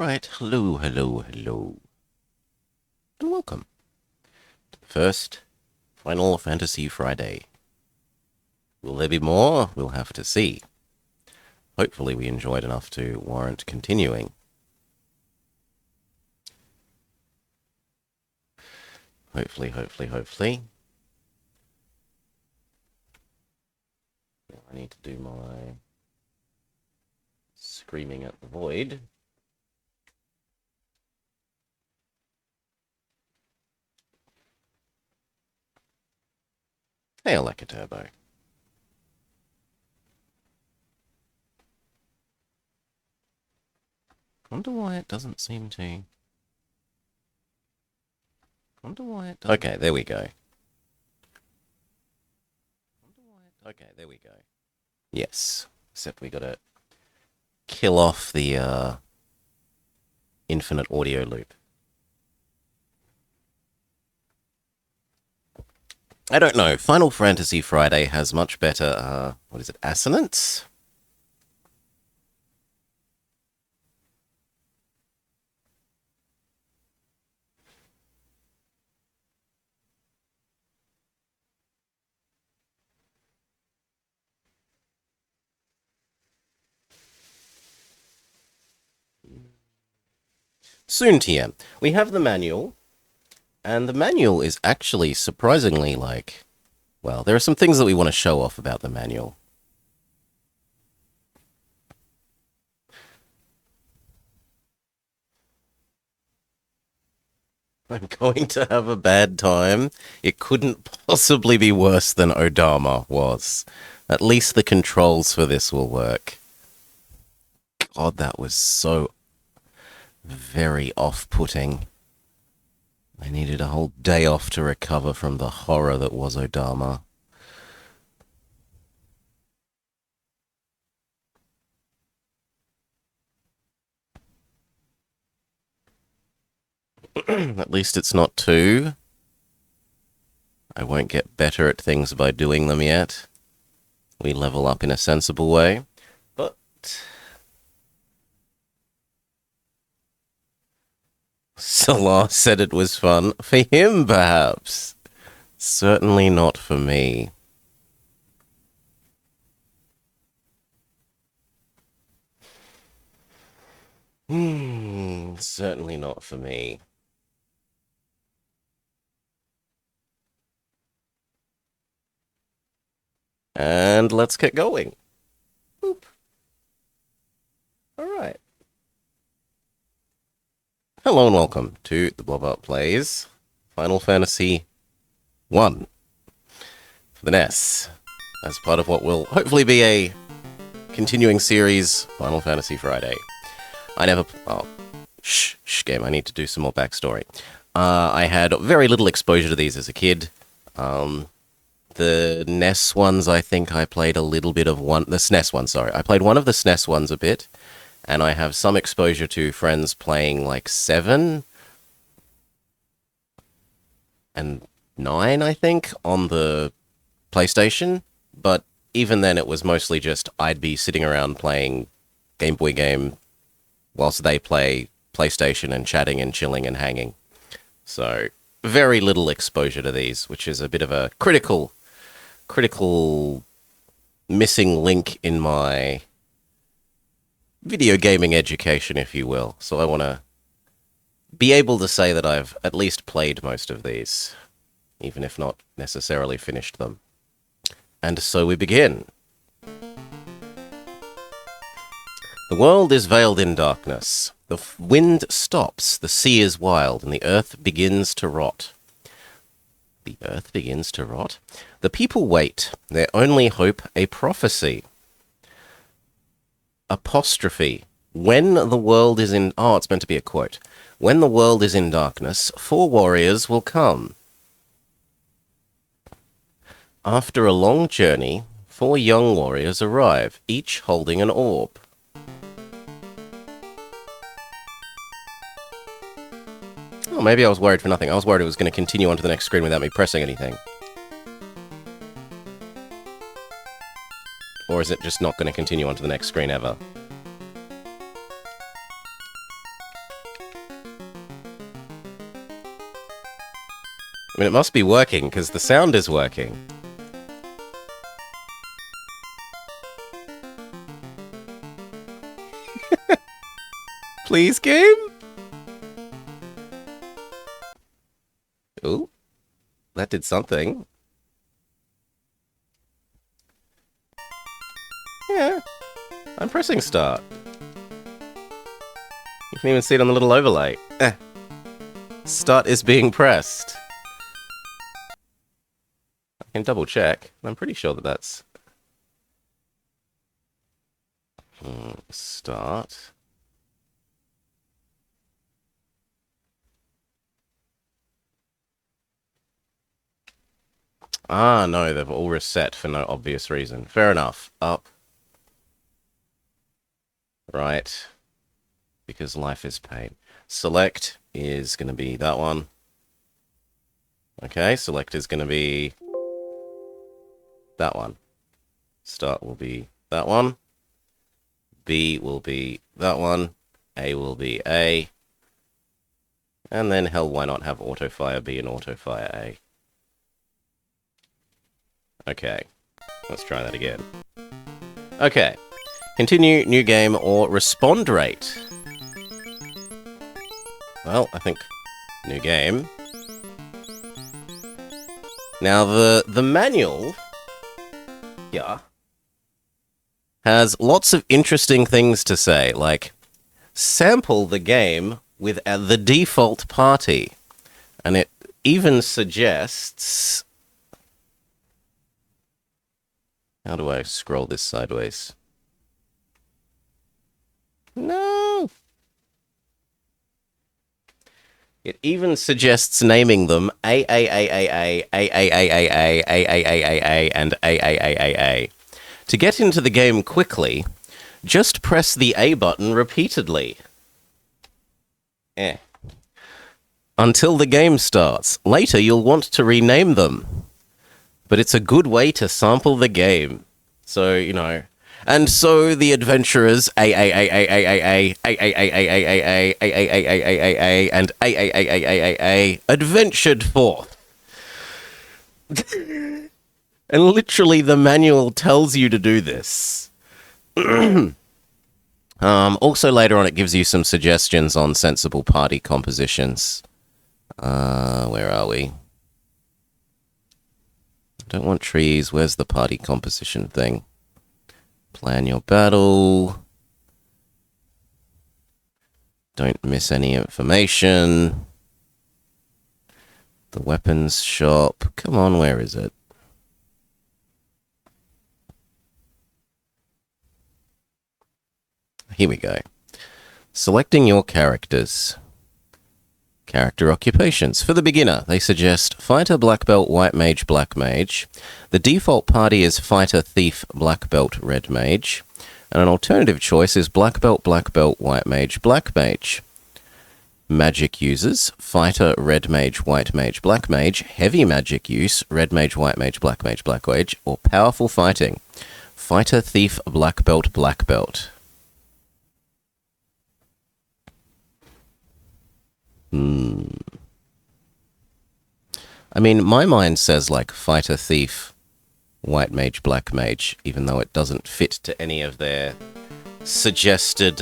Alright, hello, hello, hello. And welcome to the first Final Fantasy Friday. Will there be more? We'll have to see. Hopefully we enjoyed enough to warrant continuing. Hopefully. I need to do my screaming at the void. Hey, Aleka Turbo. Wonder why it doesn't seem to... Okay, there we go. Yes. Except we gotta kill off the, infinite audio loop. I don't know. Final Fantasy Friday has much better, assonance? Soon, TM. We have the manual, and the manual is actually surprisingly well, there are some things that we want to show off about the manual. I'm going to have a bad time. It couldn't possibly be worse than Odama was. At least the controls for this will work. God, that was so very off-putting. I needed a whole day off to recover from the horror that was Odama. At least it's not two. I won't get better at things by doing them yet. We level up in a sensible way. But... Salah said it was fun. For him, perhaps. Certainly not for me. Certainly not for me. And let's get going. Boop. Alright. Hello and welcome to the Blob Up Plays Final Fantasy 1 for the NES, as part of what will hopefully be a continuing series, Final Fantasy Friday. Game, I need to do some more backstory. I had very little exposure to these as a kid. The NES ones, I think I played a little bit of one... The SNES ones, sorry. I played one of the SNES ones a bit, and I have some exposure to friends playing, 7 and 9, I think, on the PlayStation. But even then, it was mostly just I'd be sitting around playing Game Boy game whilst they play PlayStation and chatting and chilling and hanging. So, very little exposure to these, which is a bit of a critical missing link in my video gaming education, if you will. So I want to be able to say that I've at least played most of these, even if not necessarily finished them. And so we begin. The world is veiled in darkness. The wind stops, the sea is wild, and the earth begins to rot. The earth begins to rot? The people wait, their only hope a prophecy. Apostrophe. When the world is in... Oh, it's meant to be a quote. When the world is in darkness, 4 warriors will come. After a long journey, 4 young warriors arrive, each holding an orb. Oh, maybe I was worried for nothing. I was worried it was going to continue on to the next screen without me pressing anything. Or is it just not going to continue on to the next screen ever? I mean, it must be working, because the sound is working. Please, game? Ooh. That did something. Yeah. I'm pressing start. You can even see it on the little overlay. Start is being pressed. I can double check. I'm pretty sure that that's... Start. Ah, no, they've all reset for no obvious reason. Fair enough. Up. Right. Because life is pain. Select is going to be that one. Okay, select is going to be that one. Start will be that one. B will be that one. A will be A. And then, hell, why not have autofire B and autofire A? Okay, let's try that again. Okay, continue, new game, or respond rate. Well, I think new game. Now, the manual, yeah, has lots of interesting things to say, like sample the game with the default party. And it even suggests... How do I scroll this sideways? No! It even suggests naming them AAAAA, AAAAA, AAAAA, and AAAAA. To get into the game quickly, just press the A button repeatedly. Until the game starts. Later, you'll want to rename them. But it's a good way to sample the game. So, you know. And so the adventurers and adventured forth. And literally the manual tells you to do this. Also later on it gives you some suggestions on sensible party compositions. Where are we? Don't want trees. Where's the party composition thing? Plan your battle. Don't miss any information. The weapons shop. Come on, where is it? Here we go. Selecting your characters. Character occupations. For the beginner, they suggest Fighter, Black Belt, White Mage, Black Mage. The default party is Fighter, Thief, Black Belt, Red Mage. And an alternative choice is Black Belt, White Mage, Black Mage. Magic users, Fighter, Red Mage, White Mage, Black Mage. Heavy magic use, Red Mage, White Mage, Black Mage, Black Mage. Or powerful fighting, Fighter, Thief, Black Belt, Black Belt. I mean, my mind says, like, Fighter, Thief, White Mage, Black Mage, even though it doesn't fit to any of their suggested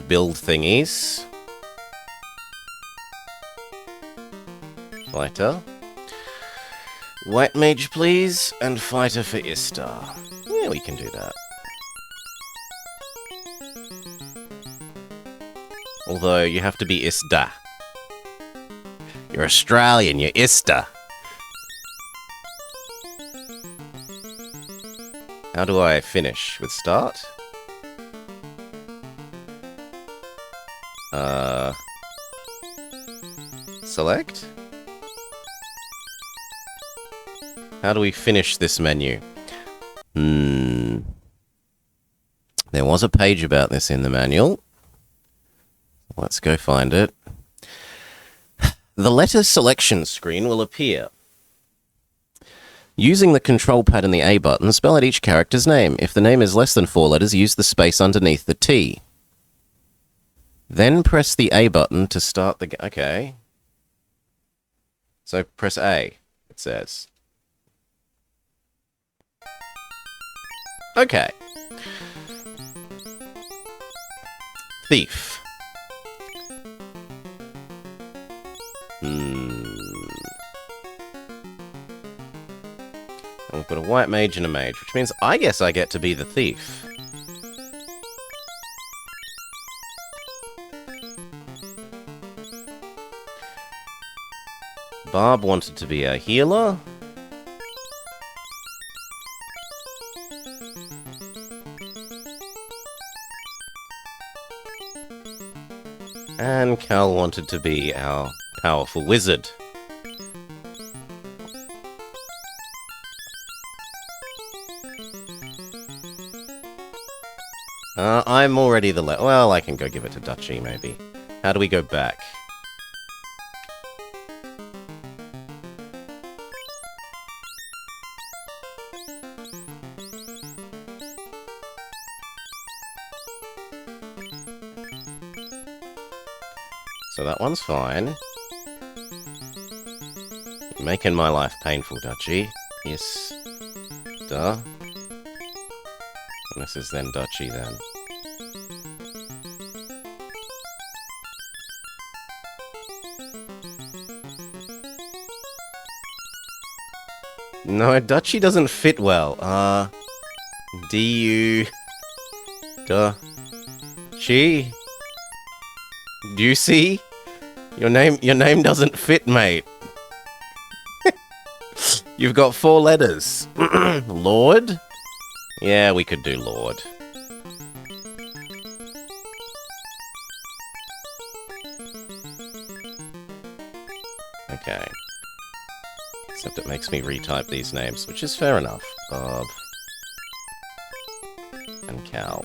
build thingies. Fighter. White Mage, please, and Fighter for Istar. Yeah, we can do that. Although, you have to be Isda. You're Australian, you're Isda. How do I finish? With start? Select? How do we finish this menu? There was a page about this in the manual. Let's go find it. The letter selection screen will appear. Using the control pad and the A button, spell out each character's name. If the name is less than 4 letters, use the space underneath the T. Then press the A button to start the... Okay. So press A, it says. Okay. Thief. And we've got a white mage and a mage, which means I guess I get to be the thief. Barb wanted to be a healer. And Cal wanted to be our powerful wizard. I'm already the well, I can go give it to Dutchy, maybe. How do we go back? So that one's fine. You're making my life painful, Dutchy. Yes. Duh. And this is then Dutchy, then. No, Dutchy doesn't fit well. D-U... Duh. Chi? Do you see? Your name doesn't fit, mate. You've got 4 letters. Lord? Yeah, we could do Lord. Okay. Except it makes me retype these names, which is fair enough. Bob. And Cal.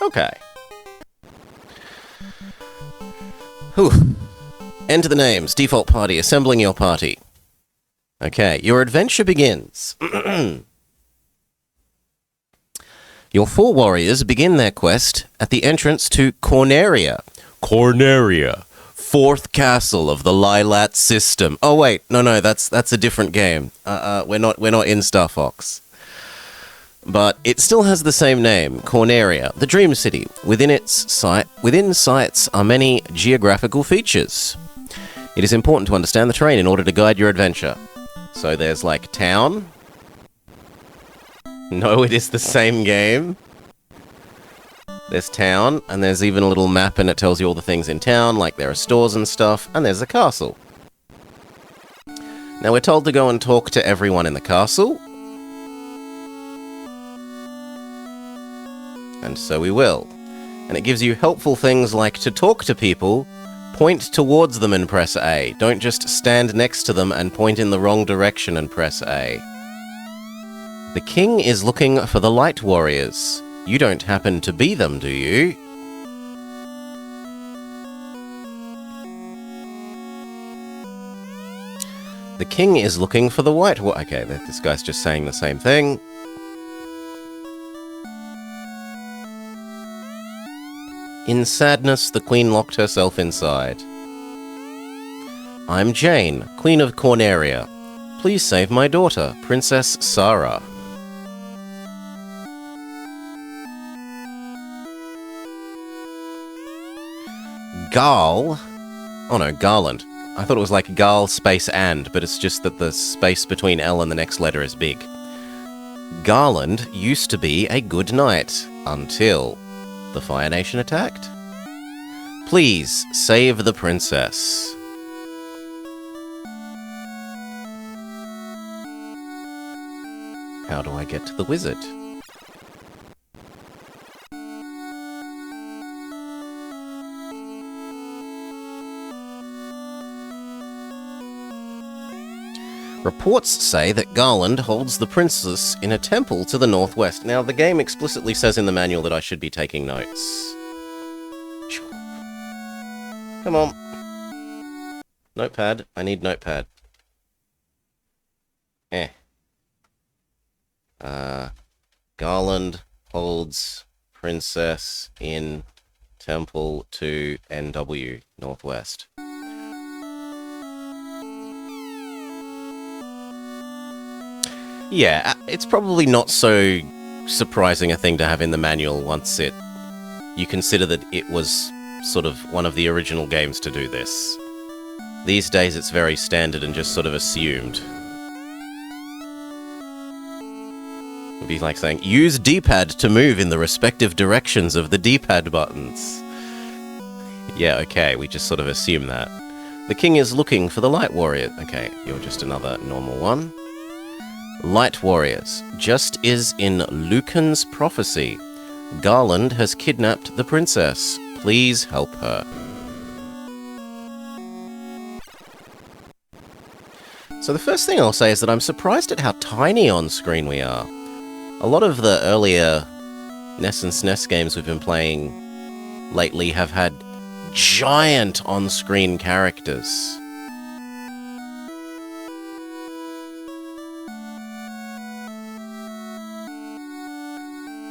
Okay. Whew. Enter the names. Default party. Assembling your party. Okay, your adventure begins. Your 4 warriors begin their quest at the entrance to Corneria. Corneria. 4th castle of the Lilat system. Oh wait, no, that's a different game. We're not in Star Fox. But it still has the same name, Corneria, the Dream City. Within sights are many geographical features. It is important to understand the terrain in order to guide your adventure. So there's like town. No, it is the same game. There's town, and there's even a little map and it tells you all the things in town, like there are stores and stuff, and there's a castle. Now we're told to go and talk to everyone in the castle. And so we will. And it gives you helpful things like to talk to people, point towards them and press A. Don't just stand next to them and point in the wrong direction and press A. The king is looking for the light warriors. You don't happen to be them, do you? The king is looking for the white warriors. Okay, this guy's just saying the same thing. In sadness, the queen locked herself inside. I'm Jane, Queen of Corneria. Please save my daughter, Princess Sarah. Garl? Oh no, Garland. I thought it was like Garl space and, but it's just that the space between L and the next letter is big. Garland used to be a good knight, until the Fire Nation attacked. Please, save the princess. How do I get to the wizard? Reports say that Garland holds the princess in a temple to the northwest. Now, the game explicitly says in the manual that I should be taking notes. Come on. Notepad. I need notepad. Garland holds princess in temple to NW, northwest. Yeah, it's probably not so surprising a thing to have in the manual once you consider that it was sort of one of the original games to do this. These days it's very standard and just sort of assumed. It'd be like saying, use D-pad to move in the respective directions of the D-pad buttons. Yeah, okay, we just sort of assume that. The king is looking for the light warrior. Okay, you're just another normal one. Light warriors. Just as in Lucan's prophecy, Garland has kidnapped the princess. Please help her. So the first thing I'll say is that I'm surprised at how tiny on screen we are. A lot of the earlier NES and SNES games we've been playing lately have had giant on-screen characters.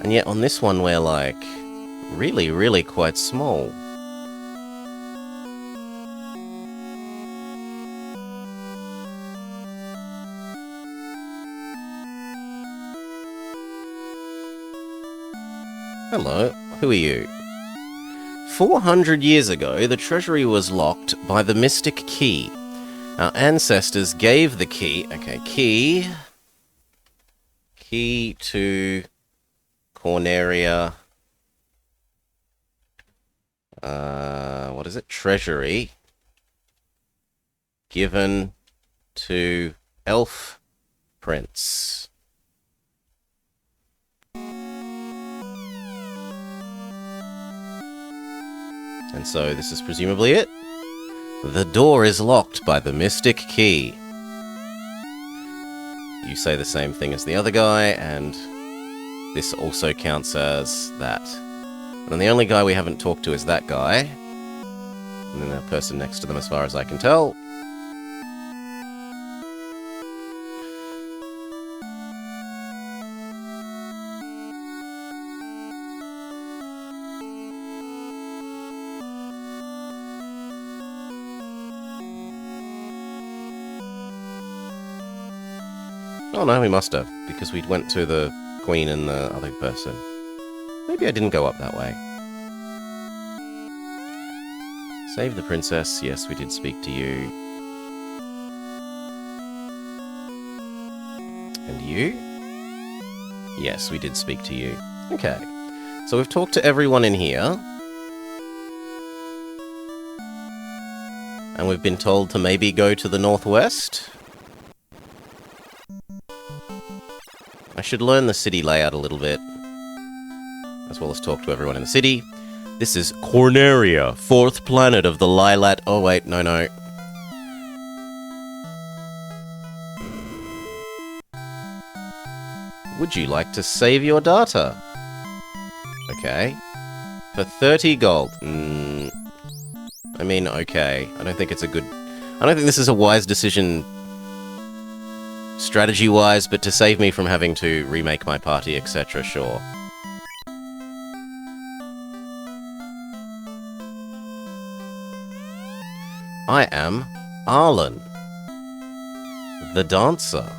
And yet on this one we're like, really, really quite small. Hello, who are you? 400 years ago, the treasury was locked by the mystic key. Our ancestors gave the key, key to Corneria, what is it? Treasury, given to Elf Prince. And so this is presumably it. The door is locked by the mystic key. You say the same thing as the other guy, and this also counts as that. And the only guy we haven't talked to is that guy. And then the person next to them, as far as I can tell. Oh no, we must have, because we went to the Queen and the other person. Maybe I didn't go up that way. Save the princess. Yes, we did speak to you. And you? Yes, we did speak to you. Okay. So we've talked to everyone in here. And we've been told to maybe go to the northwest. I should learn the city layout a little bit, as well as talk to everyone in the city. This is Corneria, 4th planet of the Lilat... Oh wait, no. Would you like to save your data? Okay. For 30 gold. I mean, okay. I don't think this is a wise decision strategy-wise, but to save me from having to remake my party, etc., sure. I am Arlen, the dancer.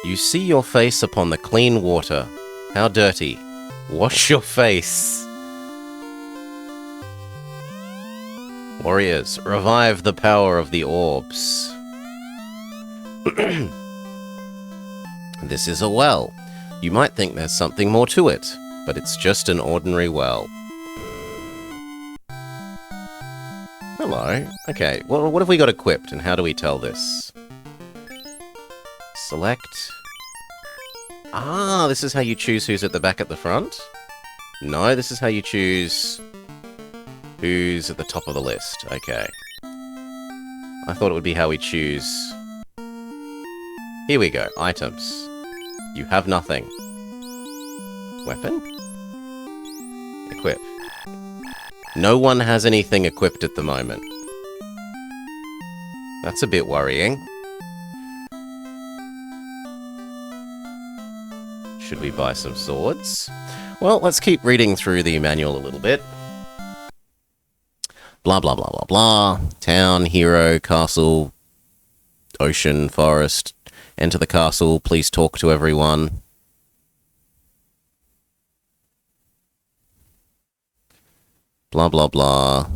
You see your face upon the clean water. How dirty. Wash your face. Warriors, revive the power of the orbs. This is a well. You might think there's something more to it, but it's just an ordinary well. Hello. Okay, well, what have we got equipped, and how do we tell this? Select. Ah, this is how you choose who's at the back at the front? No, this is how you choose who's at the top of the list. Okay. I thought it would be how we choose... Here we go. Items. You have nothing. Weapon? Equip. No one has anything equipped at the moment. That's a bit worrying. Should we buy some swords? Well, let's keep reading through the manual a little bit. Blah, blah, blah, blah, blah. Town, hero, castle, ocean, forest. Enter the castle. Please talk to everyone. Blah, blah, blah.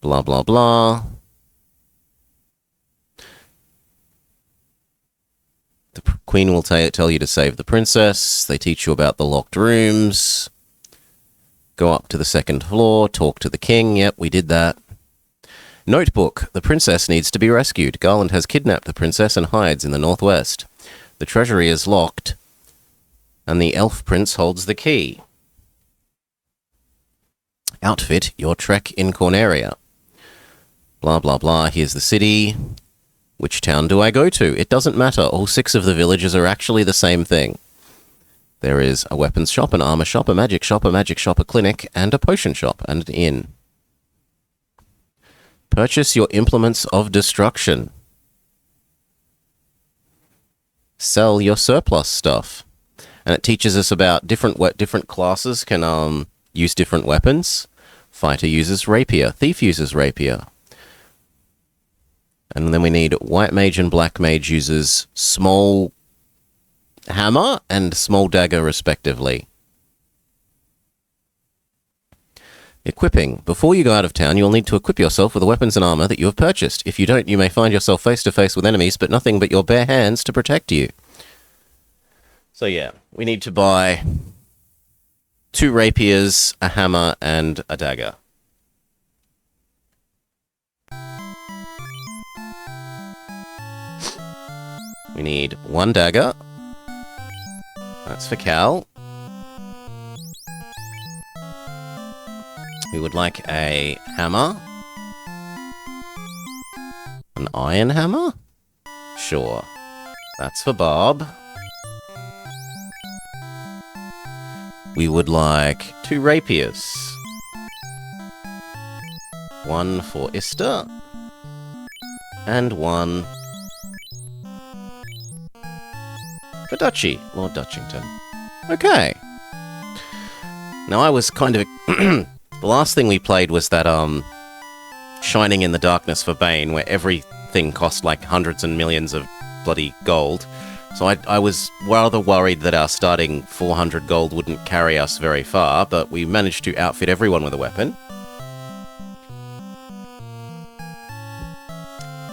Blah, blah, blah. The queen will tell you to save the princess. They teach you about the locked rooms. Go up to the second floor. Talk to the king. Yep, we did that. Notebook. The princess needs to be rescued. Garland has kidnapped the princess and hides in the northwest. The treasury is locked, and the elf prince holds the key. Outfit your trek in Corneria. Blah, blah, blah. Here's the city. Which town do I go to? It doesn't matter. All 6 of the villages are actually the same thing. There is a weapons shop, an armor shop, a magic shop, a clinic, and a potion shop, and an inn. Purchase your implements of destruction. Sell your surplus stuff. And it teaches us about different classes can use different weapons. Fighter uses rapier. Thief uses rapier. And then we need white mage and black mage uses small hammer and small dagger, respectively. Equipping. Before you go out of town, you'll need to equip yourself with the weapons and armor that you have purchased. If you don't, you may find yourself face to face with enemies, but nothing but your bare hands to protect you. So yeah, we need to buy 2 rapiers, a hammer, and a dagger. We need 1 dagger. That's for Cal. We would like a hammer. An iron hammer? Sure. That's for Bob. We would like 2 rapiers. 1 for Ista. And 1 for Dutchy, Lord Dutchington. Okay. Now I was kind of... the last thing we played was that, Shining in the Darkness for Bane, where everything cost like hundreds and millions of bloody gold. So I was rather worried that our starting 400 gold wouldn't carry us very far, but we managed to outfit everyone with a weapon.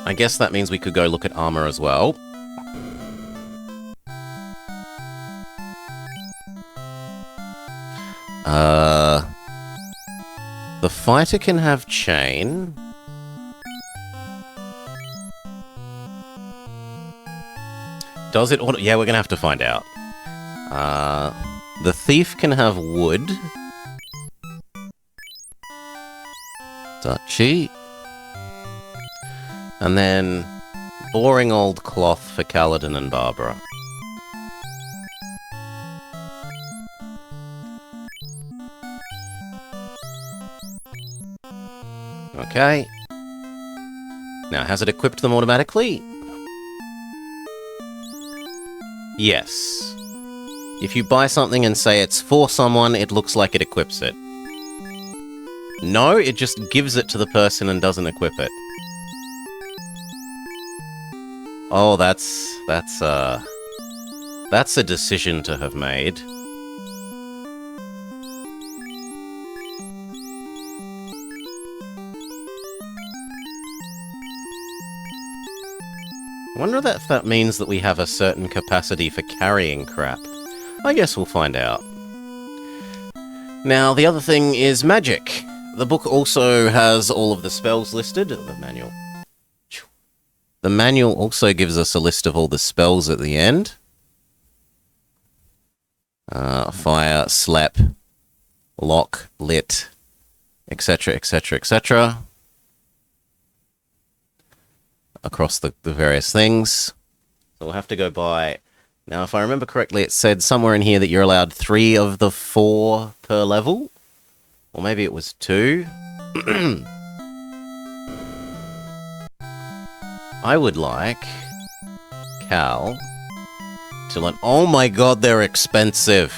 I guess that means we could go look at armor as well. The fighter can have chain. Does it auto? Yeah, we're gonna have to find out. The thief can have wood. Dutchy. And then boring old cloth for Kaladin and Barbara. Okay. Now, has it equipped them automatically? Yes. If you buy something and say it's for someone, it looks like it equips it. No, it just gives it to the person and doesn't equip it. Oh, that's a decision to have made. I wonder if that means that we have a certain capacity for carrying crap. I guess we'll find out. Now, the other thing is magic. The book also has all of the spells listed. The manual. The manual also gives us a list of all the spells at the end. Fire, slap, lock, lit, etc., etc., etc. Across the various things. So we'll have to go by... Now, if I remember correctly, it said somewhere in here that you're allowed 3 of the 4 per level. Or maybe it was 2. I would like Cal to learn... Oh my god, they're expensive.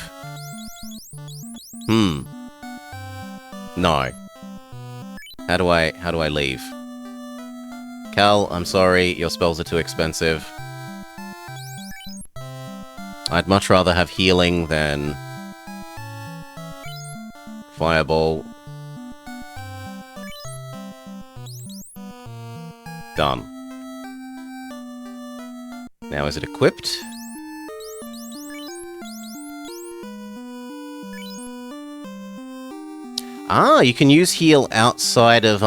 No. How do I leave? Cal, I'm sorry, your spells are too expensive. I'd much rather have healing than Fireball. Done. Now is it equipped? Ah, you can use heal outside of,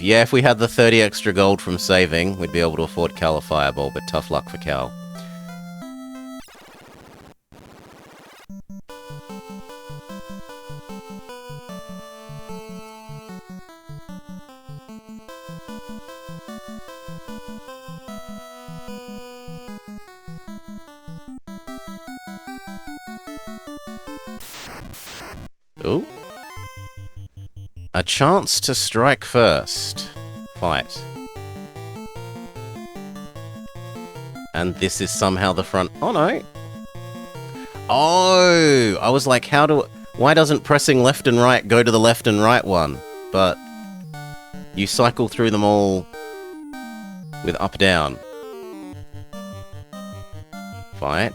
yeah, if we had the 30 extra gold from saving, we'd be able to afford Cal a Fireball, but tough luck for Cal. Ooh. A chance to strike first. Fight. And this is somehow the front... Oh, no. Oh! I was like, why doesn't pressing left and right go to the left and right one? But you cycle through them all with up-down. Fight.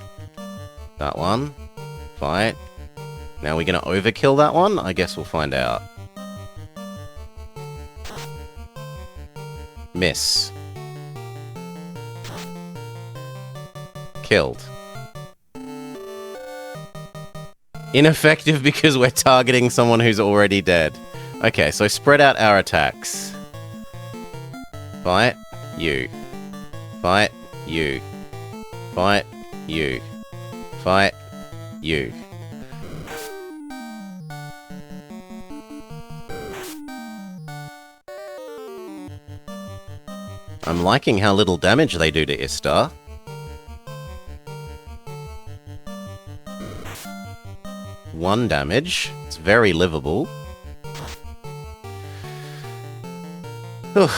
That one. Fight. Now we're gonna overkill that one? I guess we'll find out. Miss. Killed. Ineffective because we're targeting someone who's already dead. Okay, so spread out our attacks. Fight. You. Fight. You. Fight. You. Fight. You. I'm liking how little damage they do to Istar. One damage. It's very livable. No,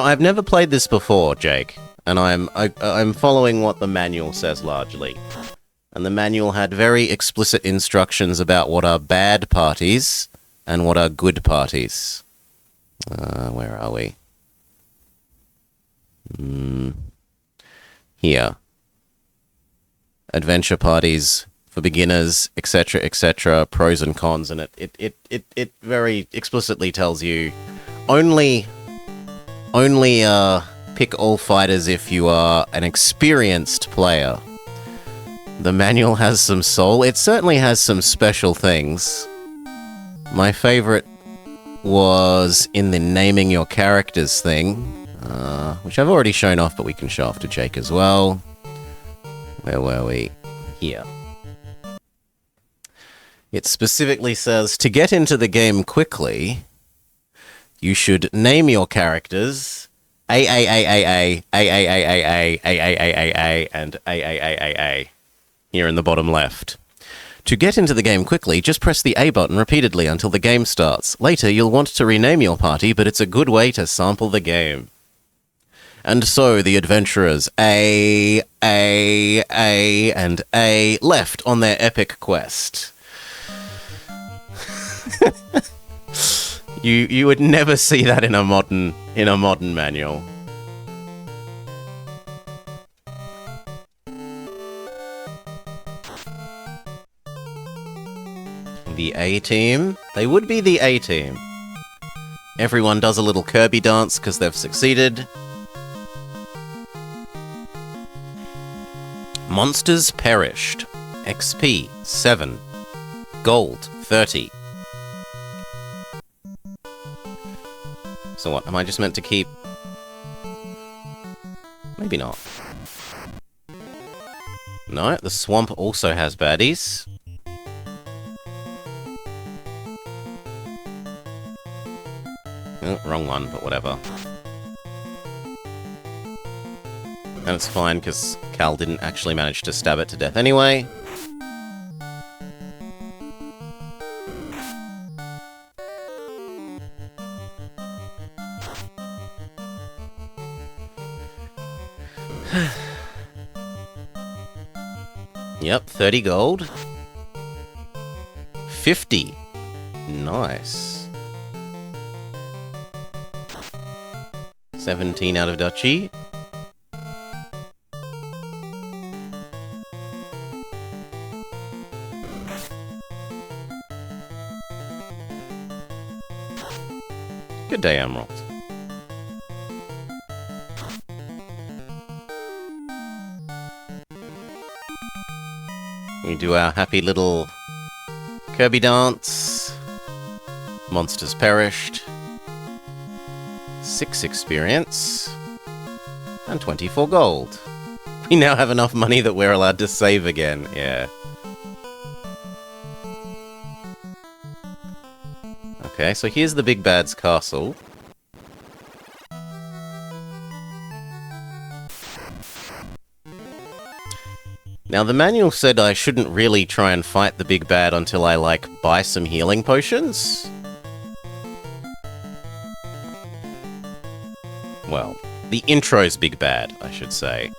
I've never played this before, Jake. And I'm following what the manual says largely. And the manual had very explicit instructions about what are bad parties and what are good parties. Where are we? Here. Adventure parties for beginners, etc., etc., pros and cons, and it very explicitly tells you only pick all fighters if you are an experienced player. The manual has some soul. It certainly has some special things. My favorite was in the naming your characters thing, which I've already shown off, but we can show off to Jake as well. Where were we? Here. It specifically says, to get into the game quickly, you should name your characters A, and A, here in the bottom left. To get into the game quickly, just press the A button repeatedly until the game starts. Later, you'll want to rename your party, but it's a good way to sample the game. And so, the adventurers A, and A left on their epic quest. You would never see that in a modern manual. The A-team? They would be the A-team. Everyone does a little Kirby dance because they've succeeded. Monsters perished. XP 7. Gold 30. So what, am I just meant to keep... Maybe not. No, the swamp also has baddies. Oh, wrong one, but whatever. And it's fine, because Cal didn't actually manage to stab it to death anyway. Yep, 30 gold. 50. Nice. 17 out of duchy. Good day, Emerald. We do our happy little Kirby dance. Monsters perished. 6 experience. And 24 gold. We now have enough money that we're allowed to save again. Yeah. Okay, so here's the Big Bad's castle. Now, the manual said I shouldn't really try and fight the Big Bad until I, like, buy some healing potions. Well, the intro's Big Bad, I should say.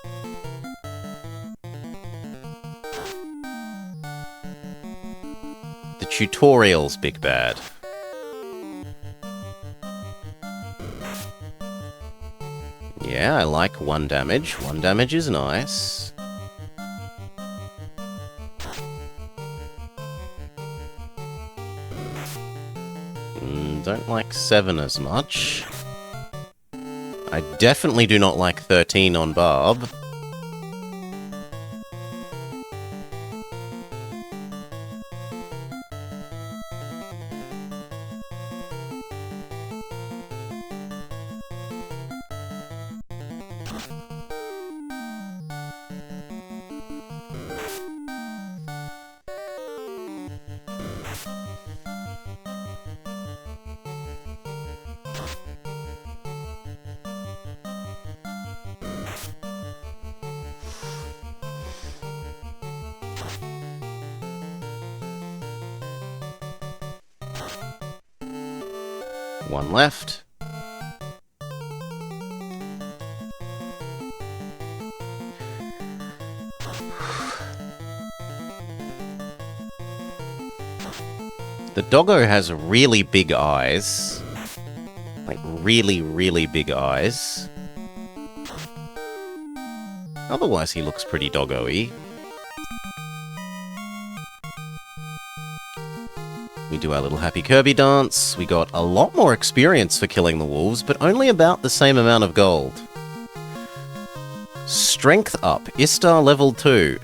The tutorial's Big Bad. Yeah, I like 1 damage. 1 damage is nice. Don't like 7 as much. I definitely do not like 13 on Barb. One left. The doggo has really big eyes. Like, really, really big eyes. Otherwise, he looks pretty doggo-y. We do our little happy Kirby dance. We got a lot more experience for killing the wolves, but only about the same amount of gold. Strength up. Istar level 2.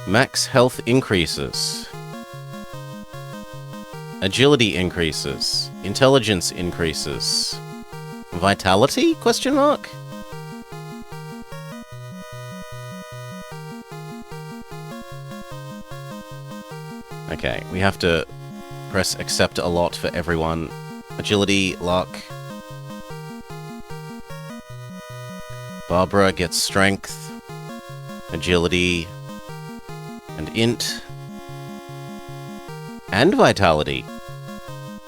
Max health increases. Agility increases. Intelligence increases. Vitality? Question mark? Okay, we have to press accept a lot for everyone. Agility, luck. Barbara gets strength, agility, and int. And vitality.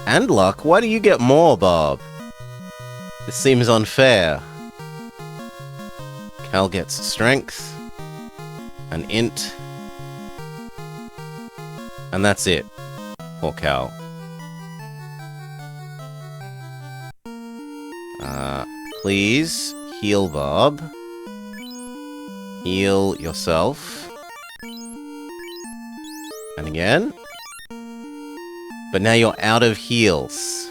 And luck. Why do you get more, Barb? This seems unfair. Cal gets strength, an int, and that's it. Poor Cal. Please heal Barb. Heal yourself. And again. But now you're out of heals.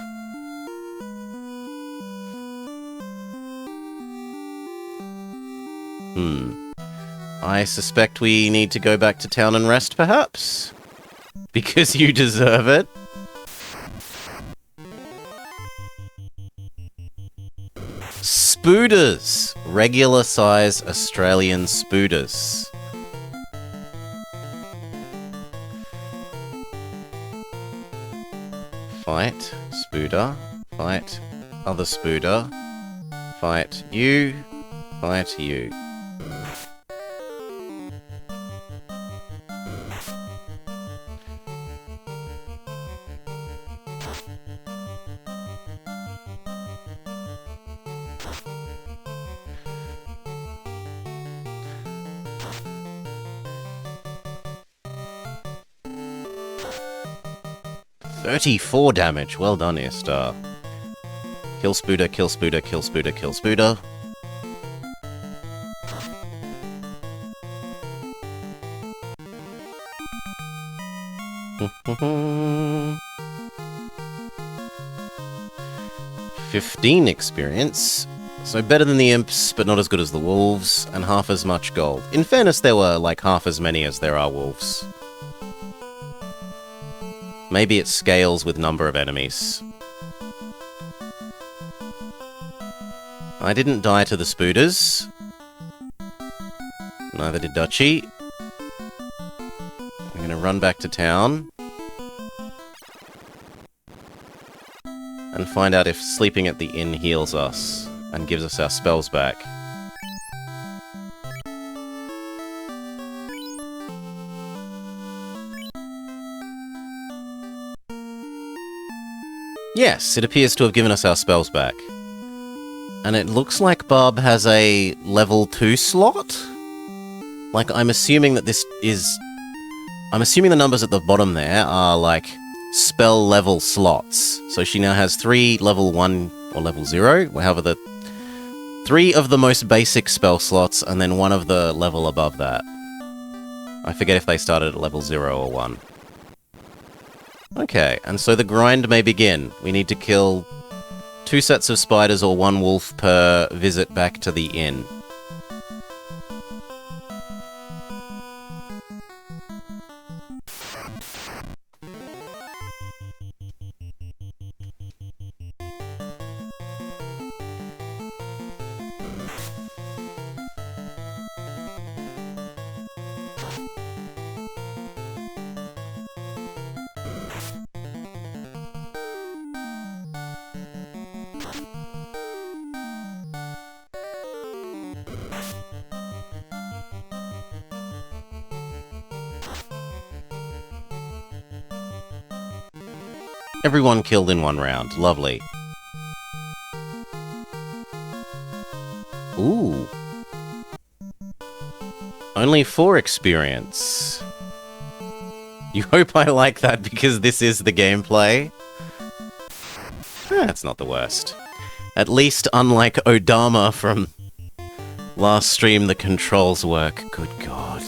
I suspect we need to go back to town and rest, perhaps? Because you deserve it. Spooders! Regular size Australian spooders. Fight, spooder. Fight, other spooder. Fight you. Fight you. 34 damage. Well done, Earstar. Kill Spooder, kill Spooder, kill Spooder, kill Spooder. $15 experience. So better than the imps, but not as good as the wolves, and half as much gold. In fairness, there were like half as many as there are wolves. Maybe it scales with number of enemies. I didn't die to the Spooders. Neither did Dutchie. I'm gonna run back to town. And find out if sleeping at the inn heals us and gives us our spells back. Yes, it appears to have given us our spells back. And it looks like Barb has a level 2 slot? Like, I'm assuming that this is... I'm assuming the numbers at the bottom there are, like, spell level slots. So she now has 3 level 1 or level 0, however the... 3 of the most basic spell slots, and then 1 of the level above that. I forget if they started at level 0 or 1. Okay, and so the grind may begin. We need to kill 2 sets of spiders or 1 wolf per visit back to the inn. Everyone killed in 1 round. Lovely. Ooh. Only 4 experience. You hope I like that because this is the gameplay? That's not the worst. At least, unlike Odama from last stream, the controls work. Good God.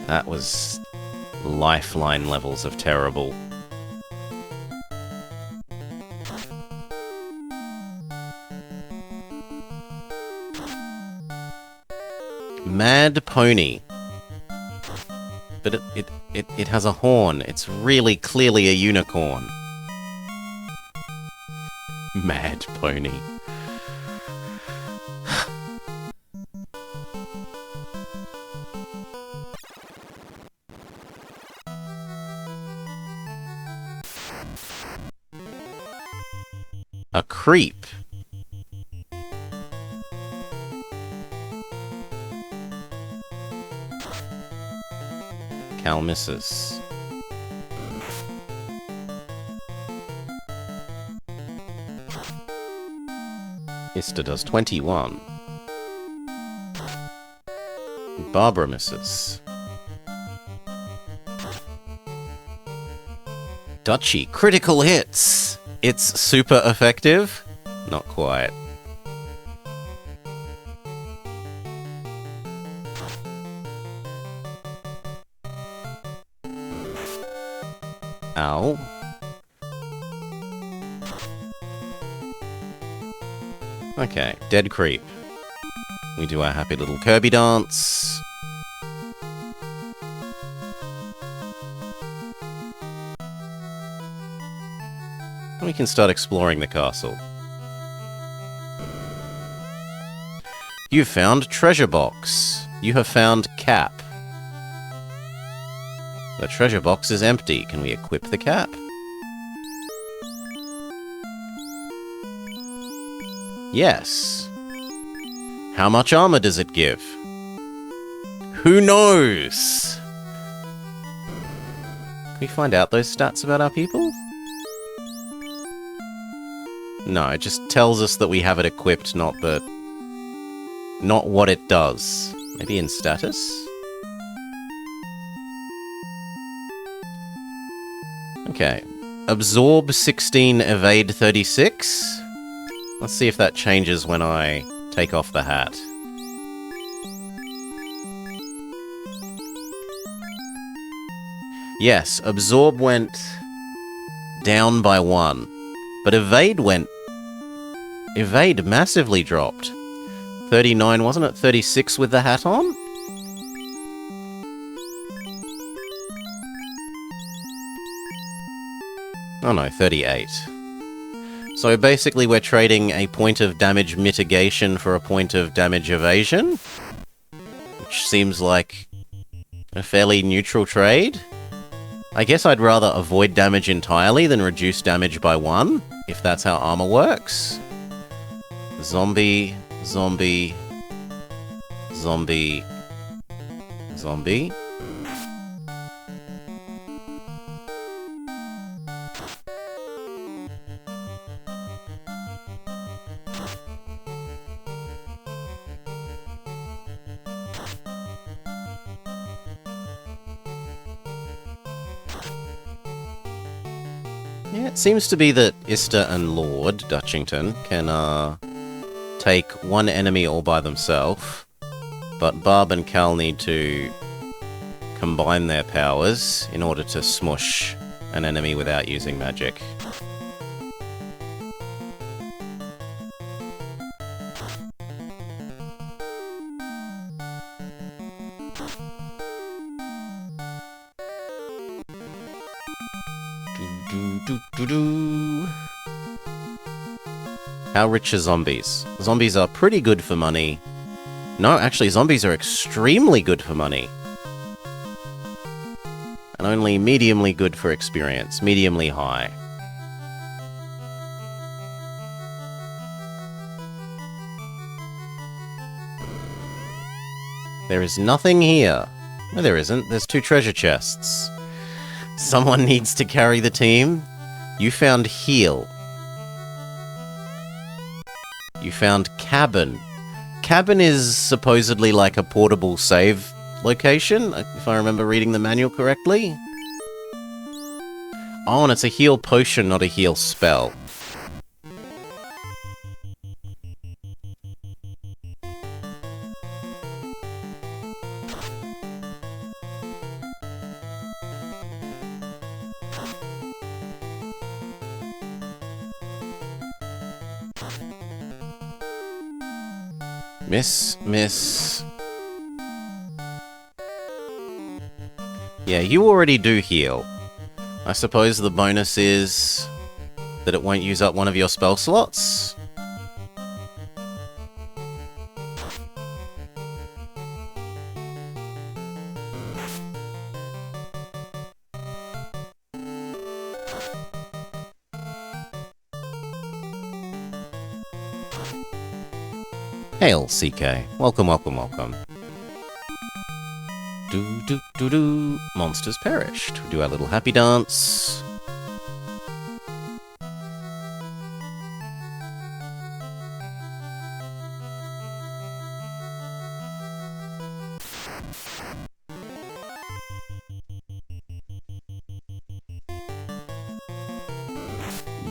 That was... lifeline levels of terrible. Mad Pony. But it has a horn. It's really clearly a unicorn. Mad Pony. A creep. Cal misses. Ista does 21. Barbara misses. Dutchie, critical hits! It's super effective? Not quite. Ow. Okay, dead creep. We do our happy little Kirby dance. We can start exploring the castle. You've found treasure box. You have found cap. The treasure box is empty. Can we equip the cap? Yes. How much armor does it give? Who knows? Can we find out those stats about our people? No, it just tells us that we have it equipped, not what it does. Maybe in status? Okay. Absorb 16, evade 36. Let's see if that changes when I take off the hat. Yes, absorb went down by 1. But evade massively dropped. 39, wasn't it? 36 with the hat on? Oh no, 38. So basically we're trading a point of damage mitigation for a point of damage evasion, which seems like a fairly neutral trade. I guess I'd rather avoid damage entirely than reduce damage by 1, if that's how armor works. Zombie, zombie, zombie, zombie. Yeah, it seems to be that Ista and Lord Dutchington can take one enemy all by themselves, but Barb and Cal need to combine their powers in order to smush an enemy without using magic. How rich are zombies? Zombies are pretty good for money. No, actually, zombies are extremely good for money. And only mediumly good for experience. Mediumly high. There is nothing here. No, there isn't. There's 2 treasure chests. Someone needs to carry the team. You found heal. You found cabin. Cabin is supposedly like a portable save location, if I remember reading the manual correctly. Oh, and it's a heal potion, not a heal spell. Miss. Yeah, you already do heal. I suppose the bonus is that it won't use up one of your spell slots? Hail, CK. Welcome, welcome, welcome. Do. Monsters perished. We do our little happy dance.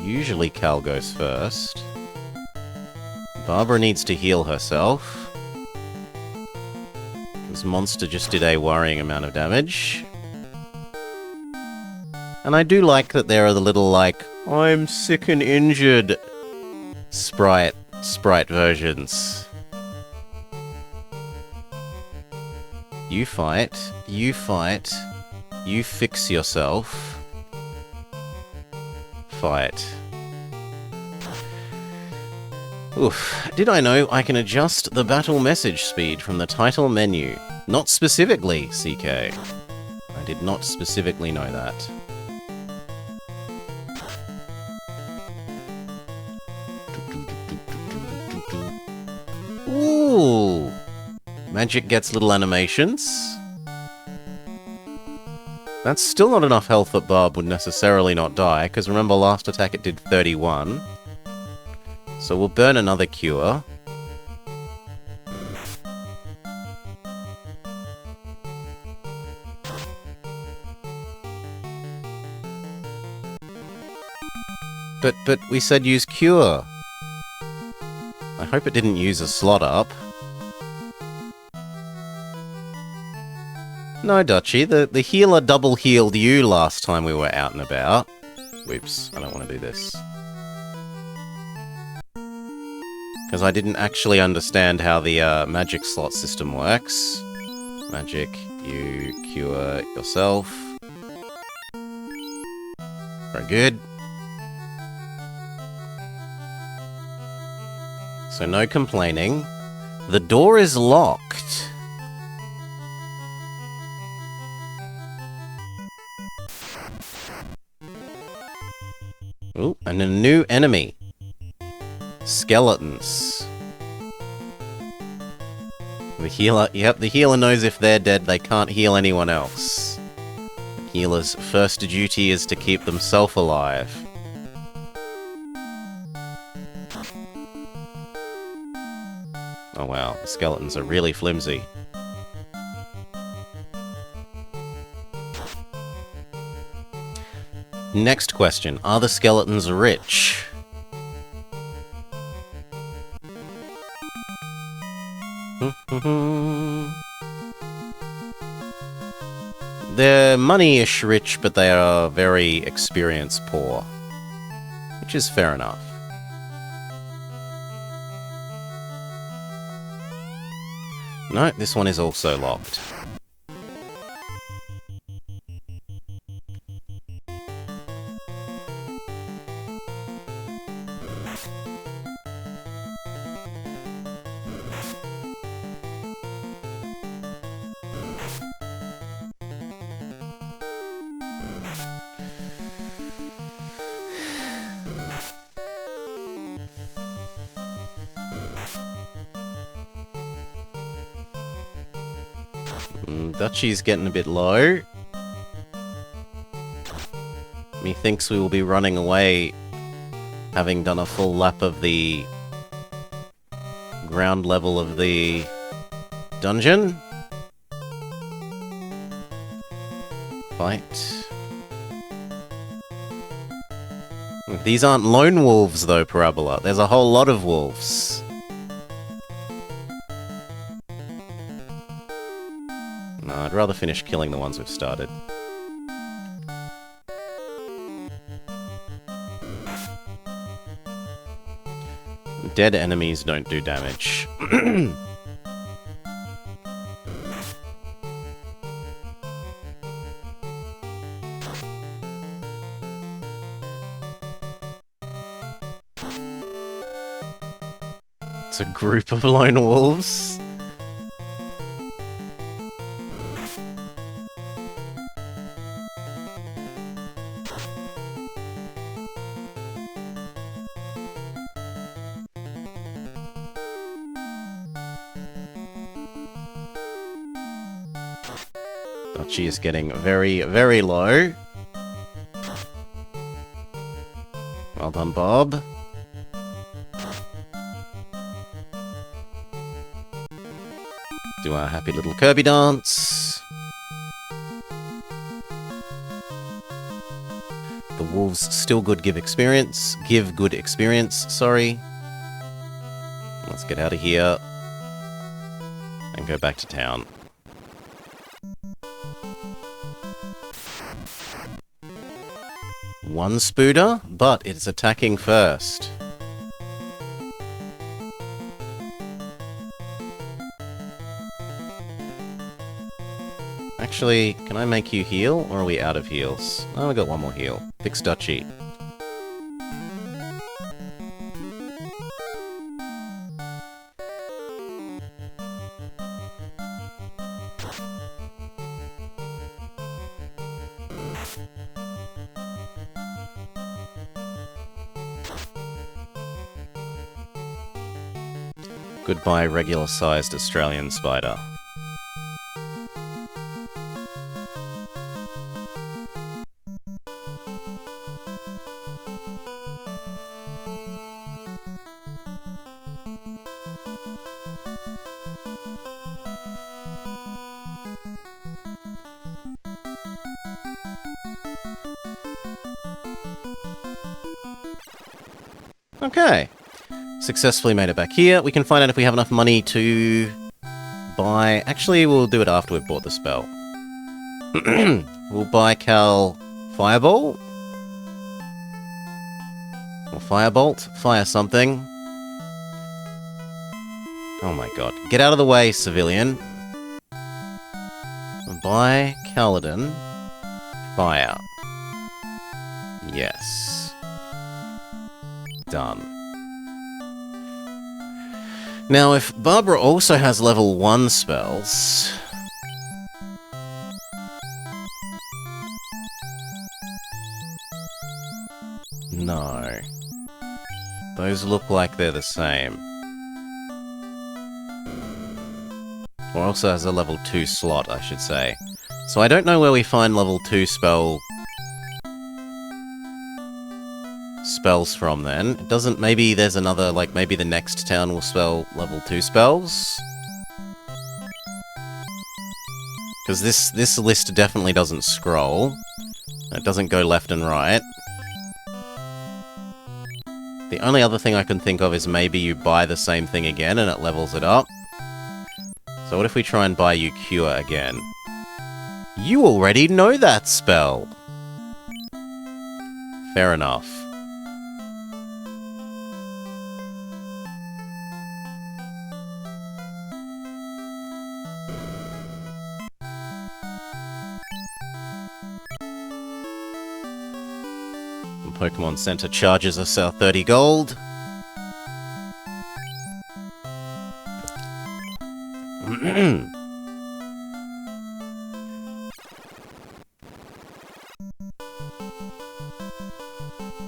Usually Cal goes first. Barbara needs to heal herself. This monster just did a worrying amount of damage. And I do like that there are the little, like, I'm sick and injured sprite versions. You fight, you fix yourself. Fight. Oof. Did I know I can adjust the battle message speed from the title menu? Not specifically, CK. I did not specifically know that. Ooh! Magic gets little animations. That's still not enough health that Barb would necessarily not die, because remember last attack it did 31. So we'll burn another cure. But we said use cure. I hope it didn't use a slot up. No, Dutchy, the healer double healed you last time we were out and about. Whoops, I don't want to do this. Because I didn't actually understand how the magic slot system works. Magic, you cure yourself. Very good. So no complaining. The door is locked. Ooh, and a new enemy. Skeletons. The healer, yep, the healer knows if they're dead, they can't heal anyone else. The healer's first duty is to keep themselves alive. Oh wow, the skeletons are really flimsy. Next question, are the skeletons rich? They're money-ish rich, but they are very experience poor. Which is fair enough. No, this one is also locked. Dutchy's getting a bit low. Methinks we will be running away, having done a full lap of the ground level of the dungeon. Fight. These aren't lone wolves though, Parabola. There's a whole lot of wolves. No, I'd rather finish killing the ones we've started. Dead enemies don't do damage. It's a group of lone wolves. She is getting very, very low. Well done, Bob. Do our happy little Kirby dance. The wolves still good give good experience, sorry. Let's get out of here and go back to town. One Spooder, but it's attacking first. Actually, can I make you heal, or are we out of heals? Oh, we got one more heal. Fix Dutchy. Goodbye, regular-sized Australian spider. Okay. Successfully made it back here. We can find out if we have enough money to buy... Actually, we'll do it after we've bought the spell. We'll buy Cal Fireball. Or Firebolt. Fire something. Oh my god. Get out of the way, civilian. Buy Kaladin. Fire. Yes. Done. Now, if Barbara also has level 1 spells... No. Those look like they're the same. Or also has a level 2 slot, I should say. So I don't know where we find level 2 spells from then. It doesn't... Maybe there's another... Like, maybe the next town will spell level 2 spells? Because this list definitely doesn't scroll. It doesn't go left and right. The only other thing I can think of is maybe you buy the same thing again and it levels it up. So what if we try and buy you Cure again? You already know that spell! Fair enough. Pokemon Center charges us our 30 gold.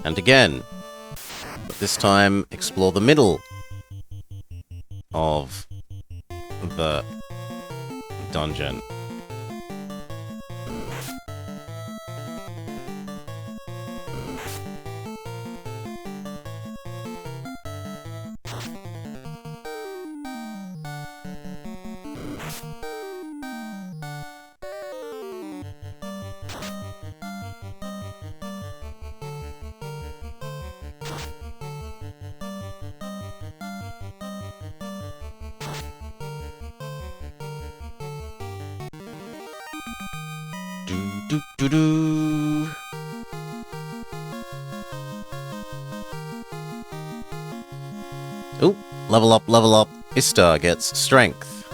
And again, but this time explore the middle of the dungeon. Do-do-do. Ooh, level up, level up. Istar gets strength,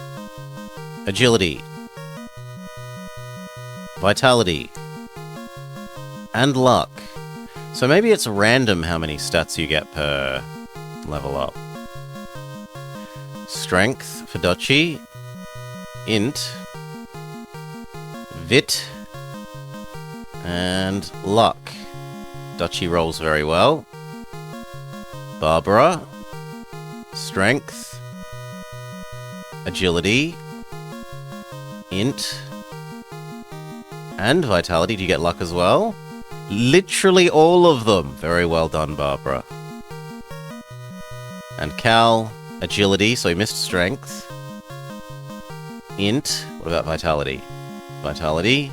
agility, vitality, and luck. So maybe it's random how many stats you get per level up. Strength for Dutchy, int, vit, and luck. Dutchy rolls very well. Barbara, strength, agility, int, and vitality. Do you get luck as well? Literally all of them. Very well done, Barbara. And Cal, agility, so he missed strength. Int, what about vitality? Vitality,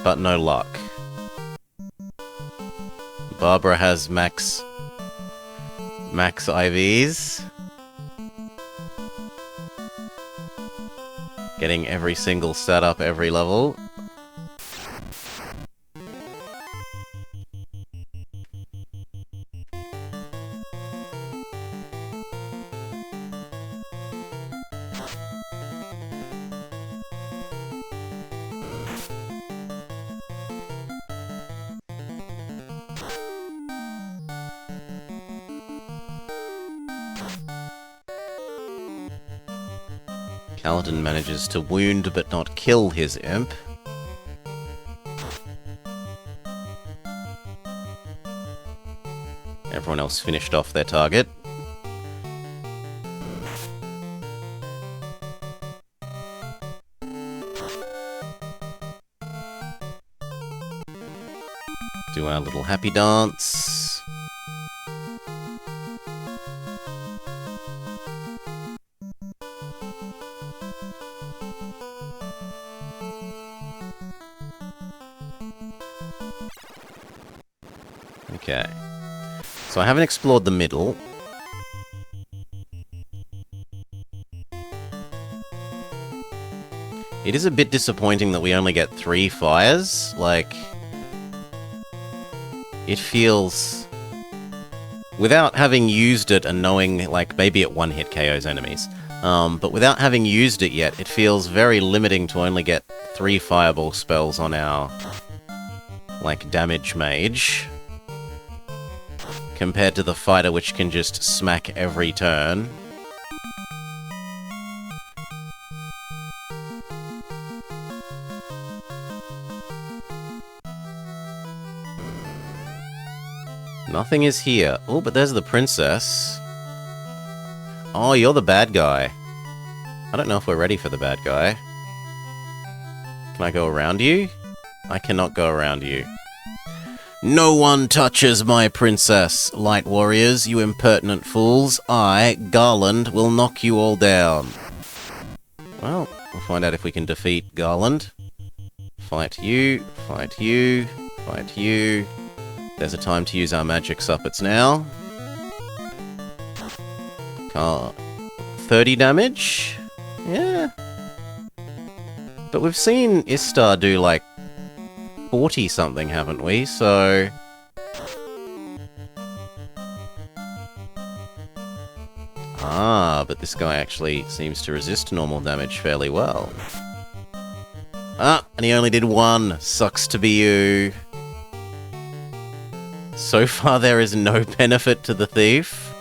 but no luck. Barbara has max IVs. Getting every single stat up every level. Kaladin manages to wound but not kill his imp. Everyone else finished off their target. Do our little happy dance. Okay. So I haven't explored the middle. It is a bit disappointing that we only get 3 fires. Like, it feels... Without having used it and knowing, like, maybe it one-hit KOs enemies. But without having used it yet, it feels very limiting to only get 3 fireball spells on our, like, damage mage. Compared to the fighter, which can just smack every turn. Nothing is here. Oh, but there's the princess. Oh, you're the bad guy. I don't know if we're ready for the bad guy. Can I go around you? I cannot go around you. No one touches my princess, light warriors, you impertinent fools. I, Garland, will knock you all down. Well, we'll find out if we can defeat Garland. Fight you, fight you, fight you. There's a time to use our magic suppets now. 30 damage? Yeah. But we've seen Istar do like 40 something, haven't we? So... Ah, but this guy actually seems to resist normal damage fairly well. Ah, and he only did 1. Sucks to be you. So far there is no benefit to the thief.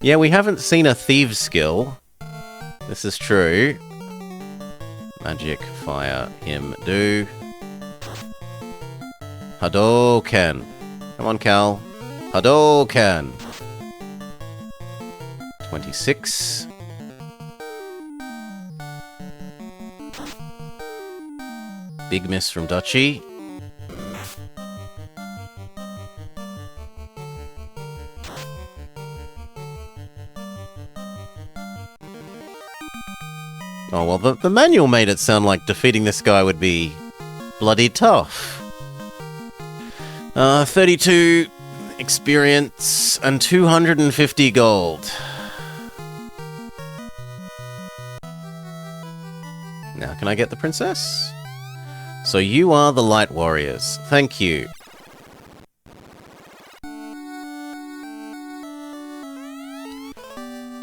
Yeah, we haven't seen a thieves skill. This is true. Magic, fire, him, do. Hadouken. Come on, Cal. Hadouken. 26. Big miss from Dutchy. Oh, well, the manual made it sound like defeating this guy would be bloody tough. 32 experience and 250 gold. Now, can I get the princess? So you are the Light Warriors. Thank you.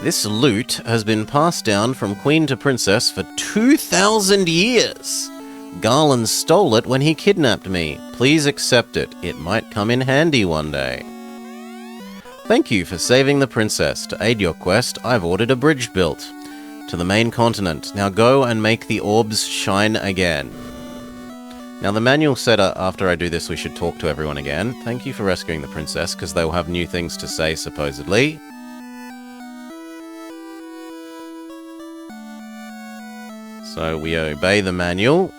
This loot has been passed down from queen to princess for 2,000 years. Garland stole it when he kidnapped me. Please accept it. It might come in handy one day. Thank you for saving the princess. To aid your quest, I've ordered a bridge built to the main continent. Now go and make the orbs shine again. Now the manual said after I do this we should talk to everyone again. Thank you for rescuing the princess, because they will have new things to say, supposedly. So we obey the manual.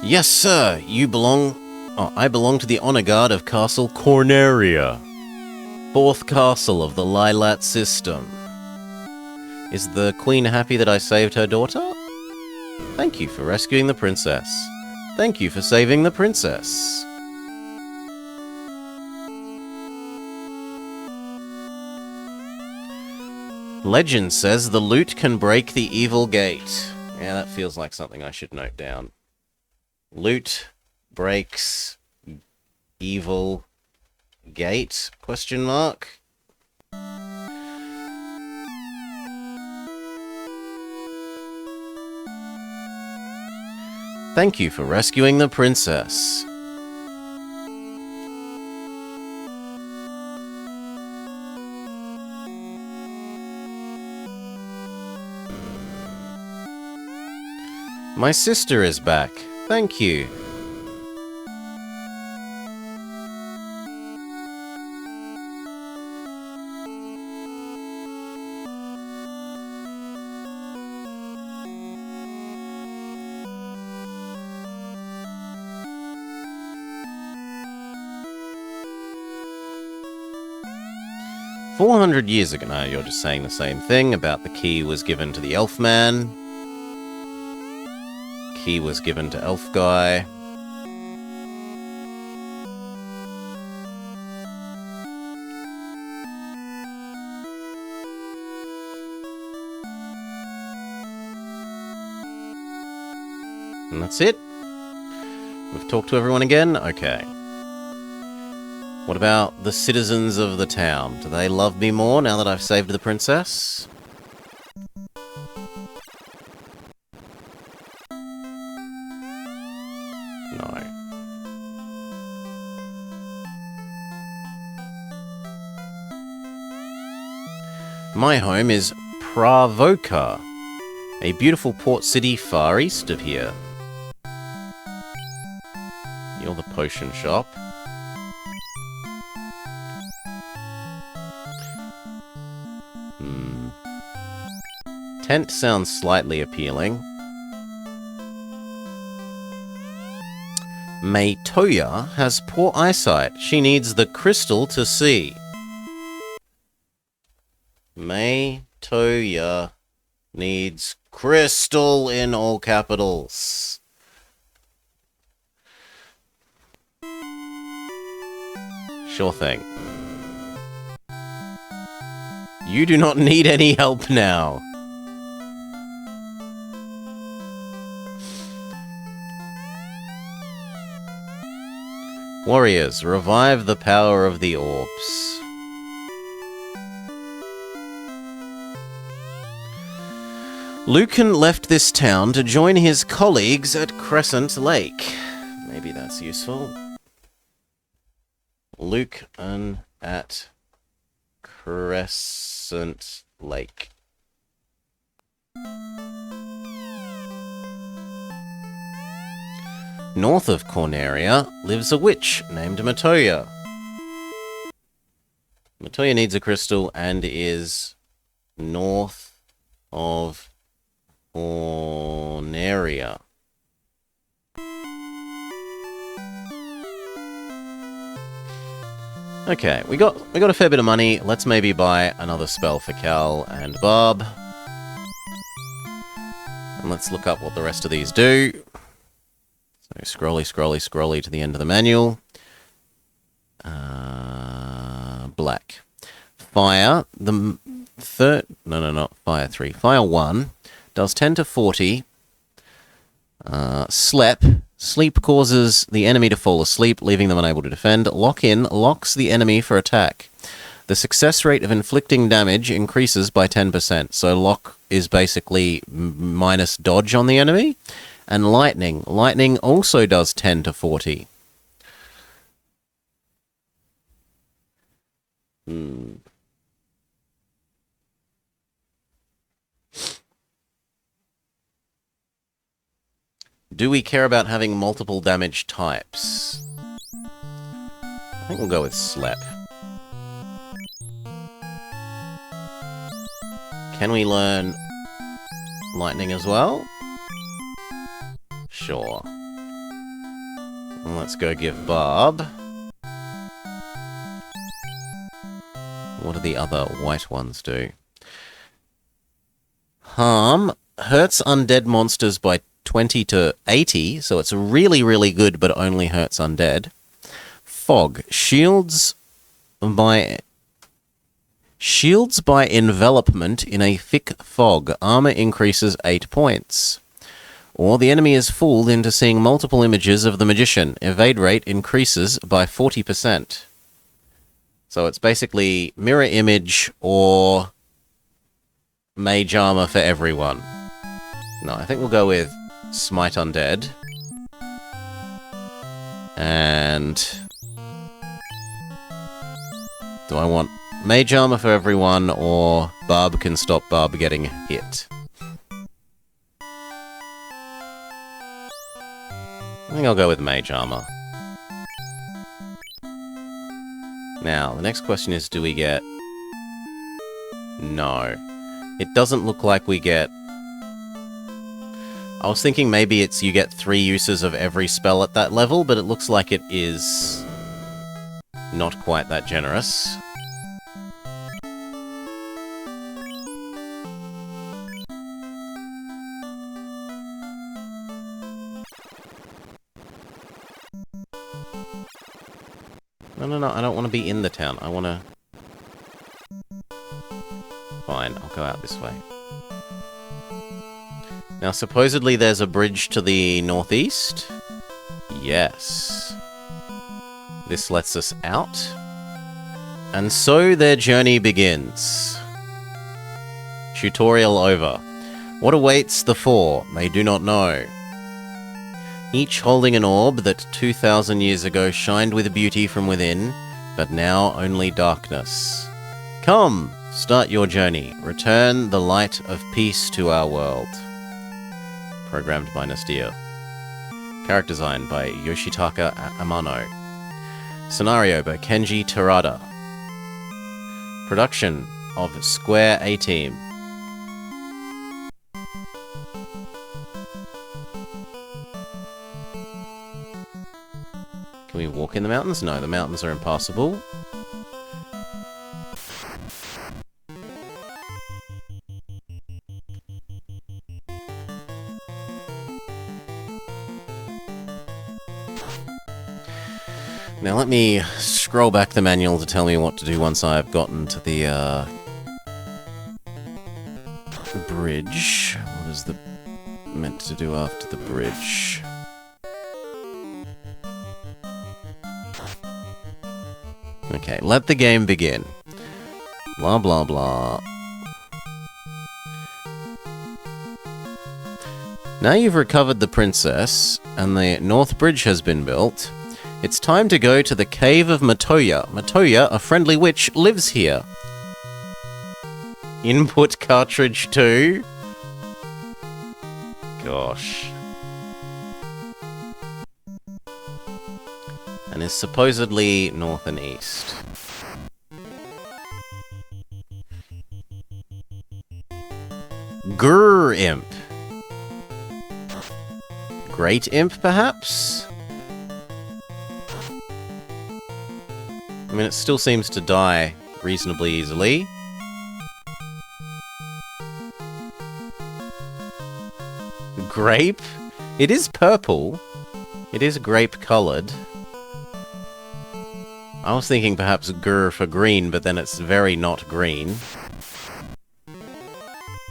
Yes, sir, you belong... Oh, I belong to the honor guard of Castle Corneria. 4th castle of the Lilat system. Is the queen happy that I saved her daughter? Thank you for rescuing the princess. Thank you for saving the princess. Legend says the loot can break the evil gate. Yeah, that feels like something I should note down. Loot breaks evil gate? Question mark. Thank you for rescuing the princess. My sister is back. Thank you. 400 years ago. No, you're just saying the same thing about the key was given to the elf man. Key was given to elf guy. And that's it. We've talked to everyone again? Okay. What about the citizens of the town? Do they love me more now that I've saved the princess? No. My home is Pravoka, a beautiful port city far east of here. You're the potion shop. Tent sounds slightly appealing. May Toya has poor eyesight. She needs the crystal to see. May Toya needs crystal in all capitals. Sure thing. You do not need any help now. Warriors, revive the power of the orbs. Lucan left this town to join his colleagues at Crescent Lake. Maybe that's useful. Lucan at Crescent Lake. North of Corneria lives a witch named Matoya. Matoya needs a crystal and is north of Corneria. Okay, we got a fair bit of money. Let's maybe buy another spell for Cal and Barb. And let's look up what the rest of these do. So scrolly to the end of the manual. Black. Fire, the third... No, not Fire 3. Fire 1 does 10 to 40. Sleep causes the enemy to fall asleep, leaving them unable to defend. Lock-in locks the enemy for attack. The success rate of inflicting damage increases by 10%. So lock is basically minus dodge on the enemy. And lightning. Lightning also does 10 to 40. Do we care about having multiple damage types? I think we'll go with Slap. Can we learn lightning as well? Sure. Let's go give Barb. What do the other white ones do? Harm hurts undead monsters by 20 to 80, so it's really, really good, but only hurts undead. Fog shields by envelopment in a thick fog. Armor increases 8 points. Or the enemy is fooled into seeing multiple images of the magician. Evade rate increases by 40%. So it's basically mirror image or mage armor for everyone. No, I think we'll go with Smite Undead. And do I want mage armor for everyone or Barb can stop Barb getting hit? I think I'll go with mage armor. Now, the next question is, do we get... No. It doesn't look like we get... I was thinking maybe it's you get 3 uses of every spell at that level, but it looks like it is not quite that generous. No, no, no, I don't want to be in the town. I want to... Fine, I'll go out this way. Now, supposedly there's a bridge to the northeast. Yes. This lets us out. And so their journey begins. Tutorial over. What awaits the four? They do not know. Each holding an orb that 2,000 years ago shined with beauty from within, but now only darkness. Come, start your journey. Return the light of peace to our world. Programmed by Nastia. Character design by Yoshitaka Amano. Scenario by Kenji Terada. Production of Square A-Team. Can we walk in the mountains? No, the mountains are impassable. Now let me scroll back the manual to tell me what to do once I've gotten to the bridge. What is the meant to do after the bridge? Okay, let the game begin. Blah blah blah. Now you've recovered the princess, and the North Bridge has been built. It's time to go to the Cave of Matoya. Matoya, a friendly witch, lives here. Input cartridge 2? Gosh. And is supposedly north and east. Grrr Imp. Great Imp, perhaps? I mean, it still seems to die reasonably easily. Grape? It is purple. It is grape-coloured. I was thinking perhaps grr for green, but then it's very not green.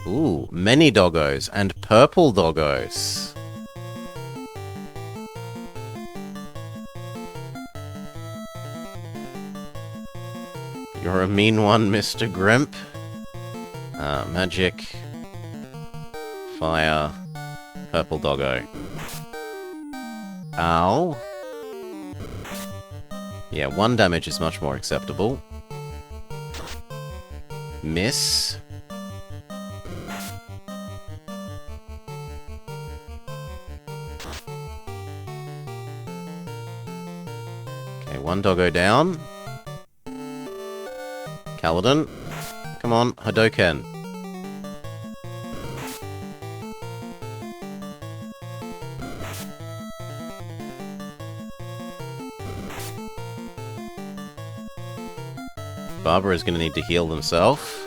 Ooh, many doggos, and purple doggos. You're a mean one, Mr. Grimp. Magic. Fire. Purple doggo. Ow. Yeah, 1 damage is much more acceptable. Miss. Okay, 1 doggo down. Kaladin. Come on, Hadoken. Barbara is going to need to heal themselves.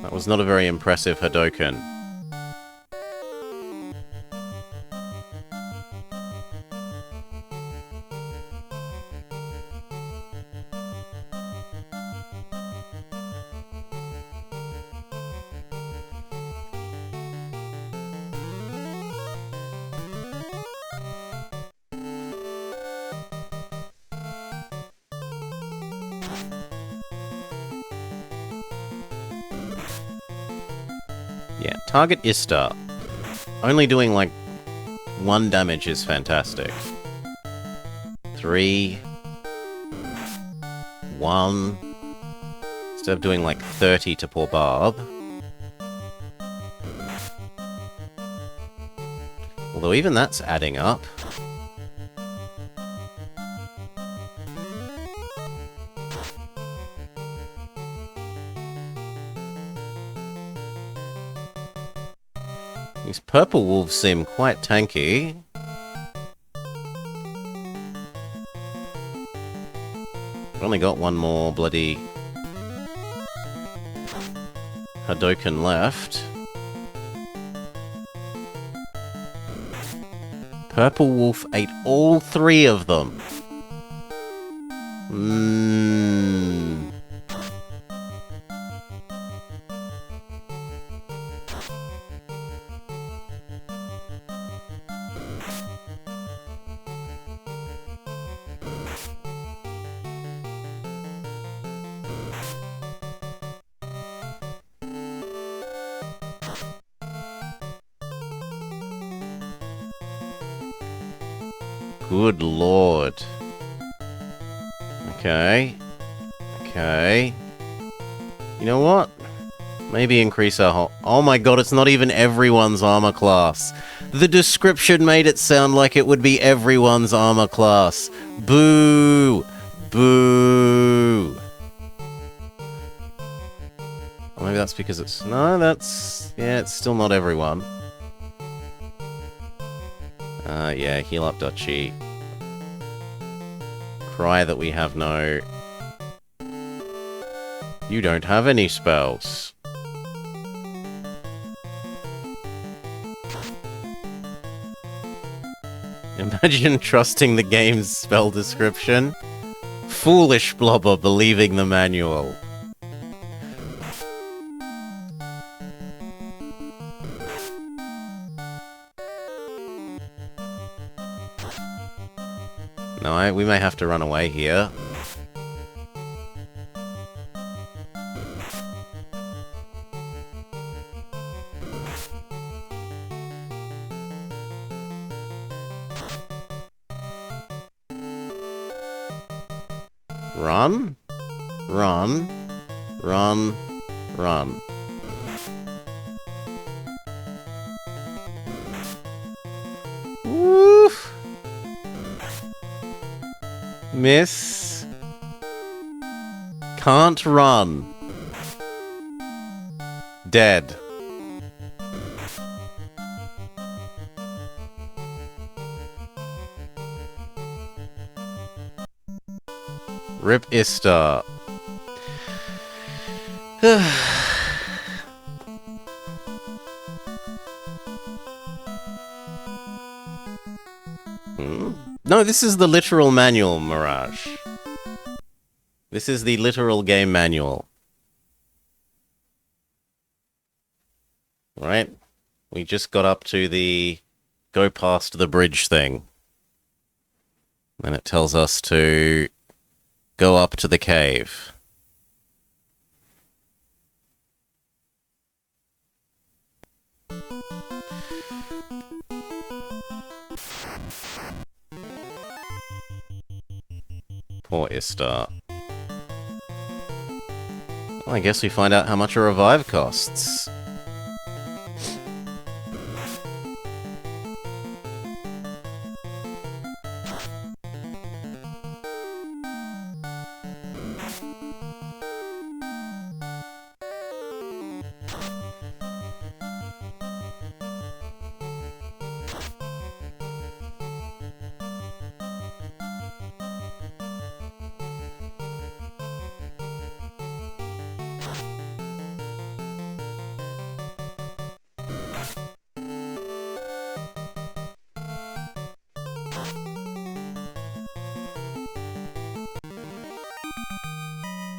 That was not a very impressive Hadoken. Yeah, target Istar. Only doing like 1 damage is fantastic. 3. 1. Instead of doing like 30 to poor Barb. Although even that's adding up. These purple wolves seem quite tanky. I've only got 1 more bloody Hadoken left. Purple wolf ate all 3 of them. Mmm. Good lord. Okay. Okay. You know what? Maybe increase our whole... Oh my god, it's not even everyone's armor class. The description made it sound like it would be everyone's armor class. Boo! Boo! Or maybe that's because it's... No, that's... Yeah, it's still not everyone. Yeah, heal up, Dutchy. Cry that we have no... You don't have any spells. Imagine trusting the game's spell description. Foolish Blobber believing the manual. No, we may have to run away here. Run? Run? Run? Run. Woof! Miss. Can't run. Dead. Rip Istar. No, this is the literal manual, Mirage. This is the literal game manual. Right? We just got up to the go past the bridge thing. And it tells us to go up to the cave. Poor Istar. Well, I guess we find out how much a revive costs.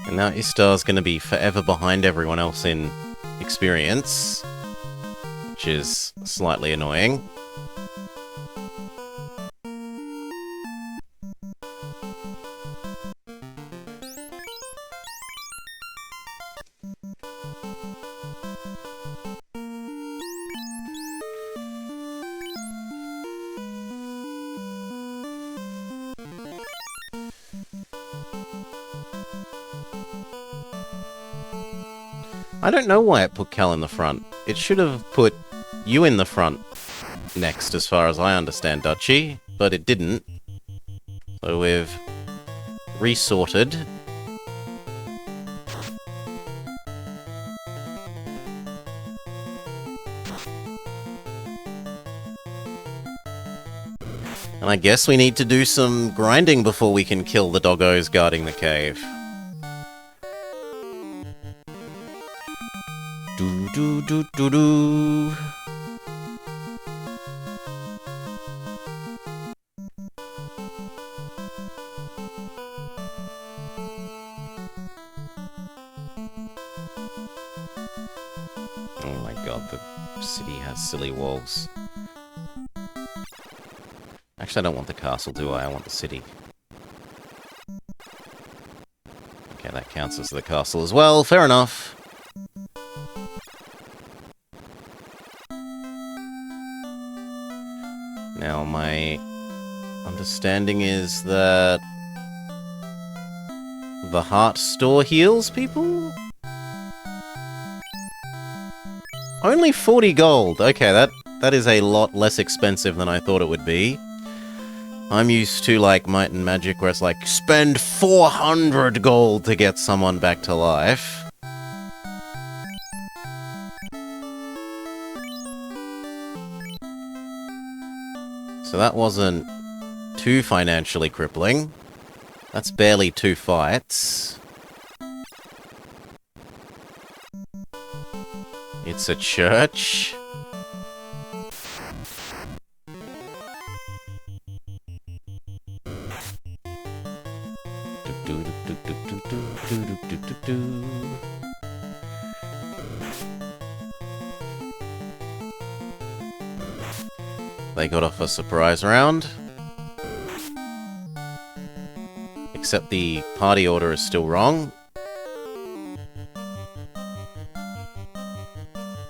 And now Istar's going to be forever behind everyone else in experience, which is slightly annoying. I don't know why it put Cal in the front. It should have put you in the front next, as far as I understand, Dutchy, but it didn't. So we've resorted. And I guess we need to do some grinding before we can kill the doggos guarding the cave. Do. Oh my god, the city has silly walls. Actually, I don't want the castle, do I? I want the city. Okay, that counts as the castle as well. Fair enough. Now, my understanding is that the heart store heals people? Only 40 gold. Okay, that is a lot less expensive than I thought it would be. I'm used to, like, Might and Magic, where it's like, spend 400 gold to get someone back to life. So that wasn't too financially crippling. That's barely 2 fights. It's a church. They got off a surprise round. Except the party order is still wrong.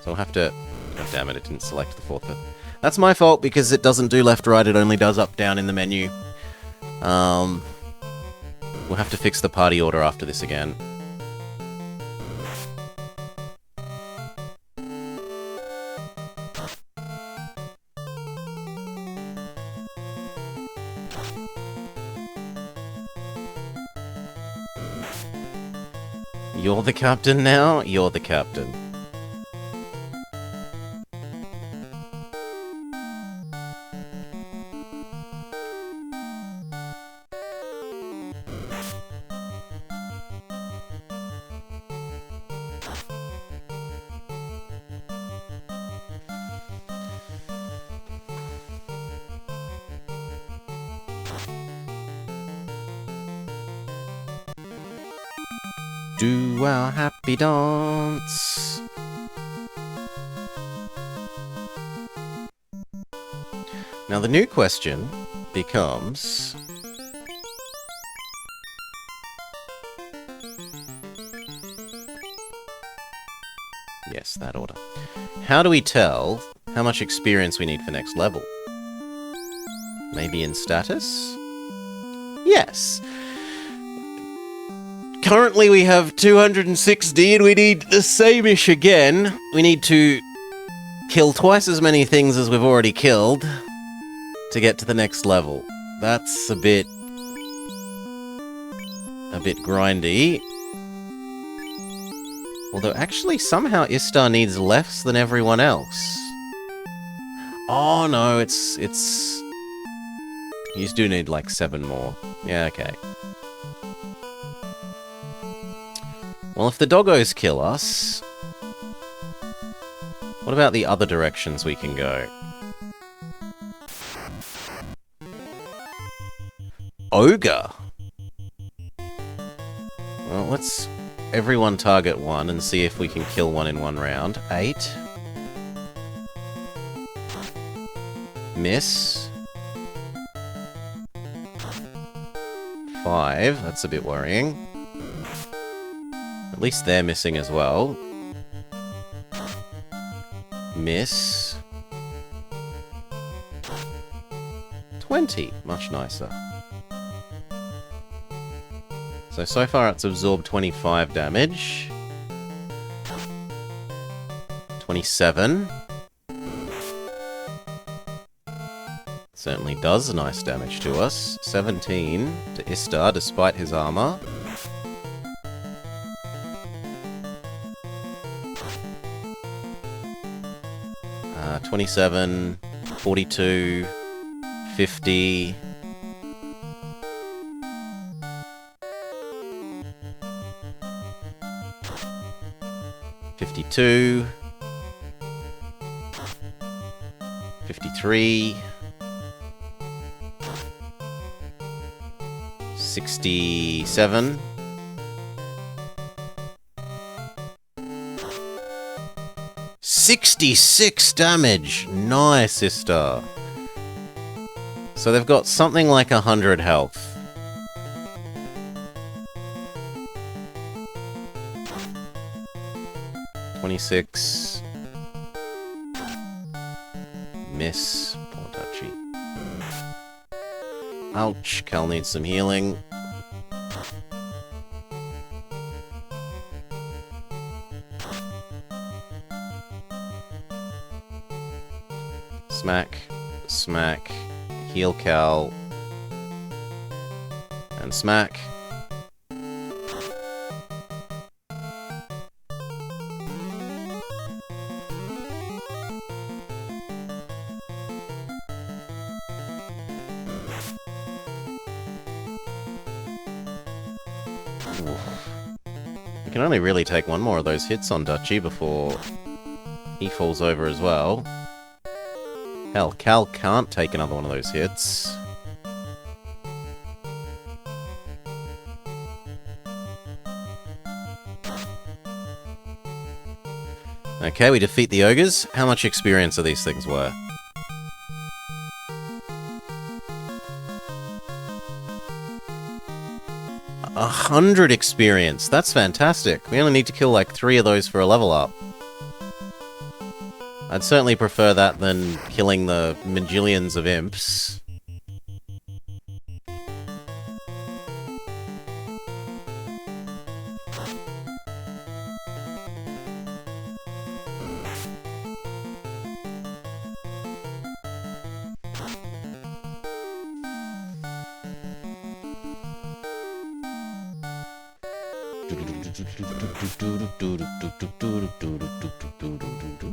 So I'll have to... God damn it, it didn't select the fourth bit. That's my fault, because it doesn't do left-right, it only does up-down in the menu. We'll have to fix the party order after this again. You're the captain now? You're the captain. Do our happy dance. Now the new question becomes... Yes, that order. How do we tell how much experience we need for next level? Maybe in status? Yes. Currently we have 260 and we need the same-ish again. We need to kill twice as many things as we've already killed to get to the next level. That's a bit grindy. Although actually somehow Istar needs less than everyone else. Oh no, it's... You do need like 7 more. Yeah, okay. Well, if the doggos kill us... What about the other directions we can go? Ogre! Well, let's everyone target one and see if we can kill one in one round. 8. Miss. 5. That's a bit worrying. At least they're missing as well. Miss. 20. Much nicer. So far it's absorbed 25 damage. 27. Certainly does nice damage to us. 17 to Istar, despite his armor. 27, 42, 50... 52, 53, 67, 66 damage! Nice, sister. So they've got something like 100 health. $26. Miss. Poor Dutchie. Ouch. Cal needs some healing. Smack. Smack. Heal Cal. And smack. We can only really take one more of those hits on Dutchie before he falls over as well. Hell, Cal can't take another one of those hits. Okay, we defeat the ogres. How much experience are these things worth? 100 experience. That's fantastic. We only need to kill like 3 of those for a level up. I'd certainly prefer that than killing the majillions of imps.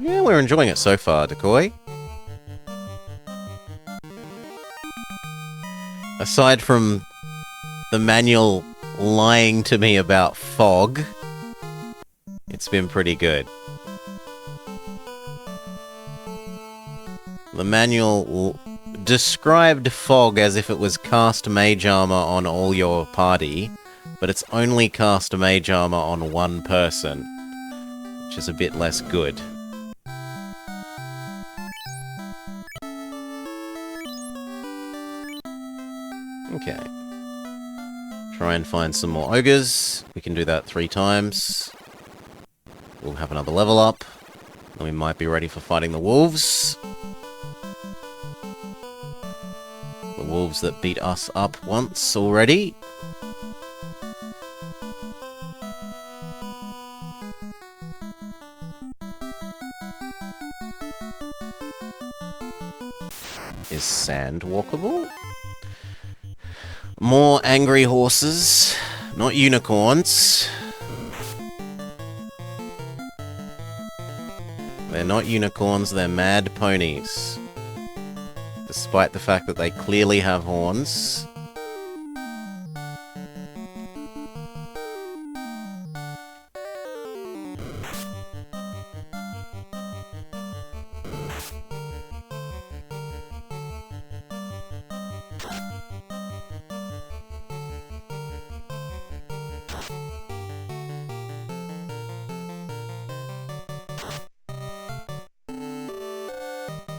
Yeah, we're enjoying it so far, Decoy. Aside from the manual lying to me about fog, it's been pretty good. The manual described fog as if it was cast mage armor on all your party, but it's only cast mage armor on one person, which is a bit less good. Okay. Try and find some more ogres. We can do that 3 times. We'll have another level up. And we might be ready for fighting the wolves. The wolves that beat us up once already. Is sand walkable? More angry horses, not unicorns. They're not unicorns, they're mad ponies. Despite the fact that they clearly have horns.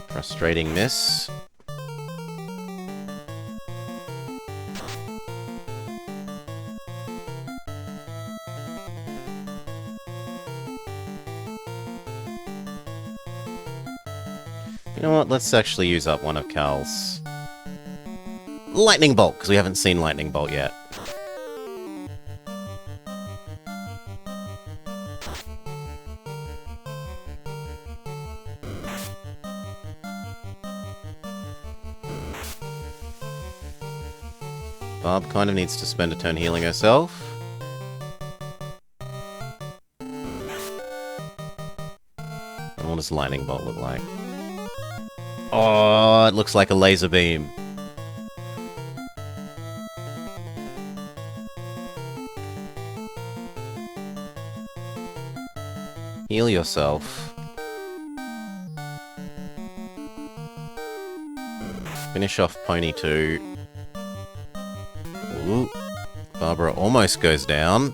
Frustrating miss. You know what? Let's actually use up one of Cal's lightning bolt, because we haven't seen lightning bolt yet. Barb kind of needs to spend a turn healing herself. And what does lightning bolt look like? Oh, it looks like a laser beam. Heal yourself. Finish off Pony 2. Ooh. Barbara almost goes down.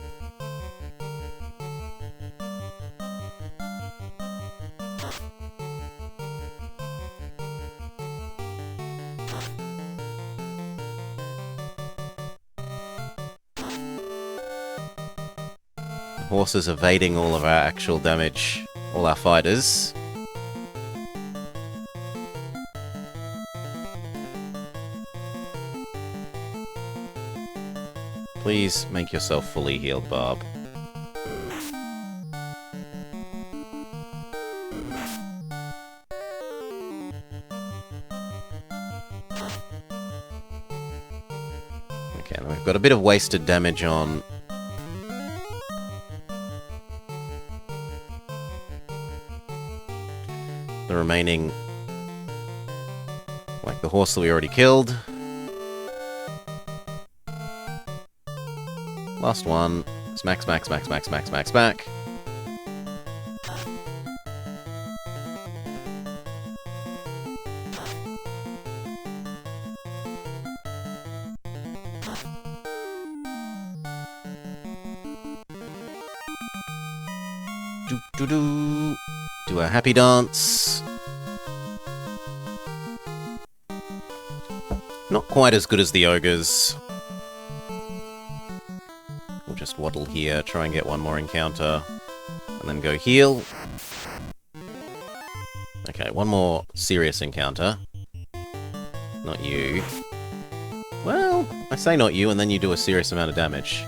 Horses evading all of our actual damage. All our fighters. Please make yourself fully healed, Barb. Okay, and we've got a bit of wasted damage on the remaining, like the horse that we already killed. Last one. Smack, smack, smack, smack, smack, smack, smack. Do-do-do. Do a happy dance. Not quite as good as the ogres. We'll just waddle here, try and get one more encounter, and then go heal. Okay, one more serious encounter. Not you. Well, I say not you, and then you do a serious amount of damage.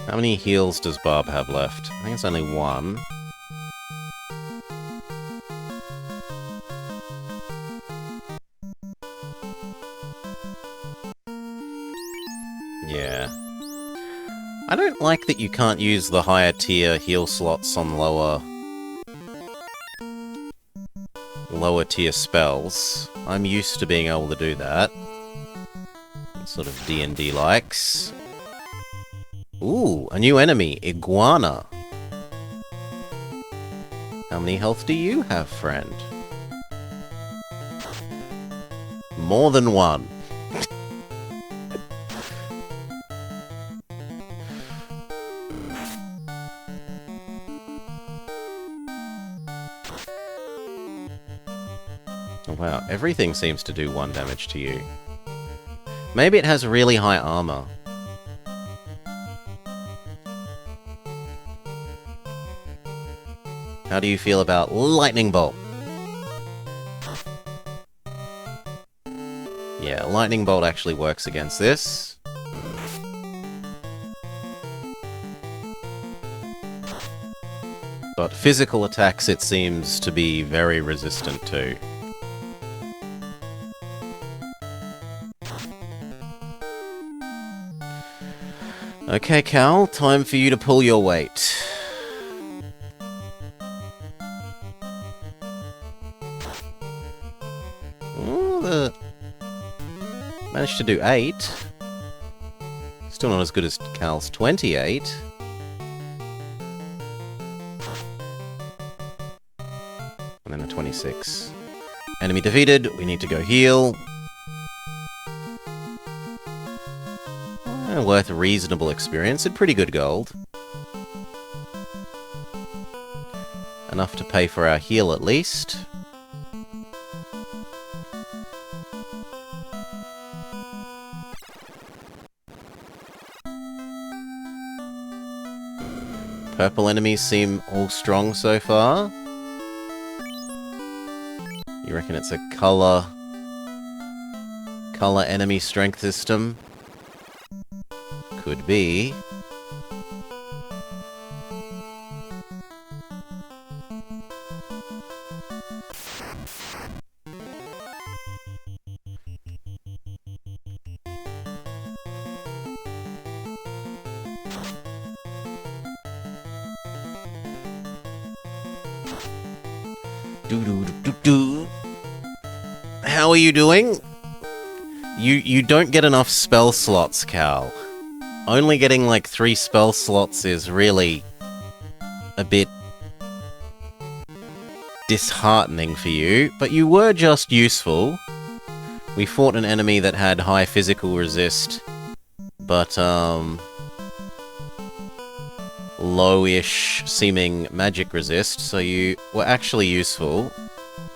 How many heals does Barb have left? I think it's only one. Yeah. I don't like that you can't use the higher tier heal slots on lower tier spells. I'm used to being able to do that. Sort of D&D likes. Ooh, a new enemy, Iguana. How many health do you have, friend? More than one. Oh, wow, everything seems to do 1 damage to you. Maybe it has really high armor. How do you feel about Lightning Bolt? Yeah, Lightning Bolt actually works against this. But physical attacks it seems to be very resistant to. Okay, Cal, time for you to pull your weight. Managed to do 8. Still not as good as Cal's 28. And then a 26. Enemy defeated. We need to go heal. Worth a reasonable experience and pretty good gold. Enough to pay for our heal at least. Purple enemies seem all strong so far. You reckon it's a color enemy strength system? Could be. How are you doing? You don't get enough spell slots, Cal. Only getting like 3 spell slots is really a bit disheartening for you, but you were just useful. We fought an enemy that had high physical resist, but low-ish seeming magic resist, so you were actually useful.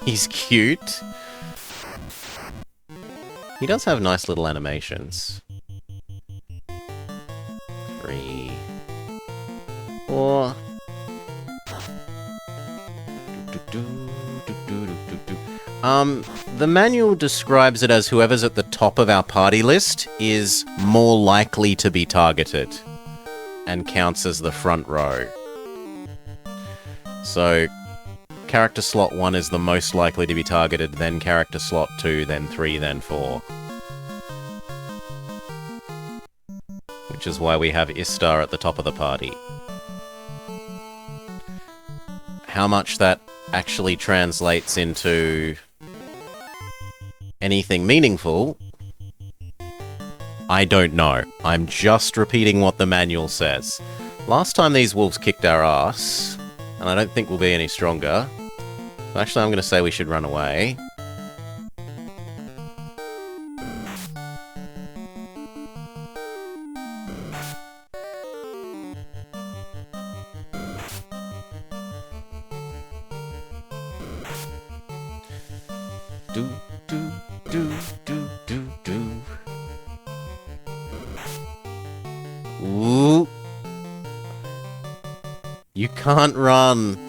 He's cute. He does have nice little animations. 3, 4. The manual describes it as whoever's at the top of our party list is more likely to be targeted and counts as the front row. So, character slot 1 is the most likely to be targeted, then character slot 2, then 3, then 4. Which is why we have Istar at the top of the party. How much that actually translates into anything meaningful, I don't know. I'm just repeating what the manual says. Last time these wolves kicked our ass, and I don't think we'll be any stronger. So actually, I'm going to say we should run away. Do, do, do, do, do, do. Ooh. You can't run.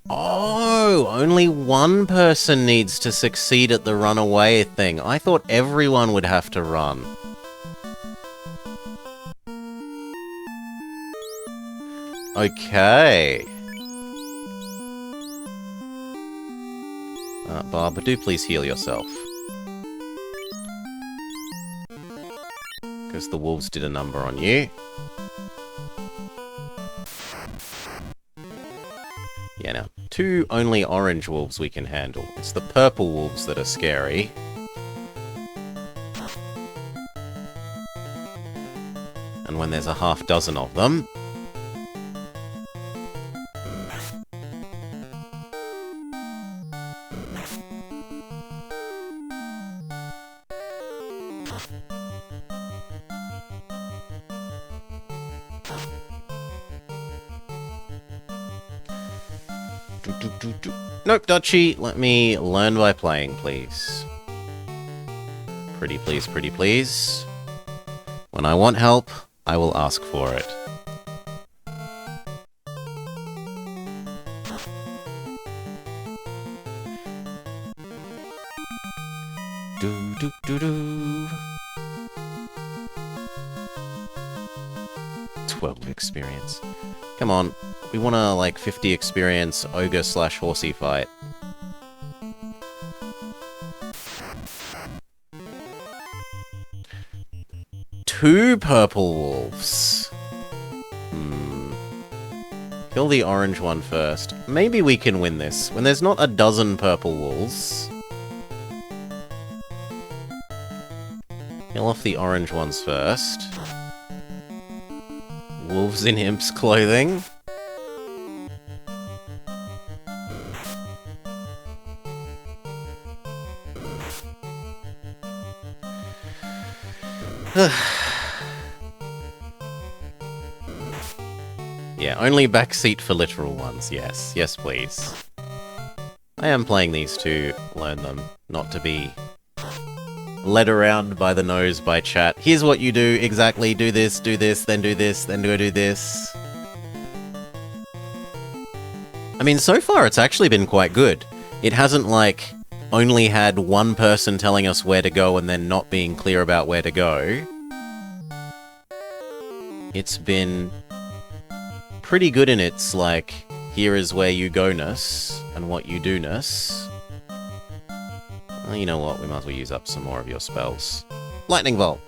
Oh, only one person needs to succeed at the runaway thing. I thought everyone would have to run. Okay. Barbara, do please heal yourself. Because the wolves did a number on you. Yeah, now, 2 only orange wolves we can handle. It's the purple wolves that are scary. And when there's a half dozen of them... Nope, Dutchie, let me learn by playing, please. Pretty please, pretty please. When I want help, I will ask for it. Do do do do. 12 experience. Come on, we want to like 50 experience ogre/horsey fight. Two purple wolves. Kill the orange one first. Maybe we can win this. When there's not a dozen purple wolves. Kill off the orange ones first. Wolves in imp's clothing. Yeah, only backseat for literal ones, yes. Yes, please. I am playing these to learn them, not to be led around by the nose by chat. Here's what you do, exactly, do this, then do this, then go do this. I mean, so far it's actually been quite good. It hasn't, like, only had one person telling us where to go and then not being clear about where to go. It's been pretty good in its, like, here is where you go-ness and what you do-ness. Well, you know what, we might as well use up some more of your spells. Lightning Bolt!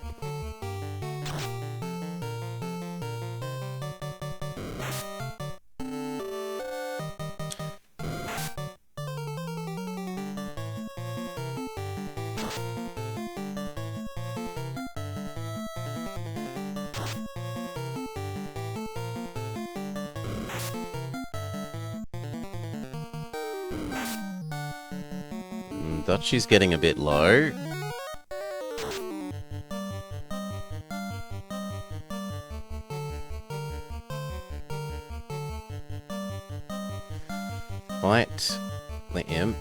Dutchy's getting a bit low. Fight the imp.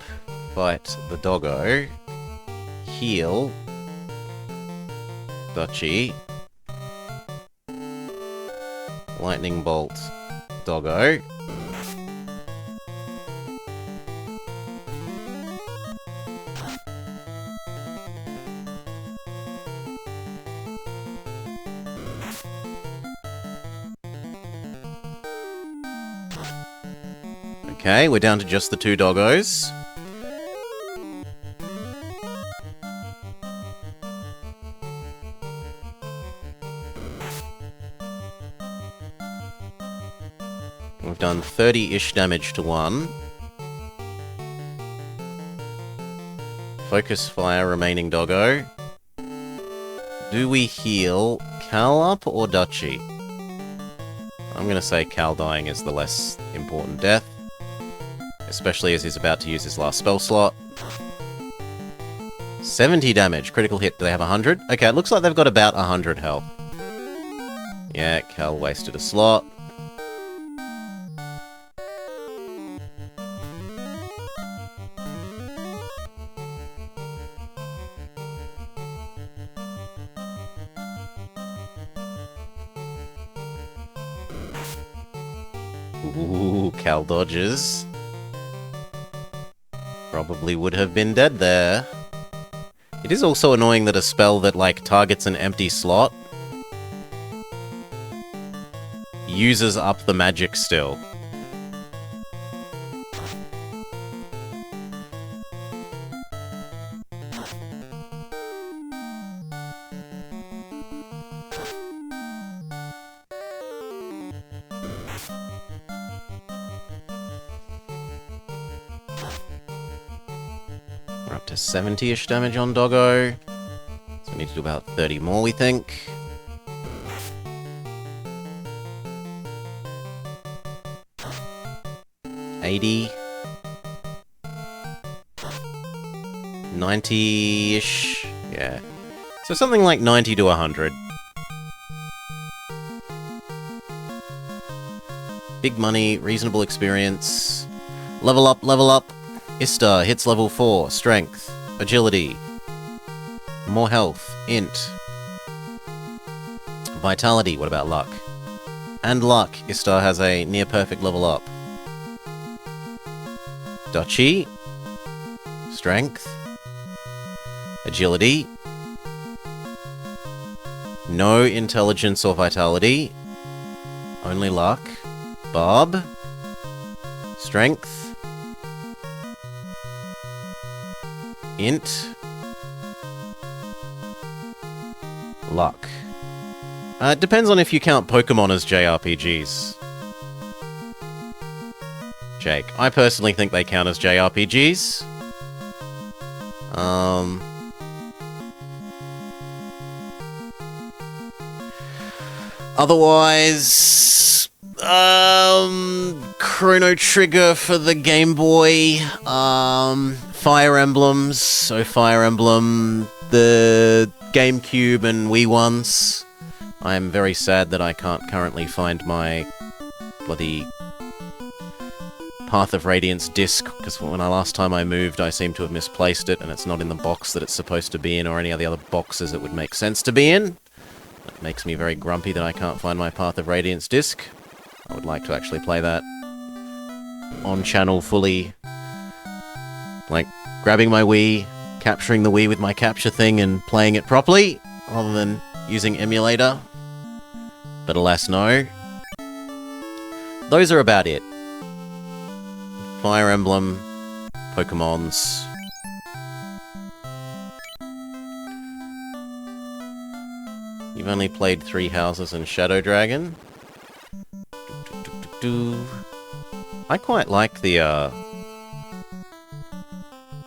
Fight the doggo. Heal Dutchy. Lightning bolt doggo. Okay, we're down to just the two doggos. We've done 30-ish damage to one. Focus fire remaining doggo. Do we heal Cal up or Dutchy? I'm gonna say Cal dying is the less important death. Especially as he's about to use his last spell slot. 70 damage, critical hit. Do they have 100? Okay, it looks like they've got about 100 health. Yeah, Cal wasted a slot. Ooh, Cal dodges. Probably would have been dead there. It is also annoying that a spell that, like, targets an empty slot uses up the magic still. We're up to 70-ish damage on Doggo. So we need to do about 30 more, we think. $80. 90-ish. Yeah. So something like 90 to 100. Big money, reasonable experience. Level up, level up. Istar hits level 4. Strength. Agility. More health. Int. Vitality. What about luck? And luck. Istar has a near perfect level up. Duchy. Strength. Agility. No intelligence or vitality. Only luck. Bob. Strength. Int. Luck. It depends on if you count Pokemon as JRPGs. Jake. I personally think they count as JRPGs. Otherwise, Chrono Trigger for the Game Boy, Fire Emblems, so Fire Emblem, the GameCube and Wii ones. I am very sad that I can't currently find my bloody Path of Radiance disc, because when last time I moved, I seem to have misplaced it, and it's not in the box that it's supposed to be in, or any of the other boxes it would make sense to be in. It makes me very grumpy that I can't find my Path of Radiance disc. I would like to actually play that on channel fully. Like, grabbing my Wii, capturing the Wii with my capture thing and playing it properly, rather than using emulator. But alas, no. Those are about it. Fire Emblem, Pokemons. You've only played Three Houses and Shadow Dragon. I quite like the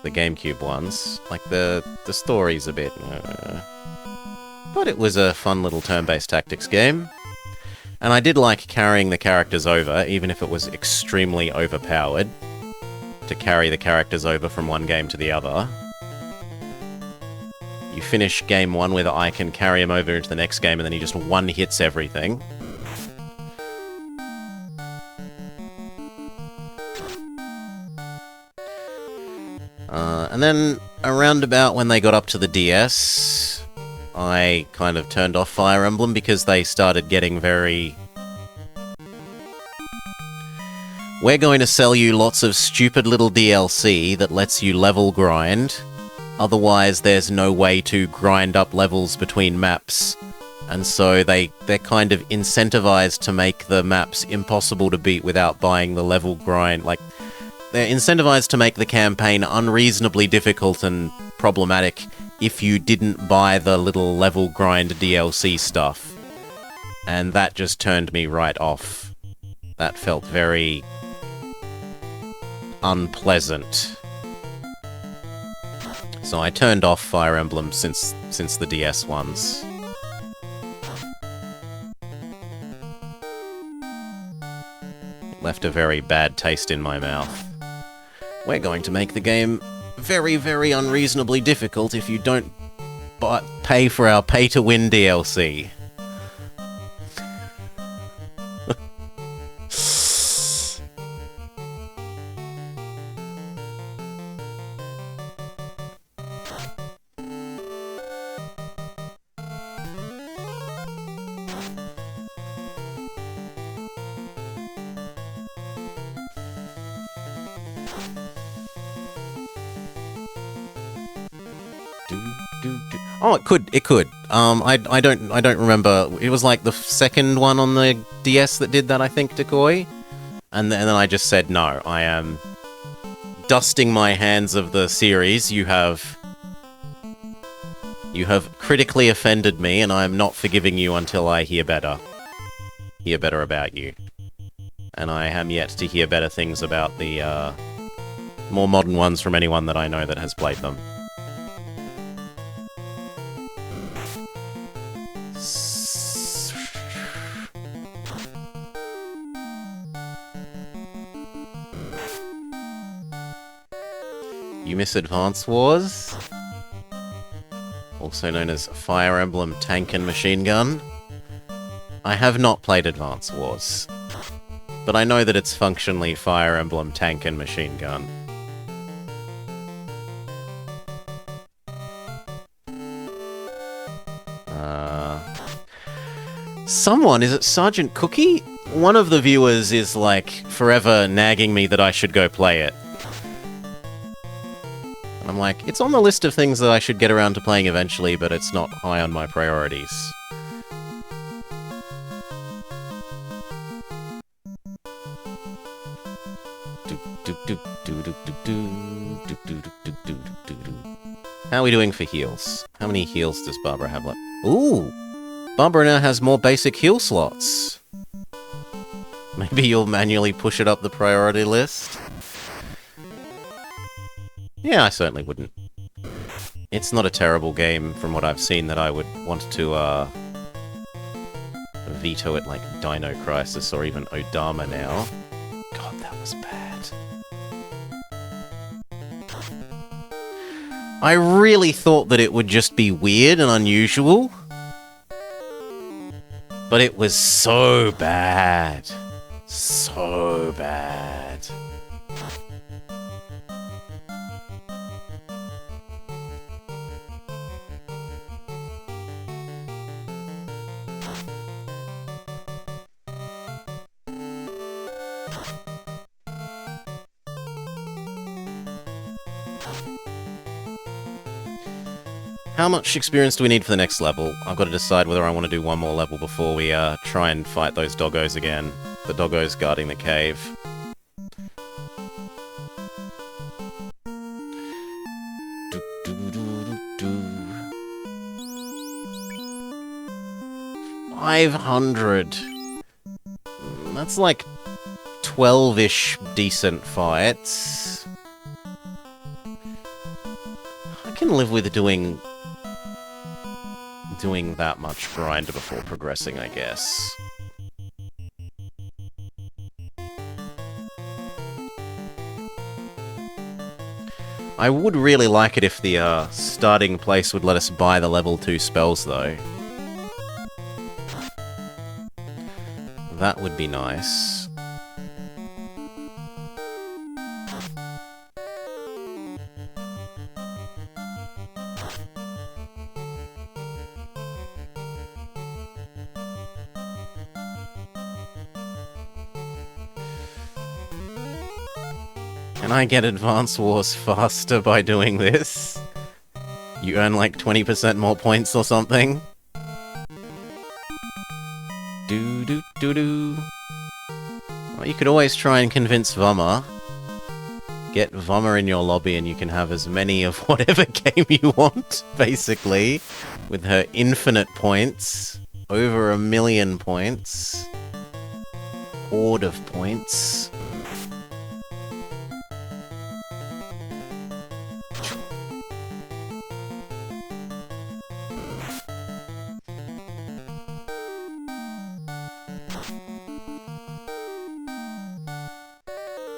GameCube ones. Like, the story's a bit... but it was a fun little turn-based tactics game. And I did like carrying the characters over, even if it was extremely overpowered, to carry the characters over from one game to the other. You finish game 1 with I can carry him over into the next game, and then he just one-hits everything. And then, around about when they got up to the DS, I kind of turned off Fire Emblem because they started getting very... We're going to sell you lots of stupid little DLC that lets you level grind. Otherwise, there's no way to grind up levels between maps. And so they're kind of incentivized to make the maps impossible to beat without buying the level grind. Like, they're incentivized to make the campaign unreasonably difficult and problematic if you didn't buy the little level grind DLC stuff. And that just turned me right off. That felt very unpleasant. So I turned off Fire Emblem since the DS ones. It left a very bad taste in my mouth. We're going to make the game very, very unreasonably difficult if you don't pay for our pay-to-win DLC. Oh, it could. I don't remember. It was like the second one on the DS that did that, I think, Decoy. And then I just said, no, I am dusting my hands of the series. You have critically offended me, and I am not forgiving you until I hear better about you. And I am yet to hear better things about the more modern ones from anyone that I know that has played them. You miss Advance Wars? Also known as Fire Emblem Tank and Machine Gun? I have not played Advance Wars, but I know that it's functionally Fire Emblem Tank and Machine Gun. Someone, is it Sergeant Cookie? One of the viewers is, like, forever nagging me that I should go play it. And I'm like, it's on the list of things that I should get around to playing eventually, but it's not high on my priorities. How are we doing for heals? How many heals does Barbara have left? Ooh! Barbara now has more basic heal slots. Maybe you'll manually push it up the priority list? Yeah, I certainly wouldn't. It's not a terrible game from what I've seen that I would want to, veto it like Dino Crisis or even Odama now. God, that was bad. I really thought that it would just be weird and unusual. But it was so bad. So bad. How much experience do we need for the next level? I've got to decide whether I want to do one more level before we try and fight those doggos again. The doggos guarding the cave. $500. That's like 12-ish decent fights. I can live with doing that much grind before progressing, I guess. I would really like it if the starting place would let us buy the level 2 spells, though. That would be nice. Can I get Advance Wars faster by doing this? You earn like 20% more points or something? Do-do-do-do. Well, you could always try and convince Vummer. Get Vummer in your lobby and you can have as many of whatever game you want, basically. With her infinite points. Over 1 million points. Horde of points.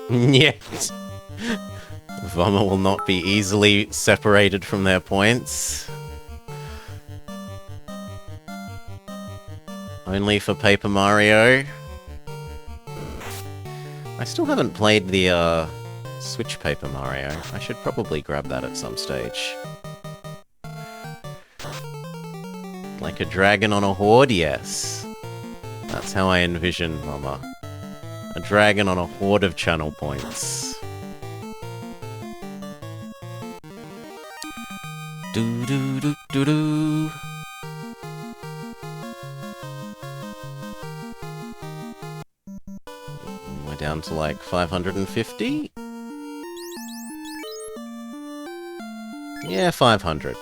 Yet. Vummer will not be easily separated from their points. Only for Paper Mario. I still haven't played the Switch Paper Mario. I should probably grab that at some stage. Like a dragon on a horde, yes. That's how I envision Vummer. A dragon on a horde of channel points. Do-do-do-do-do. We're down to like 550? Yeah, 500.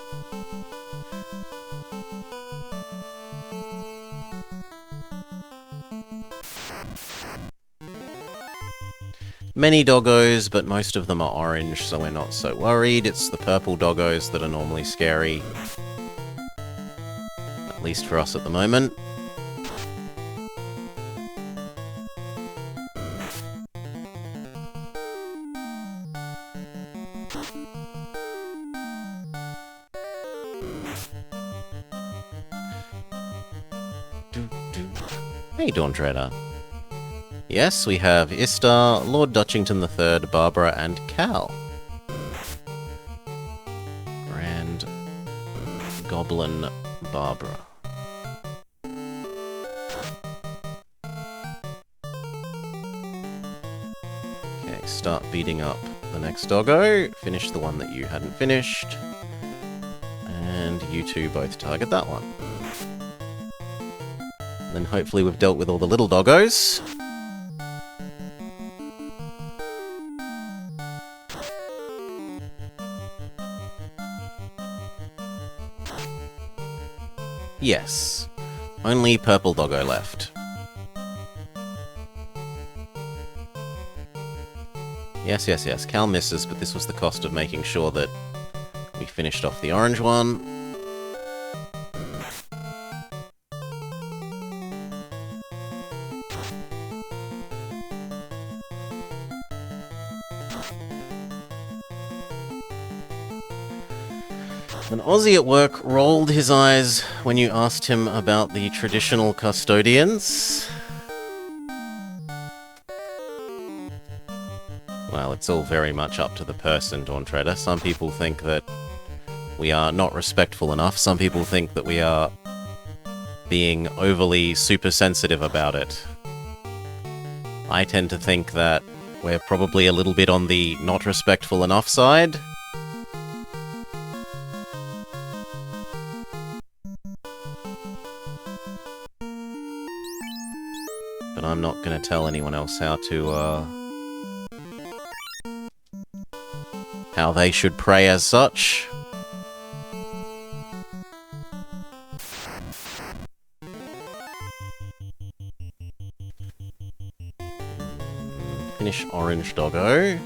Many doggos, but most of them are orange, so we're not so worried. It's the purple doggos that are normally scary. At least for us at the moment. Hey, Dawn Treader. Yes, we have Istar, Lord Dutchington III, Barbara, and Cal. Grand Goblin Barbara. Okay, start beating up the next doggo. Finish the one that you hadn't finished. And you two both target that one. Then hopefully we've dealt with all the little doggos. Yes. Only purple doggo left. Yes, yes, yes. Cal misses, but this was the cost of making sure that we finished off the orange one. An Aussie at work rolled his eyes when you asked him about the traditional custodians. Well, it's all very much up to the person, Dawn Treader. Some people think that we are not respectful enough. Some people think that we are being overly super sensitive about it. I tend to think that we're probably a little bit on the not respectful enough side. But I'm not going to tell anyone else how they should pray as such. Finish orange doggo.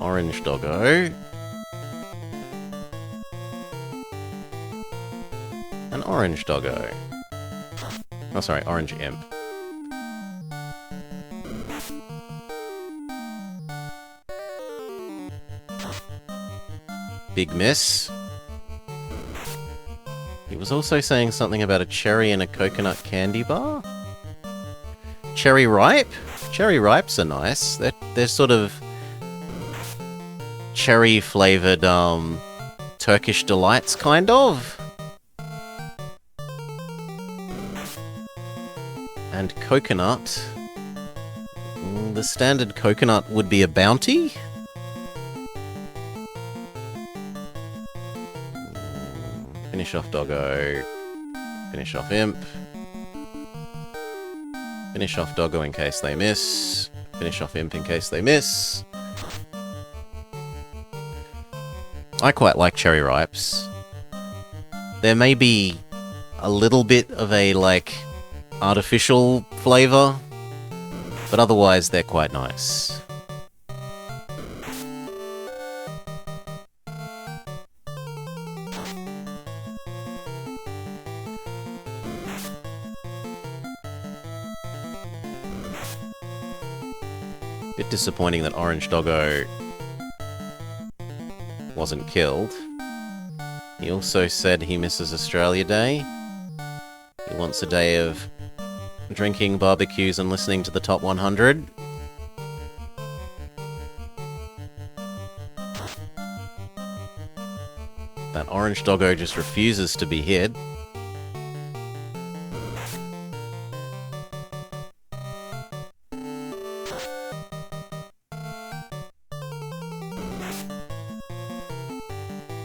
Orange doggo. An orange doggo. Oh, sorry, orange imp. Big miss. He was also saying something about a cherry and a coconut candy bar. Cherry ripe? Cherry ripes are nice. They're sort of cherry flavored Turkish delights, kind of. And coconut. The standard coconut would be a bounty. Finish off Doggo. Finish off Imp. Finish off Doggo in case they miss. Finish off Imp in case they miss. I quite like cherry ripes. There may be a little bit of a, like, artificial flavour, but otherwise they're quite nice. Bit disappointing that Orange Doggo wasn't killed. He also said he misses Australia Day. He wants a day of drinking, barbecues, and listening to the Top 100. That Orange Doggo just refuses to be hit.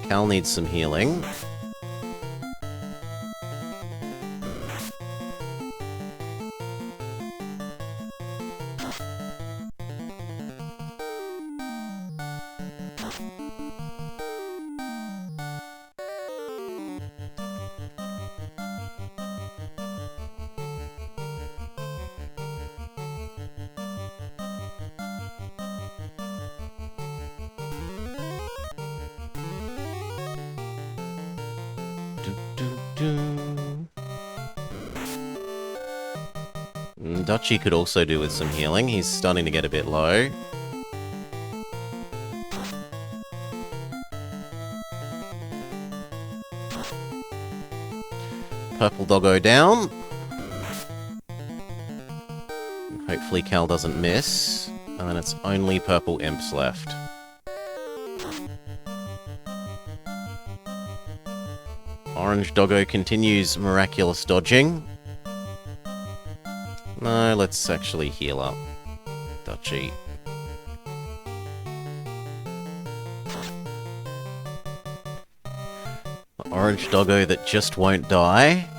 Cal needs some healing. Dutchy could also do with some healing. He's starting to get a bit low. Purple Doggo down. Hopefully Cal doesn't miss. And then it's only purple imps left. Orange Doggo continues miraculous dodging. No, let's actually heal up Dutchy. The Orange Doggo that just won't die.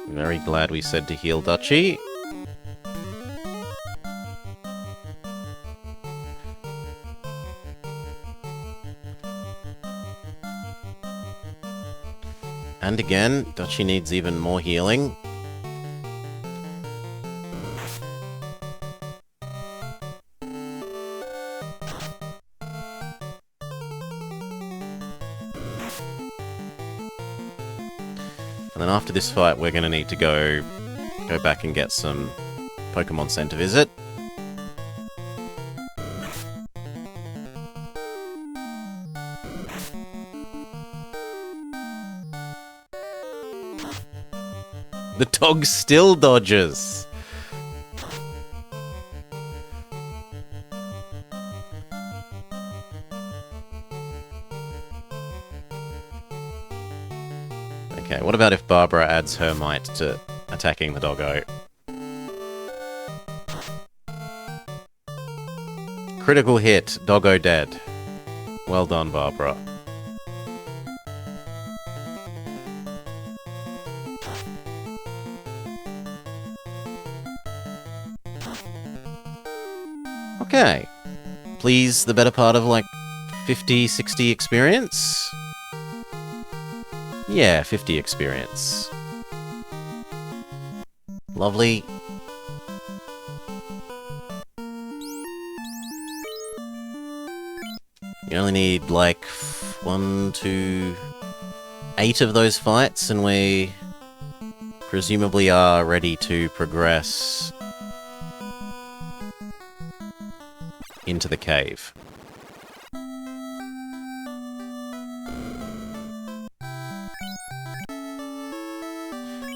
Very glad we said to heal Dutchy. And again, Dutchy needs even more healing. And then after this fight, we're going to need to go back and get some Pokemon Center visit. The dog still dodges. Okay, what about if Barbara adds her might to attacking the doggo? Critical hit, doggo dead. Well done, Barbara. Okay. Please, the better part of like 50, 60 experience? Yeah, 50 experience. Lovely. You only need, like, 1, 2, 8 of those fights, and we presumably are ready to progress into the cave.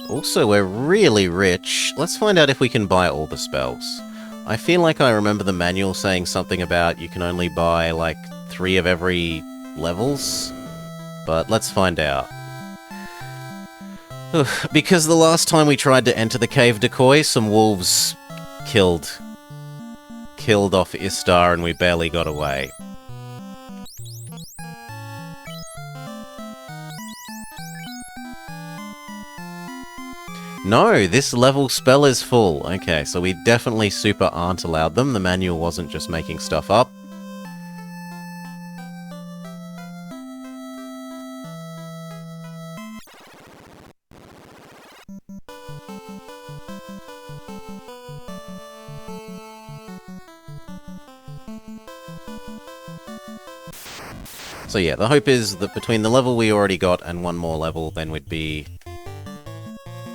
Also, we're really rich. Let's find out if we can buy all the spells. I feel like I remember the manual saying something about you can only buy, like, 3 of every levels. But let's find out. Ugh, because the last time we tried to enter the cave decoy, some wolves killed off Istar and we barely got away. No, this level spell is full. Okay, so we definitely super aren't allowed them. The manual wasn't just making stuff up. So yeah, the hope is that between the level we already got and one more level, then we'd be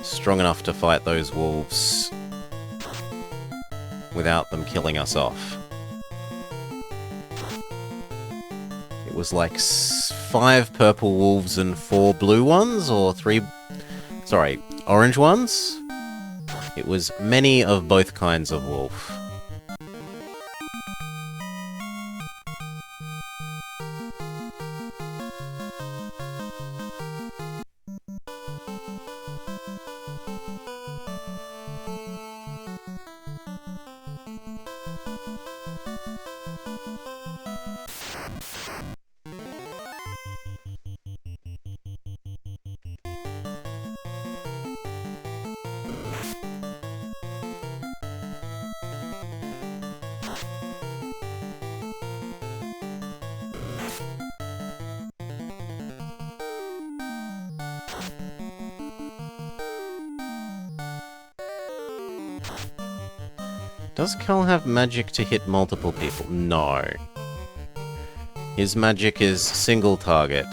strong enough to fight those wolves without them killing us off. It was like 5 purple wolves and 4 blue ones, or 3... Sorry, orange ones? It was many of both kinds of wolf. Does Cal have magic to hit multiple people? No. His magic is single target.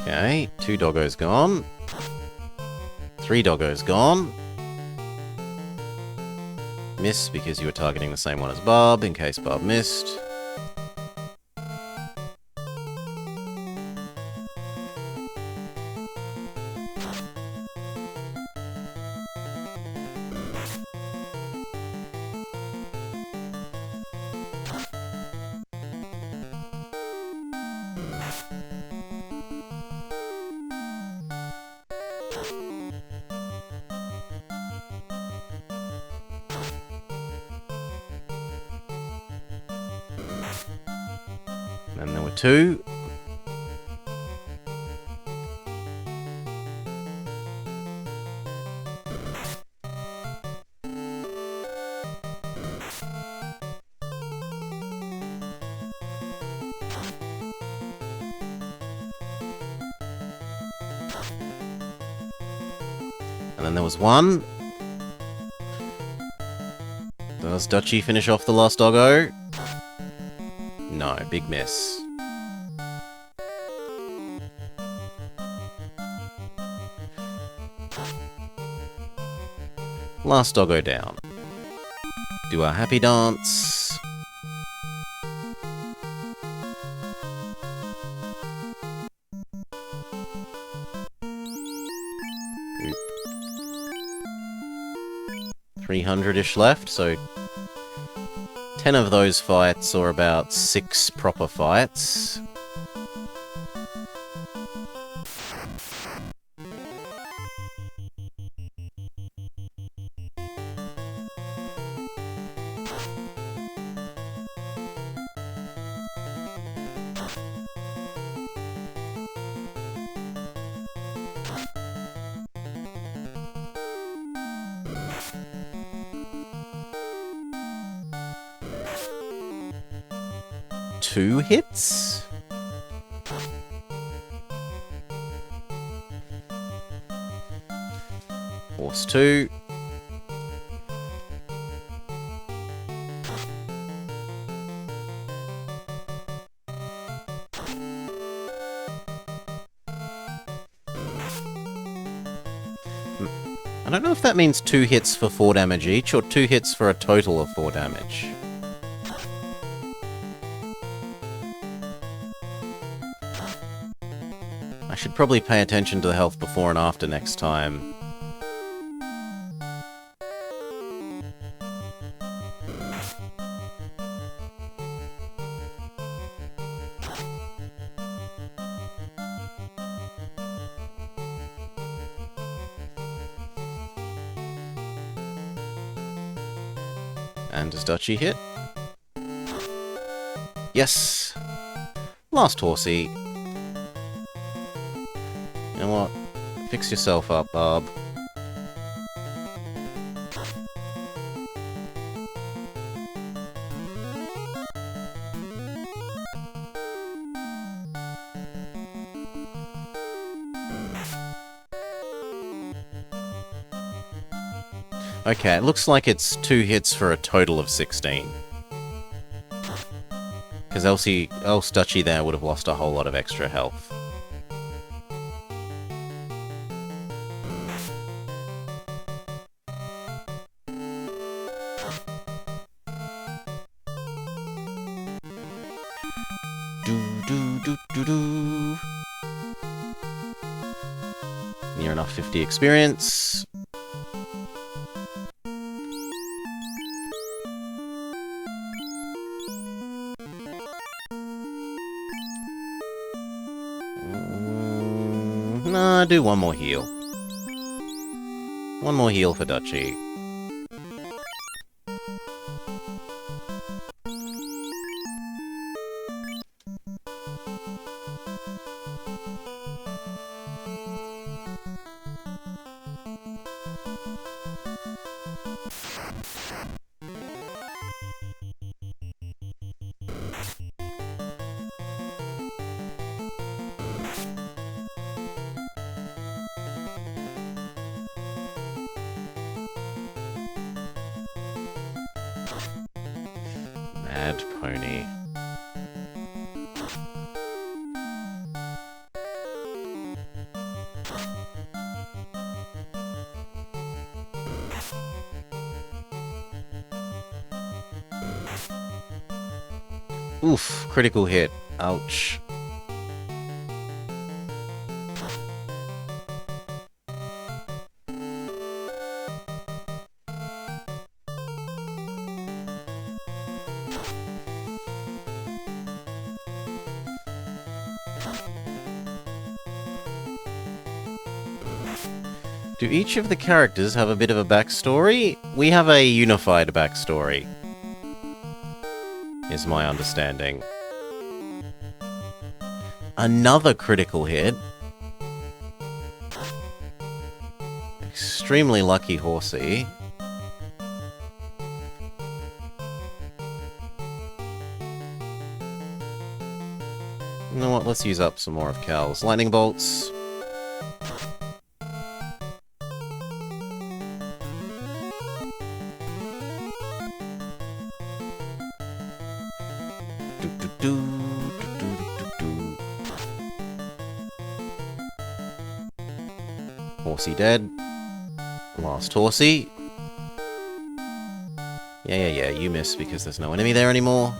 Okay, 2 doggos gone. 3 doggos gone. Miss because you were targeting the same one as Barb, in case Barb missed. And there were 2. And then there was 1. Does Dutchie finish off the last doggo? No, big miss. Last doggo down. Do our happy dance. Oop. 300-ish left, so 10 of those fights, or about 6 proper fights. 2 hits? Horse 2. I don't know if that means 2 hits for 4 damage each, or 2 hits for a total of 4 damage. I should probably pay attention to the health before and after next time. And does Dutchy hit? Yes! Last horsey. You know what? Fix yourself up, Barb. Okay, it looks like it's 2 hits for a total of 16. Because else Dutchy there would have lost a whole lot of extra health. Near enough 50 experience. Nah, do one more heal. One more heal for Dutchy. Mad Pony. Oof, critical hit. Ouch. Do each of the characters have a bit of a backstory? We have a unified backstory, is my understanding. Another critical hit. Extremely lucky horsey. You know what, let's use up some more of Cal's lightning bolts. Horsey dead. Last horsey. Yeah, you miss because there's no enemy there anymore.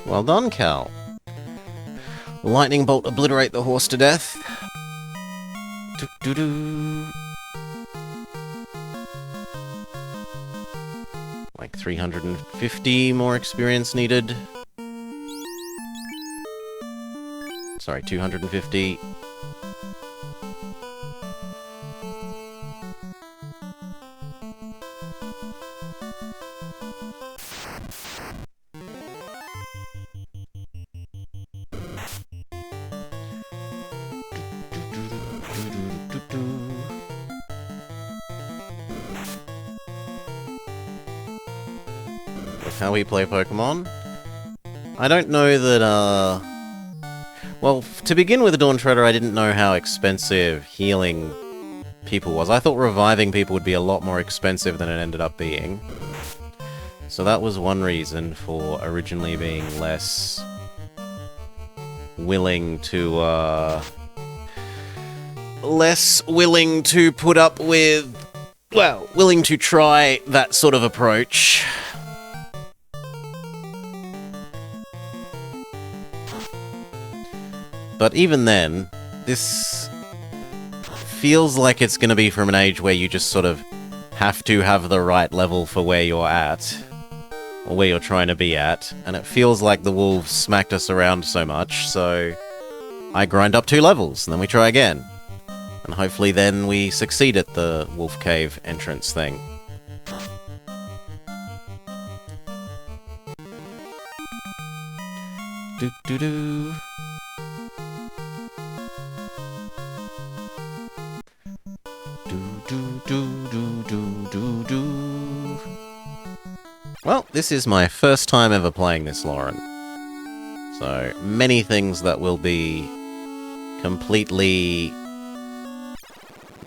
Well done, Cal. Lightning bolt obliterate the horse to death. Doo-doo-doo. Like 350 more experience needed. Sorry, 250. With how we play Pokemon? I don't know that, well, to begin with Dawn Treader, I didn't know how expensive healing people was. I thought reviving people would be a lot more expensive than it ended up being. So that was one reason for originally being less willing to, put up with, well, willing to try that sort of approach. But even then, this feels like it's going to be from an age where you just sort of have to have the right level for where you're at, or where you're trying to be at, and it feels like the wolves smacked us around so much, so I grind up 2 levels, and then we try again. And hopefully then we succeed at the wolf cave entrance thing. Do-do-do. Well, this is my first time ever playing this, Lauren. So, many things that will be completely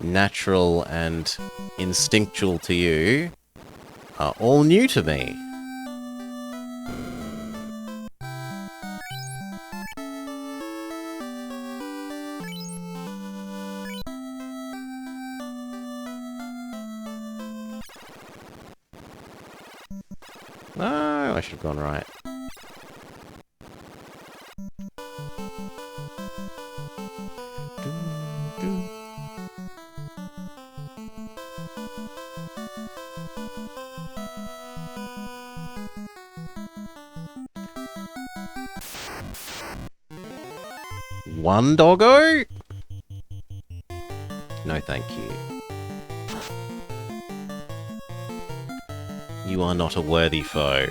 natural and instinctual to you are all new to me. No, I should have gone right. One doggo? No, thank you. You are not a worthy foe.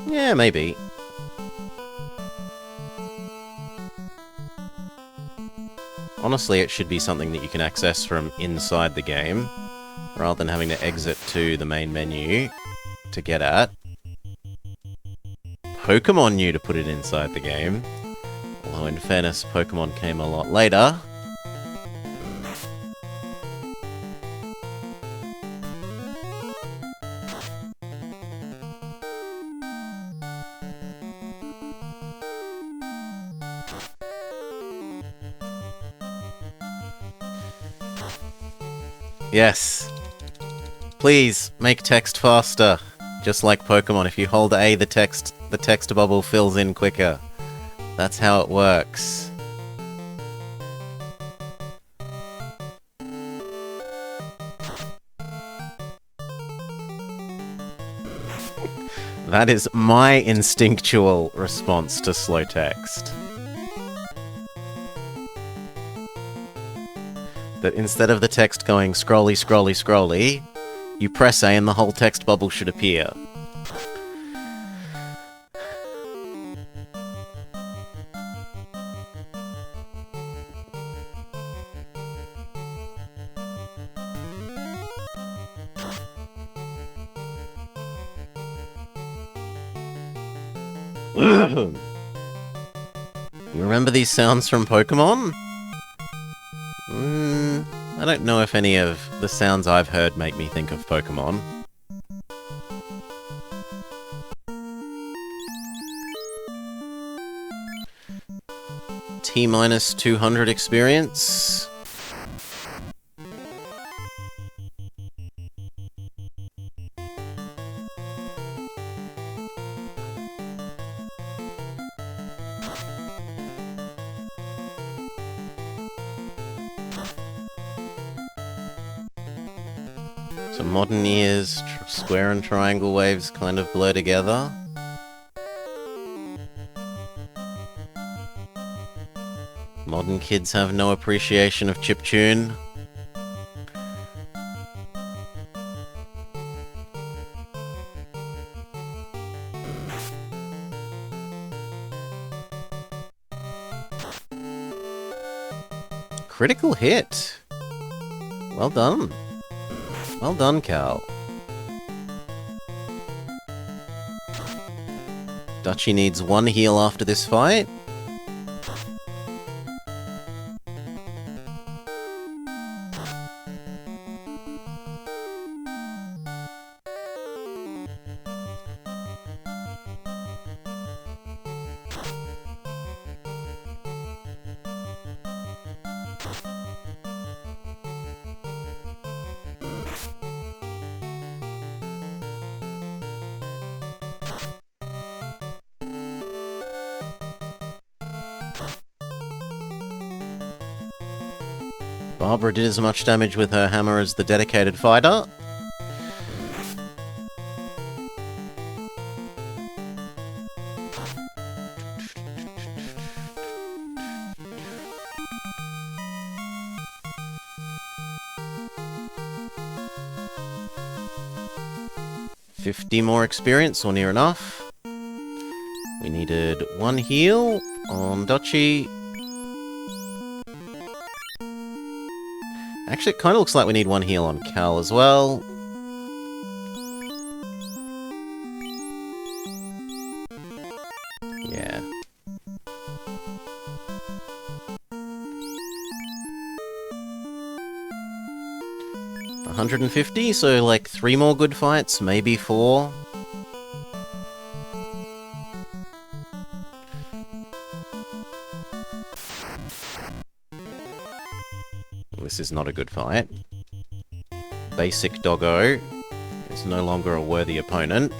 Yeah, maybe. Honestly, it should be something that you can access from inside the game, rather than having to exit to the main menu to get at. Pokemon knew to put it inside the game. Although, in fairness, Pokemon came a lot later. Yes. Please, make text faster. Just like Pokemon, if you hold A, the text bubble fills in quicker. That's how it works. That is my instinctual response to slow text. That instead of the text going scrolly, scrolly, scrolly, you press A and the whole text bubble should appear. You remember these sounds from Pokemon? I don't know if any of the sounds I've heard make me think of Pokemon. T-minus 200 experience. So modern ears, square and triangle waves kind of blur together. Modern kids have no appreciation of chiptune. Critical hit. Well done. Well done, Cal. Dutchie needs one heal after this fight. Barbara did as much damage with her hammer as the dedicated fighter. $50 more experience, or near enough. We needed one heal on Dutchie. Actually, it kind of looks like we need one heal on Cal as well. Yeah. $150, so like 3 more good fights, maybe 4. This is not a good fight. Basic Doggo is no longer a worthy opponent.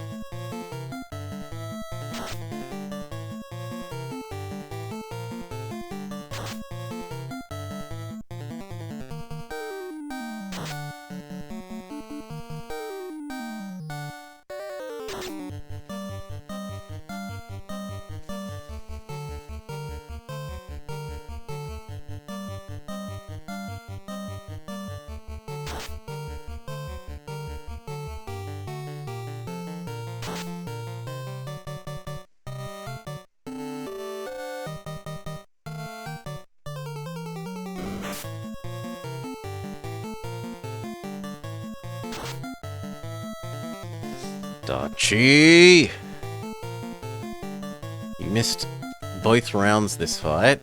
Dutchie! You missed both rounds this fight.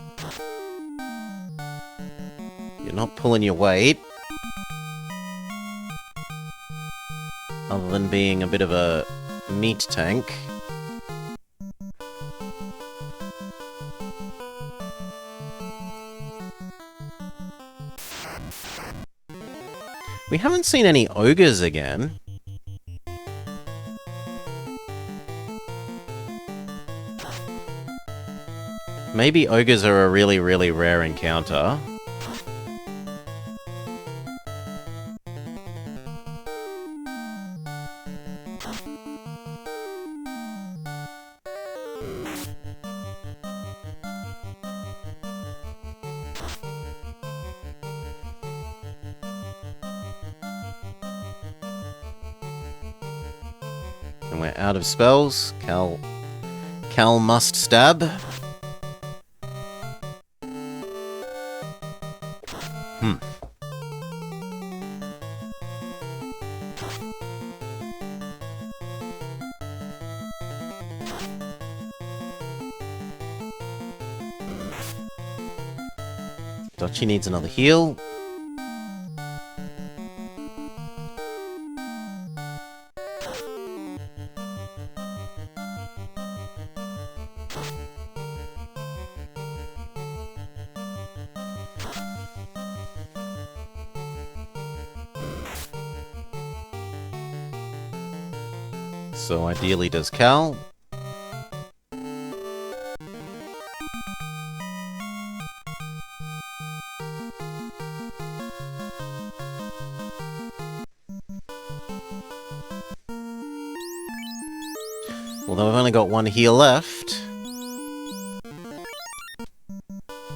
You're not pulling your weight. Other than being a bit of a meat tank. We haven't seen any ogres again. Maybe ogres are a really, really rare encounter. And we're out of spells. Cal must stab. Dutchie needs another heal. So ideally does Cal. Although we've only got one here left.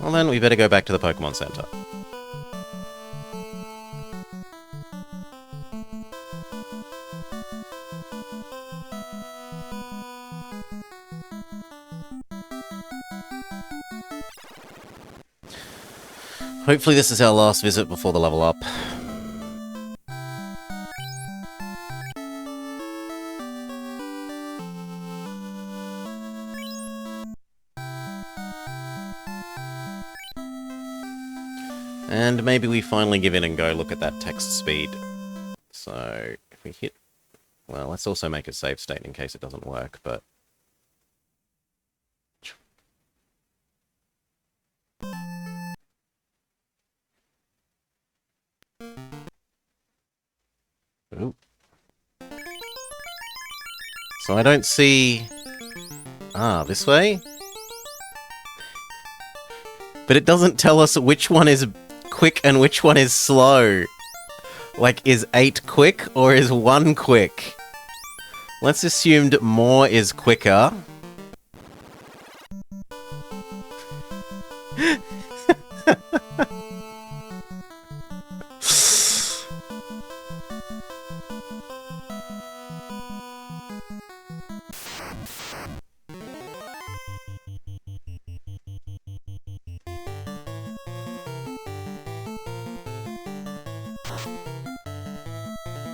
Well then, we better go back to the Pokemon Center. Hopefully this is our last visit before the level up. And maybe we finally give in and go look at that text speed. So, if we hit... Well, let's also make a save state in case it doesn't work, but... Ooh. So I don't see... Ah, this way? But it doesn't tell us which one is quick and which one is slow. Like, is 8 quick or is 1 quick? Let's assume that more is quicker.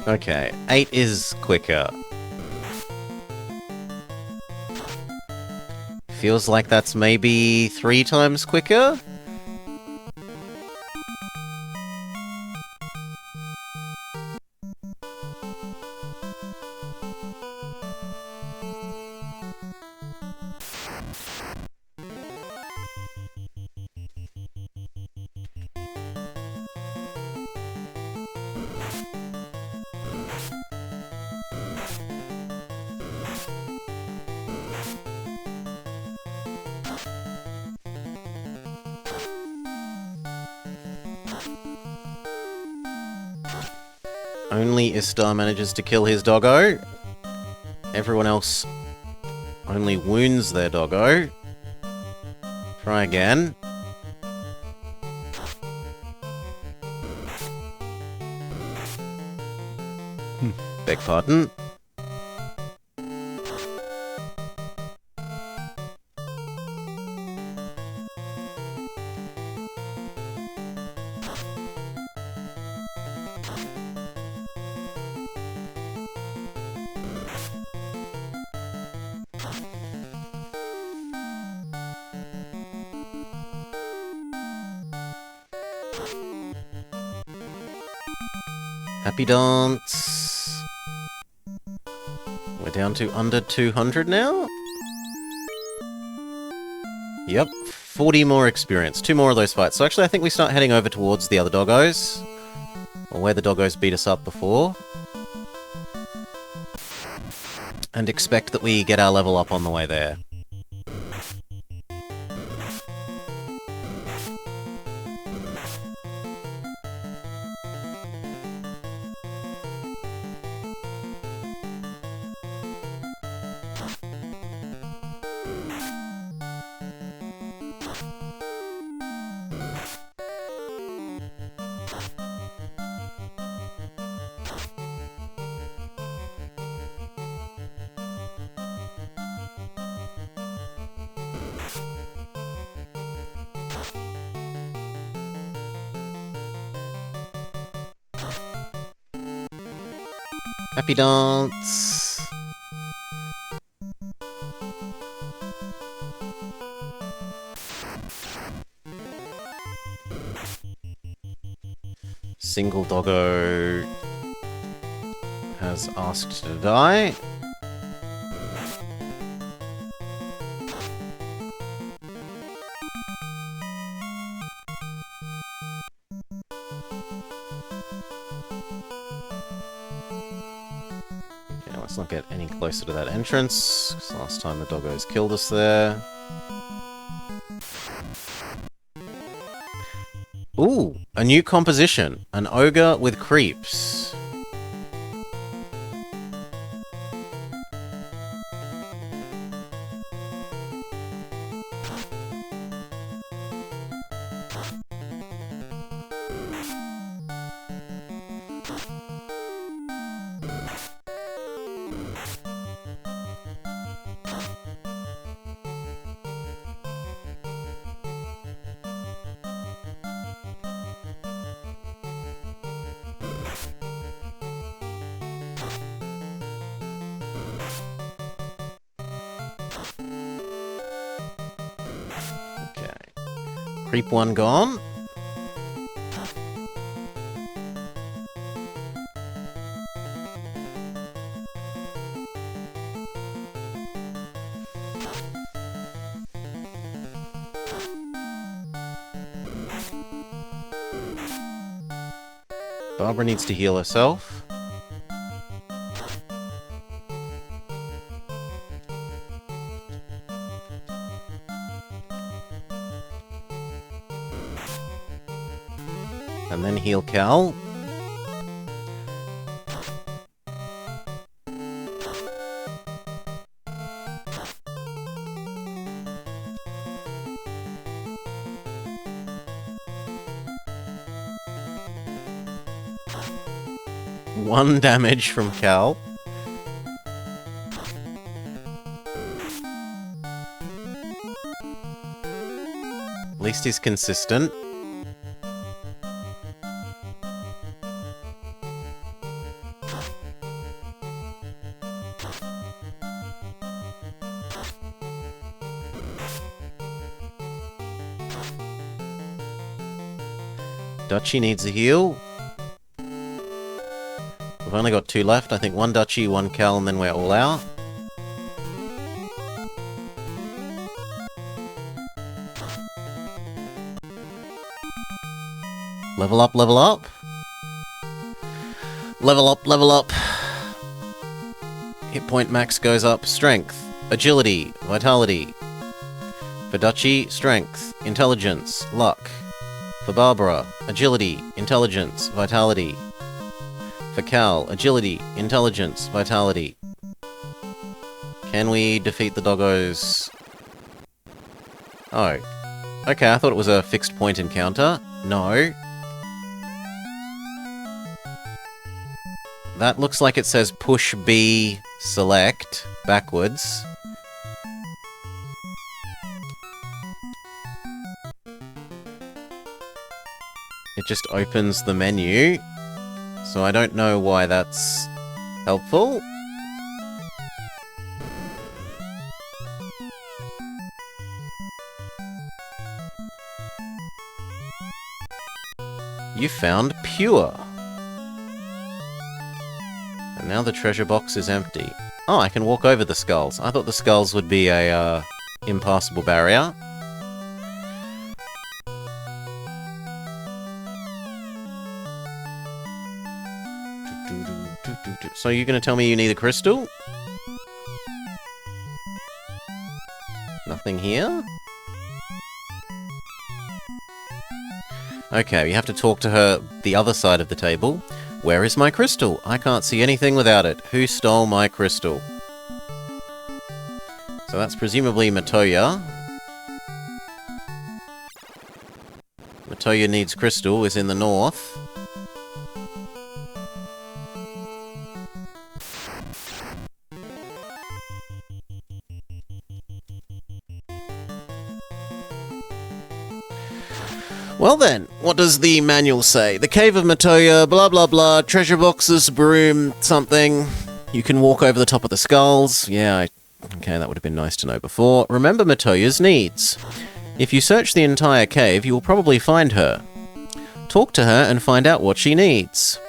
Okay, 8 is quicker. Feels like that's maybe 3 times quicker? Only Istar manages to kill his doggo. Everyone else only wounds their doggo. Try again. Beg pardon. Happy dance. We're down to under 200 now? Yep, 40 more experience. 2 more of those fights. So actually I think we start heading over towards the other doggos. Or where the doggos beat us up before. And expect that we get our level up on the way there. Happy dance. Single doggo has asked to die. Let's not get any closer to that entrance, because last time the doggos killed us there. Ooh, a new composition. An ogre with creeps. Creep one gone. Barbara needs to heal herself. And then heal Cal. One damage from Cal. At least he's consistent. Dutchie needs a heal. We've only got 2 left. I think 1 Dutchie, 1 Cal, and then we're all out. Level up, level up. Level up, level up. Hit point max goes up. Strength, agility, vitality. For Dutchie, strength, intelligence, luck. For Barbara, agility, intelligence, vitality. For Cal, agility, intelligence, vitality. Can we defeat the doggos? Oh. Okay, I thought it was a fixed point encounter. No. That looks like it says push B, select, backwards. It just opens the menu. So I don't know why that's helpful. You found Pure. And now the treasure box is empty. Oh, I can walk over the skulls. I thought the skulls would be a impassable barrier. So you're going to tell me you need a crystal? Nothing here? Okay, we have to talk to her the other side of the table. Where is my crystal? I can't see anything without it. Who stole my crystal? So that's presumably Matoya. Matoya needs crystal, is in the north. Well then, what does the manual say? The Cave of Matoya, blah blah blah, treasure boxes, broom, something. You can walk over the top of the skulls. Yeah, okay, that would have been nice to know before. Remember Matoya's needs. If you search the entire cave, you will probably find her. Talk to her and find out what she needs.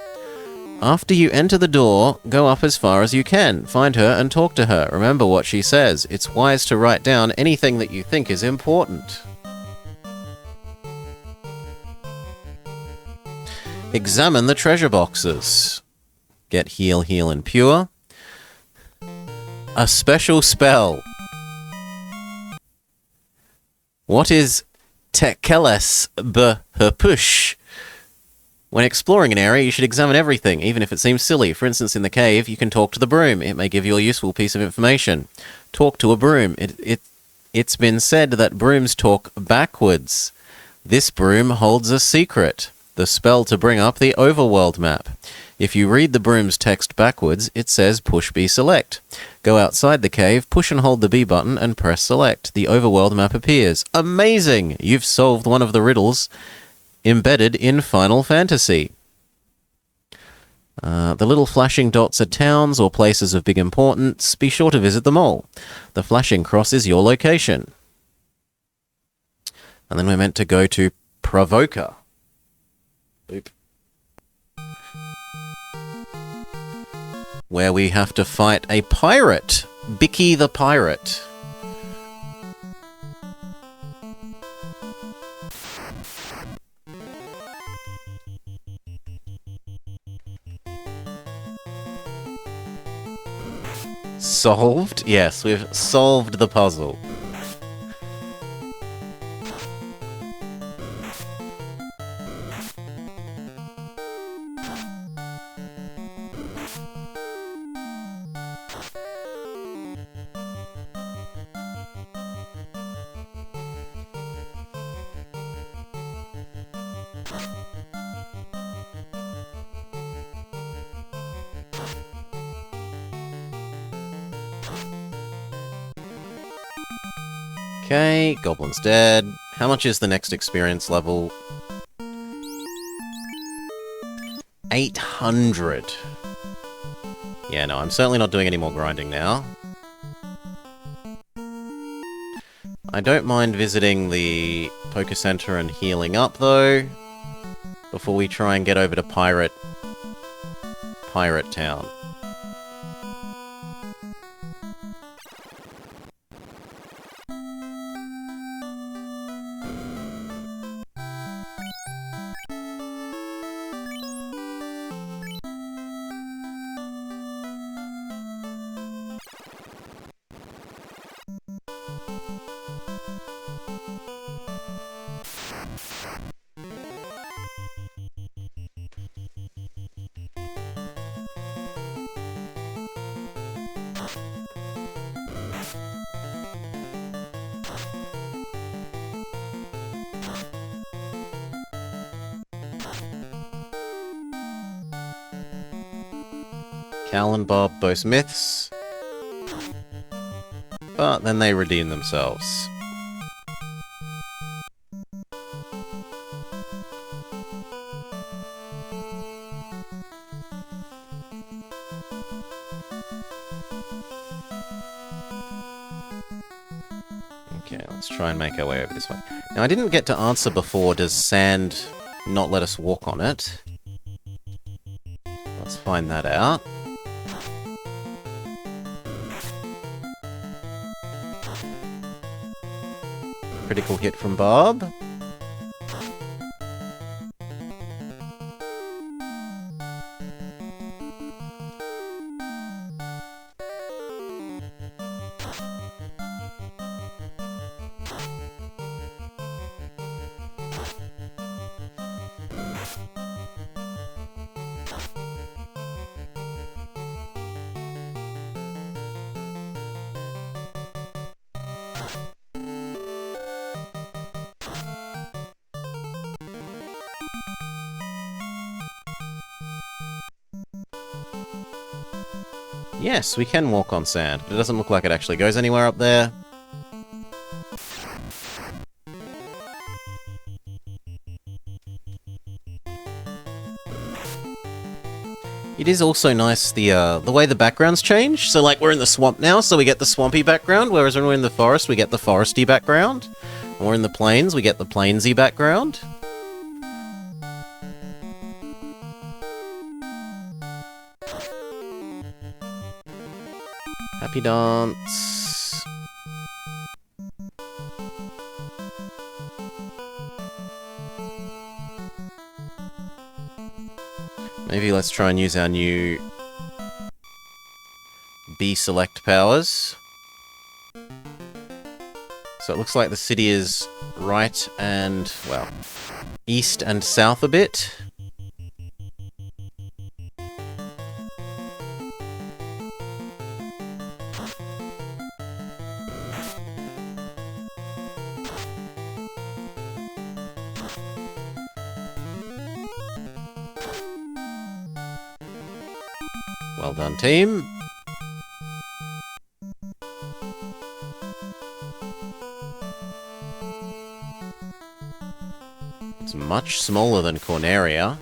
After you enter the door, go up as far as you can. Find her and talk to her. Remember what she says. It's wise to write down anything that you think is important. Examine the treasure boxes. Get heal, heal, and pure. A special spell. What is Tekeles B'Hupush? When exploring an area, you should examine everything, even if it seems silly. For instance, in the cave, you can talk to the broom. It may give you a useful piece of information. Talk to a broom. It's been said that brooms talk backwards. This broom holds a secret. The spell to bring up the overworld map. If you read the broom's text backwards, it says push B select. Go outside the cave, push and hold the B button, and press select. The overworld map appears. Amazing! You've solved one of the riddles embedded in Final Fantasy. The little flashing dots are towns or places of big importance. Be sure to visit them all. The flashing cross is your location. And then we're meant to go to Provoker. Boop. Where we have to fight a pirate. Bicky the Pirate. Solved? Yes, we've solved the puzzle. Okay, Goblin's dead. How much is the next experience level? 800. Yeah, no, I'm certainly not doing any more grinding now. I don't mind visiting the Poker Center and healing up, though, before we try and get over to Pirate Town. Cal and Bob boast myths, but then they redeem themselves. Okay, let's try and make our way over this way. Now, I didn't get to answer before, does sand not let us walk on it? Let's find that out. Critical hit from Bob. Yes, we can walk on sand, but it doesn't look like it actually goes anywhere up there. It is also nice the way the backgrounds change. So like we're in the swamp now, so we get the swampy background, whereas when we're in the forest, we get the foresty background. When we're in the plains, we get the plainsy background. Happy dance. Maybe let's try and use our new B select powers. So it looks like the city is right and, well, east and south a bit. Well done, team. It's much smaller than Corneria.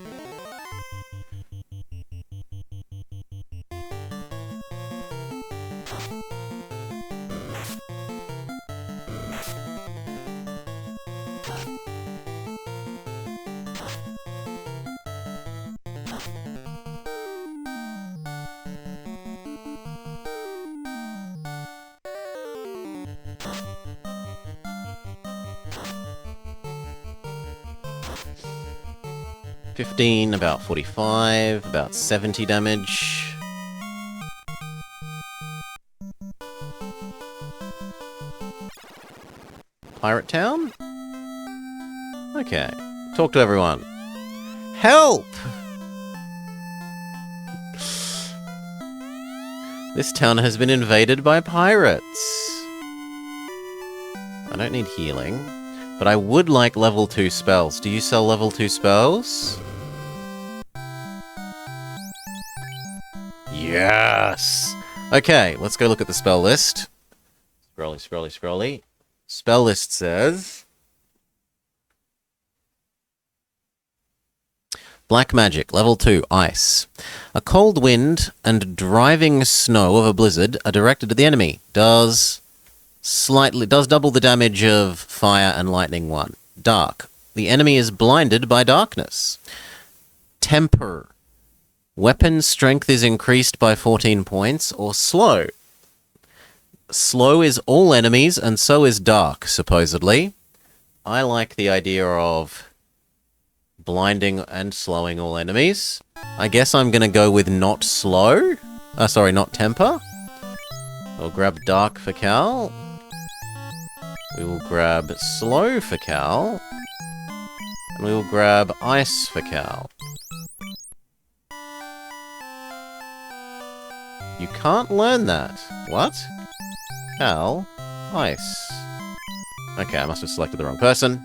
15, about 45, about 70 damage. Pirate Town? Okay. Talk to everyone. Help! This town has been invaded by pirates. I don't need healing, but I would like level 2 spells. Do you sell level 2 spells? Yes! Okay, let's go look at the spell list. Scrolly, scrolly, scrolly. Spell list says... Black Magic, level 2, Ice. A cold wind and driving snow of a blizzard are directed at the enemy. Does double the damage of fire and lightning 1. Dark. The enemy is blinded by darkness. Temper. Weapon strength is increased by 14 points, or slow. Slow is all enemies, and so is dark, supposedly. I like the idea of blinding and slowing all enemies. I guess I'm gonna go with not slow. Sorry, not temper. We'll grab dark for Cal. We will grab slow for Cal. And we will grab ice for Cal. You can't learn that. What? Cal, ice. Okay, I must have selected the wrong person.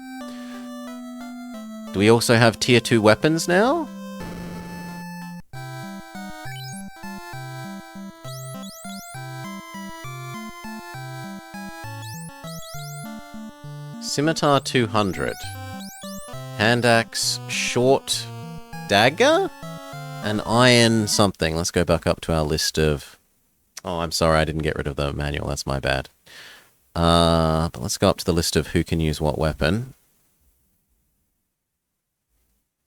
Do we also have tier 2 weapons now? Scimitar 200. Hand axe, short dagger? An iron something. Let's go back up to our list of... Oh, I'm sorry, I didn't get rid of the manual. That's my bad. But let's go up to the list of who can use what weapon.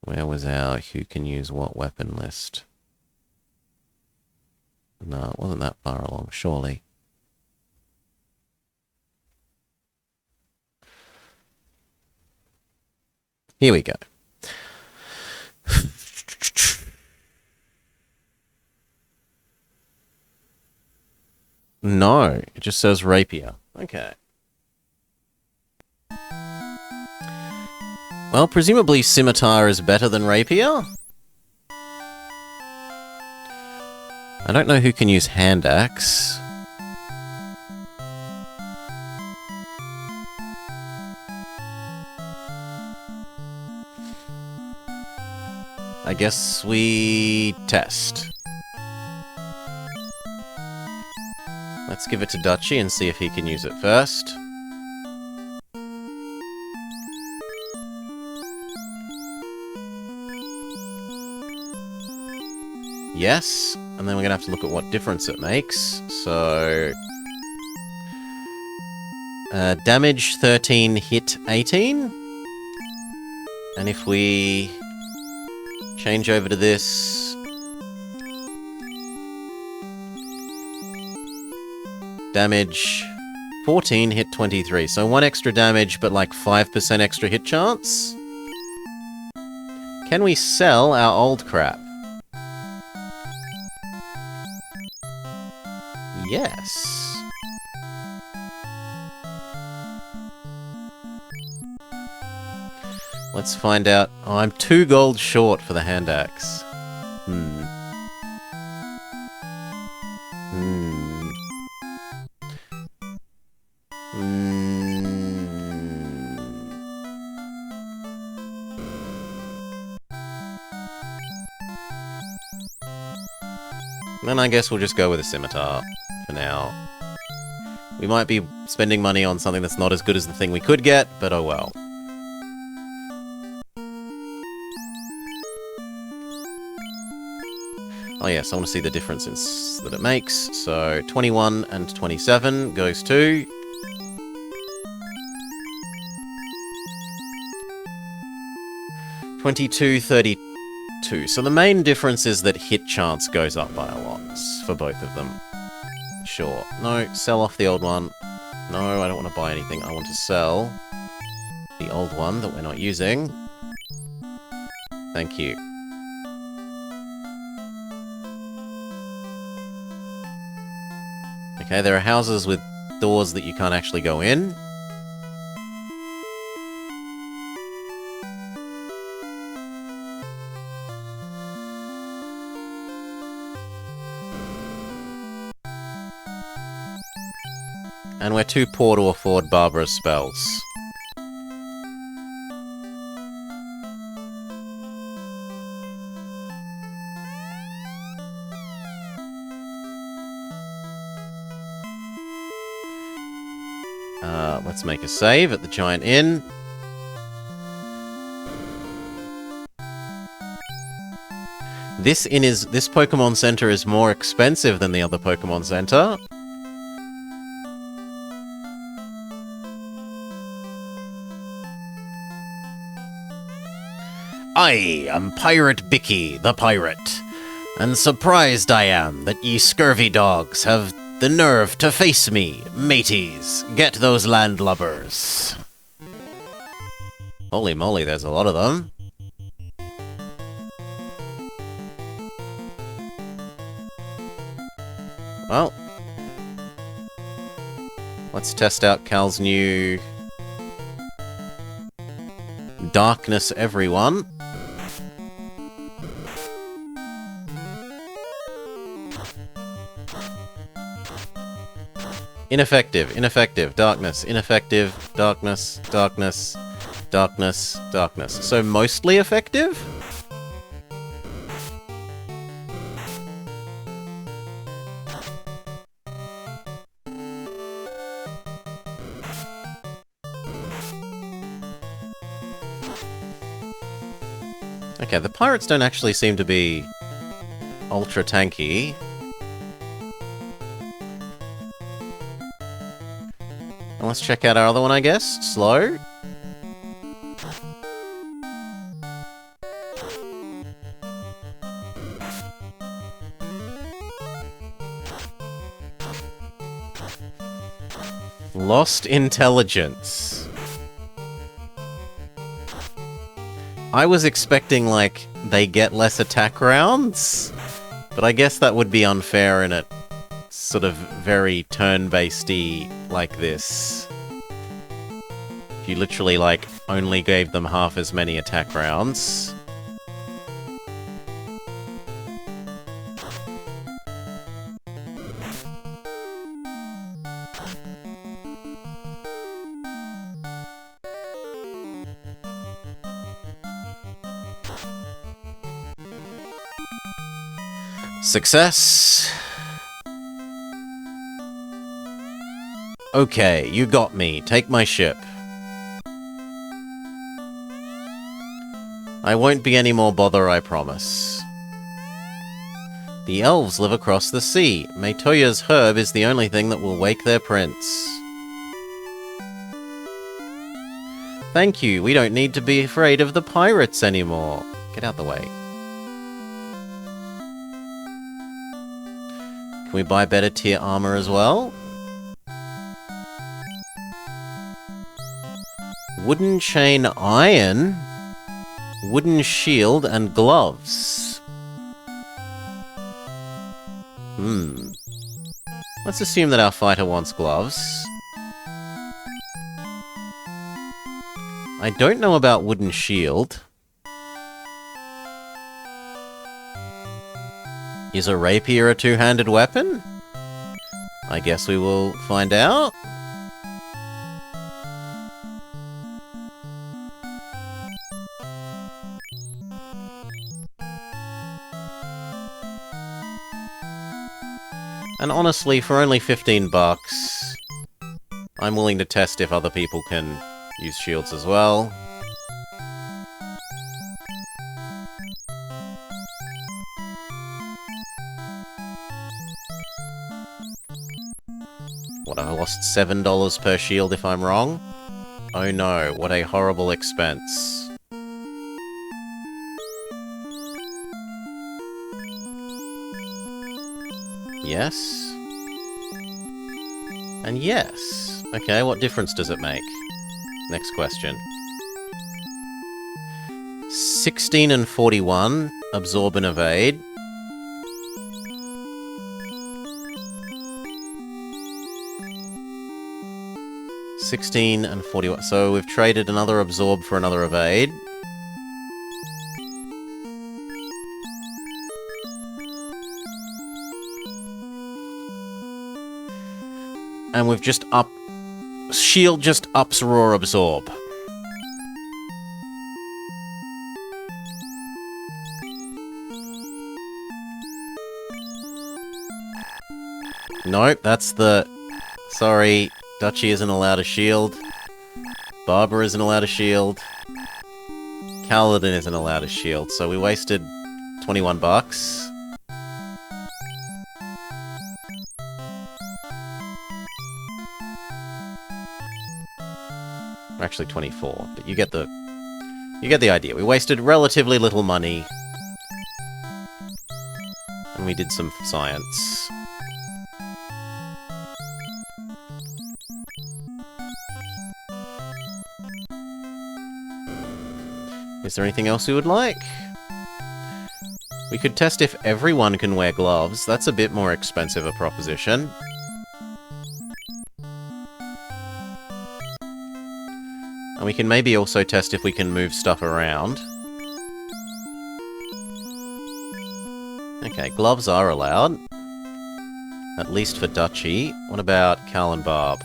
Where was our who can use what weapon list? No, it wasn't that far along, surely. Here we go. No, it just says rapier. Okay. Well, presumably scimitar is better than rapier? I don't know who can use hand axe. I guess we test. Let's give it to Dutchy and see if he can use it first. Yes, and then we're going to have to look at what difference it makes. So... damage 13, hit 18. And if we change over to this... damage 14, hit 23. So 1 extra damage, but like 5% extra hit chance. Can we sell our old crap? Yes. Let's find out. Oh, I'm 2 gold short for the hand axe. Then I guess we'll just go with a scimitar for now. We might be spending money on something that's not as good as the thing we could get, but oh well. Oh yes, I want to see the differences that it makes. So 21 and 27 goes to... 22, 32. So the main difference is that hit chance goes up by a lot for both of them. Sure. No, sell off the old one. No, I don't want to buy anything. I want to sell the old one that we're not using. Thank you. Okay, there are houses with doors that you can't actually go in. And we're too poor to afford Barbara's spells. Let's make a save at the Giant Inn. This Pokemon Center is more expensive than the other Pokemon Center. I am Pirate Bicky, the pirate, and surprised I am that ye scurvy dogs have the nerve to face me. Mateys, get those landlubbers. Holy moly, there's a lot of them. Well, let's test out Cal's new Darkness, everyone. Ineffective, ineffective, darkness, ineffective, darkness, darkness, darkness, darkness. So mostly effective? Okay, the pirates don't actually seem to be ultra tanky. And let's check out our other one, I guess. Slow. Lost intelligence. I was expecting, like, they get less attack rounds, but I guess that would be unfair in it. Sort of very turn-based-y like this. If you literally, like, only gave them half as many attack rounds. Success! Okay, you got me. Take my ship. I won't be any more bother, I promise. The elves live across the sea. Metoya's herb is the only thing that will wake their prince. Thank you, we don't need to be afraid of the pirates anymore. Get out the way. Can we buy better tier armor as well? Wooden chain iron, wooden shield, and gloves. Let's assume that our fighter wants gloves. I don't know about wooden shield. Is a rapier a two-handed weapon? I guess we will find out. And honestly, for only 15 bucks, I'm willing to test if other people can use shields as well. What, I lost $7 per shield if I'm wrong? Oh no, what a horrible expense. Yes. And yes. Okay, what difference does it make? Next question. 16 and 41, absorb and evade. $16 and 41. So we've traded another absorb for another evade. And we've just up... Shield just ups raw absorb. Nope, that's the... Sorry, Duchy isn't allowed a shield. Barbara isn't allowed a shield. Kaladin isn't allowed a shield, so we wasted 21 bucks. Actually 24, but you get the idea. We wasted relatively little money. And we did some science. Is there anything else we would like? We could test if everyone can wear gloves. That's a bit more expensive a proposition. And we can maybe also test if we can move stuff around. Okay, gloves are allowed. At least for Duchy. What about Cal and Barb?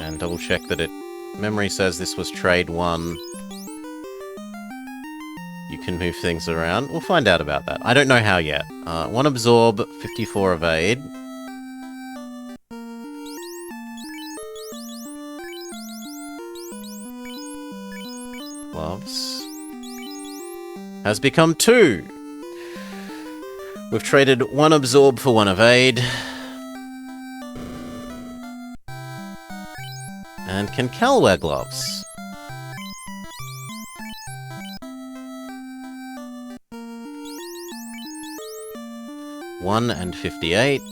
And double check that it... Memory says this was trade 1. You can move things around. We'll find out about that. I don't know how yet. 1 absorb, 54 evade. Gloves. Has become 2. We've traded 1 absorb for 1 evade. And can Cal wear gloves? $1 and 58.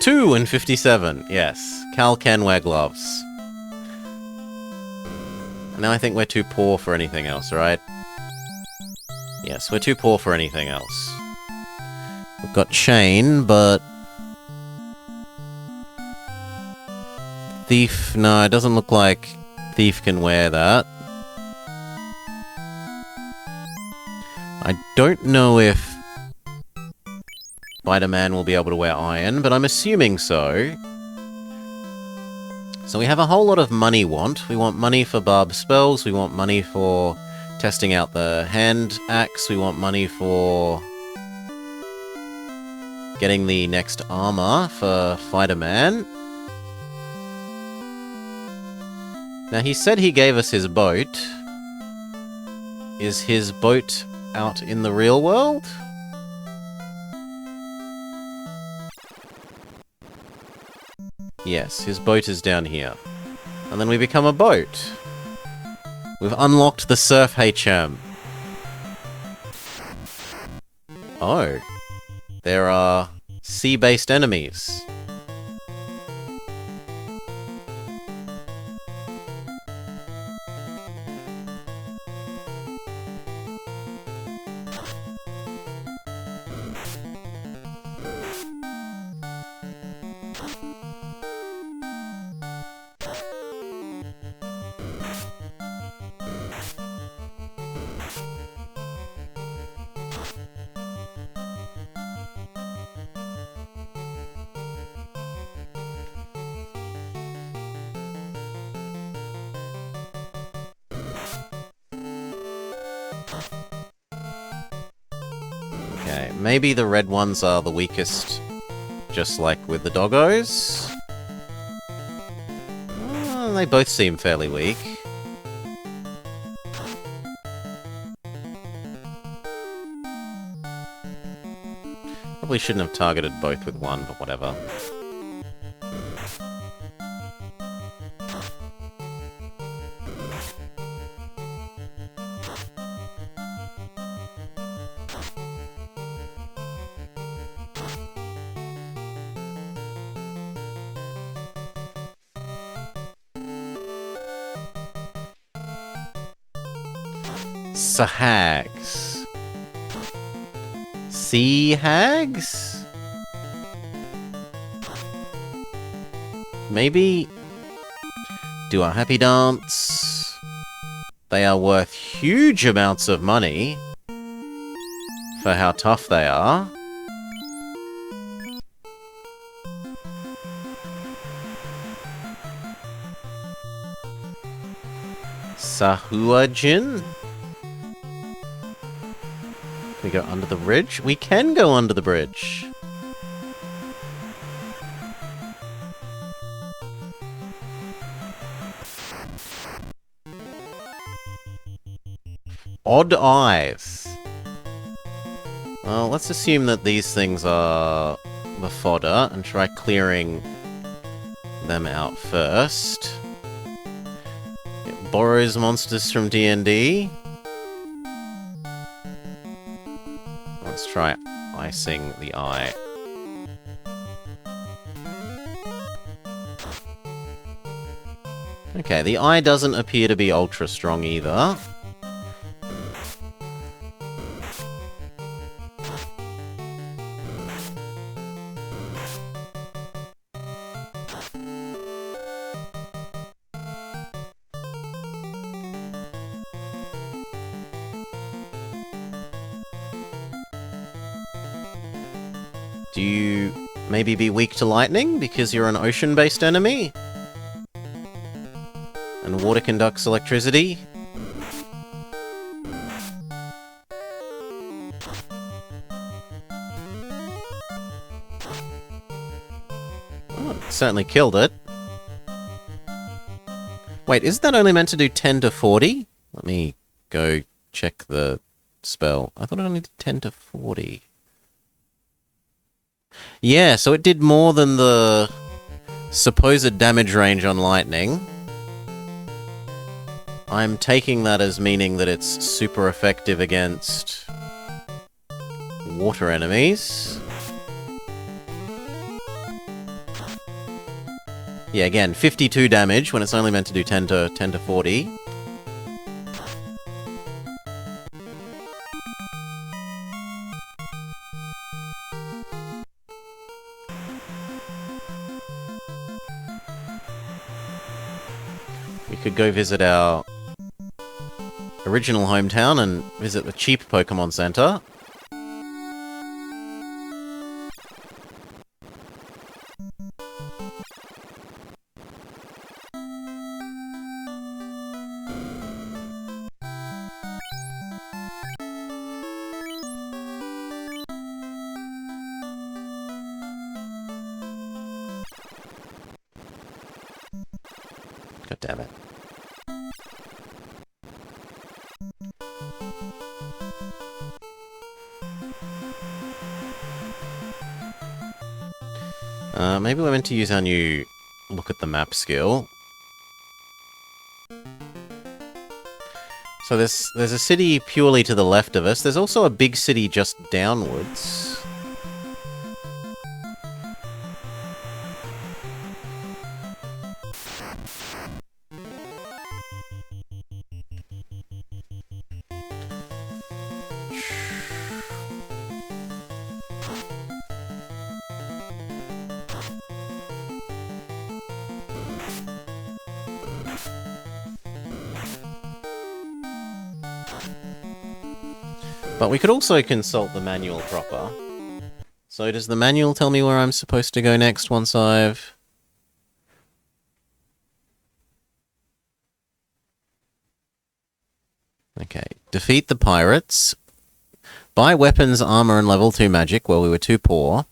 $2 and 57. Yes, Cal can wear gloves. Now I think we're too poor for anything else, right? Yes, we're too poor for anything else. We've got chain, but... Thief... No, it doesn't look like Thief can wear that. I don't know if Spider-Man will be able to wear iron, but I'm assuming so. So we have a whole lot of money want. We want money for Barb's spells, we want money for... testing out the hand axe, we want money for getting the next armor for Fighter-Man. Now he said he gave us his boat. Is his boat out in the real world? Yes, his boat is down here. And then we become a boat. We've unlocked the Surf HM. Oh. There are sea-based enemies. Okay, maybe the red ones are the weakest, just like with the doggos. They both seem fairly weak. Probably Probably shouldn't have targeted both with one, but whatever. Sahags. Sea hags? Maybe do a happy dance. They are worth huge amounts of money for how tough they are. Sahuajin? Can we go under the bridge? We can go under the bridge. Odd eyes. Well, let's assume that these things are the fodder and try clearing them out first. It borrows monsters from D&D. Let's try icing the eye. Okay, the eye doesn't appear to be ultra strong either. Do you maybe be weak to lightning because you're an ocean-based enemy? And water conducts electricity? Oh, it certainly killed it. Wait, isn't that only meant to do 10 to 40? Let me go check the spell. I thought it only did 10 to 40. Yeah, so it did more than the supposed damage range on lightning. I'm taking that as meaning that it's super effective against water enemies. Yeah, again, 52 damage when it's only meant to do 10 to 40. We could go visit our original hometown and visit the cheap Pokemon Center. God damn it. Maybe we're meant to use our new look at the map skill. So there's a city purely to the left of us. There's also a big city just downwards. But we could also consult the manual proper. So does the manual tell me where I'm supposed to go next once I've... Okay. Defeat the pirates. Buy weapons, armor, and level 2 magic. Well, we were too poor.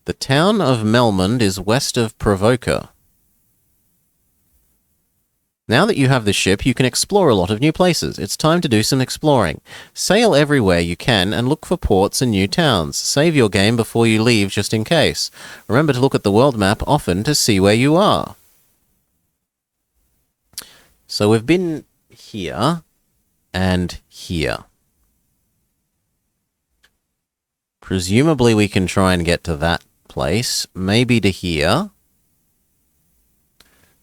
The town of Melmond is west of Provoker. Now that you have the ship, you can explore a lot of new places. It's time to do some exploring. Sail everywhere you can and look for ports and new towns. Save your game before you leave just in case. Remember to look at the world map often to see where you are. So we've been here and here. Presumably we can try and get to that place, maybe to here.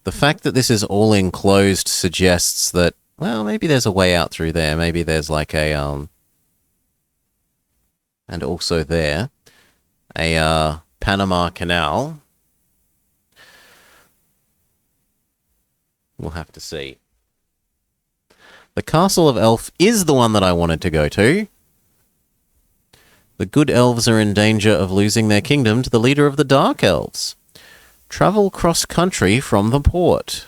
The fact that this is all enclosed suggests that, well, maybe there's a way out through there. Maybe there's like a, and also there, a, Panama Canal. We'll have to see. The Castle of Elf is the one that I wanted to go to. The good elves are in danger of losing their kingdom to the leader of the Dark Elves. Travel cross-country from the port.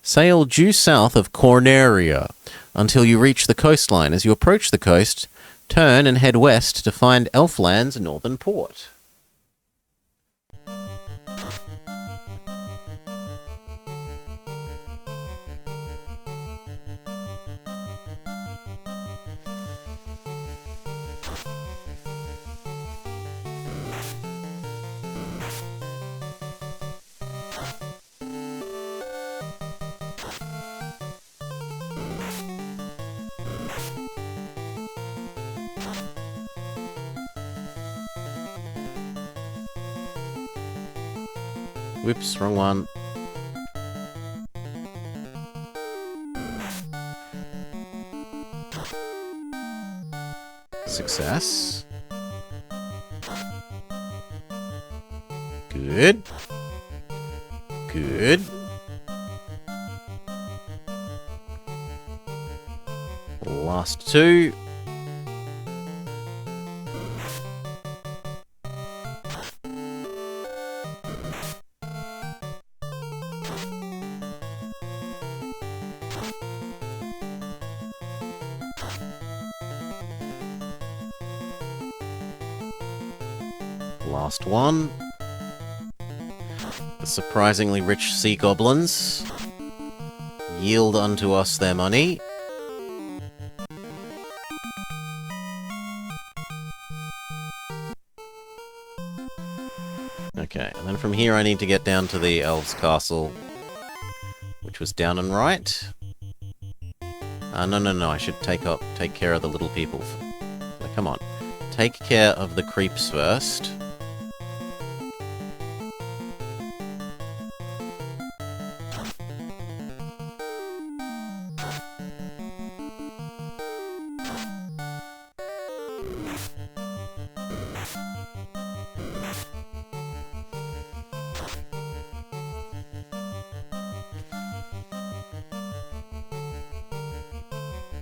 Sail due south of Corneria until you reach the coastline. As you approach the coast, turn and head west to find Elfland's northern port. Whoops, wrong one. Success. Good. Good. Last two. Last one. The surprisingly rich sea goblins yield unto us their money. Okay, and then from here I need to get down to the elves' castle, which was down and right. No, I should take care of the little people. So, come on. Take care of the creeps first.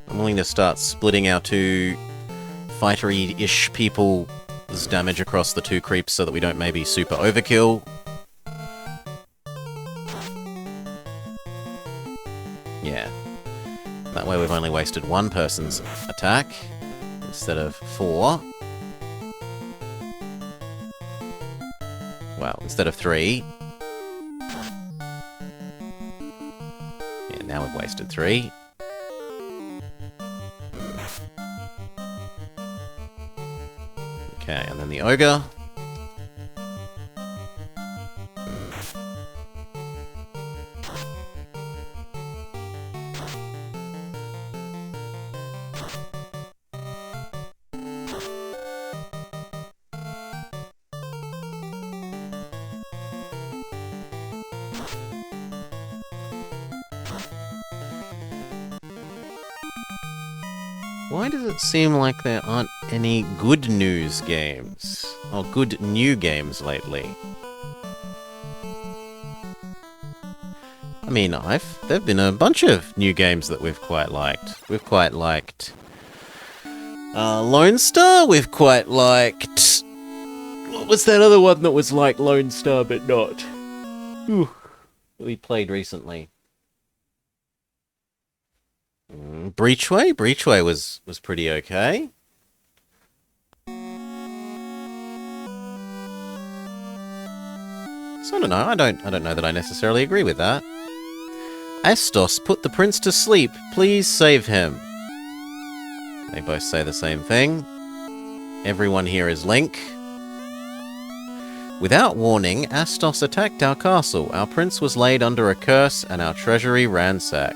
I'm willing to start splitting our two fightery-ish people's damage across the two creeps so that we don't maybe super overkill. Yeah. That way we've only wasted one person's attack instead of 4. Well, instead of 3. Yeah, now we've wasted 3. Okay, and then the ogre. Why does it seem like there aren't any good news games? Or good new games lately? I mean, there've been a bunch of new games that we've quite liked. We've quite liked Lone Star, we've quite liked... What was that other one that was like Lone Star but not? Ooh, that we played recently. Breachway? Breachway was pretty okay. So I don't know. I don't know that I necessarily agree with that. Astos, put the prince to sleep. Please save him. They both say the same thing. Everyone here is Link. Without warning, Astos attacked our castle. Our prince was laid under a curse and our treasury ransacked.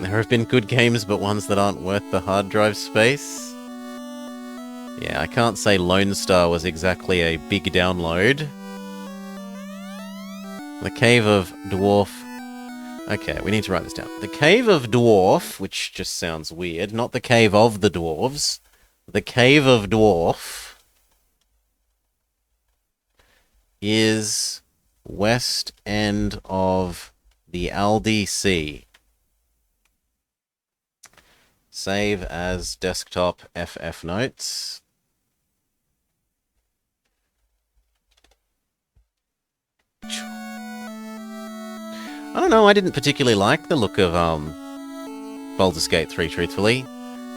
There have been good games, but ones that aren't worth the hard drive space. Yeah, I can't say Lone Star was exactly a big download. The Cave of Dwarf... Okay, we need to write this down. The Cave of Dwarf, which just sounds weird, not the Cave of the Dwarves. The Cave of Dwarf is west end of the LDC. Save as desktop FF notes. I don't know, I didn't particularly like the look of Baldur's Gate 3, truthfully.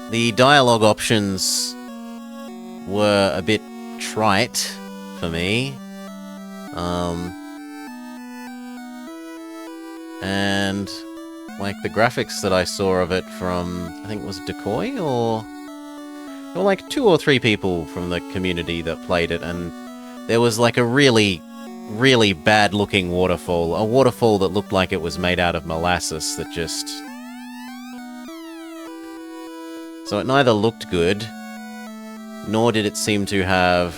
The dialogue options were a bit trite for me. And like the graphics that I saw of it from, I think it was Decoy, or there were like 2 or 3 people from the community that played it, and there was like a really bad looking waterfall. A waterfall that looked like it was made out of molasses that just... So it neither looked good, nor did it seem to have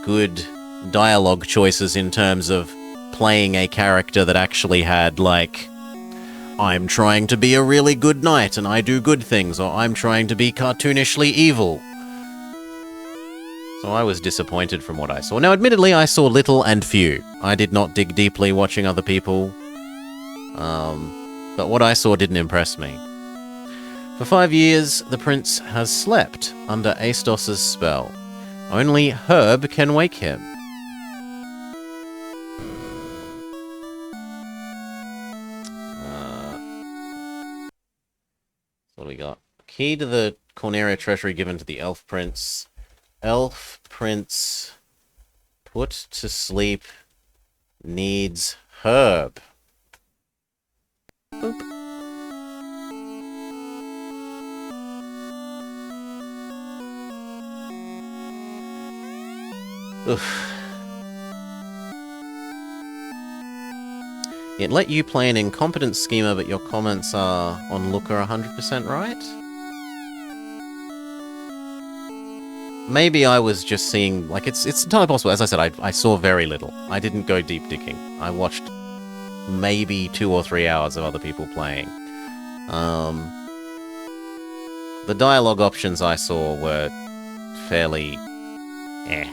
good dialogue choices in terms of playing a character that actually had, like, I'm trying to be a really good knight and I do good things, or I'm trying to be cartoonishly evil. So I was disappointed from what I saw. Now, admittedly, I saw little and few. I did not dig deeply watching other people. But what I saw didn't impress me. For 5 years, the prince has slept under Astos' spell. Only Herb can wake him. What do we got? Key to the Corneria treasury given to the elf prince. Elf prince put to sleep needs Herb. Boop. Oof. It let you play an incompetent schemer, but your comments are on Looker 100% right? Maybe I was just seeing, like, it's entirely possible. As I said, I saw very little. I didn't go deep digging. I watched maybe 2 or 3 hours of other people playing. The dialogue options I saw were fairly... eh.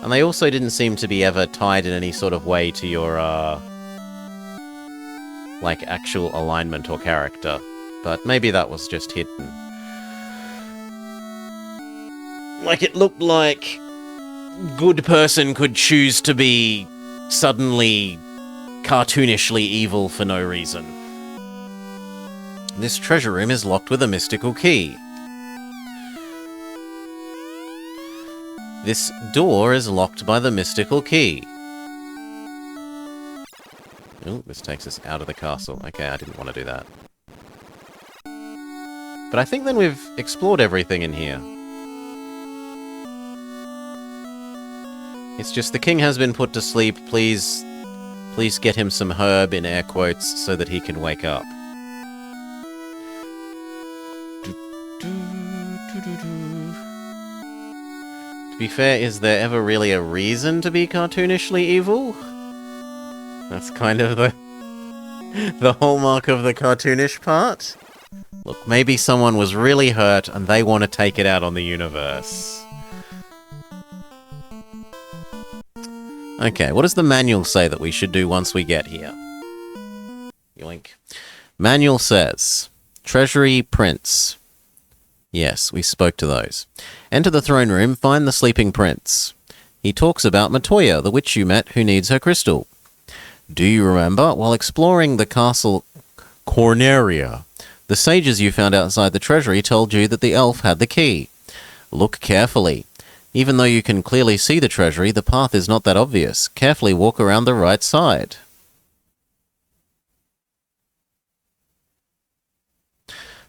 And they also didn't seem to be ever tied in any sort of way to your, like, actual alignment or character. But maybe that was just hidden. Like, it looked like good person could choose to be suddenly cartoonishly evil for no reason. This treasure room is locked with a mystical key. This door is locked by the mystical key. Oh, this takes us out of the castle. Okay, I didn't want to do that. But I think then we've explored everything in here. It's just the king has been put to sleep. Please get him some herb, in air quotes, so that he can wake up. To be fair, is there ever really a reason to be cartoonishly evil? That's kind of the hallmark of the cartoonish part. Look, maybe someone was really hurt and they want to take it out on the universe. Okay, what does the manual say that we should do once we get here? Yoink. Manual says, Treasury Prince. Yes, we spoke to those. Enter the throne room, find the sleeping prince. He talks about Matoya, the witch you met who needs her crystal. Do you remember, while exploring the castle Corneria, The sages you found outside the treasury told you that the elf had the key. Look carefully. Even though you can clearly see the treasury, the path is not that obvious. Carefully walk around the right side.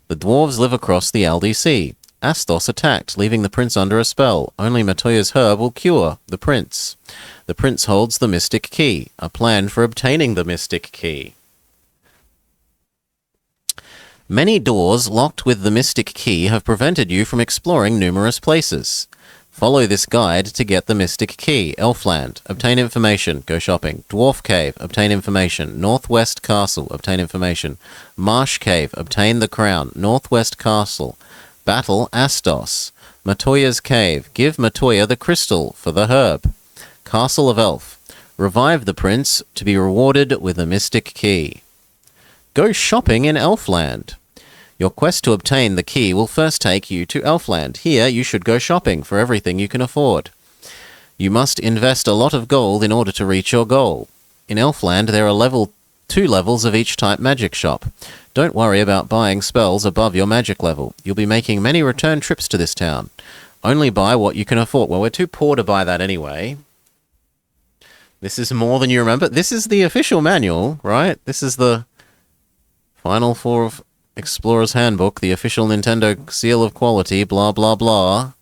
The dwarves live across the Aldi Sea. Astos attacked, leaving the prince under a spell. Only Matoya's herb will cure the prince. The prince holds the mystic key. A plan for obtaining the mystic key. Many doors locked with the mystic key have prevented you from exploring numerous places. Follow this guide to get the mystic key. Elfland. Obtain information. Go shopping. Dwarf Cave. Obtain information. Northwest Castle. Obtain information. Marsh Cave. Obtain the crown. Northwest Castle. Battle Astos. Matoya's Cave. Give Matoya the crystal for the herb. Castle of Elf. Revive the prince to be rewarded with a mystic key. Go shopping in Elfland. Your quest to obtain the key will first take you to Elfland. Here you should go shopping for everything you can afford. You must invest a lot of gold in order to reach your goal. In Elfland there are 2 levels of each type magic shop. Don't worry about buying spells above your magic level. You'll be making many return trips to this town. Only buy what you can afford. Well, we're too poor to buy that anyway. This is more than you remember. This is the official manual, right? This is the Final 4 of Explorer's Handbook, the official Nintendo seal of quality, blah, blah, blah.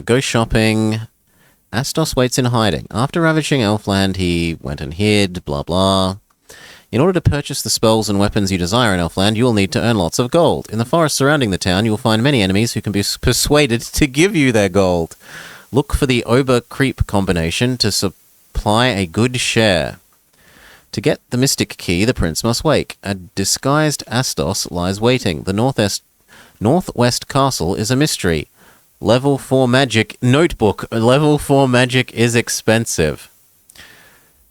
Go shopping. Astos waits in hiding. After ravaging Elfland, he went and hid, blah, blah. In order to purchase the spells and weapons you desire in Elfland, you will need to earn lots of gold. In the forest surrounding the town, you will find many enemies who can be persuaded to give you their gold. Look for the Ober-Creep combination to supply a good share. To get the mystic key, the prince must wake. A disguised Astos lies waiting. The Northwest Castle is a mystery. Level 4 magic notebook. Level 4 magic is expensive.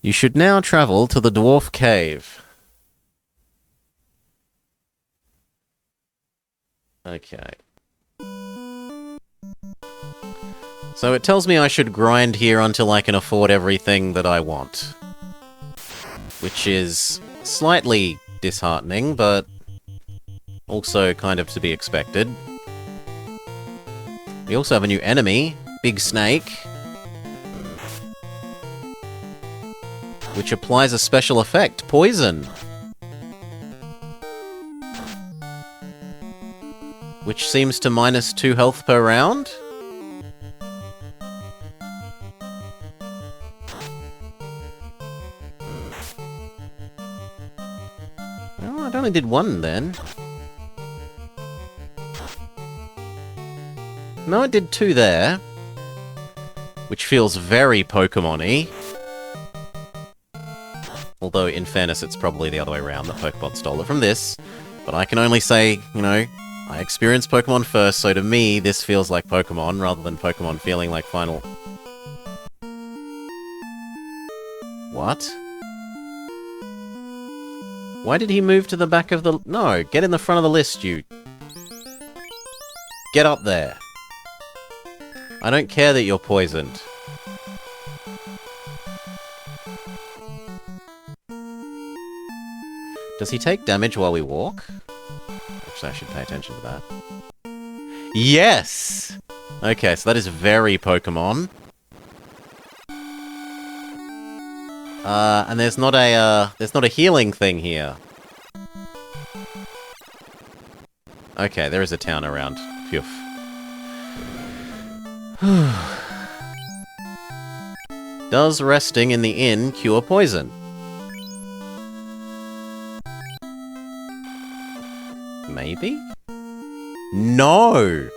You should now travel to the Dwarf Cave. Okay. So it tells me I should grind here until I can afford everything that I want. Which is slightly disheartening, but also kind of to be expected. We also have a new enemy, Big Snake, which applies a special effect, poison. Which seems to minus 2 health per round. Oh, I only did 1 then. No, it did 2 there. Which feels very Pokemon-y. Although, in fairness, it's probably the other way around, that Pokemon stole it from this. But I can only say, you know, I experienced Pokemon first, so to me, this feels like Pokemon, rather than Pokemon feeling like Final... What? Why did he move to the back of the... No, get in the front of the list, you... Get up there. I don't care that you're poisoned. Does he take damage while we walk? Actually, I should pay attention to that. Yes! Okay, so that is very Pokemon. And there's not a healing thing here. Okay, there is a town around. Phew. Does resting in the inn cure poison? Maybe? No!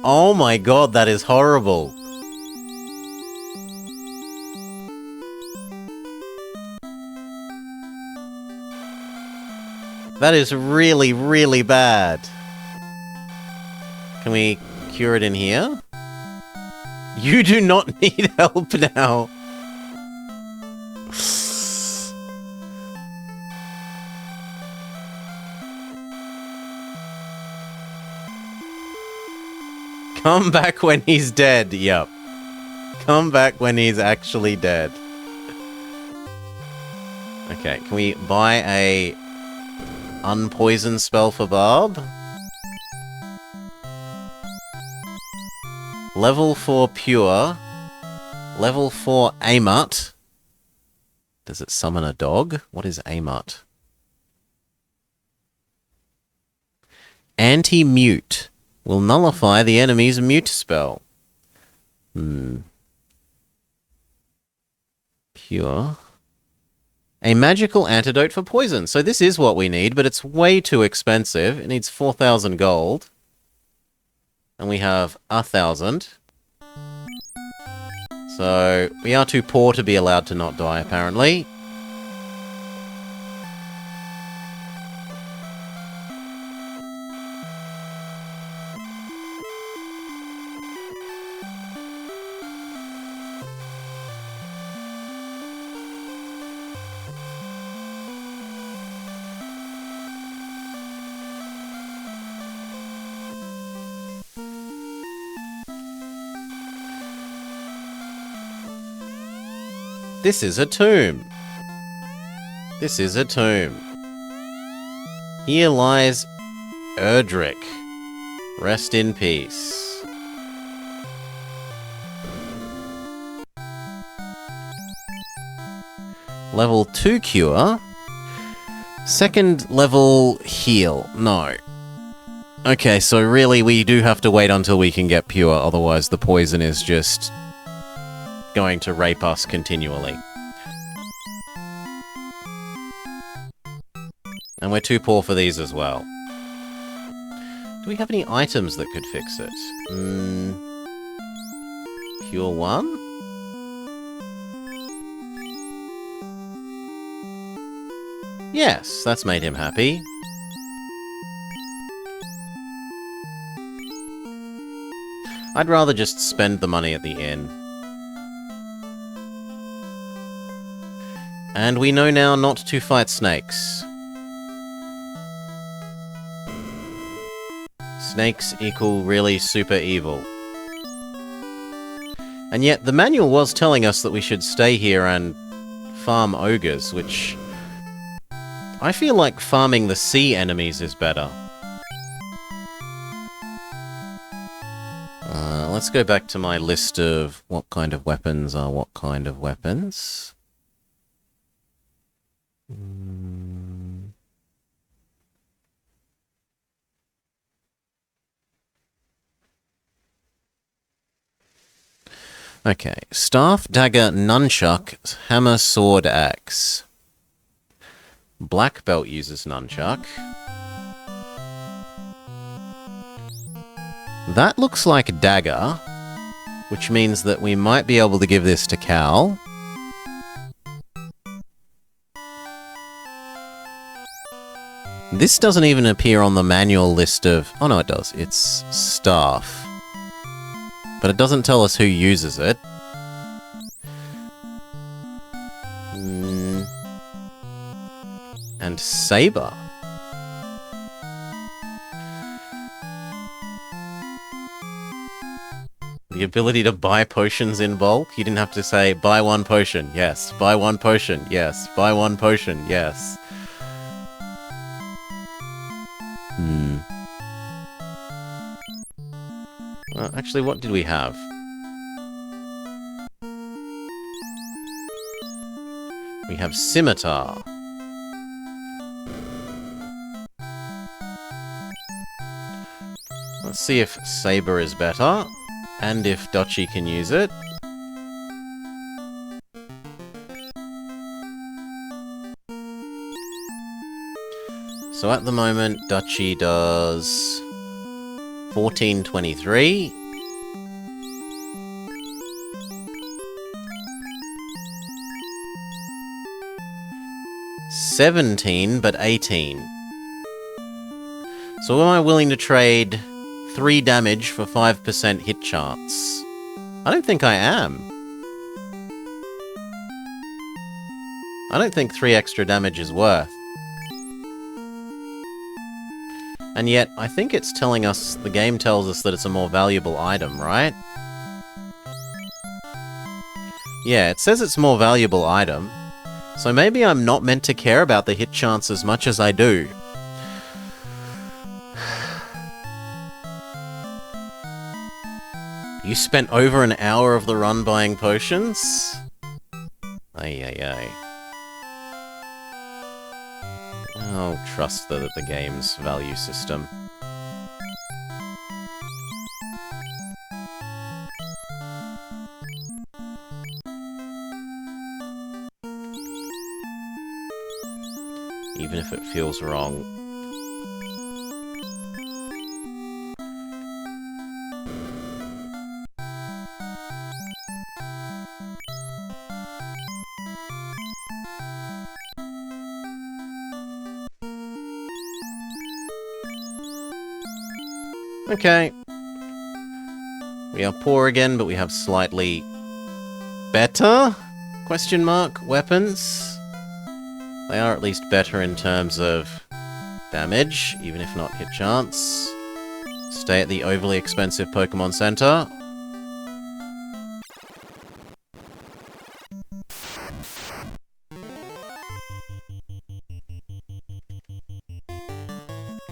Oh my god, that is horrible. That is really, really bad. Can we cure it in here? You do not need help now. Come back when he's dead. Yep. Come back when he's actually dead. Okay, can we buy a unpoison spell for Barb? Level 4 Pure. Level 4 Amut. Does it summon a dog? What is Amut? Anti-Mute. Will nullify the enemy's mute spell. Pure. A magical antidote for poison. So this is what we need, but it's way too expensive. It needs 4,000 gold. And we have 1,000. So we are too poor to be allowed to not die, apparently. This is a tomb. This is a tomb. Here lies Erdrick. Rest in peace. Level 2 cure. Second level heal. No. Okay, so really we do have to wait until we can get pure, otherwise the poison is just going to rape us continually. And we're too poor for these as well. Do we have any items that could fix it? Pure 1? Yes, that's made him happy. I'd rather just spend the money at the inn. And we know now not to fight snakes. Snakes equal really super evil. And yet the manual was telling us that we should stay here and farm ogres, which I feel like farming the sea enemies is better. Let's go back to my list of what kind of weapons are what kind of weapons. Okay, staff, dagger, nunchuck, hammer, sword, axe. Black belt uses nunchuck. That looks like a dagger, which means that we might be able to give this to Cal. This doesn't even appear on the manual list of... Oh no, it does. It's staff. But it doesn't tell us who uses it. And saber. The ability to buy potions in bulk? You didn't have to say, buy one potion, yes. Buy one potion, yes. Buy one potion, yes. Actually, what did we have? We have scimitar. Let's see if saber is better, and if Dutchie can use it. So at the moment, Dutchie does 1423. But 18. So am I willing to trade 3 damage for 5% hit chance? I don't think I am. I don't think 3 extra damage is worth. And yet, I think it's telling us, the game tells us that it's a more valuable item, right? Yeah, it says it's a more valuable item. So maybe I'm not meant to care about the hit chance as much as I do. You spent over an hour of the run buying potions? Ay, ay, ay. I'll trust the game's value system. Even if it feels wrong. Okay. We are poor again, but we have slightly better? Question mark? Weapons? They are at least better in terms of damage, even if not hit chance. Stay at the overly expensive Pokemon Center.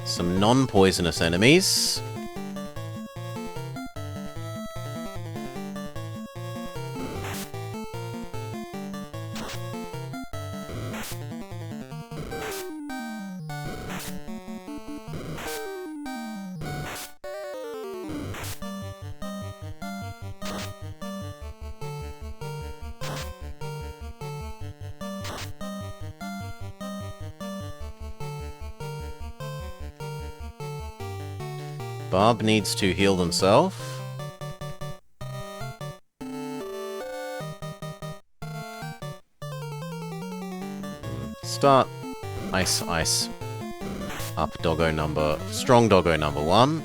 Some non-poisonous enemies. Barb needs to heal himself. Start Ice Ice. Up doggo number... Strong doggo number 1.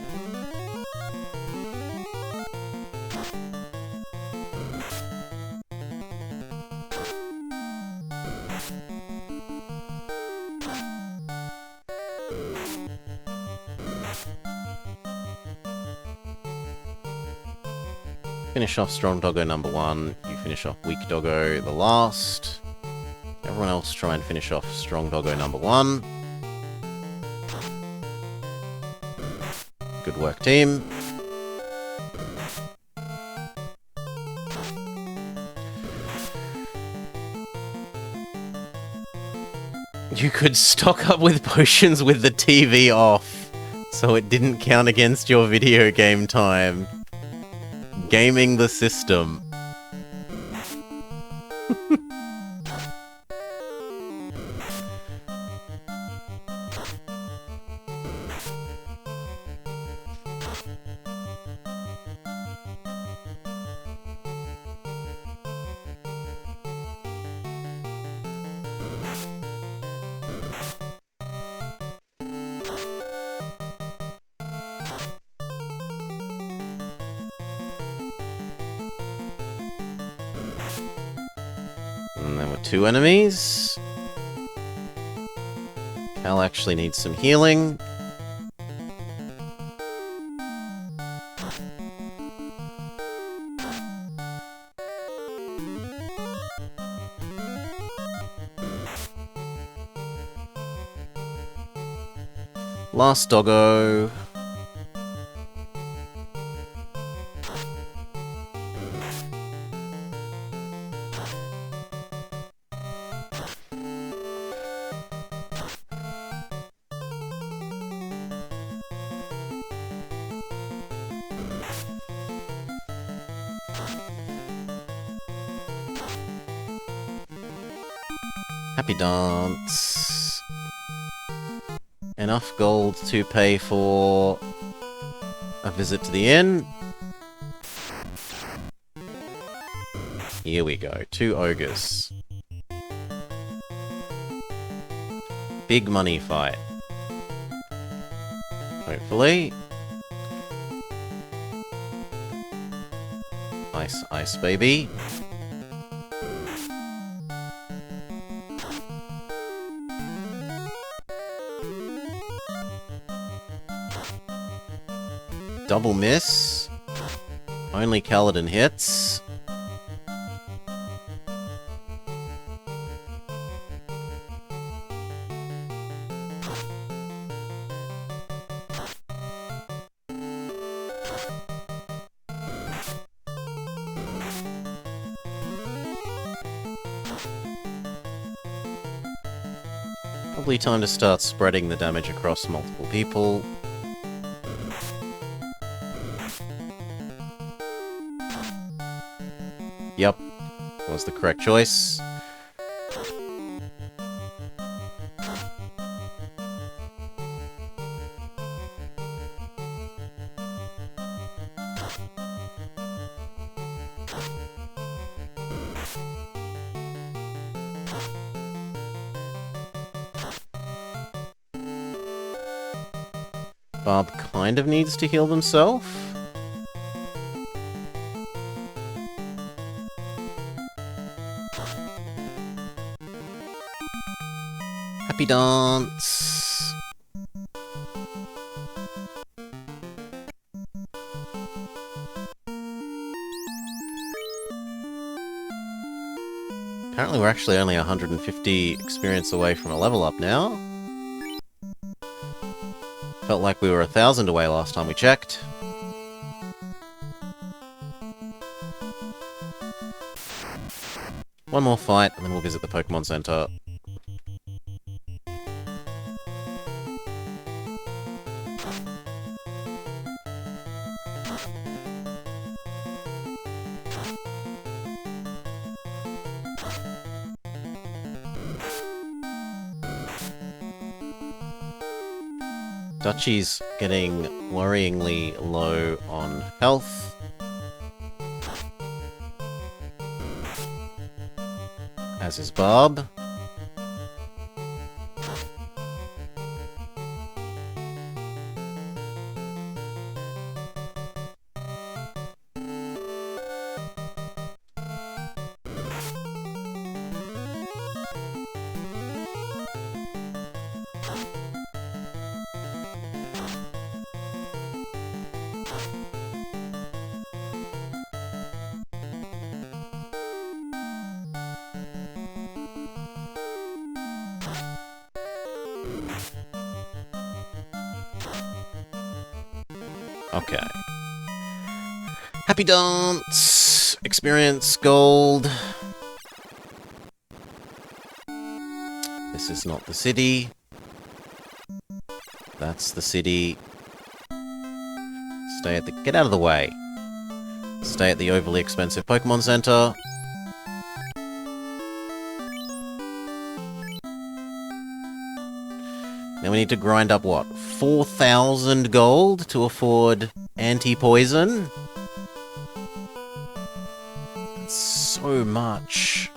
Finish off Strong Doggo number 1. You finish off Weak Doggo the last. Everyone else try and finish off Strong Doggo number 1. Good work, team. You could stock up with potions with the TV off, so it didn't count against your video game time. Gaming the system. And there were 2 enemies. Cal actually needs some healing. Last doggo. Happy dance. Enough gold to pay for a visit to the inn. Here we go. 2 ogres. Big money fight. Hopefully. Ice, ice, baby. Double miss. Only Kaladin hits. Probably time to start spreading the damage across multiple people. Yep, was the correct choice. Bob kind of needs to heal himself. Happy dance! Apparently we're actually only 150 experience away from a level up now. Felt like we were 1,000 away last time we checked. One more fight, and then we'll visit the Pokemon Center. Dutchie's getting worryingly low on health. As is Bob. Okay. Happy dance! Experience gold. This is not the city. That's the city. Stay at the... Get out of the way. Stay at the overly expensive Pokemon Center. Now we need to grind up, what, 4,000 gold to afford anti-poison? That's so much.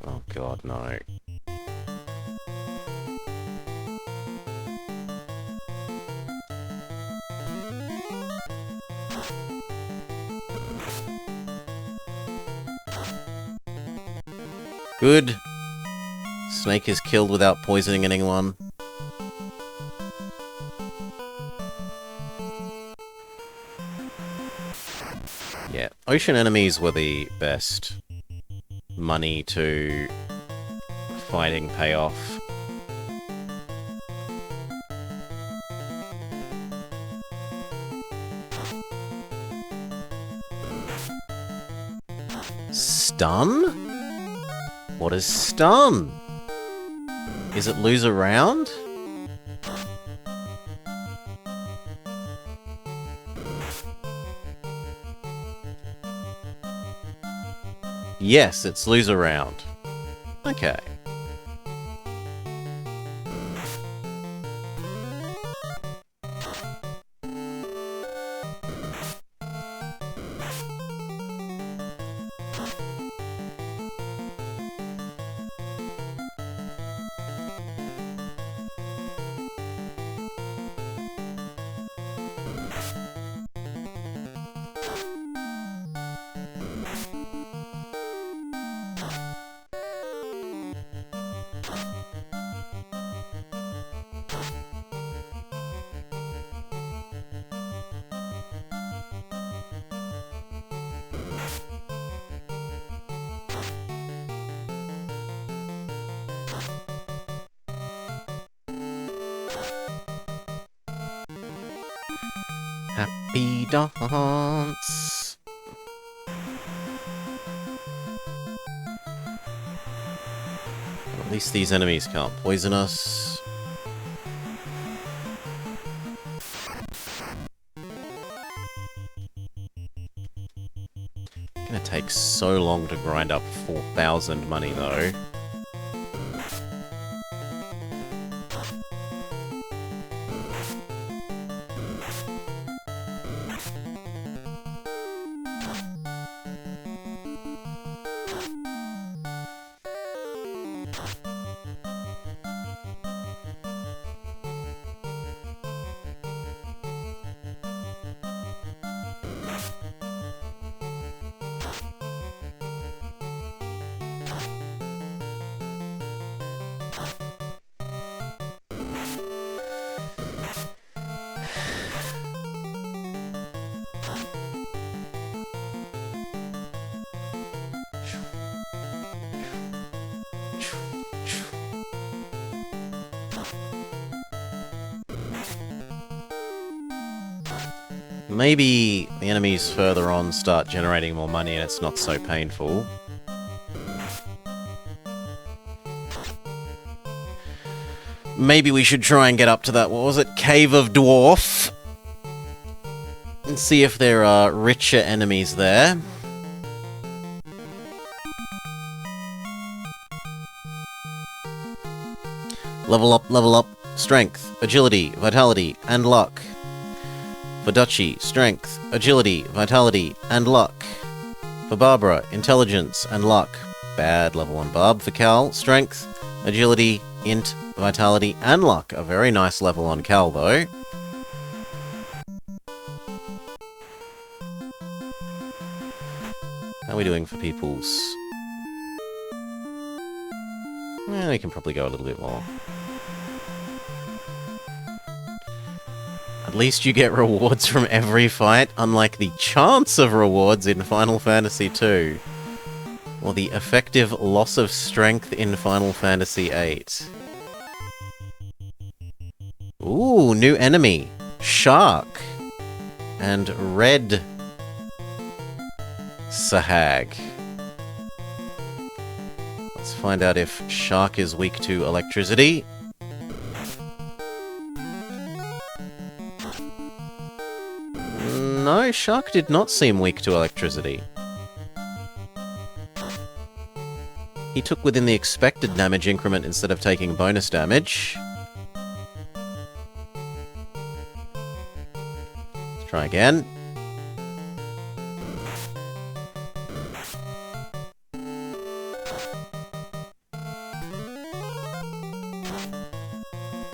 Oh god, no. Good. Snake is killed without poisoning anyone. Yeah, ocean enemies were the best money to fighting payoff. Stun? What is stun? Is it lose a round? Yes, it's lose a round. Okay. Happy dance. At least these enemies can't poison us. Gonna take so long to grind up 4,000 money though. Maybe the enemies further on start generating more money and it's not so painful. Maybe we should try and get up to that, what was it, Cave of Dwarf? And see if there are richer enemies there. Level up, strength, agility, vitality, and luck. For Duchy, strength, agility, vitality, and luck. For Barbara, intelligence and luck. Bad level 1 Barb. For Cal, strength, agility, int, vitality, and luck. A very nice level on Cal, though. How are we doing for peoples? We can probably go a little bit more. At least you get rewards from every fight, unlike the chance of rewards in Final Fantasy II. Or the effective loss of strength in Final Fantasy VIII. Ooh, new enemy. Shark. And Red Sahag. Let's find out if Shark is weak to electricity. No, Shark did not seem weak to electricity. He took within the expected damage increment instead of taking bonus damage. Let's try again.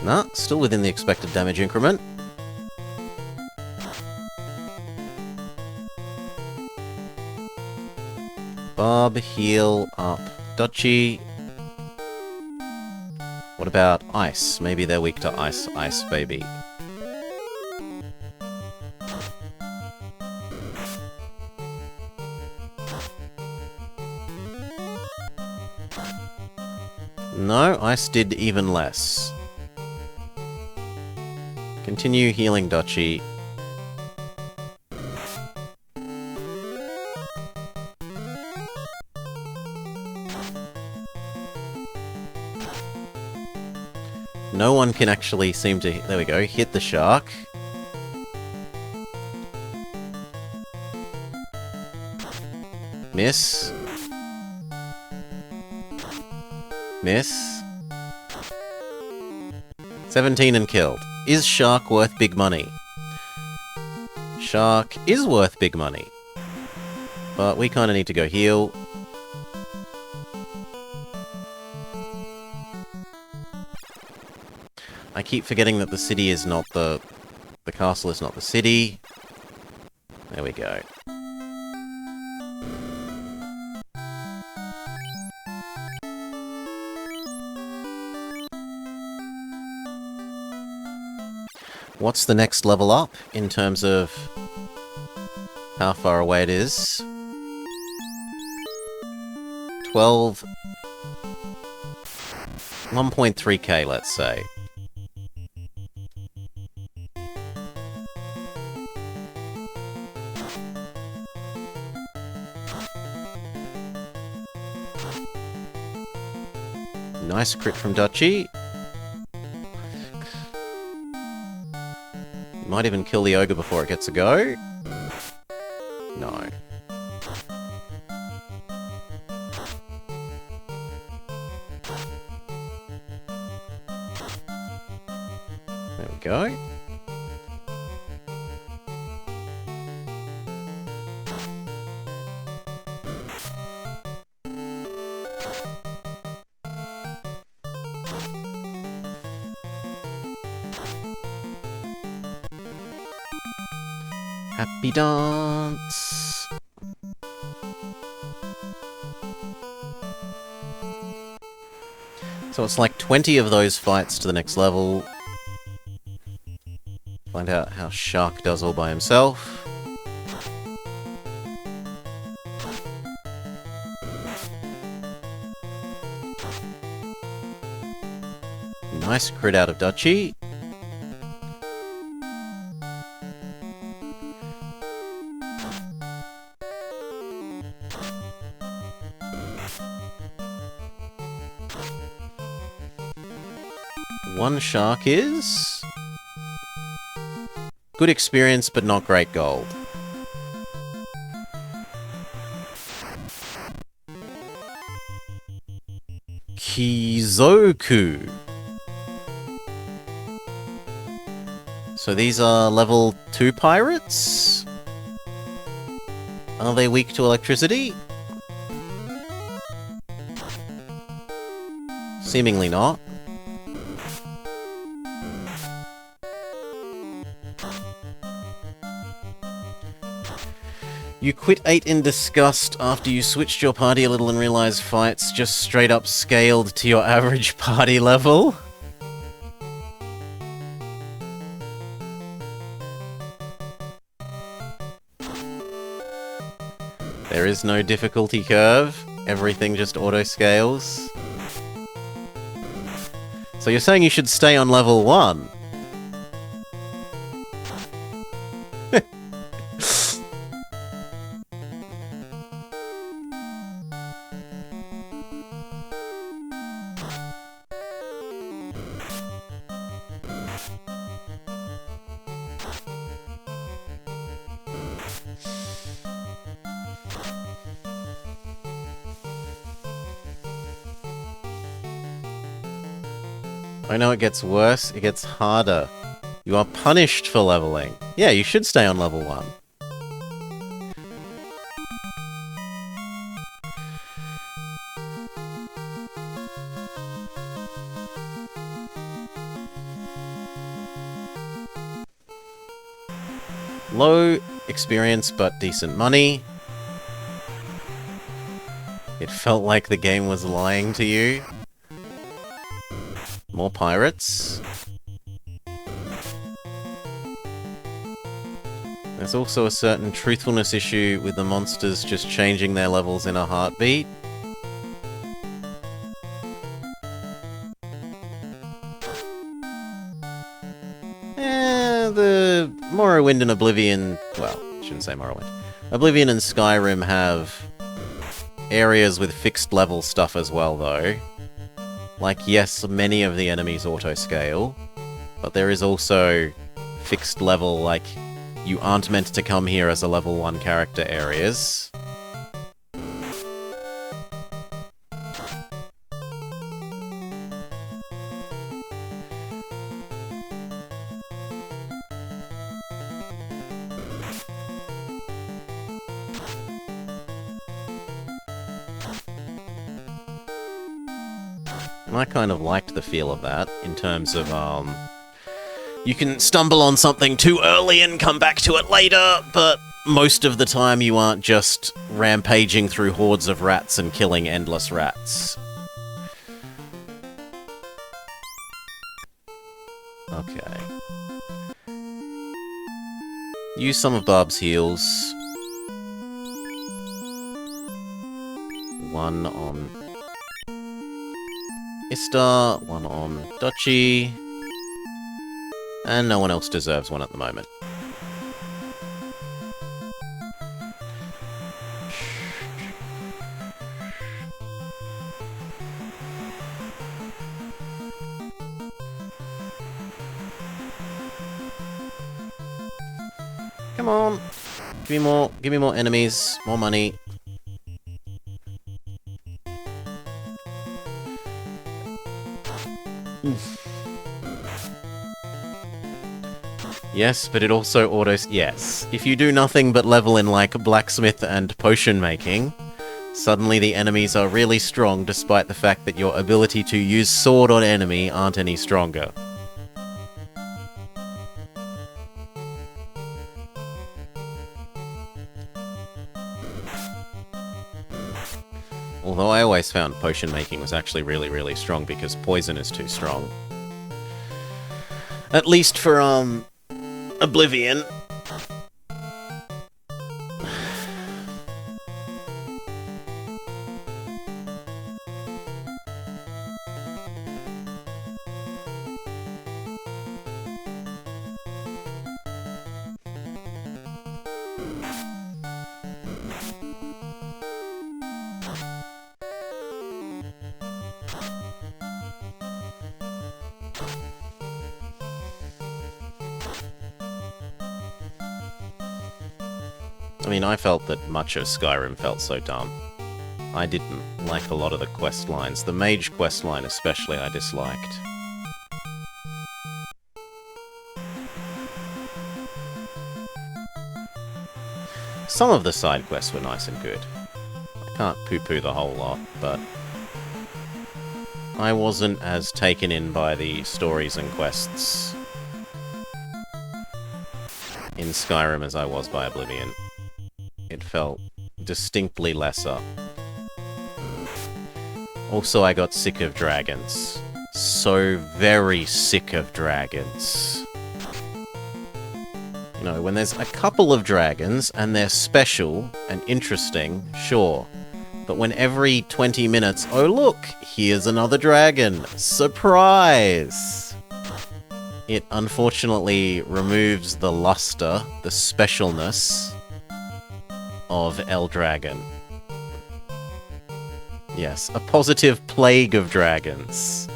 Nah, still within the expected damage increment. Bob, heal up. Duchy. What about ice? Maybe they're weak to ice. Ice, baby. No, ice did even less. Continue healing Duchy. No one can actually seem to... There we go, hit the shark. Miss. Miss. 17 and killed. Is Shark worth big money? Shark is worth big money. But we kind of need to go heal. I keep forgetting that the city is not the castle is not the city. There we go. What's the next level up in terms of how far away it is? 12... 1.3k, let's say. Nice crit from Duchy. Might even kill the ogre before it gets a go. No. There we go. Happy dance! So it's like 20 of those fights to the next level. Find out how Shark does all by himself. Nice crit out of Duchy. One Shark is... good experience, but not great gold. Kizoku. So these are level 2 pirates? Are they weak to electricity? Seemingly not. You quit 8 in disgust after you switched your party a little and realized fights just straight up scaled to your average party level? There is no difficulty curve. Everything just auto-scales. So you're saying you should stay on level 1? I know it gets worse, it gets harder. You are punished for leveling. Yeah, you should stay on level 1. Low experience, but decent money. It felt like the game was lying to you. More pirates. There's also a certain truthfulness issue with the monsters just changing their levels in a heartbeat. The Morrowind and Oblivion... well, I shouldn't say Morrowind. Oblivion and Skyrim have areas with fixed level stuff as well, though. Like, yes, many of the enemies auto-scale, but there is also fixed level, like, you aren't meant to come here as a level 1 character areas. And I kind of liked the feel of that, in terms of, you can stumble on something too early and come back to it later, but most of the time you aren't just rampaging through hordes of rats and killing endless rats. Okay. Use some of Barb's heals. One on Istar, one on Duchy, and no one else deserves one at the moment. Come on. Give me more enemies, more money. Oof. Yes, but it also autos... Yes. If you do nothing but level in, like, blacksmith and potion making, suddenly the enemies are really strong despite the fact that your ability to use sword on enemy aren't any stronger. Although I always found potion making was actually really, really strong because poison is too strong. At least for, Oblivion. I mean, I felt that much of Skyrim felt so dumb. I didn't like a lot of the quest lines. The mage quest line especially I disliked. Some of the side quests were nice and good. I can't poo-poo the whole lot, but I wasn't as taken in by the stories and quests in Skyrim as I was by Oblivion. It felt distinctly lesser. Also, I got sick of dragons. So very sick of dragons. You know, when there's a couple of dragons and they're special and interesting, sure. But when every 20 minutes, oh look, here's another dragon. Surprise! It unfortunately removes the luster, the specialness of Eldragon. Yes, a positive plague of dragons.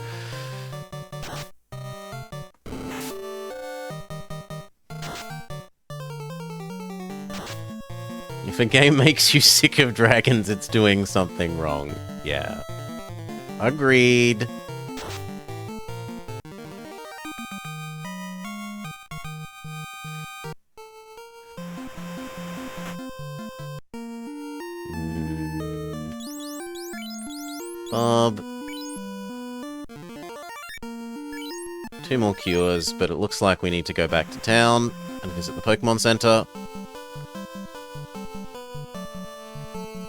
If a game makes you sick of dragons, it's doing something wrong. Yeah. Agreed. Bob. 2 more cures, but it looks like we need to go back to town and visit the Pokemon Center.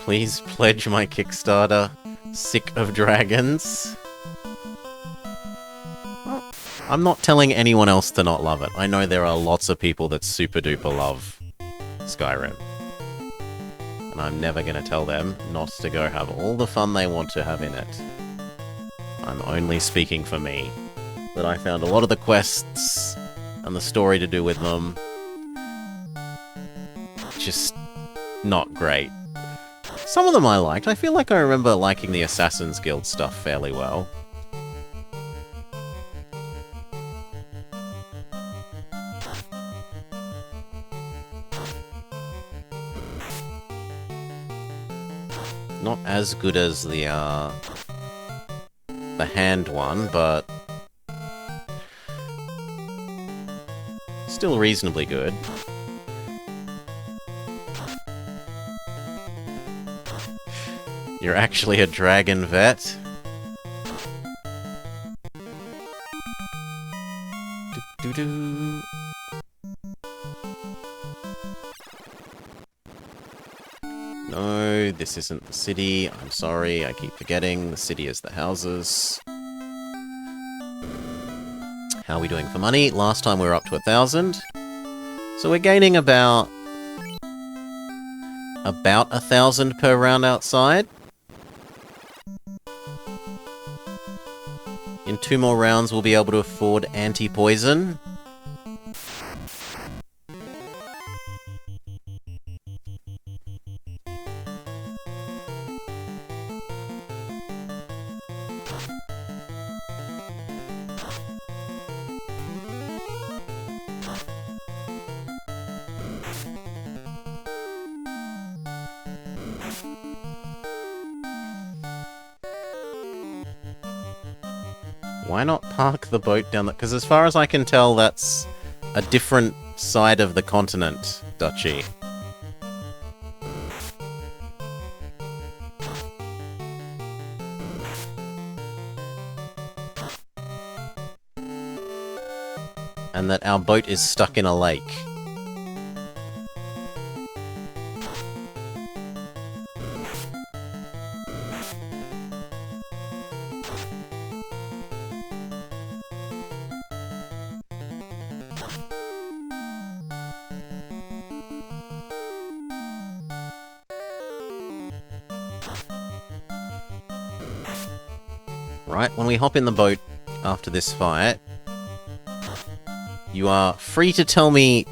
Please pledge my Kickstarter. Sick of dragons. Well, I'm not telling anyone else to not love it. I know there are lots of people that super duper love Skyrim. And I'm never going to tell them not to go have all the fun they want to have in it. I'm only speaking for me. That I found a lot of the quests and the story to do with them just not great. Some of them I liked. I feel like I remember liking the Assassin's Guild stuff fairly well. Not as good as the hand one, but still reasonably good. You're actually a dragon vet? Do-do-do. No, this isn't the city. I'm sorry, I keep forgetting. The city is the houses. How are we doing for money? Last time we were up to 1,000. So we're gaining about 1,000 per round outside. In 2 more rounds, we'll be able to afford anti-poison. Why not park the boat down the... Because as far as I can tell, that's a different side of the continent, Dutchy. And that our boat is stuck in a lake. Right, when we hop in the boat after this fight, you are free to tell me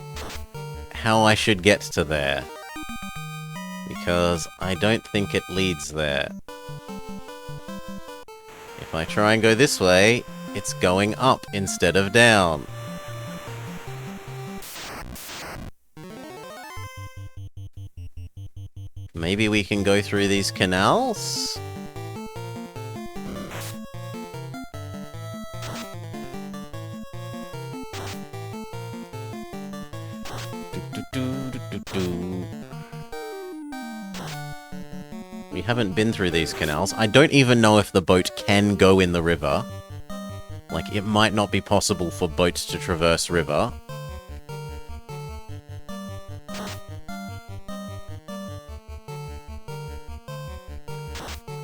how I should get to there. Because I don't think it leads there. If I try and go this way, it's going up instead of down. Maybe we can go through these canals? We haven't been through these canals. I don't even know if the boat can go in the river. Like, it might not be possible for boats to traverse river.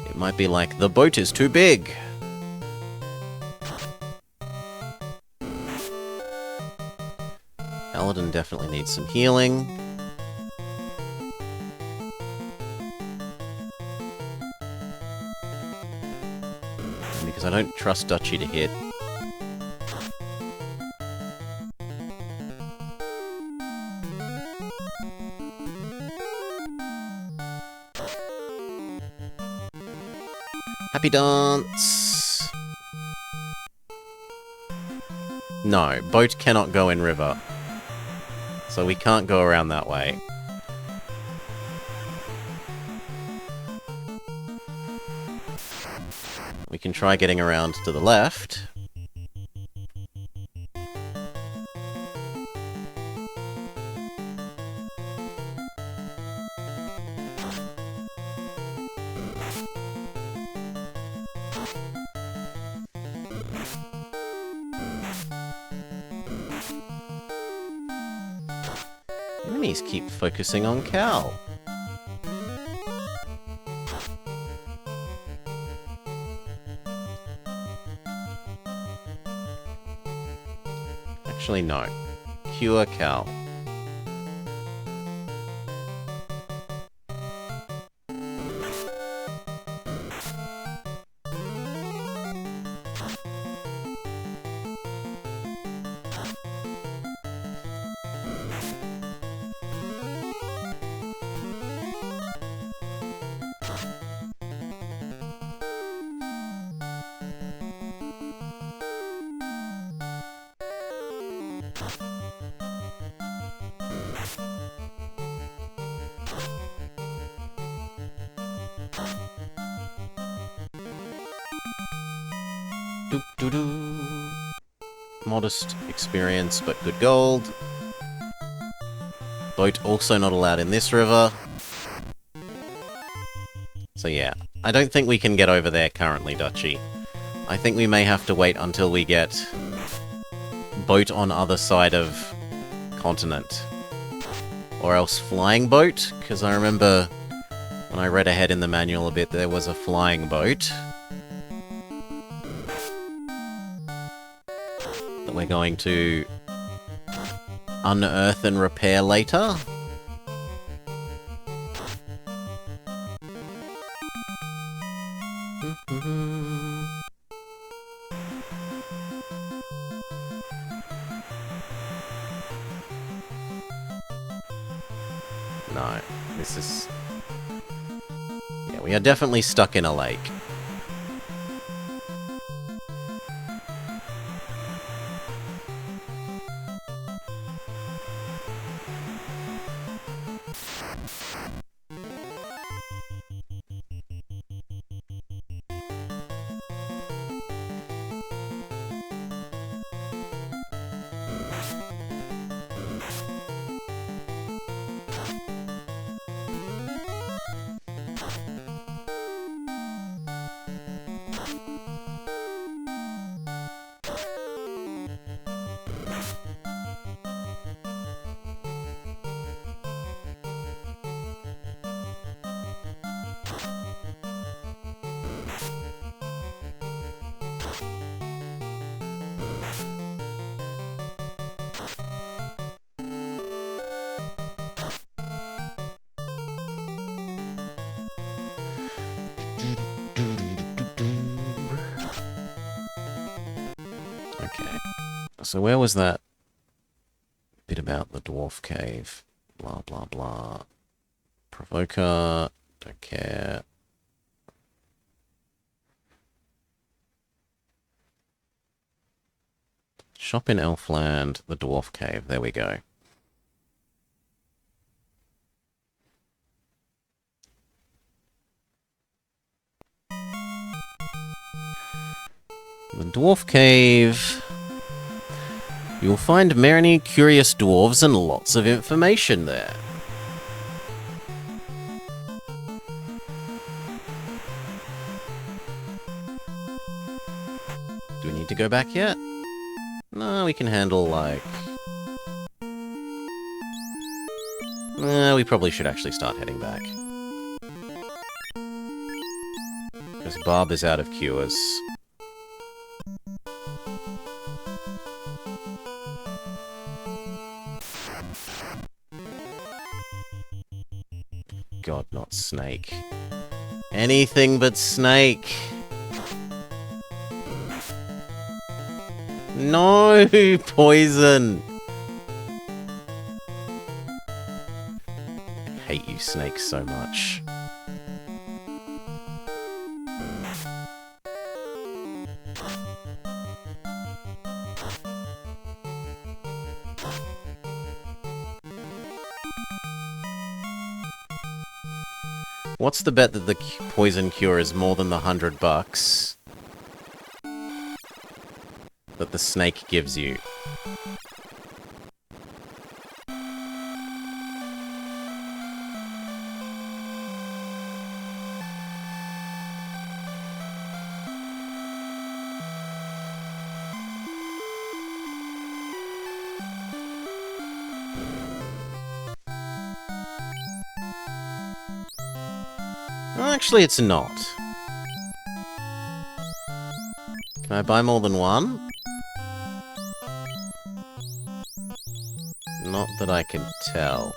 It might be like, the boat is too big. Paladin definitely needs some healing. Because I don't trust Dutchy to hit. Happy dance! No, boat cannot go in river. So we can't go around that way. We can try getting around to the left. Enemies keep focusing on Cal. Actually, no. Cure Cal. Modest experience, but good gold. Boat also not allowed in this river. So yeah, I don't think we can get over there currently, Dutchy. I think we may have to wait until we get boat on other side of continent. Or else flying boat, because I remember when I read ahead in the manual a bit, there was a flying boat that we're going to unearth and repair later. No, this is... yeah, we are definitely stuck in a lake. Okay. So where was that bit about the dwarf cave? Blah, blah, blah. Provoker. Don't care. Shop in Elfland. The dwarf cave. There we go. The dwarf cave. You'll find many curious dwarves and lots of information there. Do we need to go back yet? No, we can handle, like... we probably should actually start heading back. Because Barb is out of cures. God, not Snake. Anything but Snake! No! Poison! I hate you, Snake, so much. What's the bet that the poison cure is more than the $100 that the snake gives you? Well, actually, it's not. Can I buy more than one? Not that I can tell.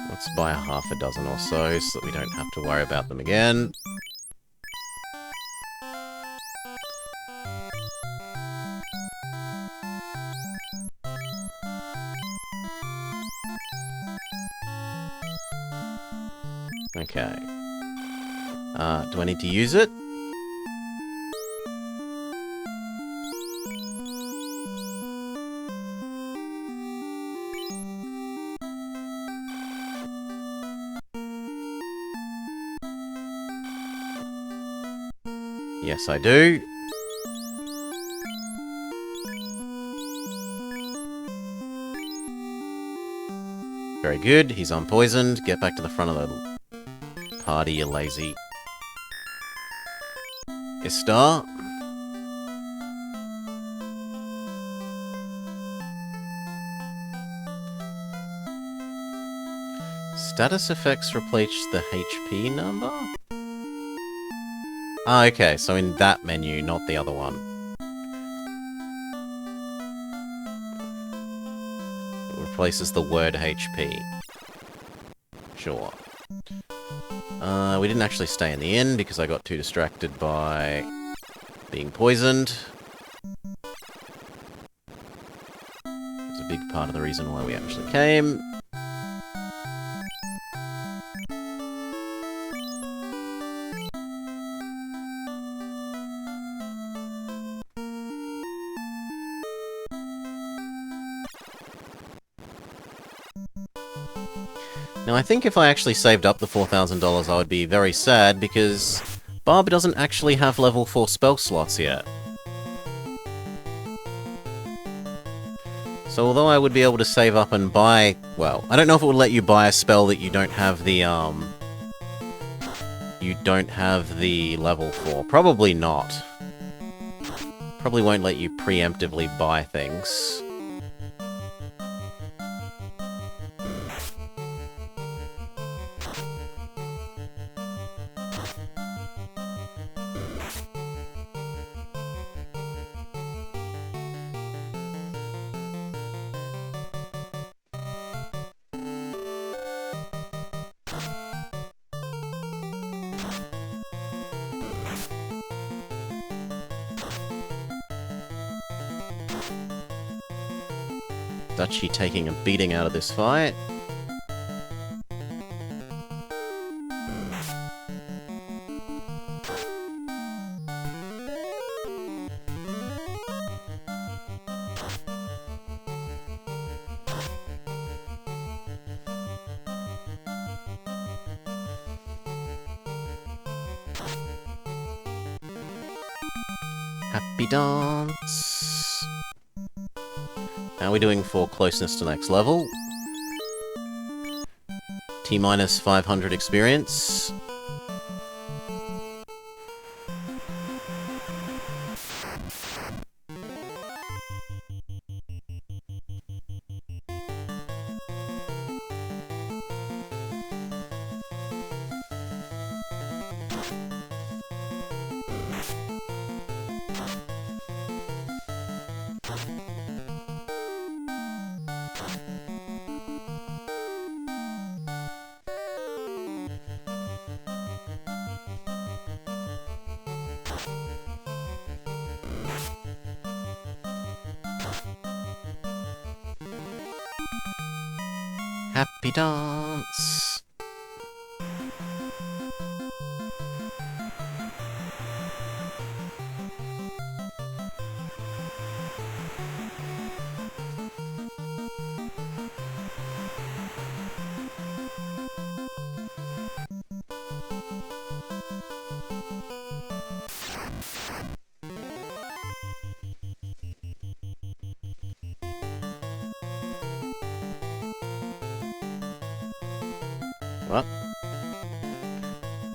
Let's buy a half a dozen or so that we don't have to worry about them again. Okay. Do I need to use it? Yes, I do. Very good. He's unpoisoned. Get back to the front of the party, you lazy Istar. Status effects replace the HP number? Ah, okay, so in that menu, not the other one. It replaces the word HP. Sure. We didn't actually stay in the inn because I got too distracted by being poisoned. It's a big part of the reason why we actually came. Now, I think if I actually saved up the $4,000, I would be very sad, because Barb doesn't actually have level 4 spell slots yet. So although I would be able to save up and buy... Well, I don't know if it would let you buy a spell that you don't have the, you don't have the level for. Probably not. Probably won't let you preemptively buy things. Dutchie taking a beating out of this fight. Happy dance. How are we doing for closeness to next level? T-minus 500 experience. Happy dance. What?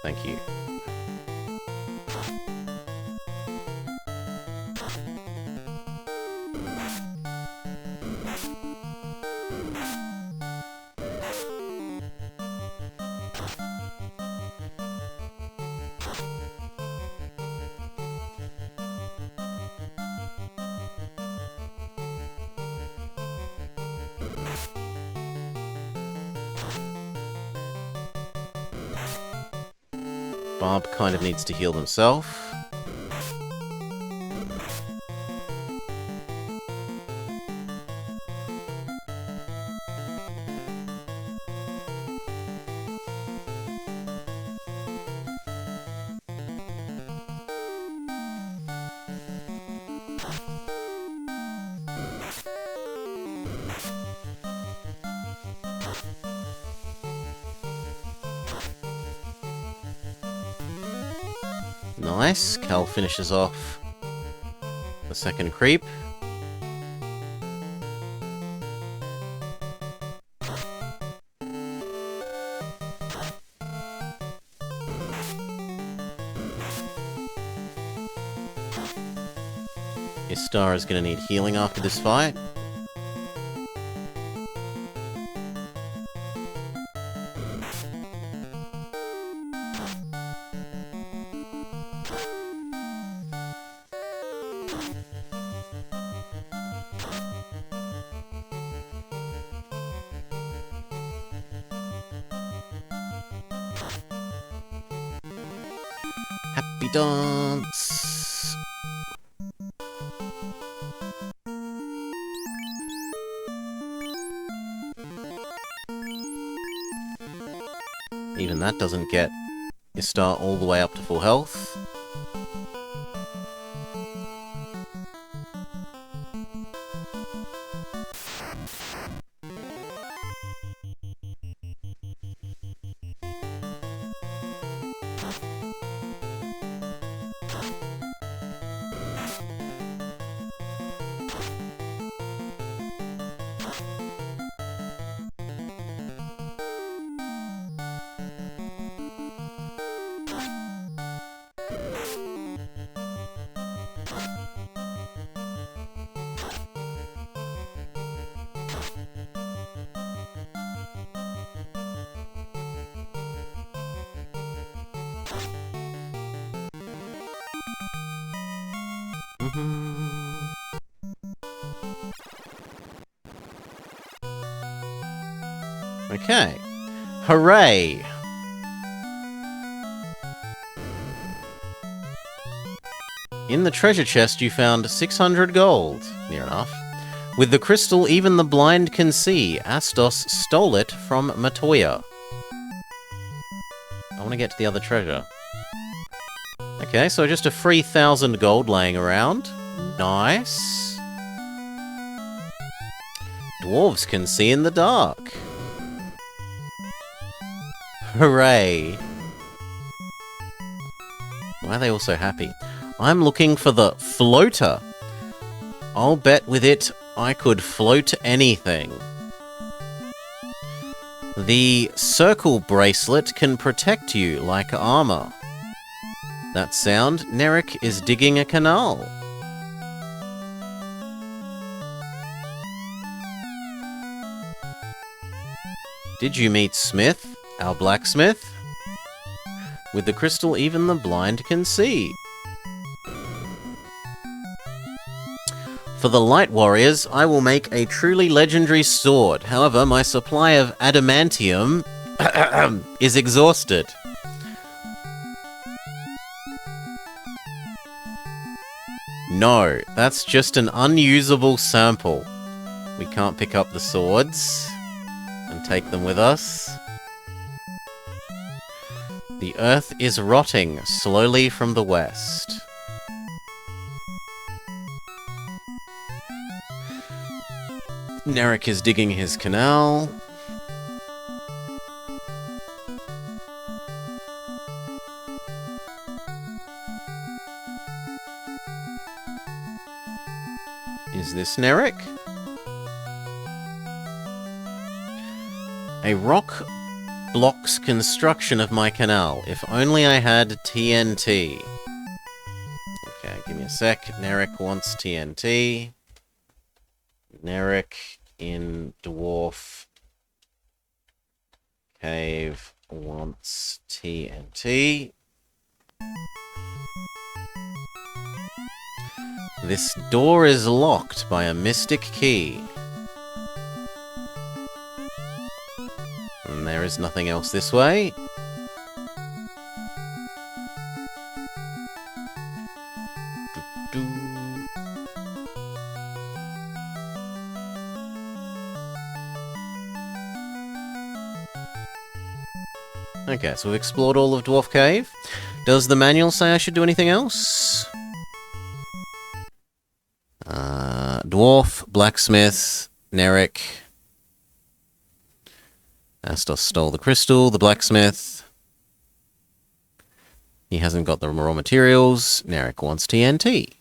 Thank you. Bob kind of needs to heal himself. Nice. Cal finishes off the second creep. His star is going to need healing after this fight. Happy dance. Even that doesn't get your star all the way up to full health. Okay. Hooray! In the treasure chest you found 600 gold. Near enough. With the crystal even the blind can see. Astos stole it from Matoya. I want to get to the other treasure. Okay, so just a free 1,000 gold laying around. Nice. Dwarves can see in the dark. Hooray. Why are they all so happy? I'm looking for the floater. I'll bet with it I could float anything. The circle bracelet can protect you like armor. That sound, Nerek is digging a canal. Did you meet Smith, our blacksmith? With the crystal even the blind can see. For the Light Warriors, I will make a truly legendary sword. However, my supply of adamantium is exhausted. No, that's just an unusable sample. We can't pick up the swords and take them with us. The earth is rotting slowly from the west. Nerek is digging his canal. Is this Nerek? A rock blocks construction of my canal. If only I had TNT. Okay, give me a sec. Nerek wants TNT. Nerek in Dwarf Cave wants TNT. This door is locked by a mystic key. And there is nothing else this way. Okay, so we've explored all of Dwarf Cave. Does the manual say I should do anything else? Dwarf, blacksmith, Nerek. Astos stole the crystal, the blacksmith. He hasn't got the raw materials. Nerek wants TNT.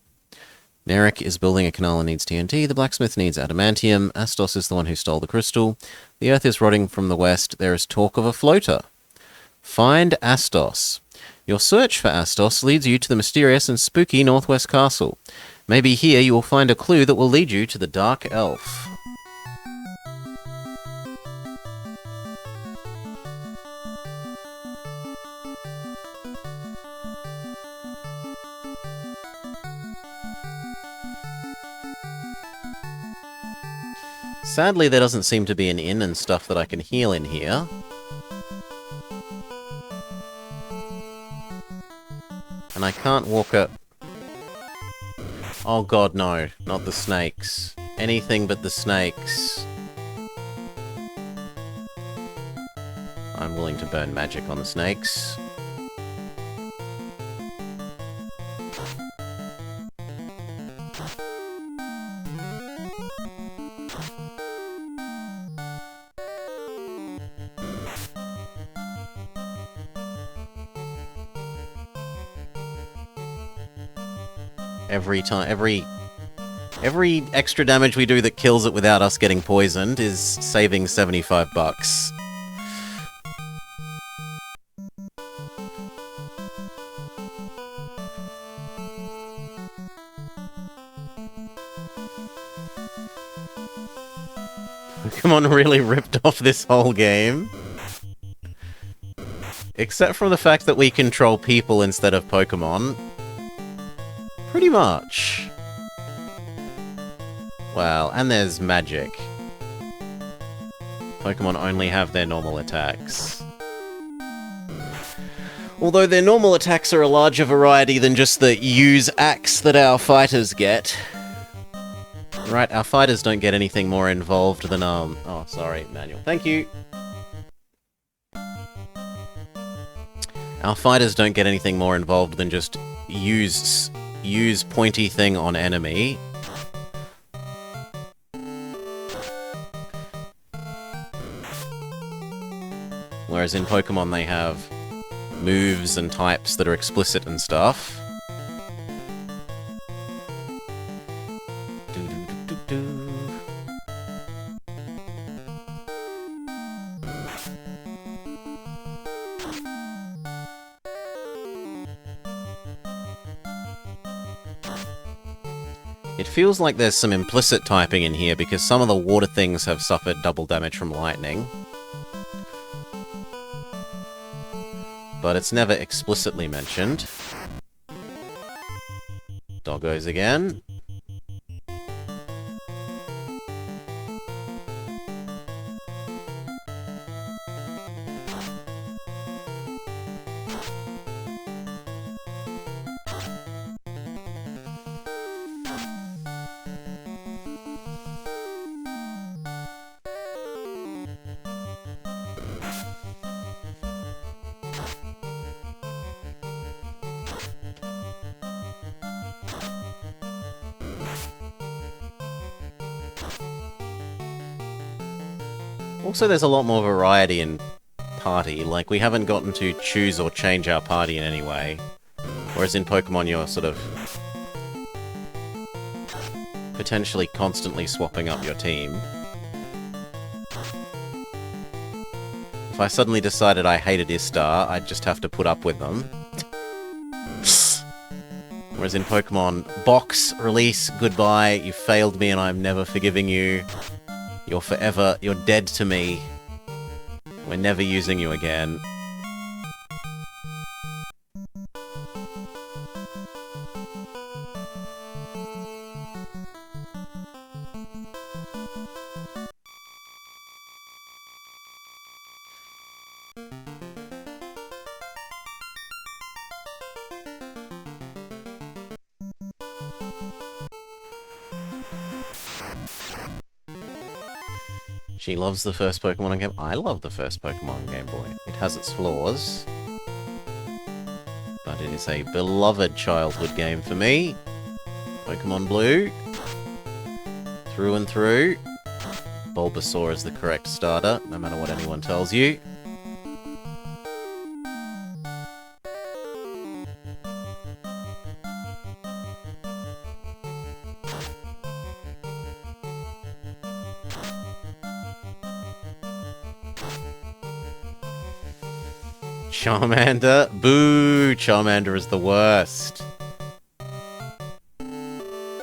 Nerek is building a canal and needs TNT. The blacksmith needs adamantium. Astos is the one who stole the crystal. The earth is rotting from the west. There is talk of a floater. Find Astos. Your search for Astos leads you to the mysterious and spooky Northwest Castle. Maybe here you will find a clue that will lead you to the Dark Elf. Sadly, there doesn't seem to be an inn and stuff that I can heal in here. And I can't walk up... Oh god, no. Not the snakes. Anything but the snakes. I'm willing to burn magic on the snakes. Every extra damage we do that kills it without us getting poisoned is saving $75. Pokemon really ripped off this whole game. Except for the fact that we control people instead of Pokemon. Pretty much. Wow, and there's magic. Pokemon only have their normal attacks. Although their normal attacks are a larger variety than just the use axe that our fighters get. Right, our fighters don't get anything more involved than, oh, sorry, manual. Thank you! Our fighters don't get anything more involved than just use pointy thing on enemy. Whereas in Pokemon they have moves and types that are explicit and stuff. It feels like there's some implicit typing in here because some of the water things have suffered double damage from lightning. But it's never explicitly mentioned. Doggos again. Also, there's a lot more variety in party. Like, we haven't gotten to choose or change our party in any way. Whereas in Pokemon, you're sort of potentially constantly swapping up your team. If I suddenly decided I hated Istar, I'd just have to put up with them. Whereas in Pokemon, box, release, goodbye, you failed me and I'm never forgiving you. You're forever, you're dead to me. We're never using you again. She loves the first Pokemon on Game Boy. I love the first Pokemon on Game Boy. It has its flaws, but it is a beloved childhood game for me. Pokemon Blue. Through and through. Bulbasaur is the correct starter, no matter what anyone tells you. Charmander? Boo! Charmander is the worst.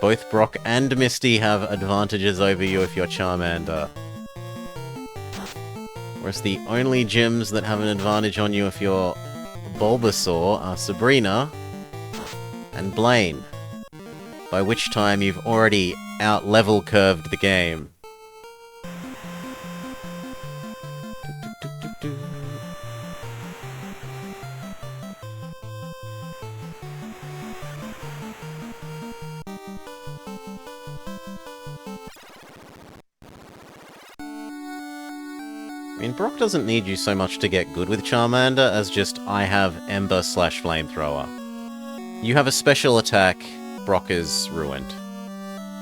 Both Brock and Misty have advantages over you if you're Charmander. Whereas the only gyms that have an advantage on you if you're Bulbasaur are Sabrina and Blaine. By which time you've already out-level curved the game. I mean, Brock doesn't need you so much to get good with Charmander as just, I have Ember/Flamethrower. You have a special attack, Brock is ruined.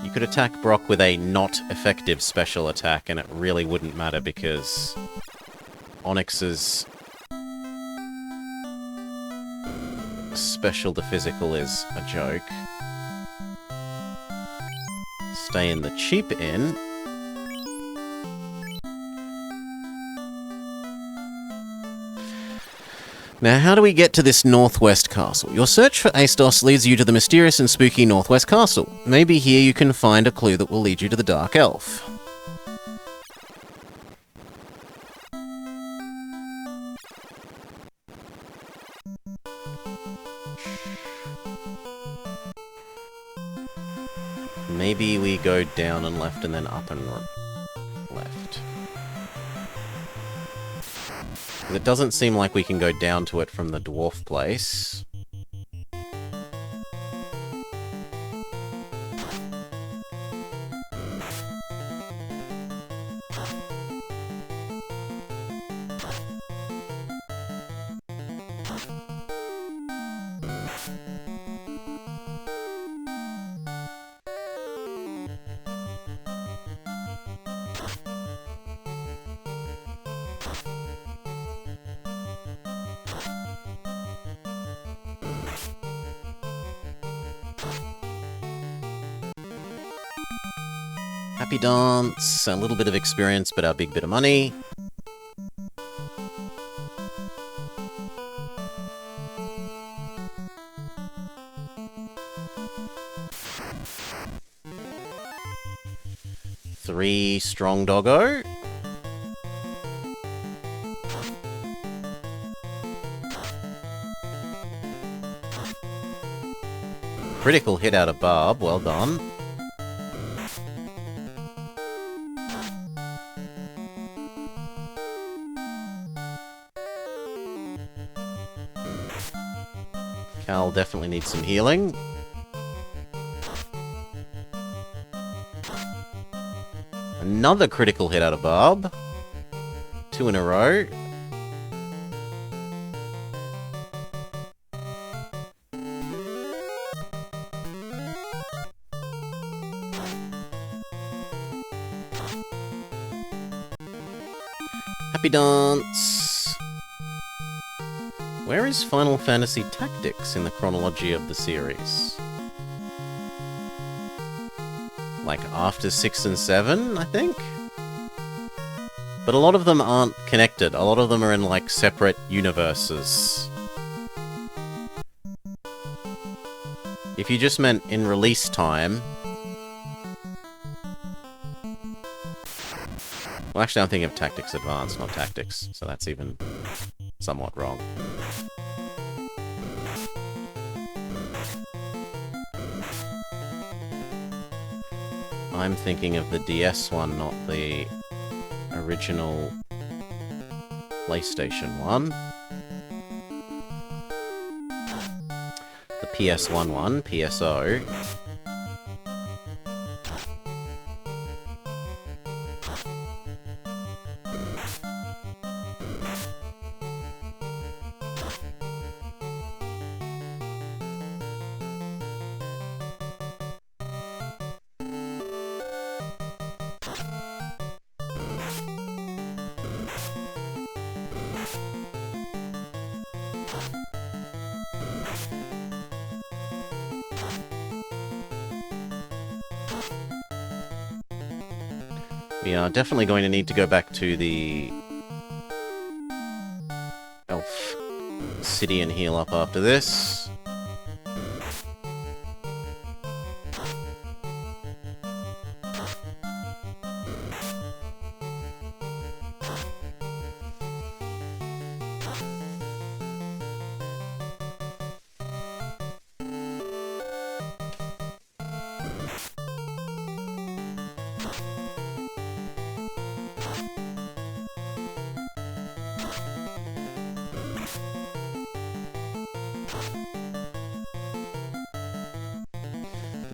You could attack Brock with a not effective special attack and it really wouldn't matter because Onyx's special to physical is a joke. Stay in the cheap inn. Now, how do we get to this Northwest Castle? Your search for Aestos leads you to the mysterious and spooky Northwest Castle. Maybe here you can find a clue that will lead you to the Dark Elf. Maybe we go down and left and then up and left. It doesn't seem like we can go down to it from the dwarf place. Happy dance, a little bit of experience, but our big bit of money. Three strong doggo. Critical hit out of Barb, well done. Cal definitely needs some healing. Another critical hit out of Barb. 2 in a row. Happy dance. Where is Final Fantasy Tactics in the chronology of the series? Like after 6 and 7, I think? But a lot of them aren't connected. A lot of them are in, like, separate universes. If you just meant in release time... Well, actually, I'm thinking of Tactics Advanced, not Tactics, so that's even somewhat wrong. I'm thinking of the DS one, not the original PlayStation one. The PS1 one, PSO. We are definitely going to need to go back to the Elf City and heal up after this.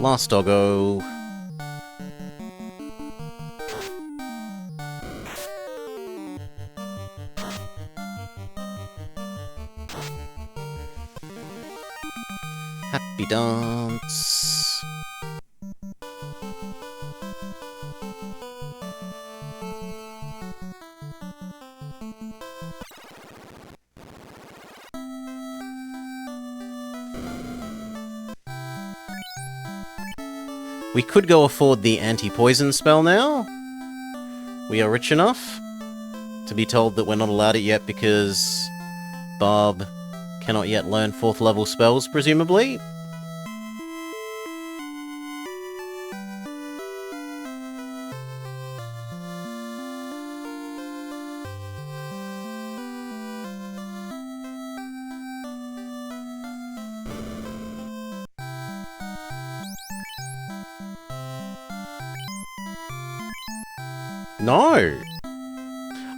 Last doggo. Happy dance. We could go afford the anti-poison spell now. We are rich enough to be told that we're not allowed it yet because Barb cannot yet learn 4th level spells, presumably. No!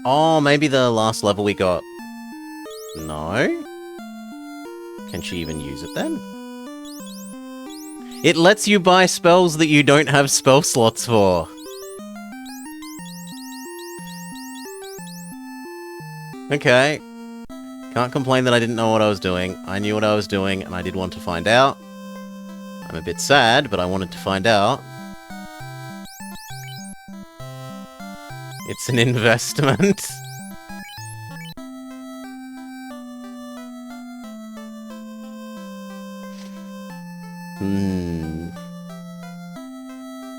Oh, maybe the last level we got No? Can she even use it then? It lets you buy spells that you don't have spell slots for. Okay. Can't complain that I didn't know what I was doing. I knew what I was doing, and I did want to find out. I'm a bit sad, but I wanted to find out. It's an investment.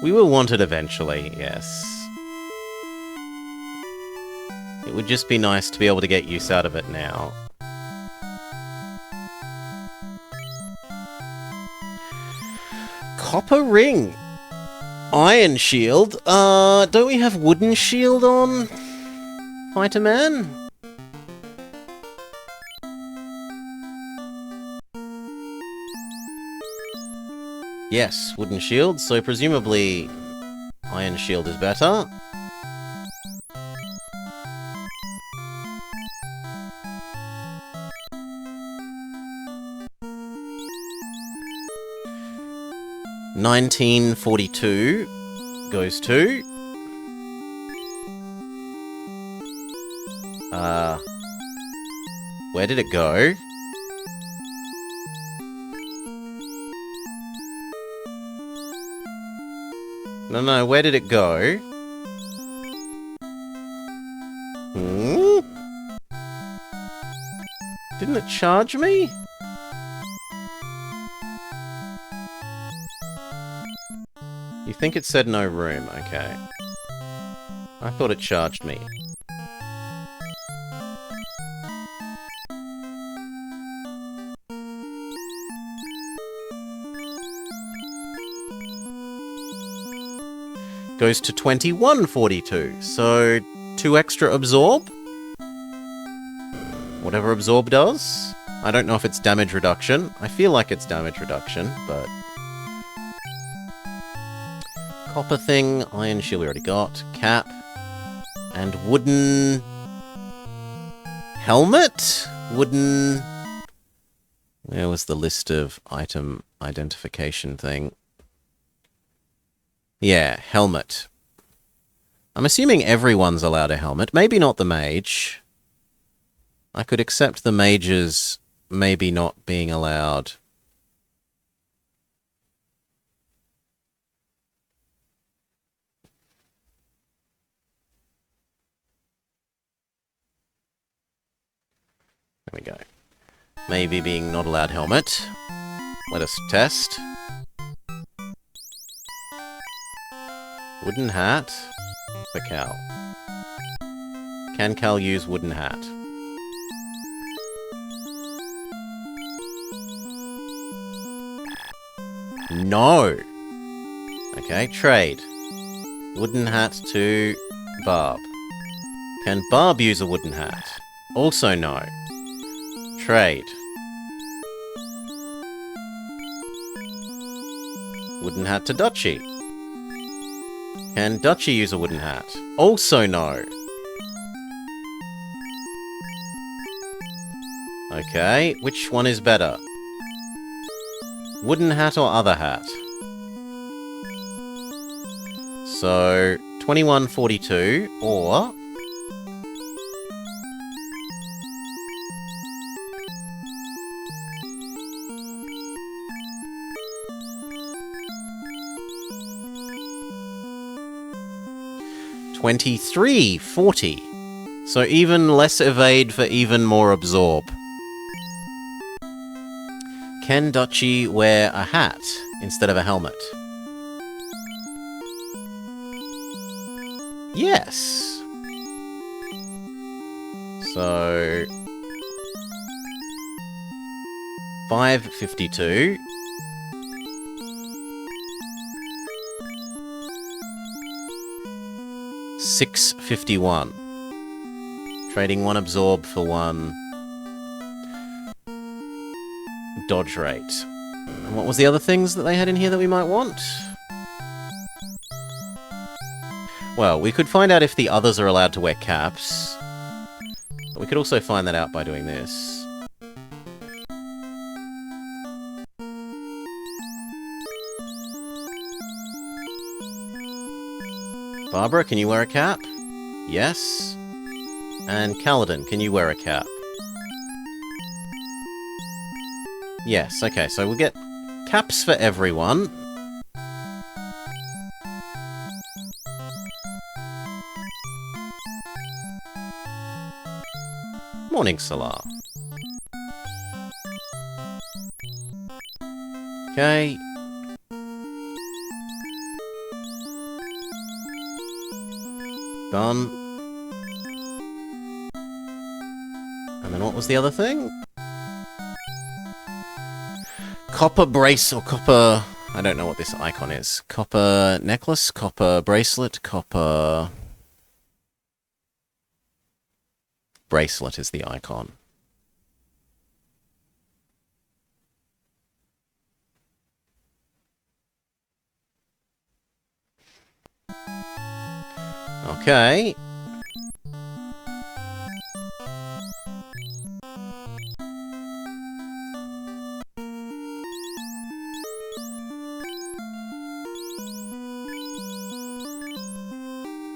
We will want it eventually, yes. It would just be nice to be able to get use out of it now. Copper ring! Iron shield? Don't we have wooden shield on? Fighter Man? Yes, wooden shield, so presumably iron shield is better. $19.42 goes to... where did it go? No, where did it go? Didn't it charge me? You think it said no room, okay. I thought it charged me. Goes to 21.42, so 2 extra absorb? Whatever absorb does? I don't know if it's damage reduction. I feel like it's damage reduction, but... Copper thing, iron shield we already got, cap, and wooden... helmet? Wooden... Where was the list of item identification thing? Yeah, helmet. I'm assuming everyone's allowed a helmet. Maybe not the mage. I could accept the mages maybe not being allowed. There we go. Maybe being not allowed helmet. Let us test. Wooden hat for Cal. Can Cal use wooden hat? No! Okay, trade. Wooden hat to Barb. Can Barb use a wooden hat? Also no. Trade. Wooden hat to Dutchie. Can Dutchie use a wooden hat? Also no. Okay, which one is better? Wooden hat or other hat? So, 21.42 or... $23.40. So even less evade for even more absorb. Can Dutchie wear a hat instead of a helmet? Yes. So... $5.52. $6.51. Trading 1 absorb for 1 dodge rate. And what was the other things that they had in here that we might want? Well, we could find out if the others are allowed to wear caps. But We could also find that out by doing this. Barbara, can you wear a cap? Yes. And Kaladin, can you wear a cap? Yes, okay, so we'll get caps for everyone. Morning, Salah. Okay. Done. And then what was the other thing? Copper brace or copper... I don't know what this icon is. Copper necklace, copper bracelet, copper... bracelet is the icon. Okay.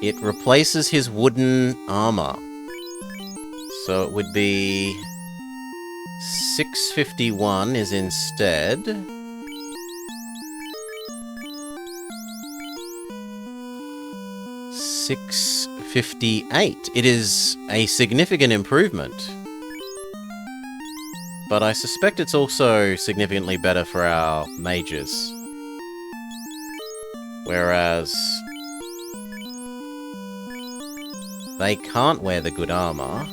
It replaces his wooden armor. So it would be 651 is instead 658. It is a significant improvement. But I suspect it's also significantly better for our mages. Whereas they can't wear the good armor.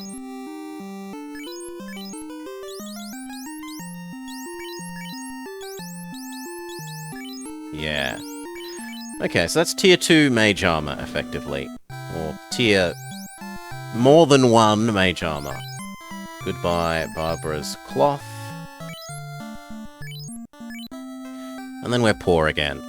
Yeah. Okay, so that's tier 2 mage armor, effectively. Or tier... more than 1 mage armor. Goodbye, Barbara's cloth. And then we're poor again.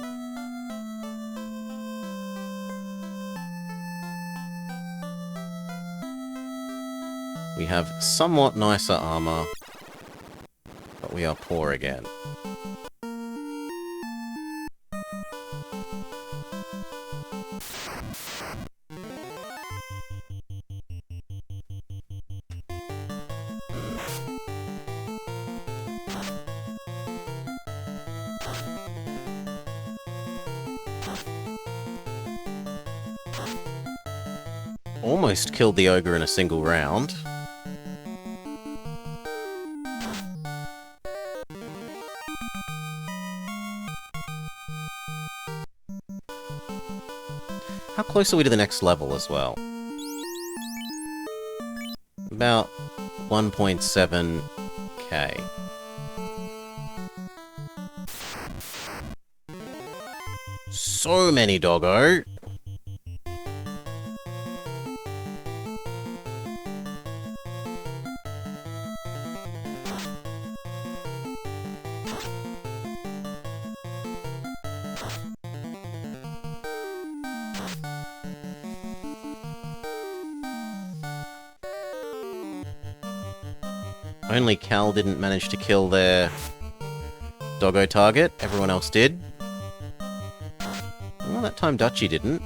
We have somewhat nicer armor, but we are poor again. Almost killed the ogre in a single round. How close are we to the next level as well? About 1.7k. So many doggo. Only Cal didn't manage to kill their doggo target. Everyone else did. Well, that time Dutchie didn't.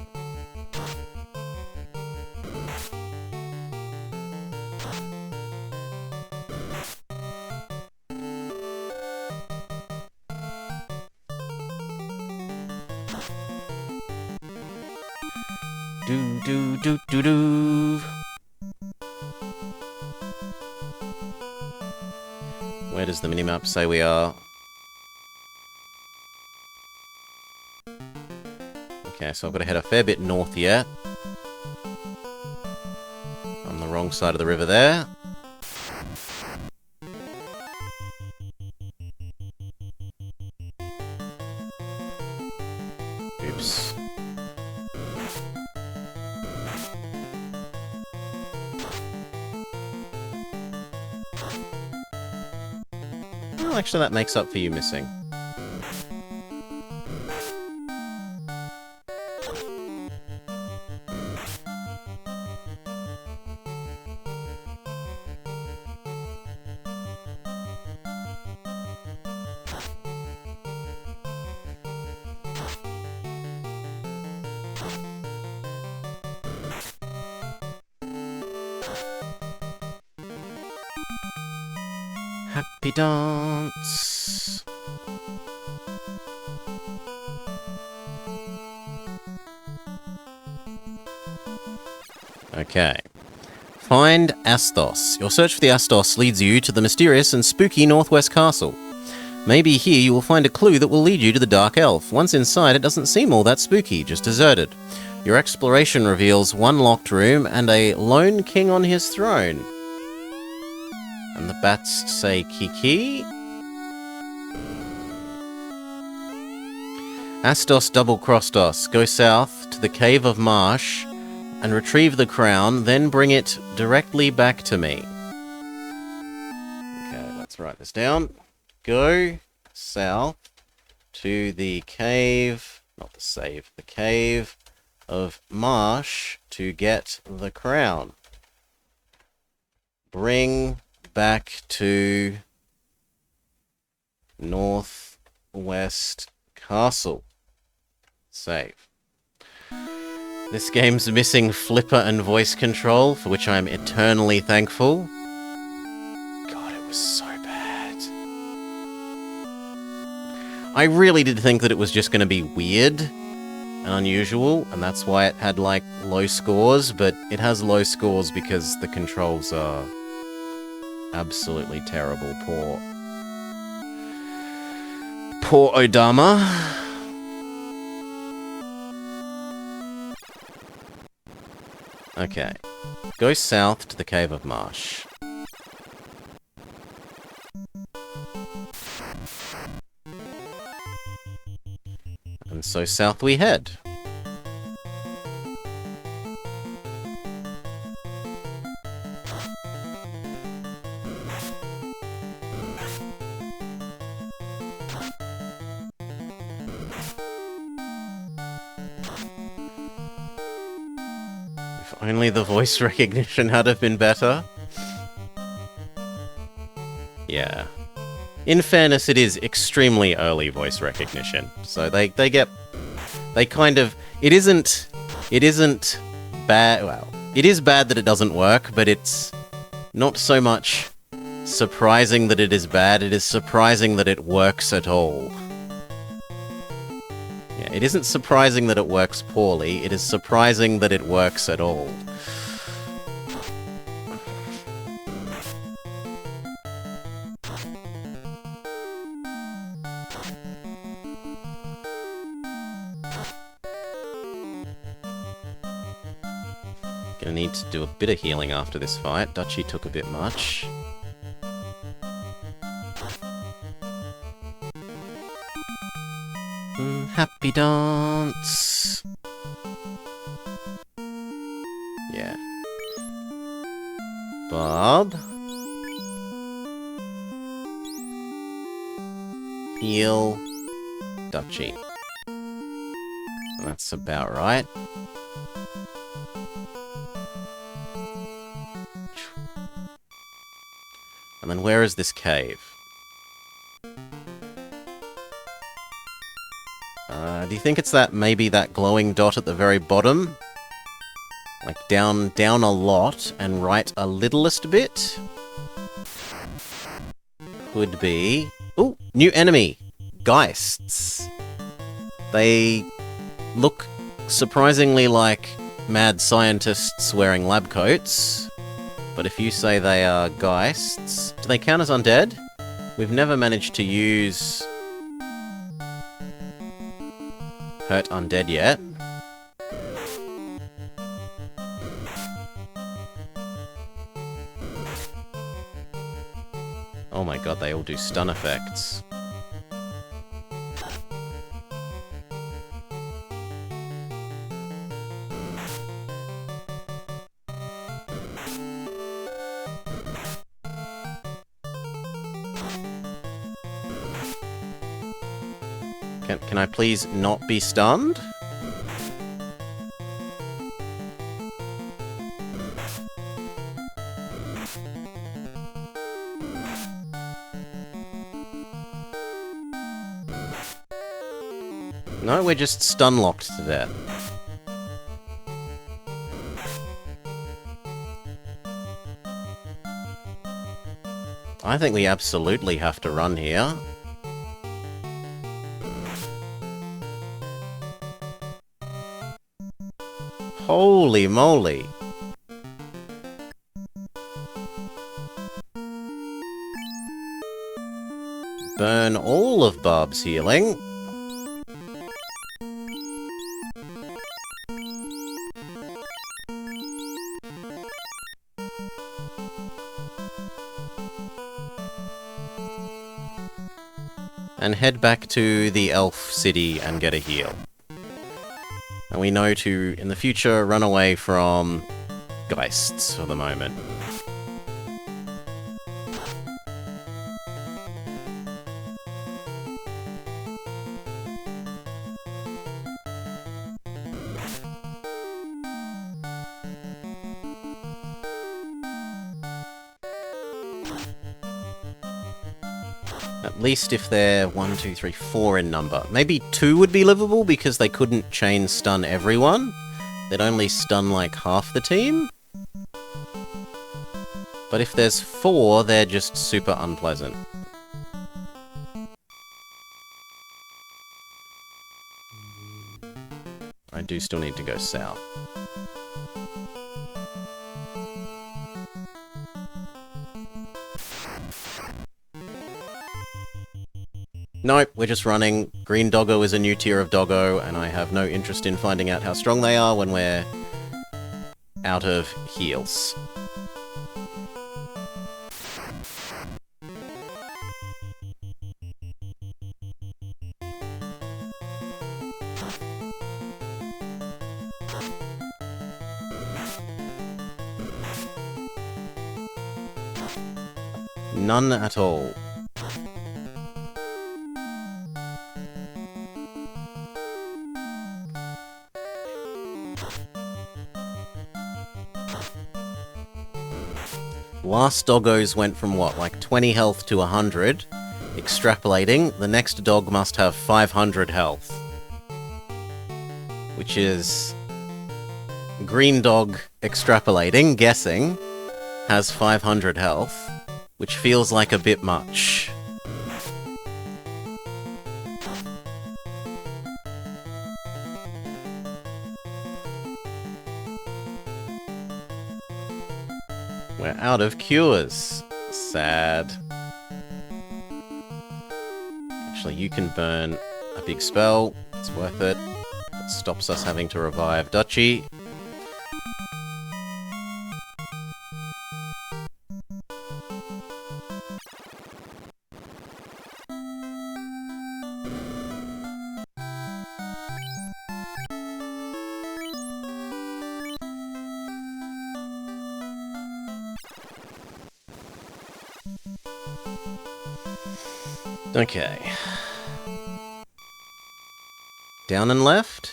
Do do do do do. Where does the minimap say we are? Okay, so I've got to head a fair bit north yet. On the wrong side of the river there. Oops. Well, actually that makes up for you missing. Happy dance. Okay. Find Astos. Your search for the Astos leads you to the mysterious and spooky Northwest Castle. Maybe here you will find a clue that will lead you to the Dark Elf. Once inside, it doesn't seem all that spooky, just deserted. Your exploration reveals one locked room and a lone king on his throne. And the bats say Kiki. Astos double-crossed us. Go south to the Cave of Marsh and retrieve the crown, then bring it directly back to me. Okay, let's write this down. Go south to the cave, not the save, the Cave of Marsh to get the crown. Bring back to Northwest Castle. Save. This game's missing flipper and voice control, for which I am eternally thankful. God, it was so bad. I really did think that it was just going to be weird and unusual, and that's why it had, like, low scores, but it has low scores because the controls are absolutely terrible. Poor Odama. Okay. Go south to the Cave of Marsh. And so south we head. If only the voice recognition had have been better. Yeah. In fairness, it is extremely early voice recognition. So they kind of... It isn't bad... Well, it is bad that it doesn't work, but it's not so much surprising that it is bad, it is surprising that it works at all. Yeah, it isn't surprising that it works poorly, it is surprising that it works at all. Gonna need to do a bit of healing after this fight. Dutchie took a bit much. Happy dance. Yeah. Bob. Heal. Dutchie. That's about right. And then where is this cave? Do you think it's maybe that glowing dot at the very bottom? Like down a lot and right a littlest bit? Could be. Ooh, new enemy! Geists. They look surprisingly like mad scientists wearing lab coats. But if you say they are Geists, do they count as undead? We've never managed to use Hurt Undead yet. Oh my god, they all do stun effects. Can I please not be stunned? No, we're just stun-locked to death. I think we absolutely have to run here. Holy moly. Burn all of Barb's healing. And head back to the elf city and get a heal. And we know to, in the future, run away from Geists for the moment. At least if they're 1, 2, 3, 4 in number. Maybe 2 would be livable because they couldn't chain stun everyone. They'd only stun like half the team. But if there's 4, they're just super unpleasant. I do still need to go south. Nope, we're just running. Green Doggo is a new tier of doggo, and I have no interest in finding out how strong they are when we're out of heals. None at all. Last doggos went from what, like 20 health to 100? Extrapolating, the next dog must have 500 health. Which is... Green Dog extrapolating, guessing, has 500 health, which feels like a bit much. We're out of cures. Sad. Actually, you can burn a big spell. It's worth it. It stops us having to revive Duchy. Okay. Down and left.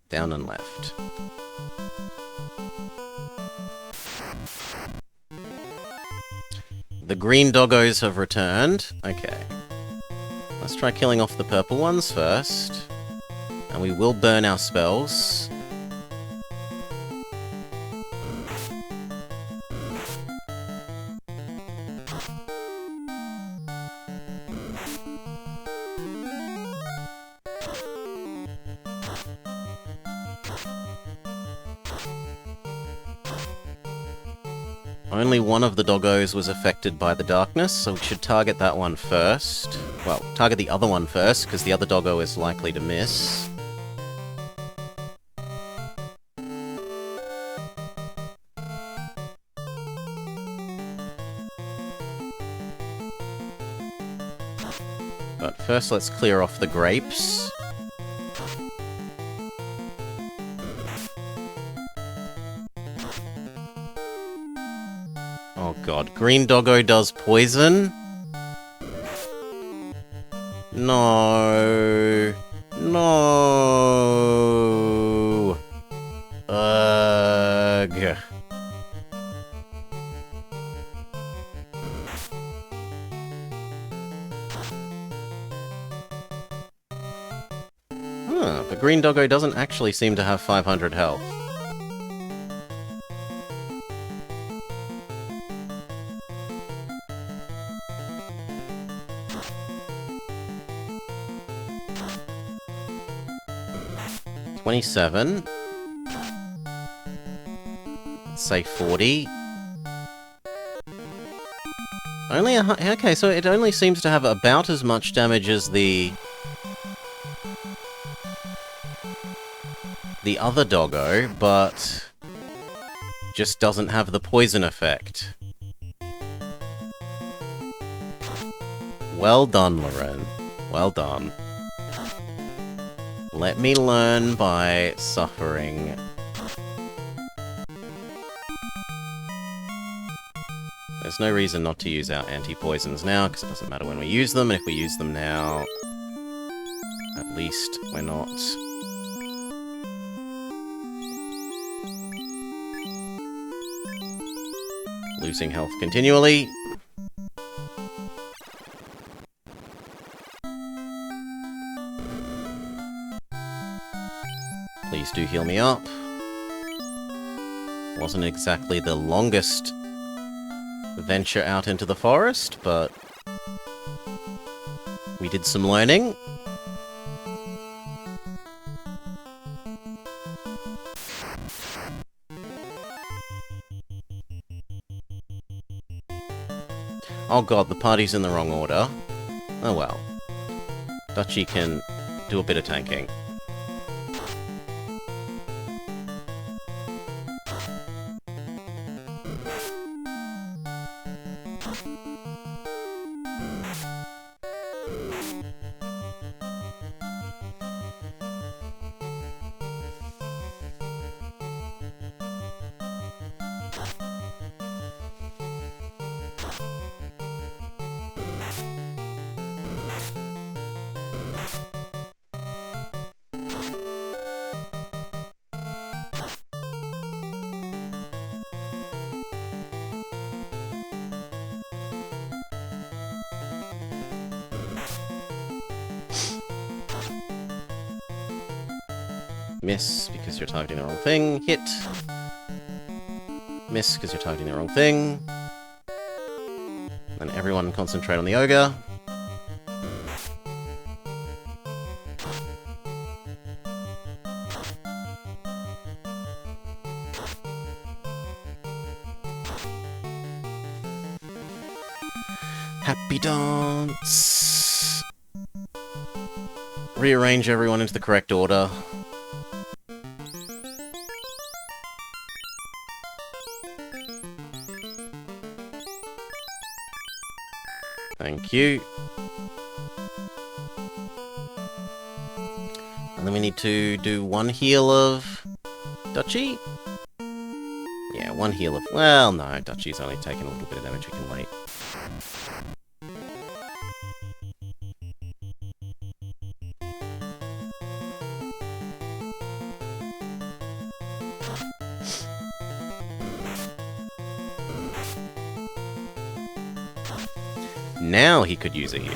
Down and left. The green doggos have returned. Okay. Let's try killing off the purple ones first. And we will burn our spells. Only one of the doggos was affected by the darkness, so we should target that one first. Well, target the other one first, because the other doggo is likely to miss. But first let's clear off the grapes. Oh god, green doggo does poison? No. No. Ugh. green doggo doesn't actually seem to have 500 health. $27. Let's say 40. Only okay, so it only seems to have about as much damage as the other doggo, but just doesn't have the poison effect. Well done, Loren. Well done. Let me learn by suffering. There's no reason not to use our anti-poisons now, because it doesn't matter when we use them, and if we use them now, at least we're not losing health continually. Please do heal me up. Wasn't exactly the longest venture out into the forest, but we did some learning. Oh god, the party's in the wrong order. Oh well. Dutchie can do a bit of tanking. Miss, because you're targeting the wrong thing. Hit. Miss, because you're targeting the wrong thing. Then everyone concentrate on the ogre. Happy dance! Rearrange everyone into the correct order. Thank you. And then we need to do one heal of Dutchie? Yeah, one heal of... Well, no, Dutchie's only taken a little bit of damage, we can wait. Now he could use a heal.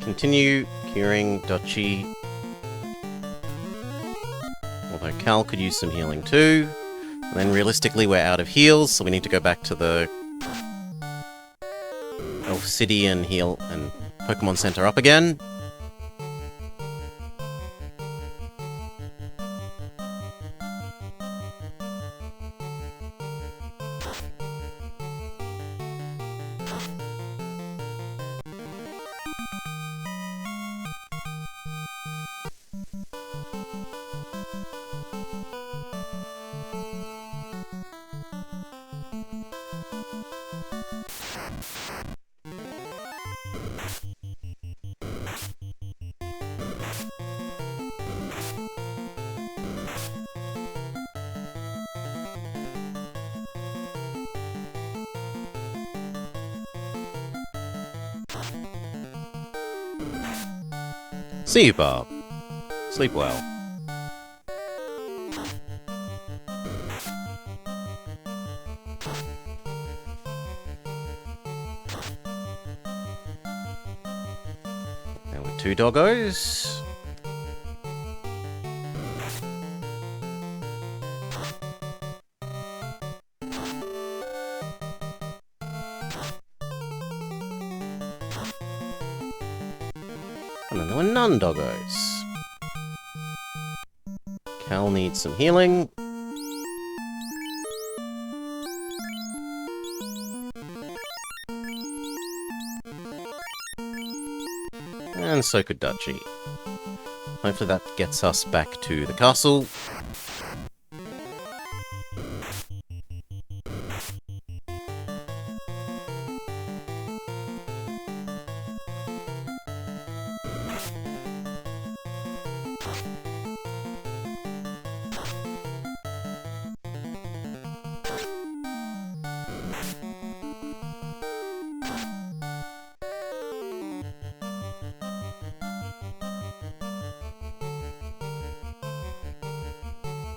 Continue curing Dutchie. Although Cal could use some healing too. And then realistically we're out of heals, so we need to go back to the Elf City and heal and Pokemon Center up again. See you, Bob. Sleep well. Now with 2 doggos. And then there were none doggos. Cal needs some healing. And so could Dutchy. Hopefully that gets us back to the castle.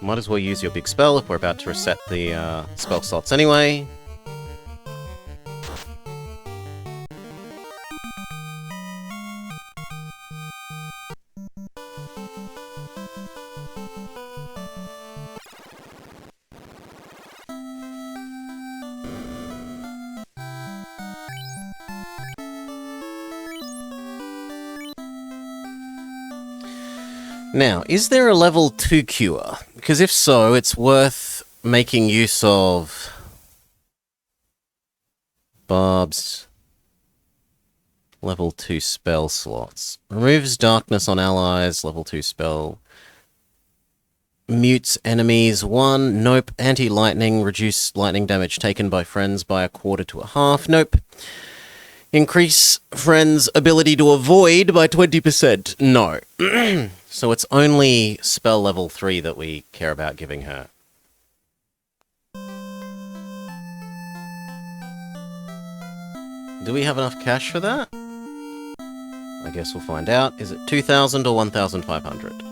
Might as well use your big spell if we're about to reset the spell slots anyway. Now, is there a level 2 cure? Because if so, it's worth making use of Barb's level 2 spell slots. Removes darkness on allies, level 2 spell. Mutes enemies, 1. Nope. Anti-lightning, reduce lightning damage taken by friends by 1/4 to 1/2. Nope. Increase friends' ability to avoid by 20%. No. So it's only spell level 3 that we care about giving her. Do we have enough cash for that? I guess we'll find out. Is it 2,000 or 1,500?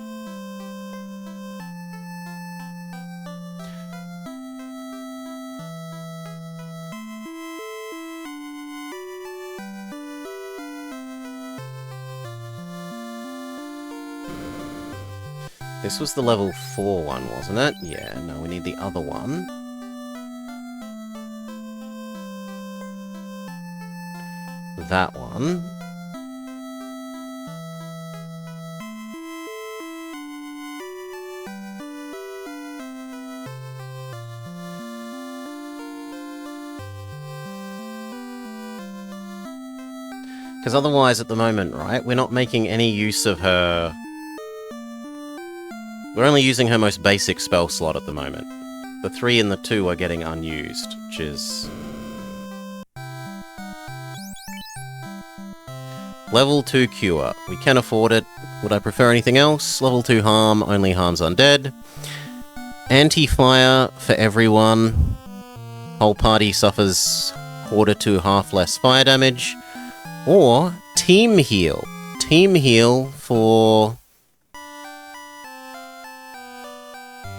This was the level 4 one, wasn't it? Yeah, no, we need the other one. That one. Because otherwise, at the moment, right, we're not making any use of her... We're only using her most basic spell slot at the moment. The 3 and the 2 are getting unused, which is... Level 2 cure. We can afford it. Would I prefer anything else? Level 2 harm, only harms undead. Anti-fire for everyone. Whole party suffers 1/4 to 1/2 less fire damage. Or team heal. Team heal for...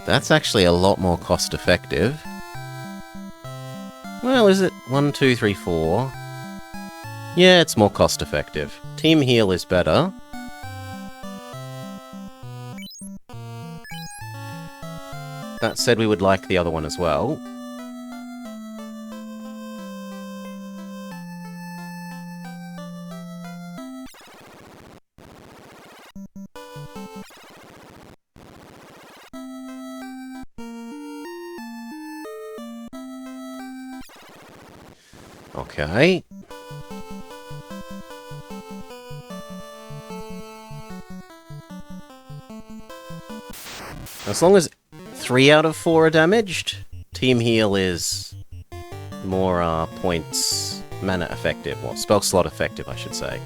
That's actually a lot more cost-effective. Well, is it? 1, 2, 3, 4. Yeah, it's more cost-effective. Team heal is better. That said, we would like the other one as well. Okay. As long as 3 out of 4 are damaged, Team Heal is more points mana effective, or spell slot effective, I should say.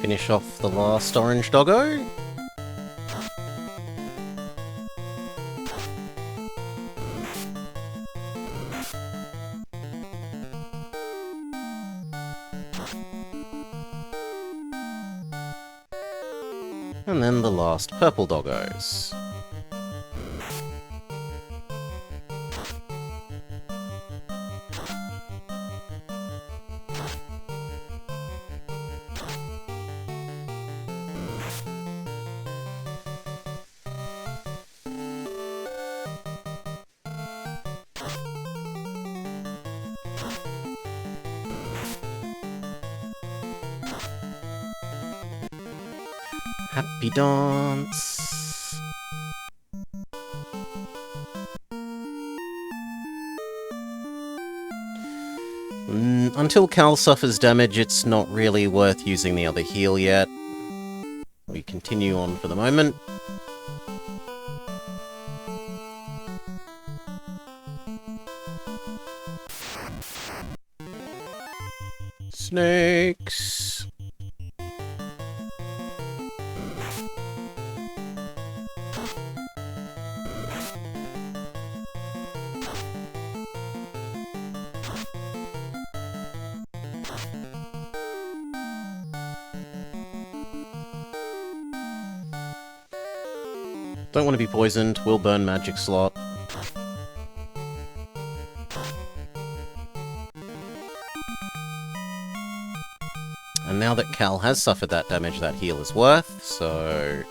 Finish off the last orange doggo. And then the last purple doggos. Happy dance. Until Cal suffers damage, it's not really worth using the other heal yet. We continue on for the moment. Snakes. Don't want to be poisoned, will burn magic slot. And now that Cal has suffered that damage, that heal is worth, so...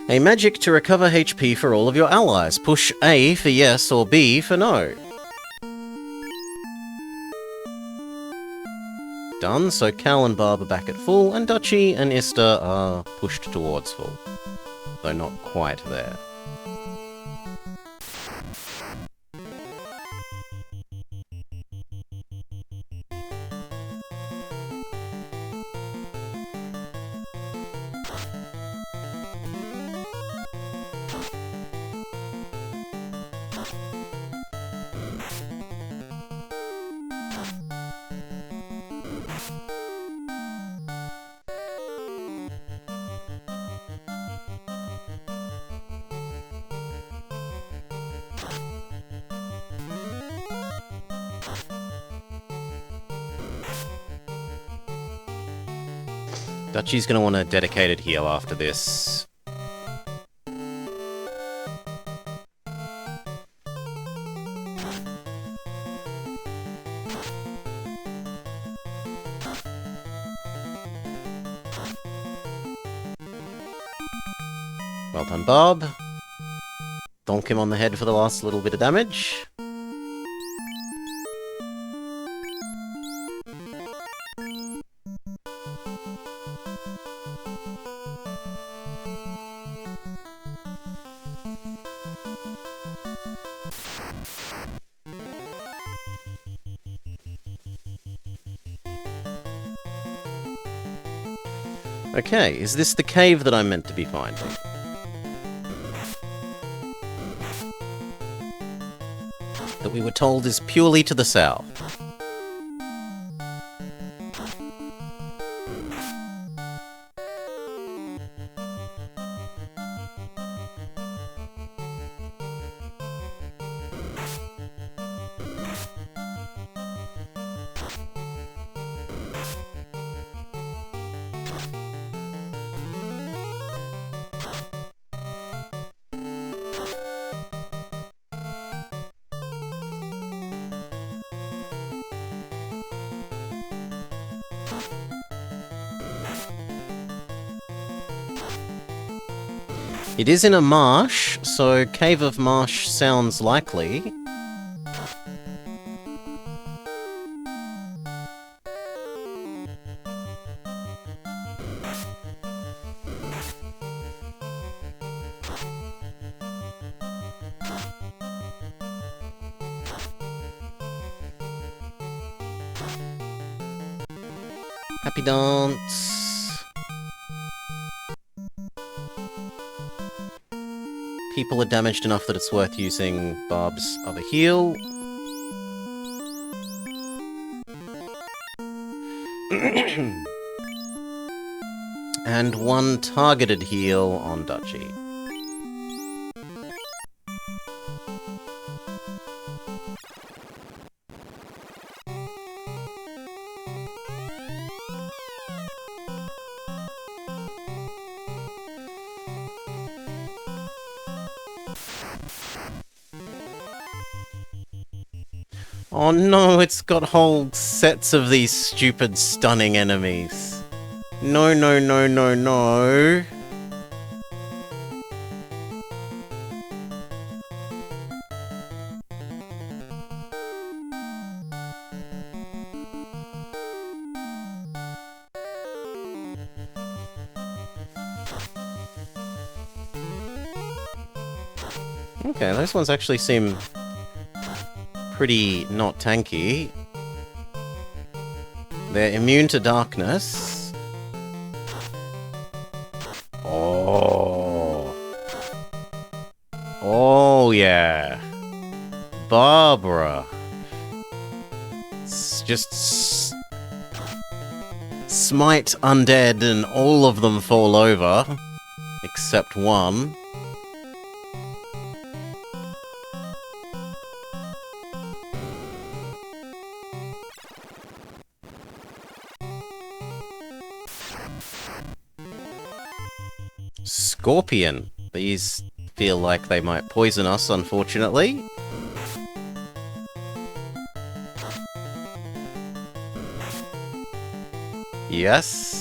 A magic to recover HP for all of your allies. Push A for yes or B for no. Done, so Cal and Barb are back at full, and Dutchy and Ista are pushed towards full. Though not quite there. Dutchy's gonna want a dedicated heal after this. Well done, Bob. Donk him on the head for the last little bit of damage. Okay, is this the cave that I'm meant to be finding? That we were told is purely to the south. It is in a marsh, so Cave of Marsh sounds likely. Happy dance. People are damaged enough that it's worth using Barb's other heal. And one targeted heal on Dutchy. Oh no, it's got whole sets of these stupid stunning enemies. No, no, no, no, no. Okay, those ones actually seem pretty not tanky. They're immune to darkness. Oh. Oh, yeah. Barbara. Just smite undead and all of them fall over. Except one. Scorpion. These feel like they might poison us, unfortunately. Yes.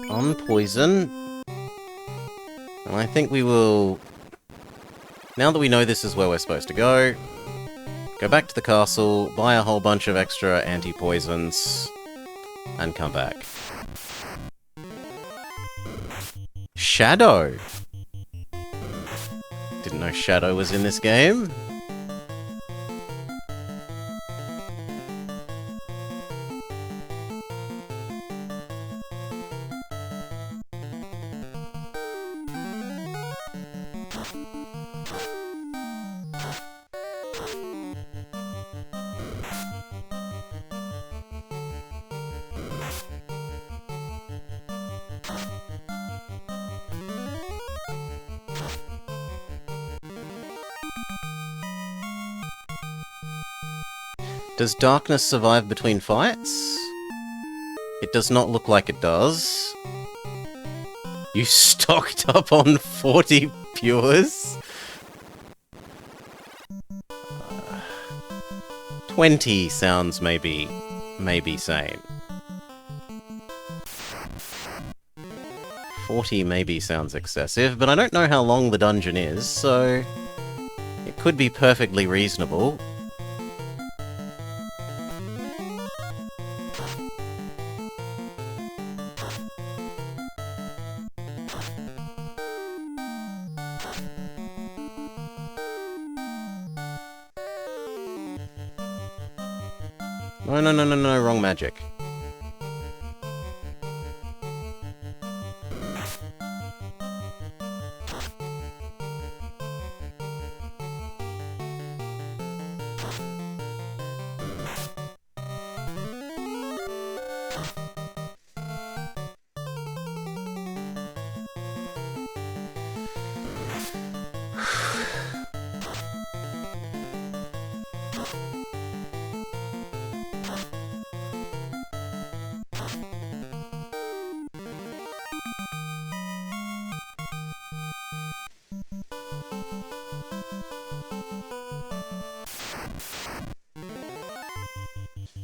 Unpoison. And I think we will... Now that we know this is where we're supposed to go back to the castle, buy a whole bunch of extra anti-poisons, and come back. Shadow! Didn't know Shadow was in this game. Does darkness survive between fights? It does not look like it does. You stocked up on 40 pures? 20 sounds maybe sane. 40 maybe sounds excessive, but I don't know how long the dungeon is, so it could be perfectly reasonable. No, wrong magic.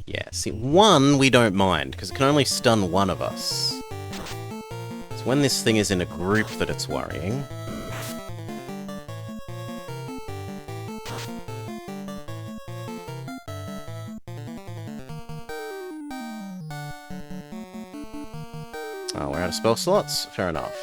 Yeah, see, one we don't mind, because it can only stun one of us. It's when this thing is in a group that it's worrying. Oh, we're out of spell slots? Fair enough.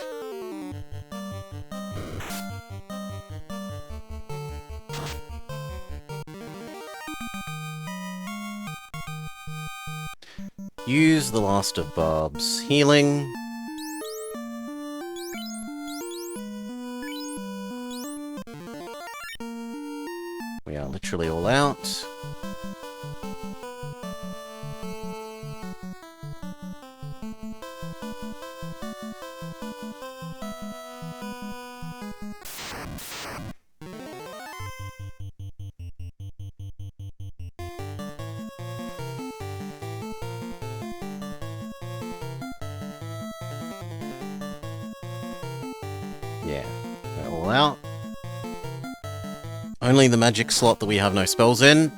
Use the last of Barb's healing. We are literally all out. Yeah, we're all out. Only the magic slot that we have no spells in.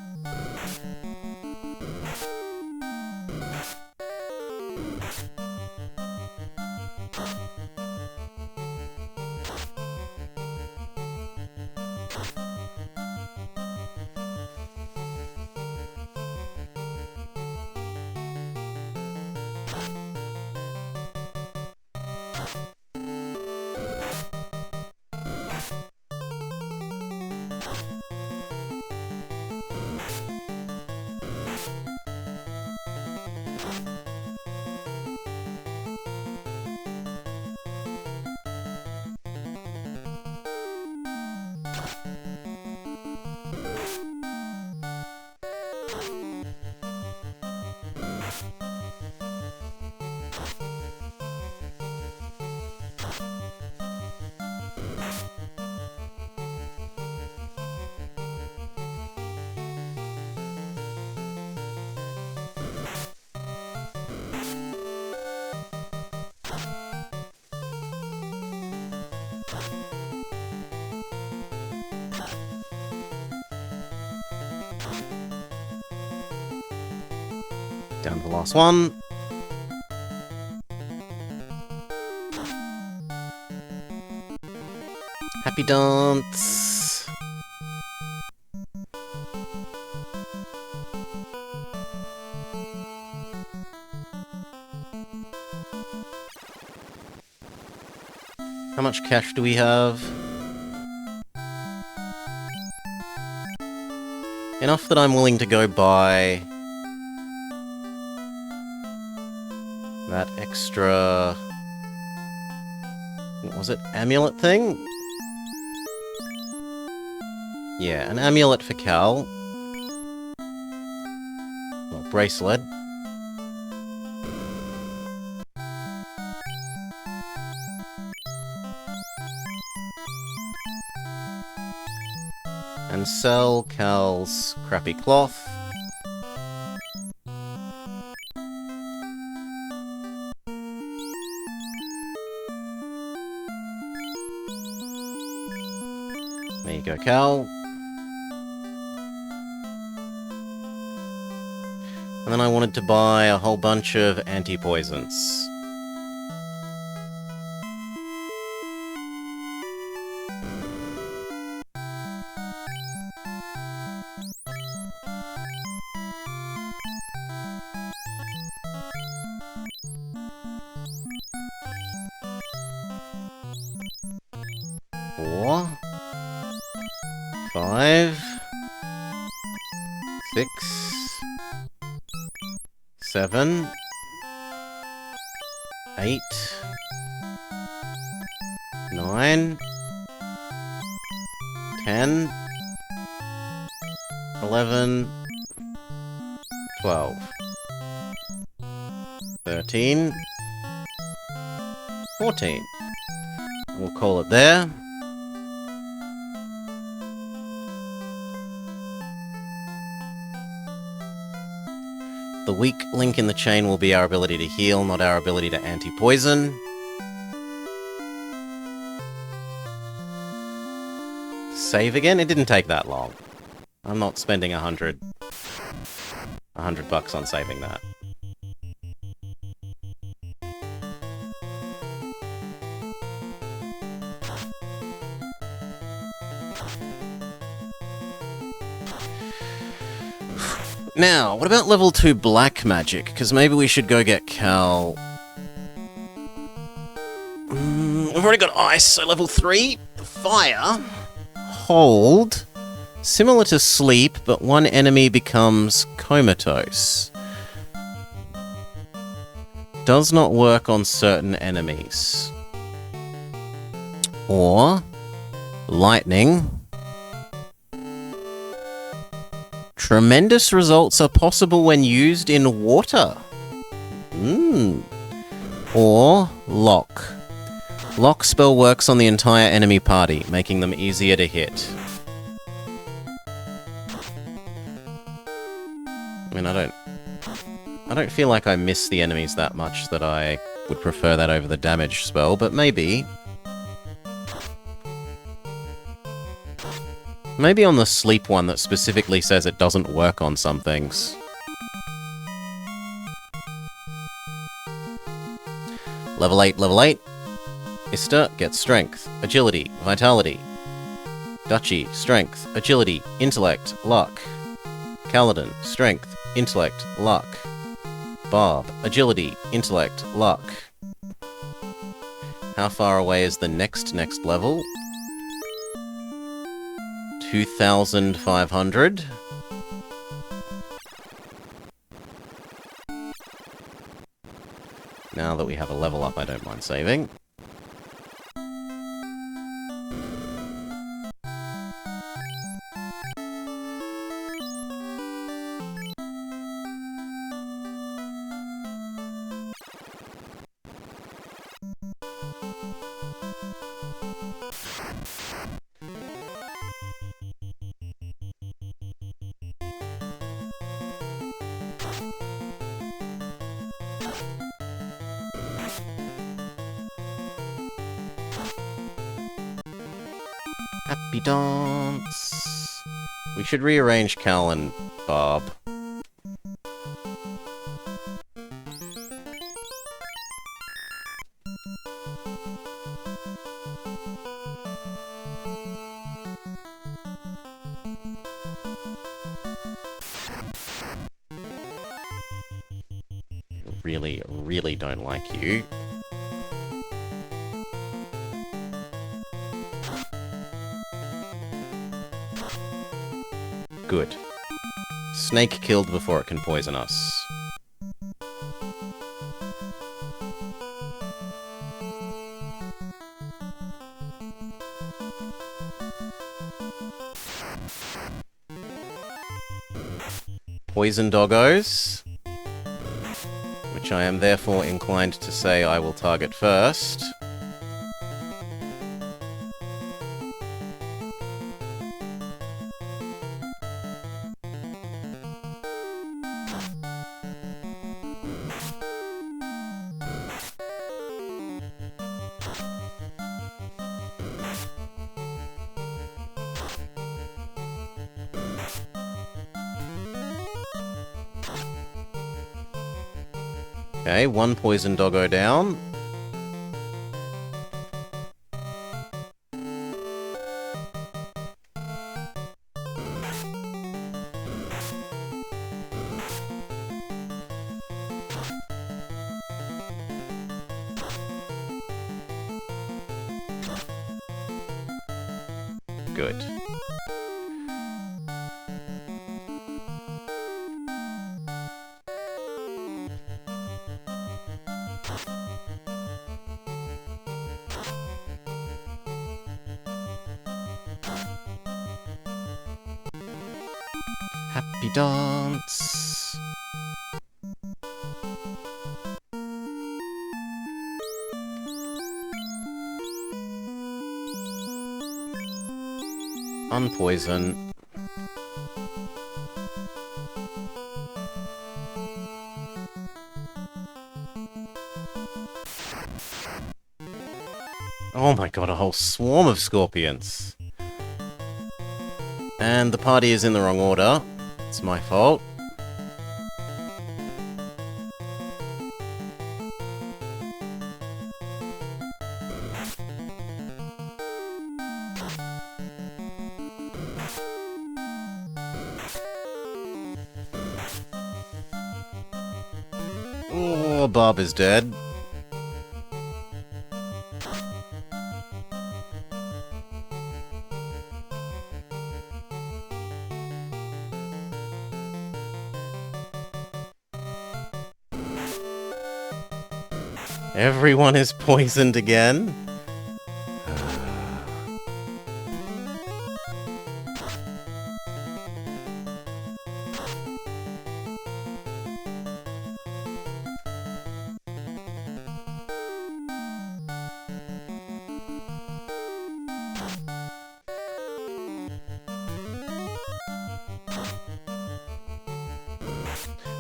Down to the last one. Happy dance. How much cash do we have? Enough that I'm willing to go buy that extra... what was it? Amulet thing? Yeah, an amulet for Cal. Well, bracelet. And sell Cal's crappy cloth. There you go, Cal. And then I wanted to buy a whole bunch of anti-poisons. Four, 5, 6, 7, 8, 9, 10, 11, 12, 13, 14. We'll call it there. The weak link in the chain will be our ability to heal, not our ability to anti-poison. Save again? It didn't take that long. I'm not spending 100. $100 on saving that. Now, what about level 2 black magic? Because maybe we should go get Cal. We've already got ice, so level 3, fire. Hold. Similar to sleep, but one enemy becomes comatose. Does not work on certain enemies. Or lightning. Tremendous results are possible when used in water. Or lock. Lock spell works on the entire enemy party, making them easier to hit. I mean, I don't feel like I miss the enemies that much that I would prefer that over the damage spell, but maybe. Maybe on the sleep one that specifically says it doesn't work on some things. Level 8, level 8. Ista gets strength, agility, vitality. Duchy, strength, agility, intellect, luck. Kaladin, strength, intellect, luck. Barb, agility, intellect, luck. How far away is the next level? 2,500. Now that we have a level up, I don't mind saving. Happy dance. We should rearrange Cal and Barb. Really don't like you. Good. Snake killed before it can poison us. Poison doggos. Which I am therefore inclined to say I will target first. Okay, one poison doggo down. Good. Happy dance. Unpoison. Oh my god, a whole swarm of scorpions. And the party is in the wrong order. It's my fault. Oh, Bob is dead. Everyone is poisoned again.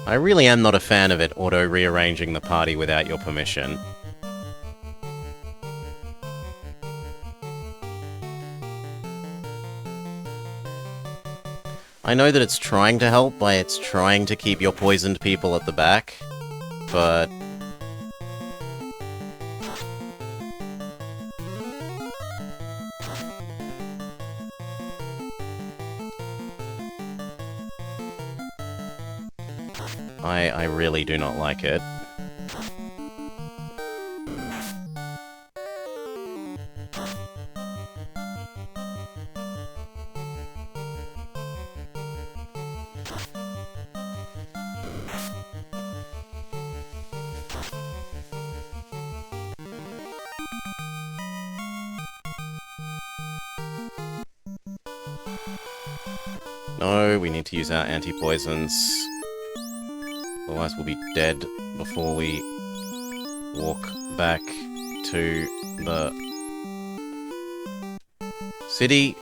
I really am not a fan of it auto-rearranging the party without your permission. I know that it's trying to help by it's trying to keep your poisoned people at the back, but... I really do not like it. No, we need to use our anti-poisons. Otherwise we'll be dead before we walk back to the city.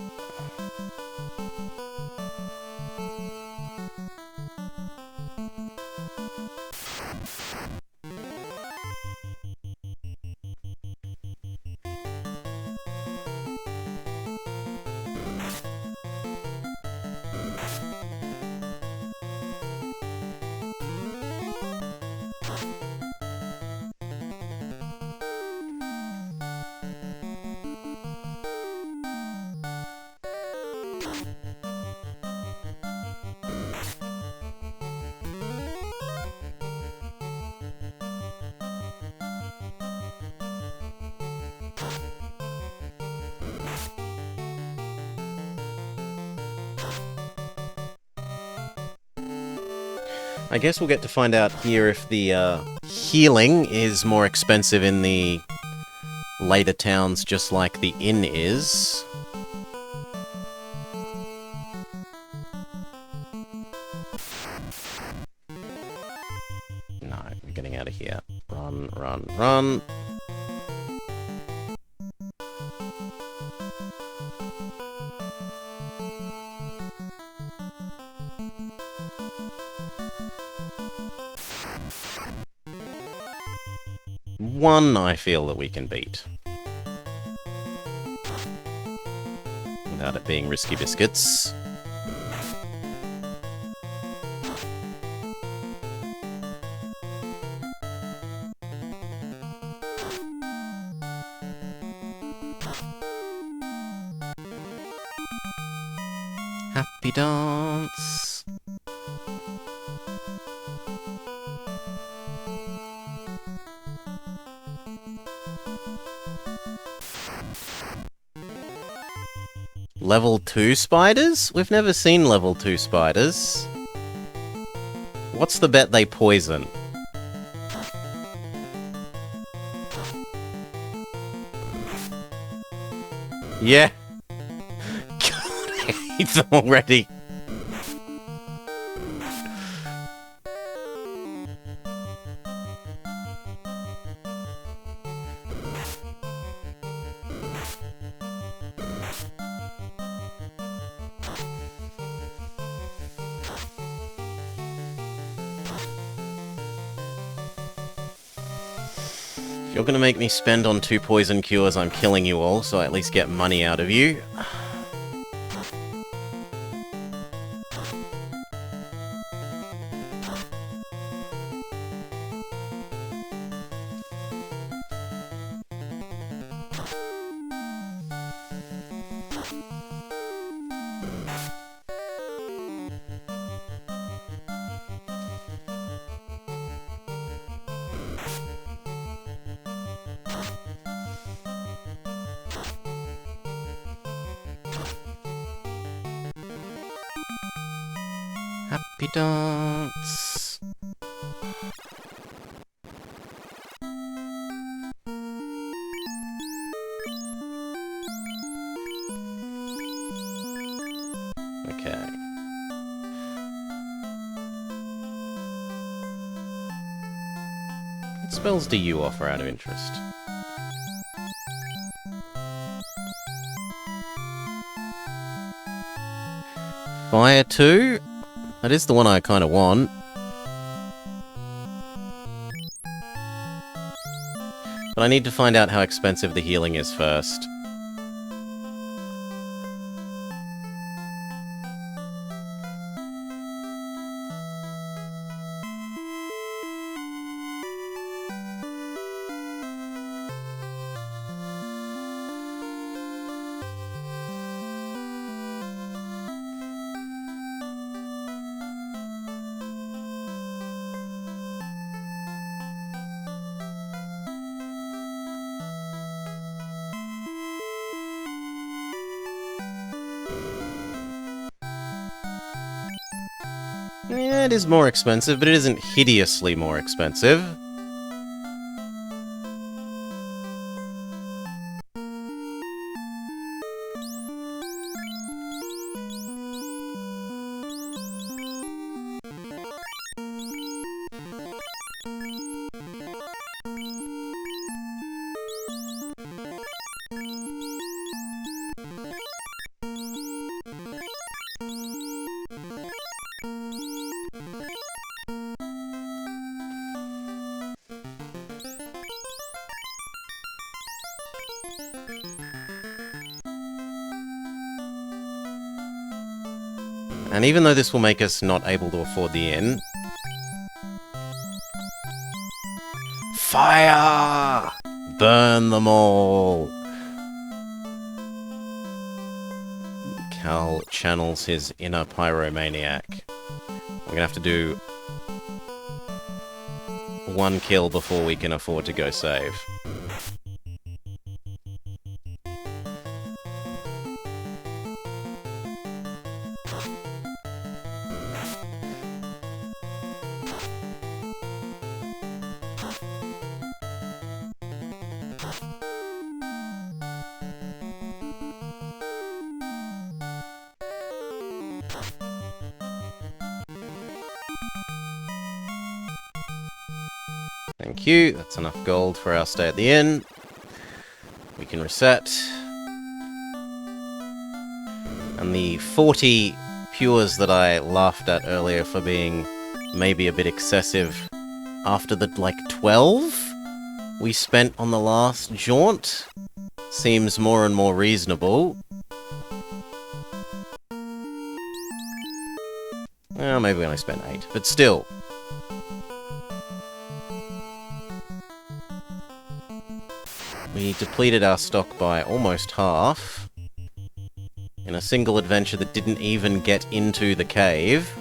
I guess we'll get to find out here if the healing is more expensive in the later towns, just like the inn is. No, we're getting out of here. Run, run, run. One I feel that we can beat. Without it being risky biscuits. Happy dance. Level 2 spiders? We've never seen level 2 spiders. What's the bet they poison? Yeah. God, I hate them already. If you're gonna make me spend on 2 poison cures, I'm killing you all, so I at least get money out of you. Happy dance. Okay. What spells do you offer out of interest? Fire 2? That is the one I kind of want. But I need to find out how expensive the healing is first. Yeah, it is more expensive, but it isn't hideously more expensive. And even though this will make us not able to afford the inn... Fire! Burn them all! Cal channels his inner pyromaniac. We're gonna have to do one kill before we can afford to go save. Thank you, that's enough gold for our stay at the inn. We can reset. And the 40 pures that I laughed at earlier for being maybe a bit excessive after the, 12 we spent on the last jaunt seems more and more reasonable. Well, maybe we only spent 8, but still. We depleted our stock by almost half in a single adventure that didn't even get into the cave.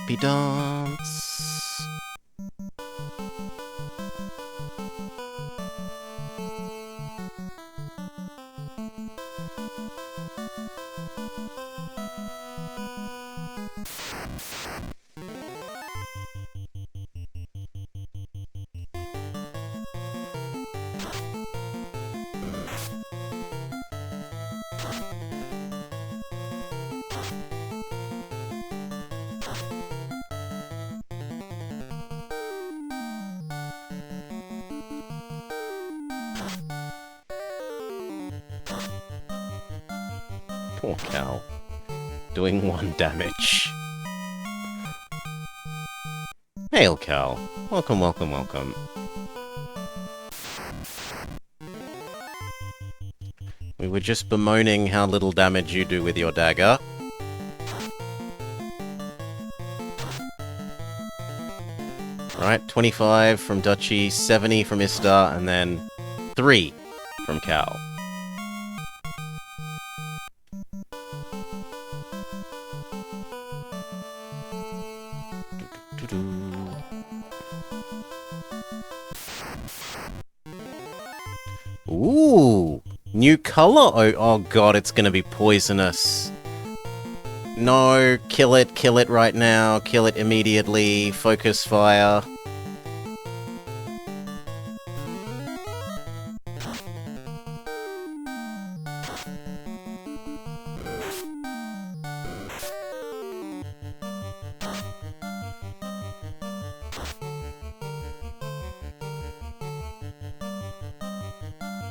Happy dance. Poor cow. doing 1 damage. Hail, Cal. Welcome, welcome, welcome. We were just bemoaning how little damage you do with your dagger. Right, 25 from Duchy, 70 from Istar, and then 3 from Cal. Ooh! New color? Oh god, it's gonna be poisonous. No, kill it right now, kill it immediately, focus fire.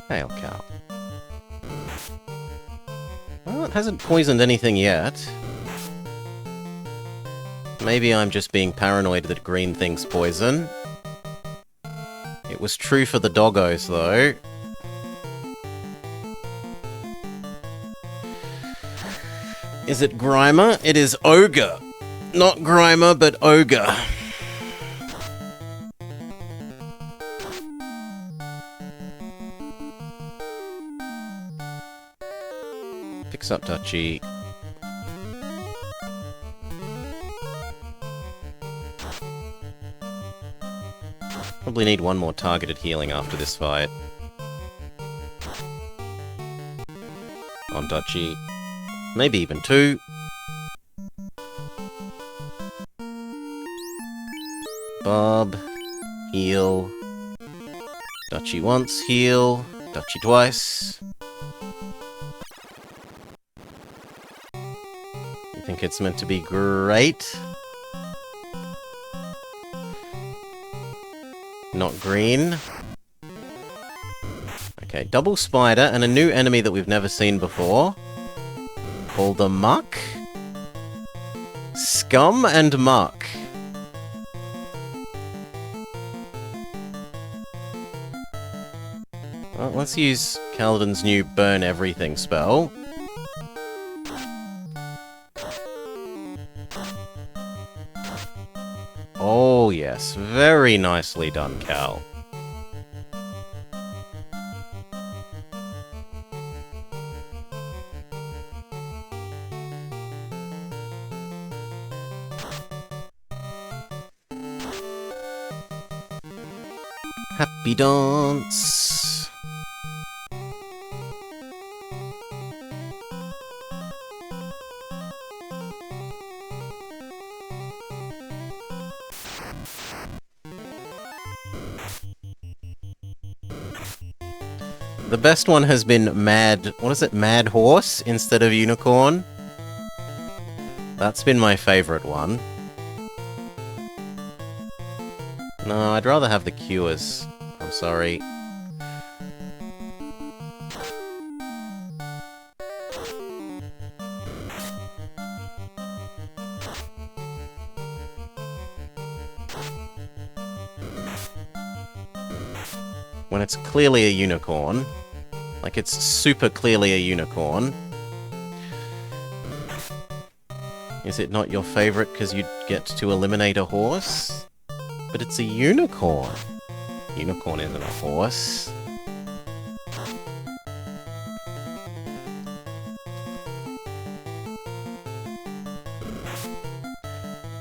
Hail cow. Well, it hasn't poisoned anything yet. Maybe I'm just being paranoid that green things poison. It was true for the doggos, though. Is it Grimer? It is Ogre. Not Grimer, but Ogre. Fix up Duchy. Probably need 1 more targeted healing after this fight. On Duchy. Maybe even 2. Bob. Heal. Duchy once, heal. Duchy twice. You think it's meant to be great? Not green. Okay, double spider and a new enemy that we've never seen before. Called the Muck. Scum and Muck. Well, let's use Kaladin's new Burn Everything spell. Oh yes, very nicely done, Cal. Happy dance! The best one has been Mad... what is it? Mad Horse instead of Unicorn? That's been my favourite one. No, I'd rather have the Cures. I'm sorry. When it's clearly a unicorn, like it's super clearly a unicorn, is it not your favorite because you get to eliminate a horse? But it's a unicorn. Unicorn isn't a horse.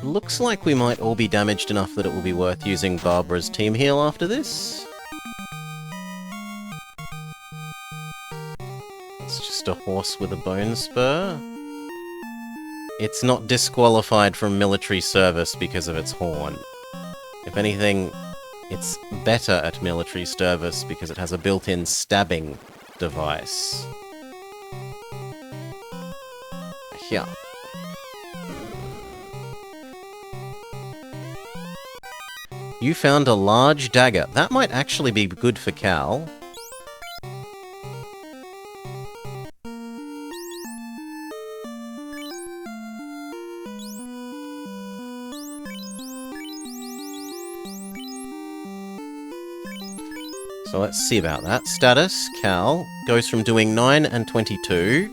Looks like we might all be damaged enough that it will be worth using Barbara's team heal after this. It's just a horse with a bone spur. It's not disqualified from military service because of its horn. If anything, it's better at military service because it has a built-in stabbing device. Yeah. You found a large dagger. That might actually be good for Cal. So let's see about that. Status, Cal, goes from doing 9 and 22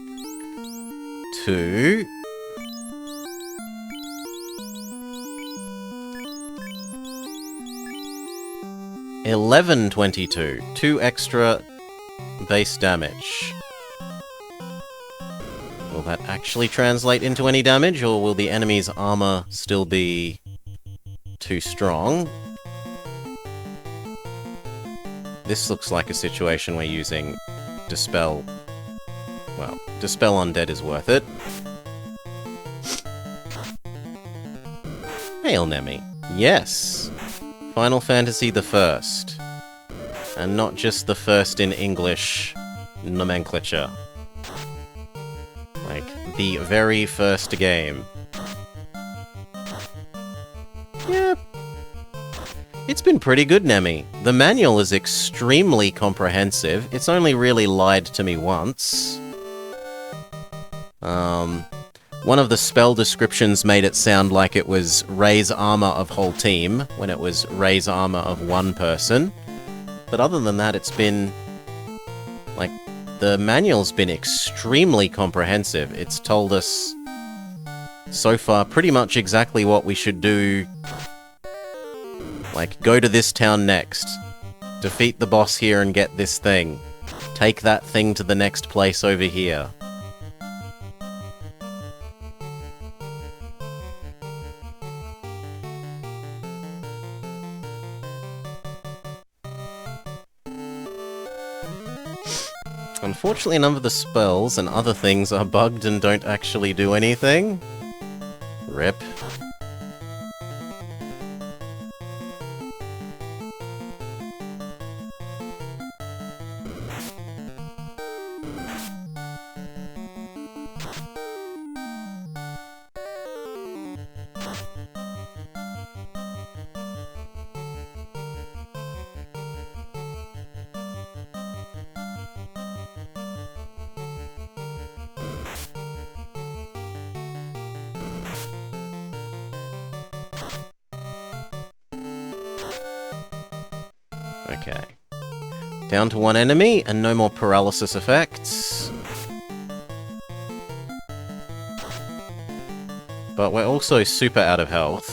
to... 1122. 2 extra base damage. Will that actually translate into any damage, or will the enemy's armor still be too strong? This looks like a situation where using Dispel... Well, Dispel Undead is worth it. Hail, Nemi. Yes! Final Fantasy the First. And not just the first in English nomenclature. Like, the very first game. Yeah. It's been pretty good, Nemi. The manual is extremely comprehensive. It's only really lied to me once. One of the spell descriptions made it sound like it was raise armor of whole team, when it was raise armor of one person. But other than that, it's been... like, the manual's been extremely comprehensive. It's told us, so far, pretty much exactly what we should do. Like, go to this town next. Defeat the boss here and get this thing. Take that thing to the next place over here. Unfortunately, none of the spells and other things are bugged and don't actually do anything. Rip. Okay. Down to one enemy, and no more paralysis effects. But we're also super out of health.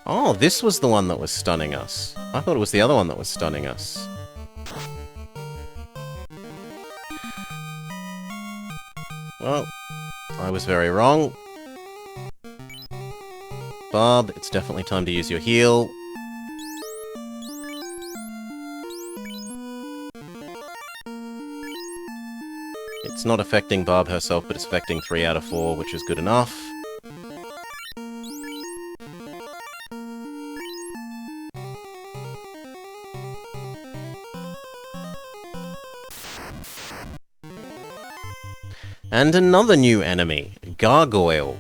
Oh, this was the one that was stunning us. I thought it was the other one that was stunning us. Well, I was very wrong. Barb, it's definitely time to use your heal. It's not affecting Barb herself, but it's affecting 3 out of 4, which is good enough. And another new enemy, Gargoyle.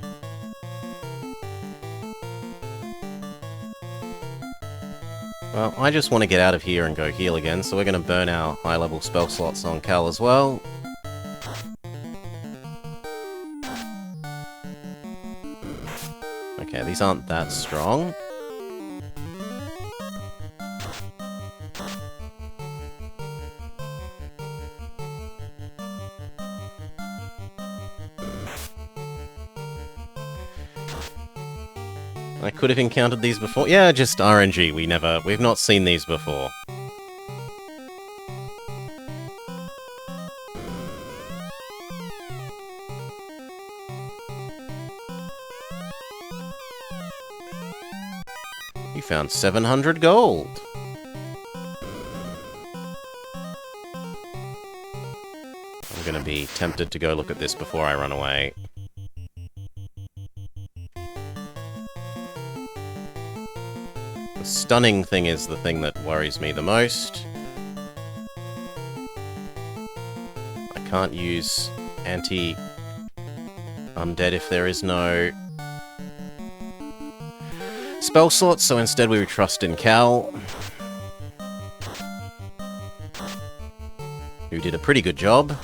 Well, I just want to get out of here and go heal again, so we're going to burn our high-level spell slots on Cal as well. Okay, these aren't that strong. I could have encountered these before. Yeah, just RNG. We've not seen these before. You found 700 gold. I'm gonna be tempted to go look at this before I run away. The stunning thing is the thing that worries me the most. I can't use anti-undead if there is no spell slot, so instead we trust in Cal, who did a pretty good job.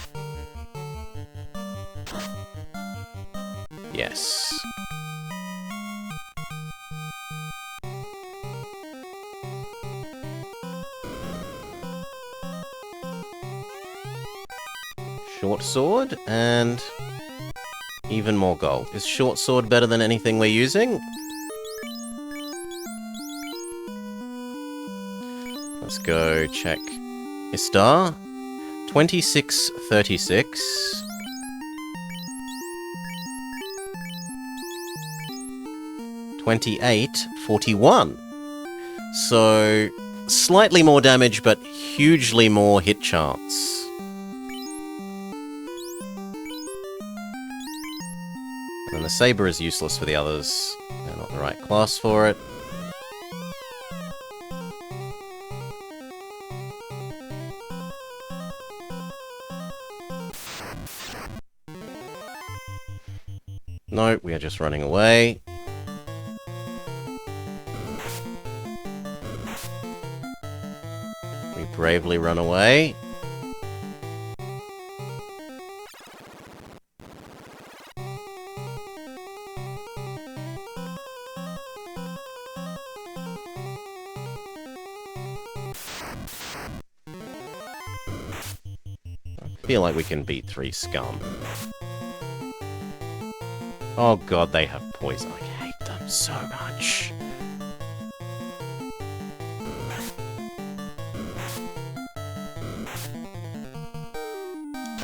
Short sword, and even more gold. Is short sword better than anything we're using? Let's go check Istar. 2636. 2841. So, slightly more damage, but hugely more hit chance. And the saber is useless for the others. They're not the right class for it. No, we are just running away. We bravely run away. I feel like we can beat 3 scum. Oh god, they have poison. I hate them so much.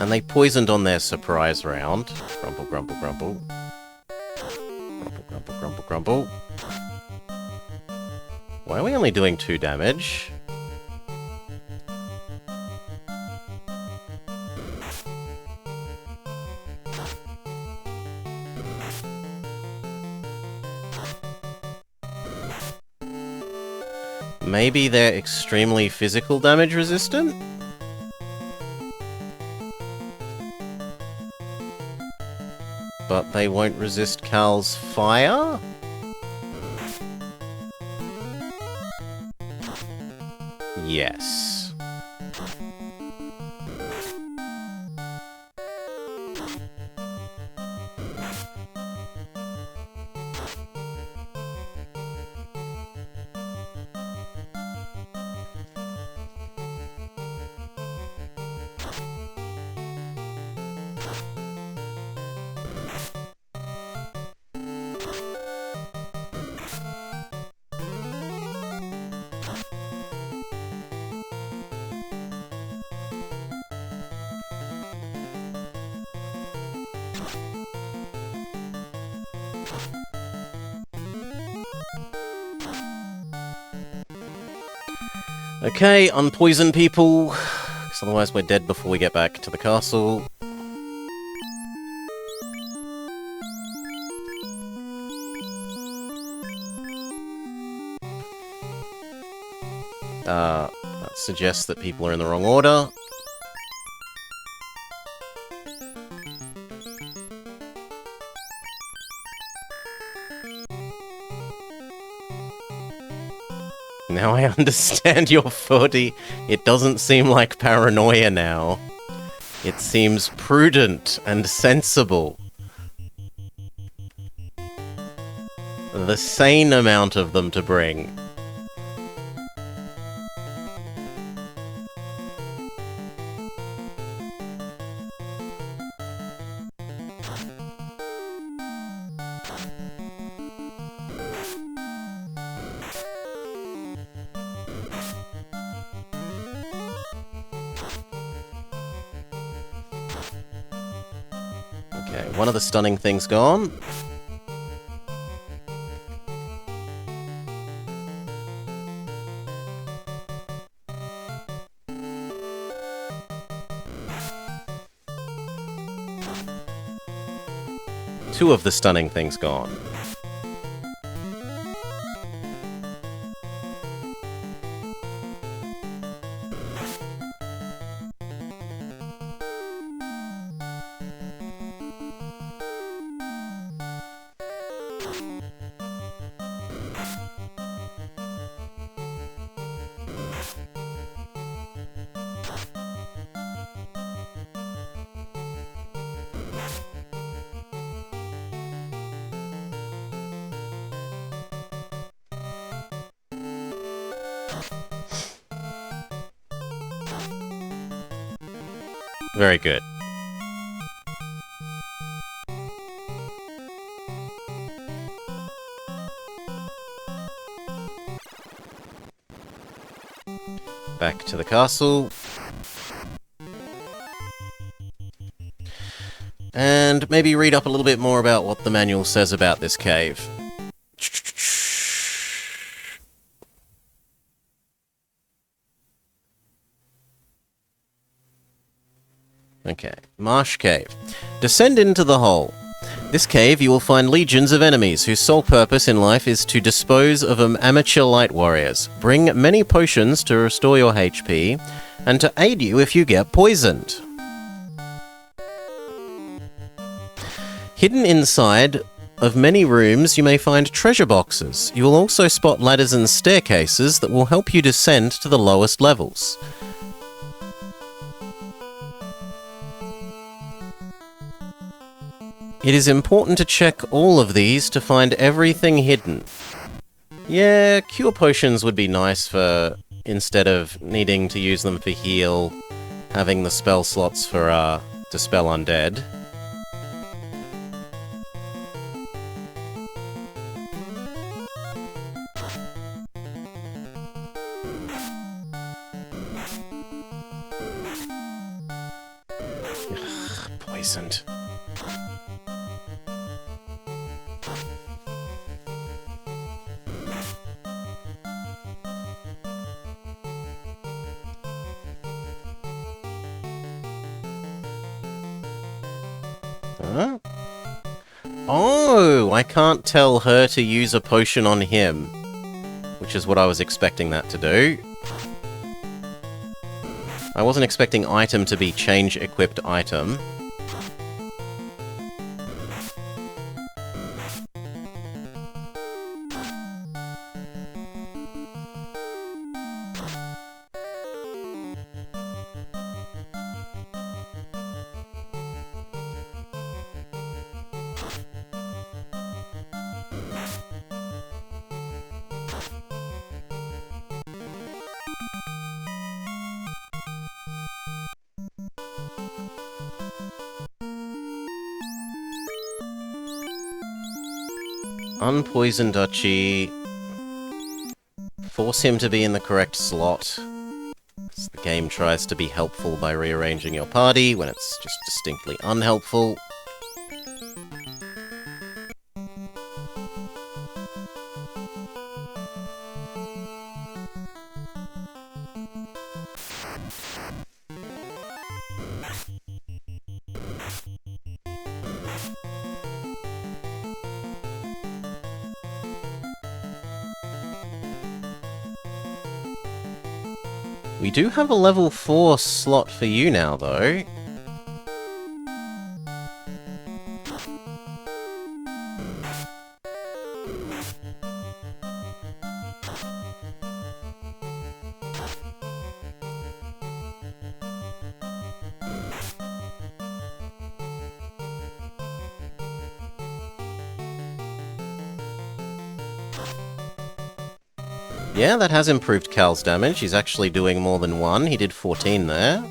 And they poisoned on their surprise round. Grumble, grumble, grumble. Grumble, grumble, grumble, grumble. Why are we only doing 2 damage? Maybe they're extremely physical damage resistant? But they won't resist Cal's fire? Yes. Okay, unpoison people, because otherwise we're dead before we get back to the castle. That suggests that people are in the wrong order. Now I understand your 40. It doesn't seem like paranoia now. It seems prudent and sensible. The sane amount of them to bring. Okay, one of the stunning things gone. Two of the stunning things gone. Very good. Back to the castle. And maybe read up a little bit more about what the manual says about this cave. Okay, Marsh Cave. Descend into the hole. This cave you will find legions of enemies whose sole purpose in life is to dispose of amateur light warriors, bring many potions to restore your HP, and to aid you if you get poisoned. Hidden inside of many rooms you may find treasure boxes. You will also spot ladders and staircases that will help you descend to the lowest levels. It is important to check all of these to find everything hidden. Yeah, cure potions would be nice for, instead of needing to use them for heal, having the spell slots for, dispel undead. Ugh, poisoned. Huh? Oh, I can't tell her to use a potion on him, which is what I was expecting that to do. I wasn't expecting item to be change equipped item. Unpoison Duchy. Force him to be in the correct slot. So the game tries to be helpful by rearranging your party when it's just distinctly unhelpful. We do have a level 4 slot for you now, though. Yeah, that has improved Cal's damage. He's actually doing more than 1. He did 14 there.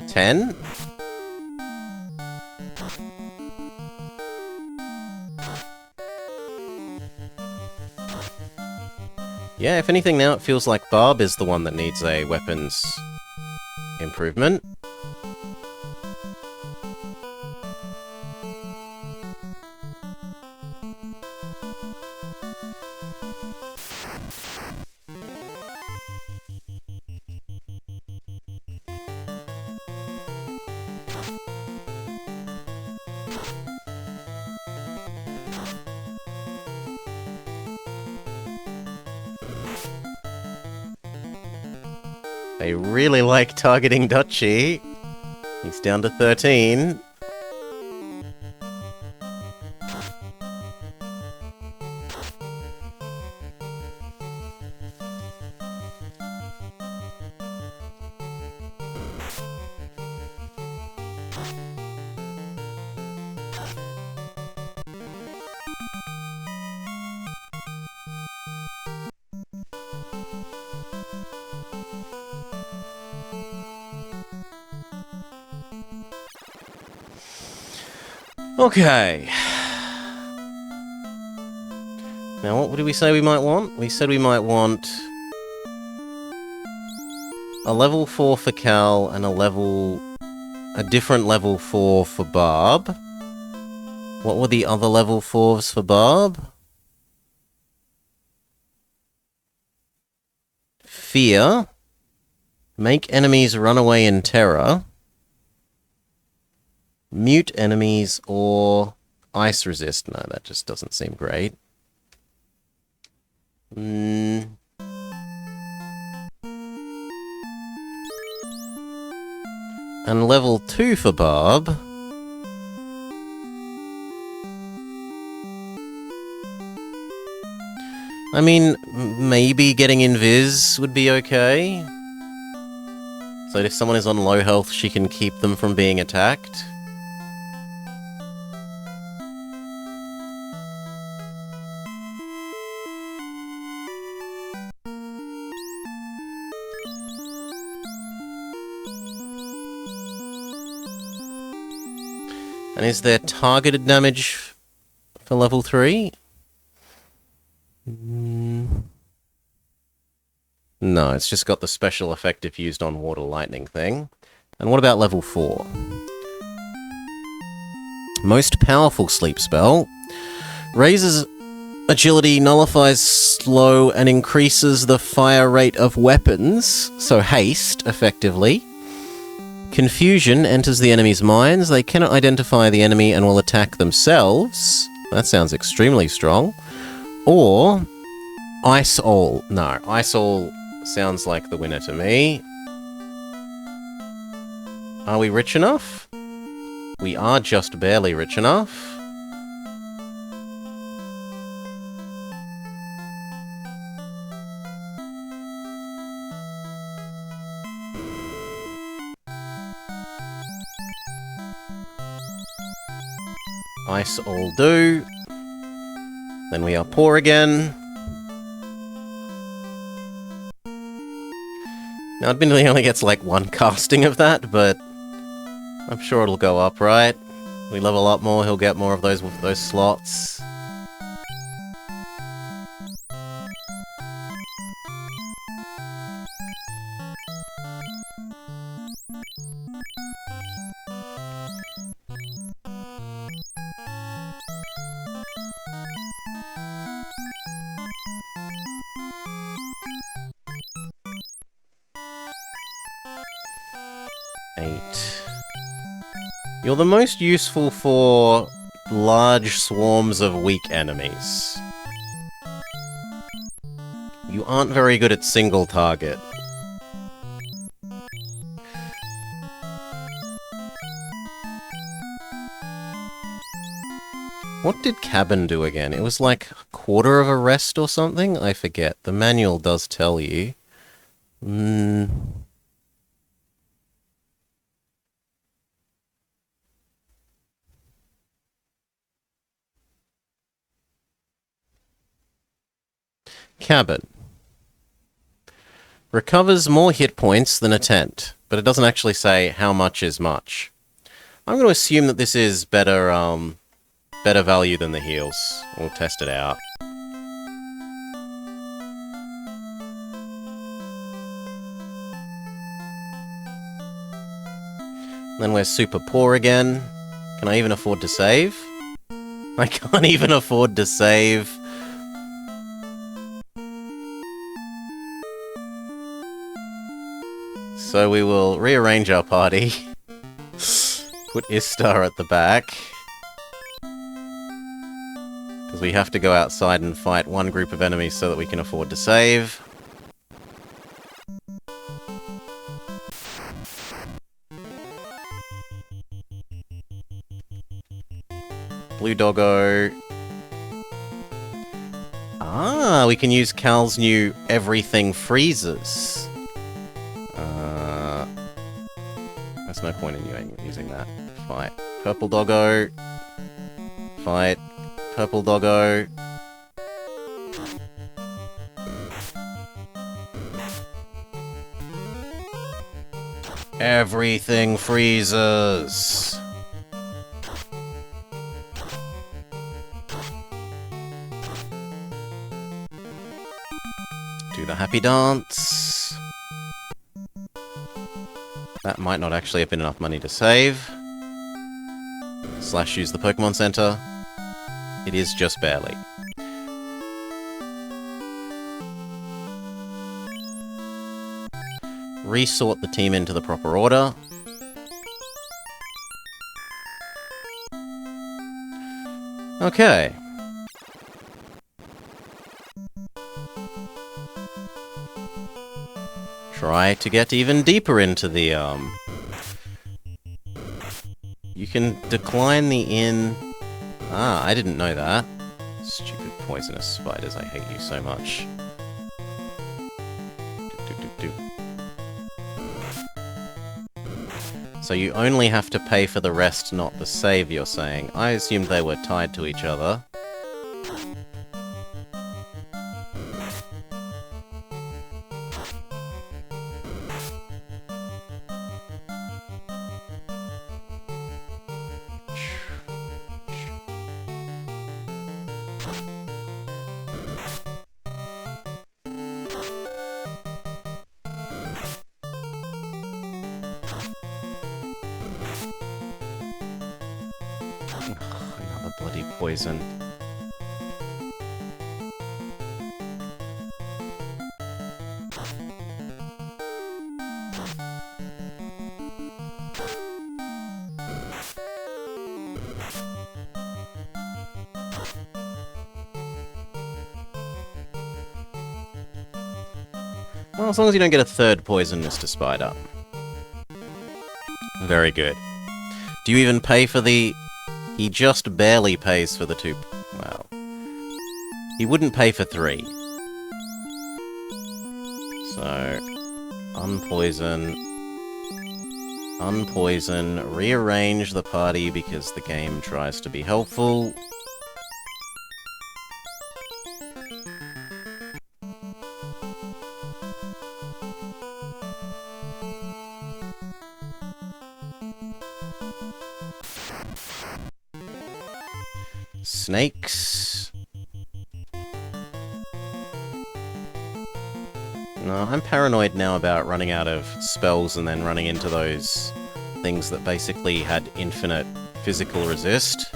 $10. Yeah, if anything now it feels like Barb is the one that needs a weapons improvement. They really like targeting Duchy. He's down to 13. Okay. Now, what did we say we might want? We said we might want a level 4 for Cal and a different level 4 for Barb. What were the other level 4s for Barb? Fear. Make enemies run away in terror. Mute enemies or ice resist. No, that just doesn't seem great. And level 2 for Barb. I mean, maybe getting invis would be okay. So if someone is on low health, she can keep them from being attacked. And is there targeted damage for level 3? No, it's just got the special effect if used on water lightning thing. And what about level 4? Most powerful sleep spell. Raises agility, nullifies slow, and increases the fire rate of weapons. So haste, effectively. Confusion enters the enemy's minds. They cannot identify the enemy and will attack themselves. That sounds extremely strong. Or Ice All. No, Ice All sounds like the winner to me. Are we rich enough? We are just barely rich enough. Ice All do. Then we are poor again. Now, admittedly, only gets like one casting of that, but I'm sure it'll go up, right? We level up more, he'll get more of those slots. You're the most useful for large swarms of weak enemies. You aren't very good at single target. What did Cabin do again? It was like a quarter of a rest or something? I forget. The manual does tell you. Cabin. Recovers more hit points than a tent, but it doesn't actually say how much is much. I'm going to assume that this is better, better value than the heals. We'll test it out. Then we're super poor again. Can I even afford to save? I can't even afford to save. So we will rearrange our party. Put Istar at the back. Because we have to go outside and fight one group of enemies so that we can afford to save. Blue Doggo. Ah, we can use Cal's new Everything Freezes. There's no point in using that. Fight. Purple Doggo. Fight. Purple Doggo. Everything freezes. Do the happy dance. That might not actually have been enough money to save. Slash use the Pokemon Center. It is just barely. Resort the team into the proper order. Okay. Try to get even deeper into the, You can decline the inn... Ah, I didn't know that. Stupid poisonous spiders, I hate you so much. So you only have to pay for the rest, not the save, you're saying. I assumed they were tied to each other. Another bloody poison. Well, as long as you don't get a third poison, Mr. Spider. Very good. Do you even pay for the... He just barely pays for the two... Well... He wouldn't pay for 3. So... Unpoison... Unpoison... Rearrange the party because the game tries to be helpful. Snakes. No, I'm paranoid now about running out of spells and then running into those things that basically had infinite physical resist.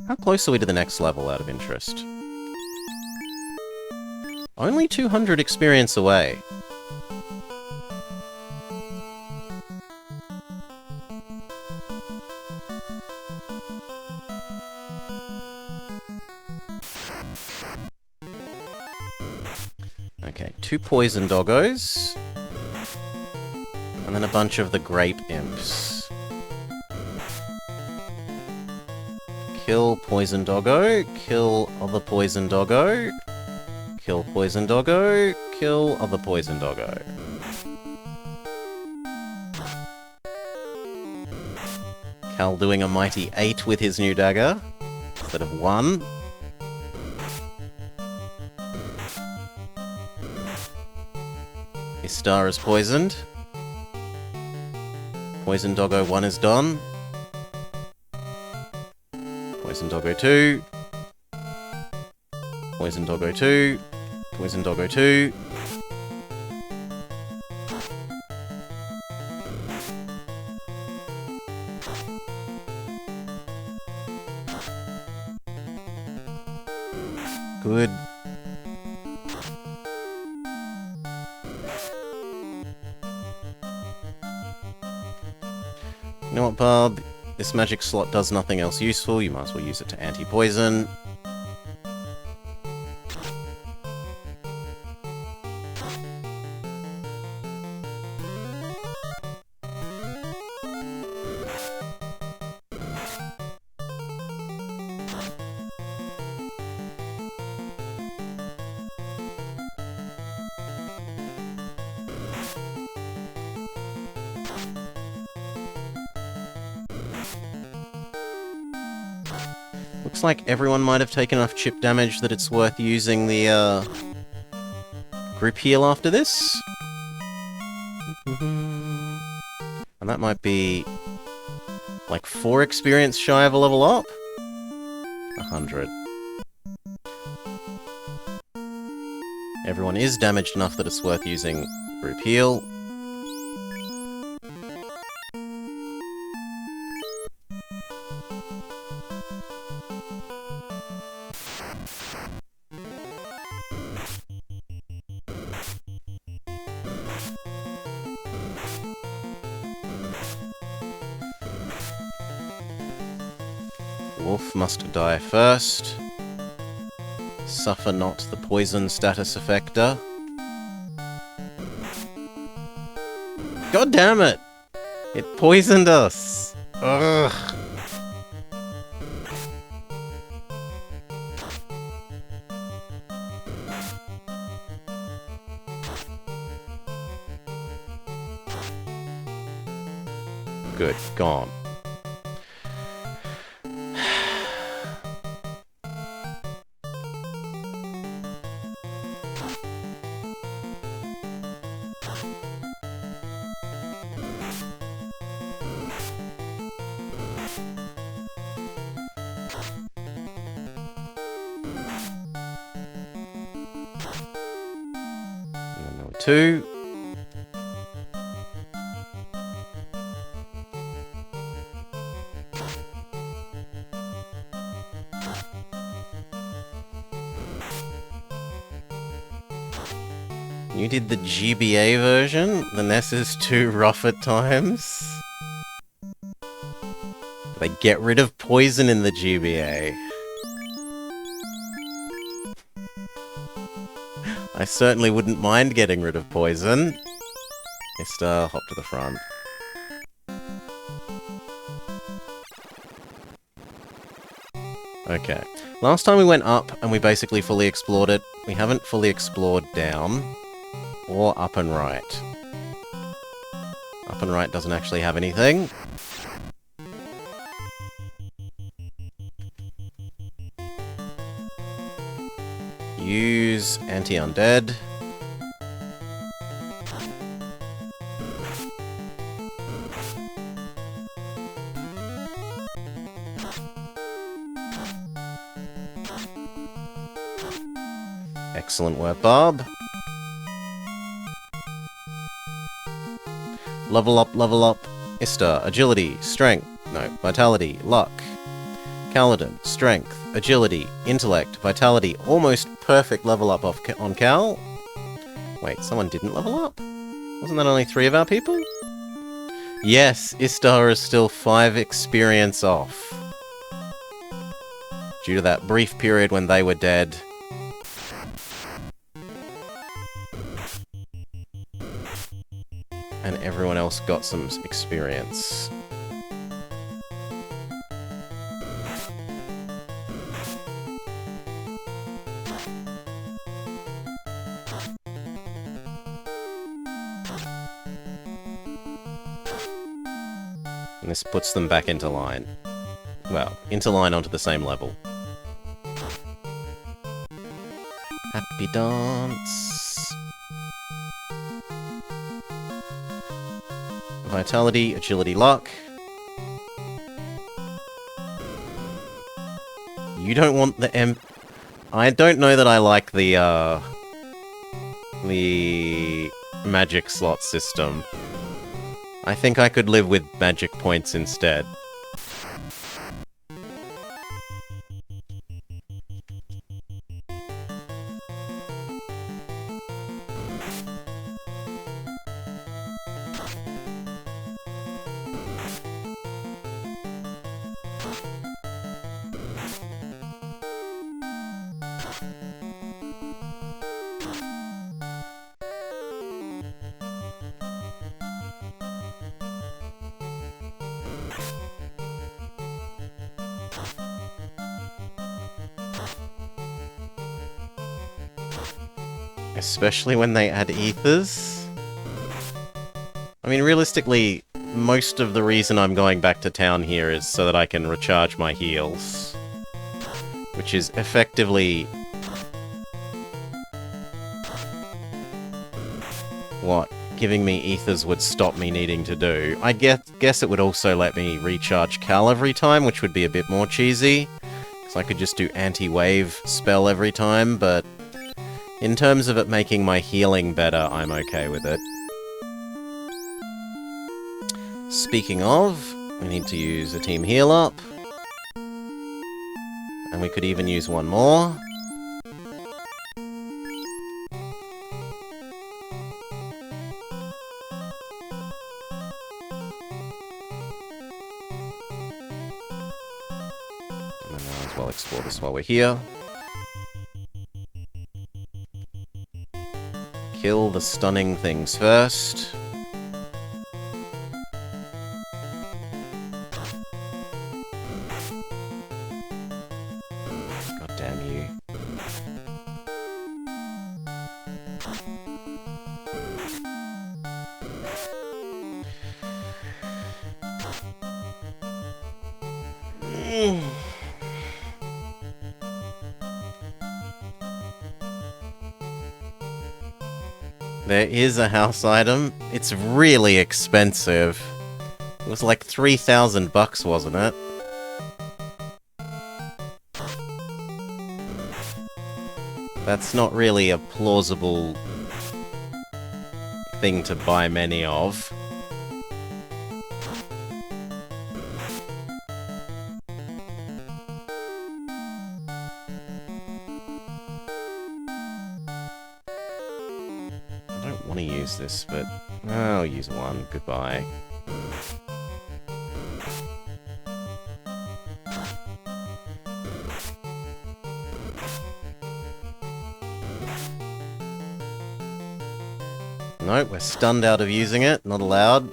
How close are we to the next level, out of interest? Only 200 experience away. Okay, 2 poison doggos. And then a bunch of the grape imps. Kill poison doggo, kill other poison doggo, kill poison doggo, kill other poison doggo. Cal doing a mighty 8 with his new dagger, instead of 1. His star is poisoned. Poison doggo 1 is done. Poison doggo 2. Poison doggo 2. Poison doggo 2. Good. You know what, Barb? This magic slot does nothing else useful, you might as well use it to anti-poison. Looks like everyone might have taken enough chip damage that it's worth using the, group heal after this. And that might be like 4 experience shy of a level up. 100. Everyone is damaged enough that it's worth using group heal. Wolf must die first. Suffer not the poison status effector. God damn it! It poisoned us! Ugh! Good, gone. Number 2. You did the GBA version? The NES is too rough at times? They get rid of poison in the GBA. I certainly wouldn't mind getting rid of poison. Mr. Hop to the front. Okay. Last time we went up and we basically fully explored it. We haven't fully explored down. Or up and right. Up and right doesn't actually have anything. Use anti-undead. Excellent work, Bob. Level up, level up. Ista, agility, strength, no, vitality, luck. Kaladin, strength, agility, intellect, vitality, almost perfect level up on Cal. Wait, someone didn't level up? Wasn't that only 3 of our people? Yes, Istar is still 5 experience off. Due to that brief period when they were dead. And everyone else got some experience. And this puts them back into line. Well, into line onto the same level. Happy dance. Vitality, agility, luck. You don't want the I don't know that I like the magic slot system. I think I could live with magic points instead. Especially when they add ethers. I mean, realistically, most of the reason I'm going back to town here is so that I can recharge my heals. which is effectively what giving me ethers would stop me needing to do. I guess it would also let me recharge Cal every time, which would be a bit more cheesy, because I could just do anti-wave spell every time, but in terms of it making my healing better, I'm okay with it. Speaking of, we need to use a team heal up. And we could even use one more. And then might as well explore this while we're here. Kill the stunning things first. God damn you. There is a house item. It's really expensive. It was like 3,000 bucks, wasn't it? That's not really a plausible thing to buy many of. I don't want to use this, but I'll use one. Goodbye. Nope, we're stunned out of using it. Not allowed.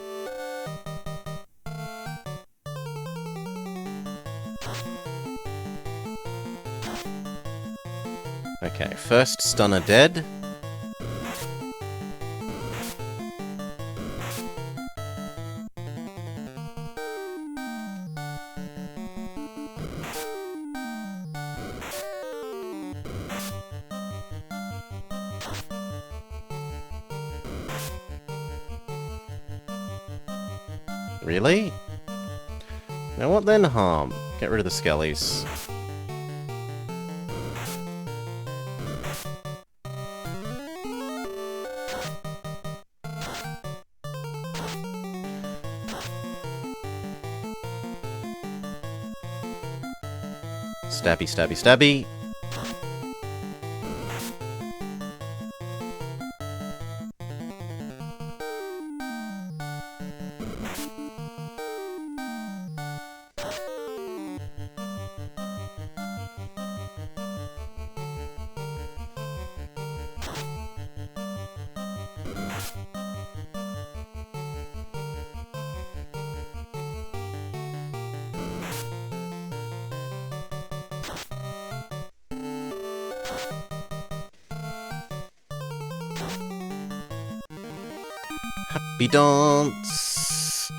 Okay, first stunner dead. Really? Now what then, harm? Get rid of the skellies. Stabby, stabby, stabby. Happy dance!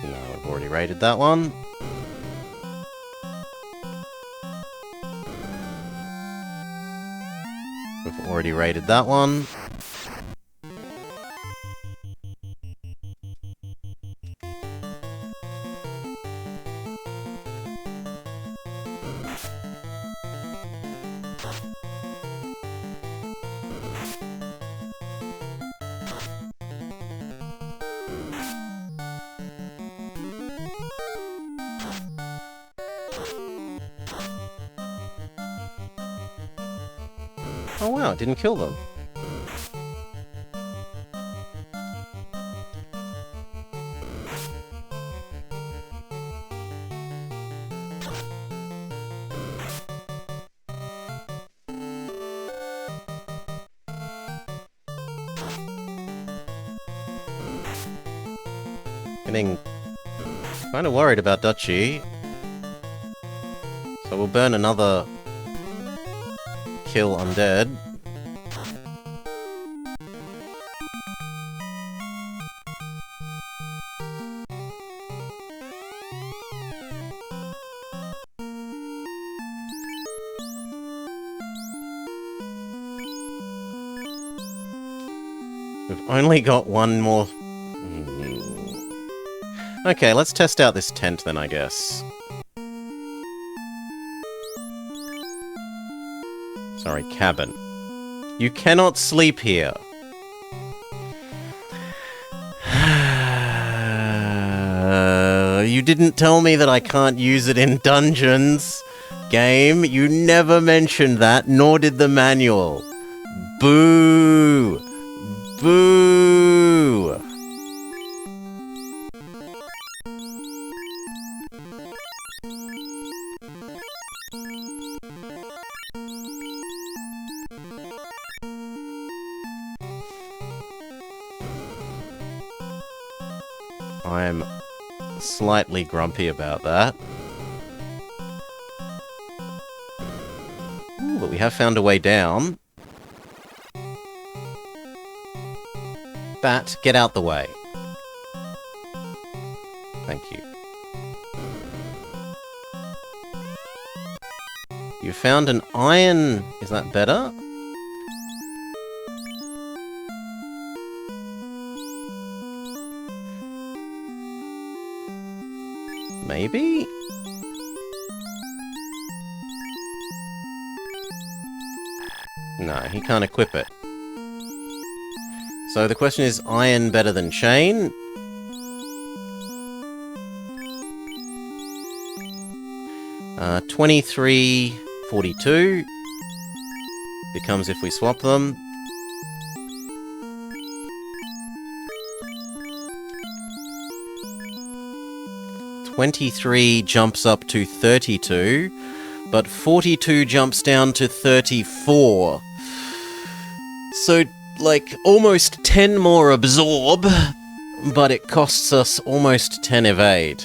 No, I've already raided that one. We've already raided that one. Oh wow, it didn't kill them. Getting kind of worried about Dutchy. So we'll burn another kill undead. I've only got one more... Okay, let's test out this tent then, I guess. Sorry, cabin. You cannot sleep here. You didn't tell me that I can't use it in dungeons. Game, you never mentioned that, nor did the manual. Boo! Boo! I'm slightly grumpy about that. Ooh, but we have found a way down. Bat, get out the way. Thank you. You found an iron... Is that better? Maybe? No, he can't equip it. So the question is, iron better than chain? Uh, 23.42 becomes if we swap them. $23 jumps up to 32, but 42 jumps down to 34. So, like, almost 10 more absorb, but it costs us almost 10 evade.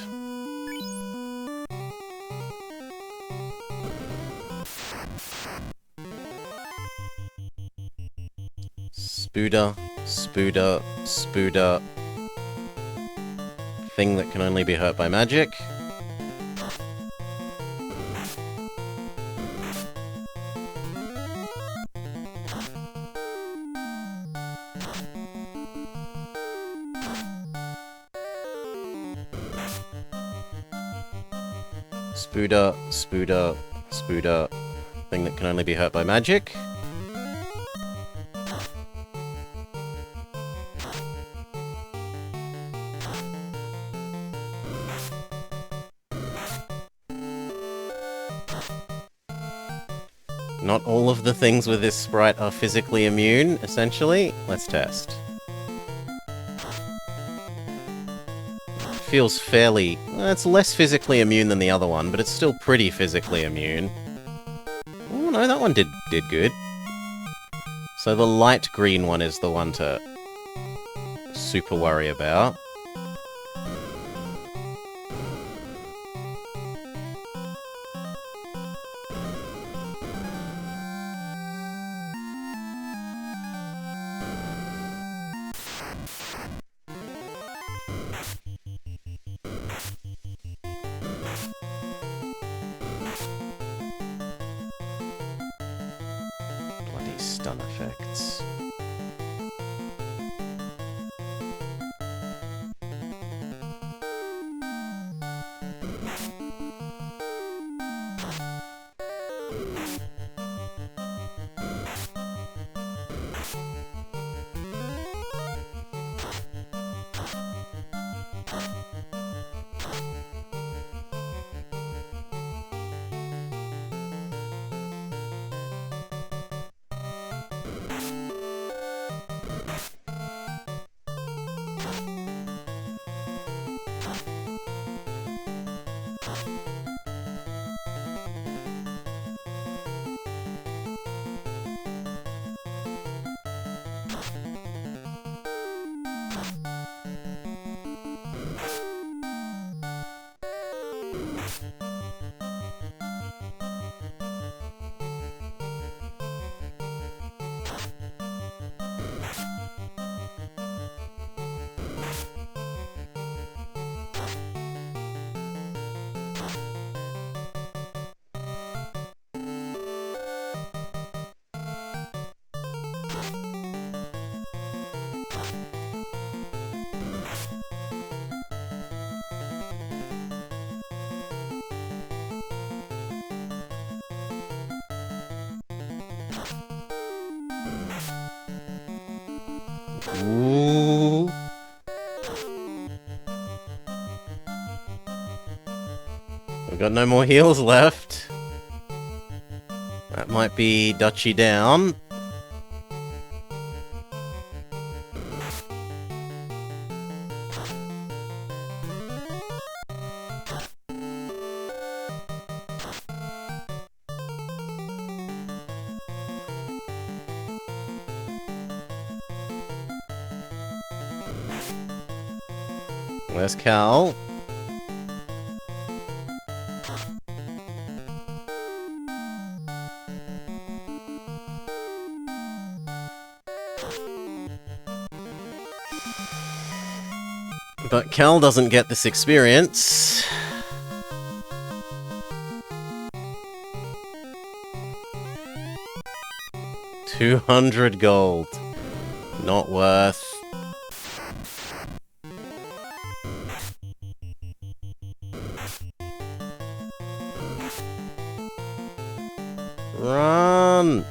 Spooder, Spooder, Spooder. Thing that can only be hurt by magic. Spooder, Spooder, Spooder. Thing that can only be hurt by magic. Not all of the things with this sprite are physically immune, essentially. Let's test. Feels fairly... it's less physically immune than the other one, but it's still pretty physically immune. Oh no, that one did good. So the light green one is the one to super worry about. Stun effects. Ooh. We've got no more heals left. That might be Dutchie down. Where's Cal? But Cal doesn't get this experience. $200 gold. Not worth. Run!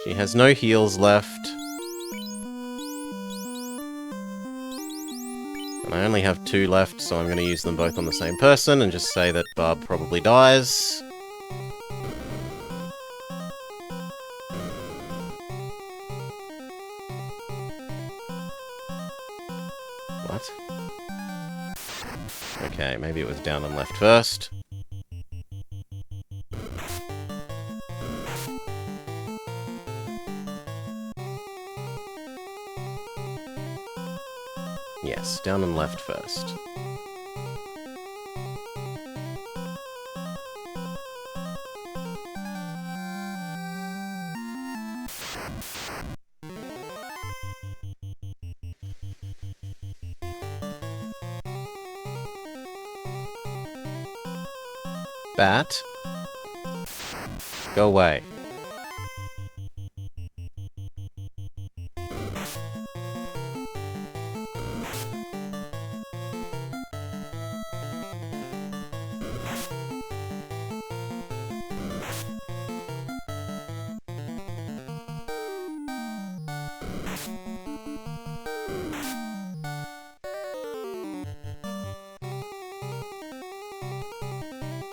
She has no heals left. And I only have 2 left, so I'm going to use them both on the same person and just say that Barb probably dies. What? Okay, maybe it was down and left first. Yes, down and left first. Bat. Go away.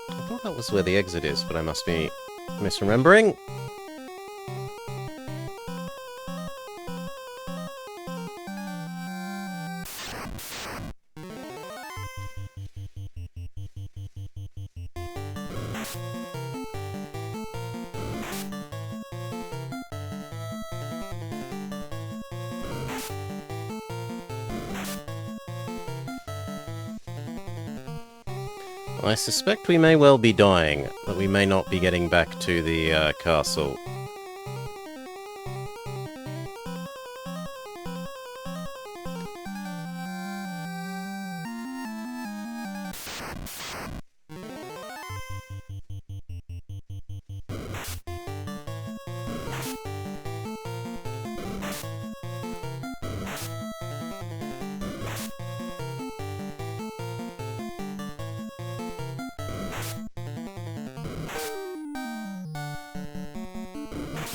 I thought that was where the exit is, but I must be misremembering. I suspect we may well be dying, that we may not be getting back to the castle.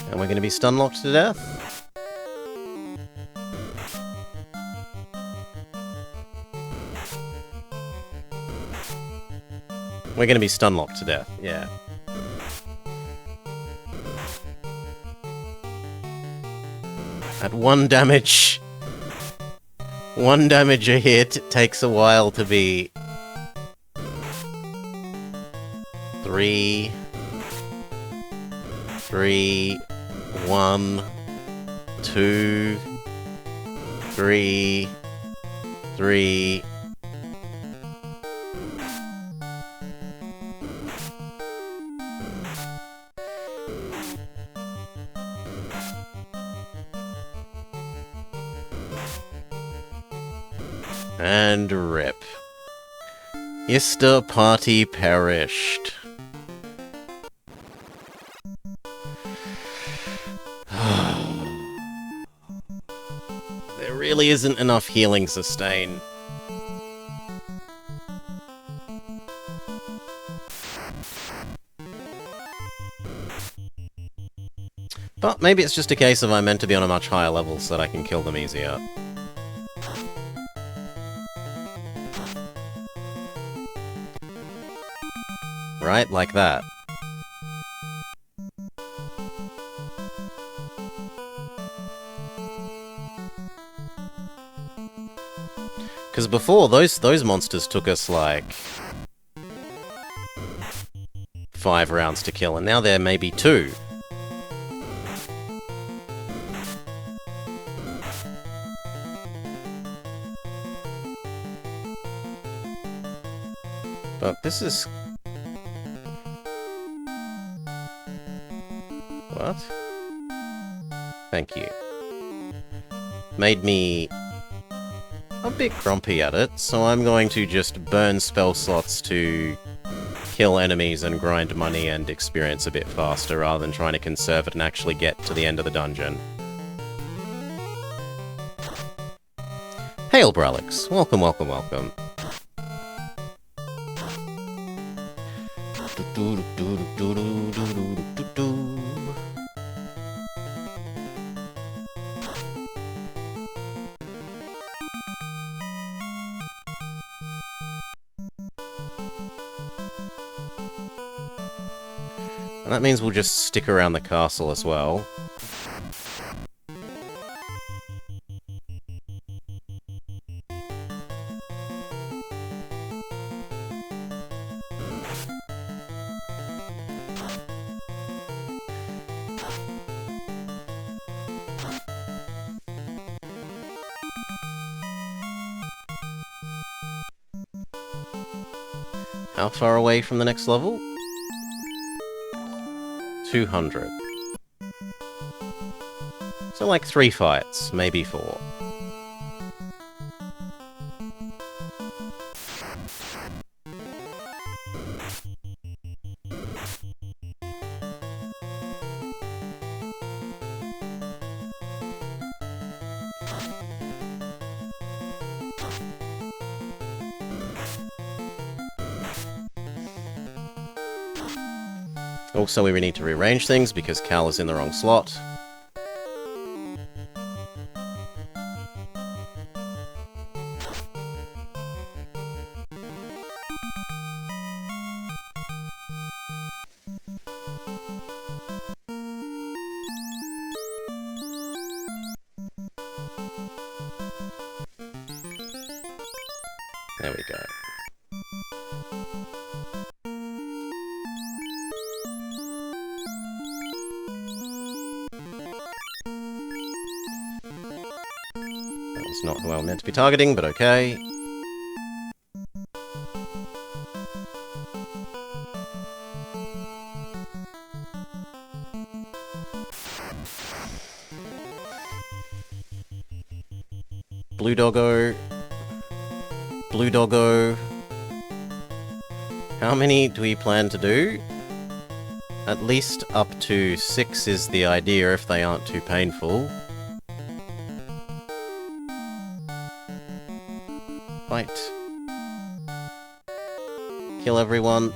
And we're going to be stun-locked to death? We're going to be stun-locked to death, yeah. At 1 damage... 1 damage a hit, it takes a while to be... 3... 1, 2, 3, 3. And rip. Ista party perished. There really isn't enough healing sustain. But maybe it's just a case of I'm meant to be on a much higher level so that I can kill them easier. Right? Like that. Because before, those monsters took us, like, 5 rounds to kill, and now there may be 2. But this is... What? Thank you. Made me a bit grumpy at it, so I'm going to just burn spell slots to kill enemies and grind money and experience a bit faster rather than trying to conserve it and actually get to the end of the dungeon. Hail, Bralix. Welcome, welcome, welcome. And that means we'll just stick around the castle as well. How far away from the next level? 200. So like 3 fights, maybe 4. Also, we need to rearrange things because Cal is in the wrong slot. There we go. That's not who I'm meant to be targeting, but okay. Blue Doggo. Blue Doggo. How many do we plan to do? At least up to 6 is the idea if they aren't too painful. Fight. Kill everyone.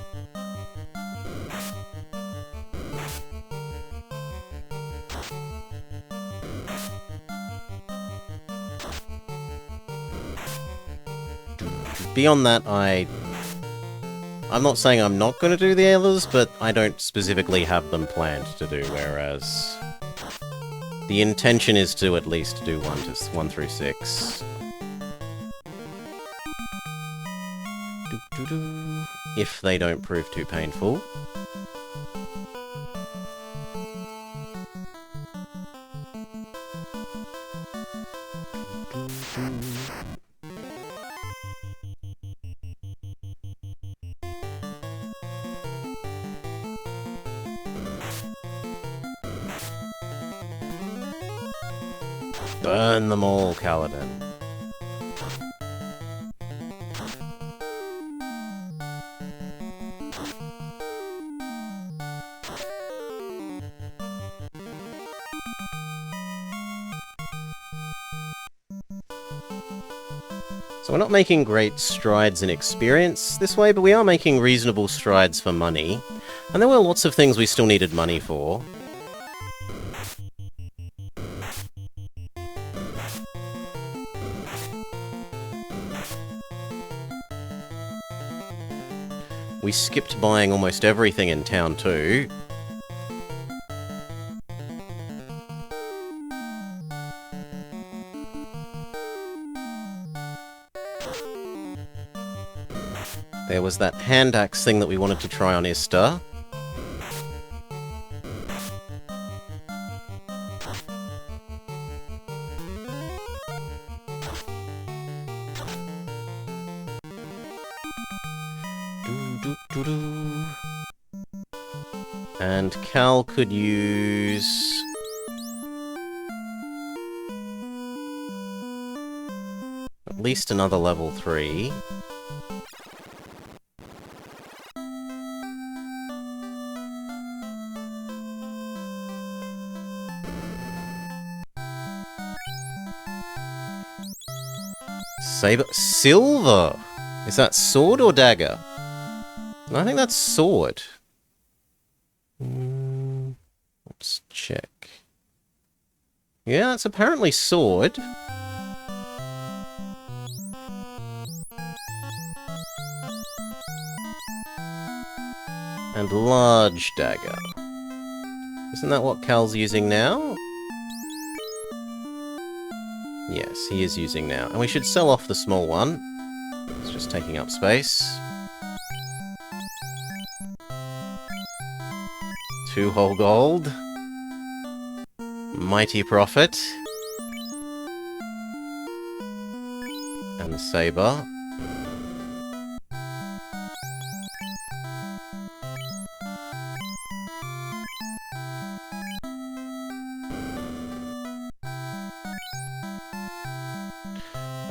Beyond that, I'm not saying I'm not going to do the others, but I don't specifically have them planned to do, whereas the intention is to at least do 1 through 6. If they don't prove too painful. Burn them all, Kaladin. So we're not making great strides in experience this way, but we are making reasonable strides for money. And there were lots of things we still needed money for. We skipped buying almost everything in town too. There was that hand axe thing that we wanted to try on Ista. And Cal could use... at least another level 3. Saber... Silver! Is that sword or dagger? I think that's sword. Let's check. Yeah, it's apparently sword. And large dagger. Isn't that what Cal's using now? Yes, he is using now. And we should sell off the small one. It's just taking up space. 2 whole gold. Mighty profit. And the saber.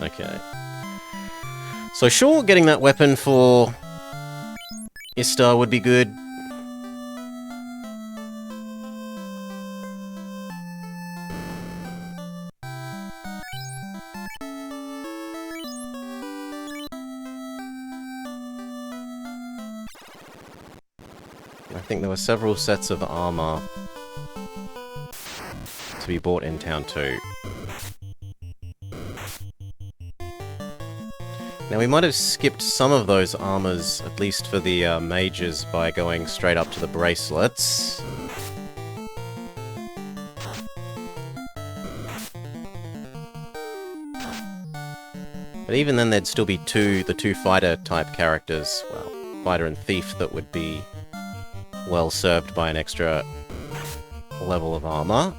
Okay. So sure, getting that weapon for Istar would be good. I think there were several sets of armor to be bought in town too. Now we might have skipped some of those armors, at least for the mages, by going straight up to the bracelets. But even then there'd still be the two fighter type characters, well, fighter and thief, that would be well served by an extra level of armor.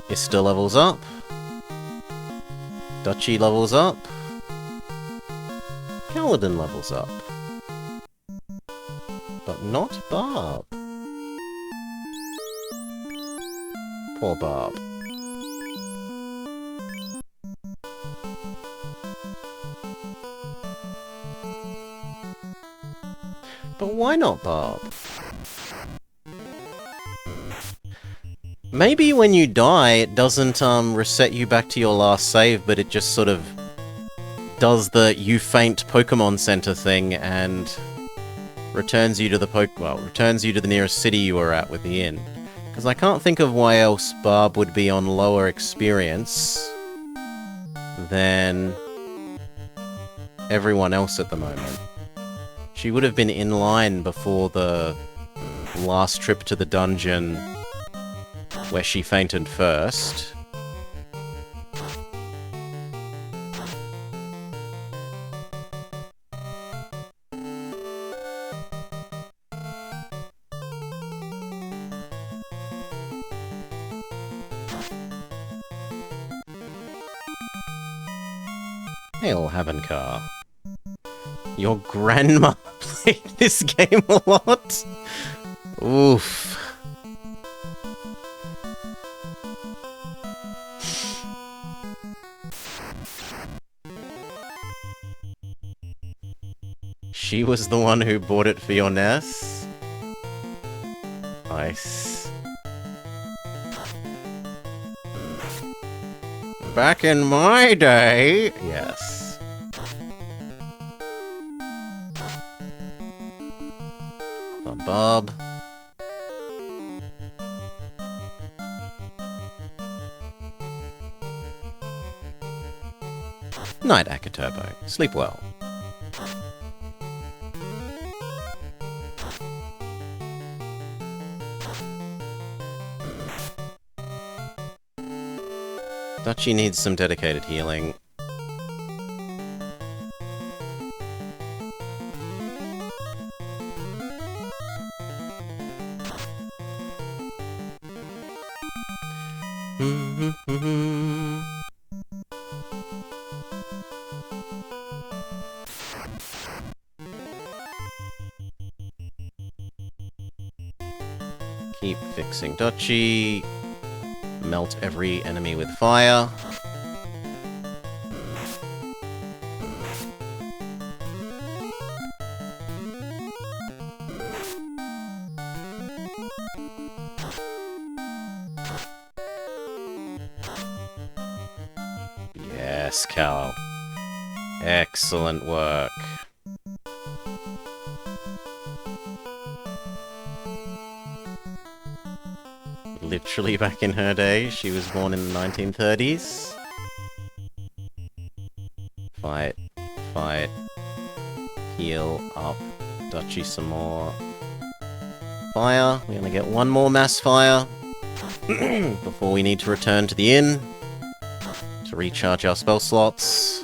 Ista levels up. Duchy levels up. Kaladin levels up. But not Barb. Poor Barb. But why not Barb? Maybe when you die, it doesn't reset you back to your last save, but it just sort of does the you faint Pokemon Center thing and returns you to the returns you to the nearest city you were at with the inn. Because I can't think of why else Barb would be on lower experience than everyone else at the moment. She would have been in line before the last trip to the dungeon where she fainted first. Hail, Havencar. Your grandma played this game a lot? Oof. She was the one who bought it for your NES? Nice. Back in my day, yes. Bob. Night, Akaturbo. Sleep well. Dutchie needs some dedicated healing. Keep fixing Dutchie. Melt every enemy with fire. Yes, Cal. Excellent work. Literally back in her day, she was born in the 1930s. Fight, fight, heal up, Dutchie some more. Fire, we're gonna get one more mass fire before we need to return to the inn to recharge our spell slots.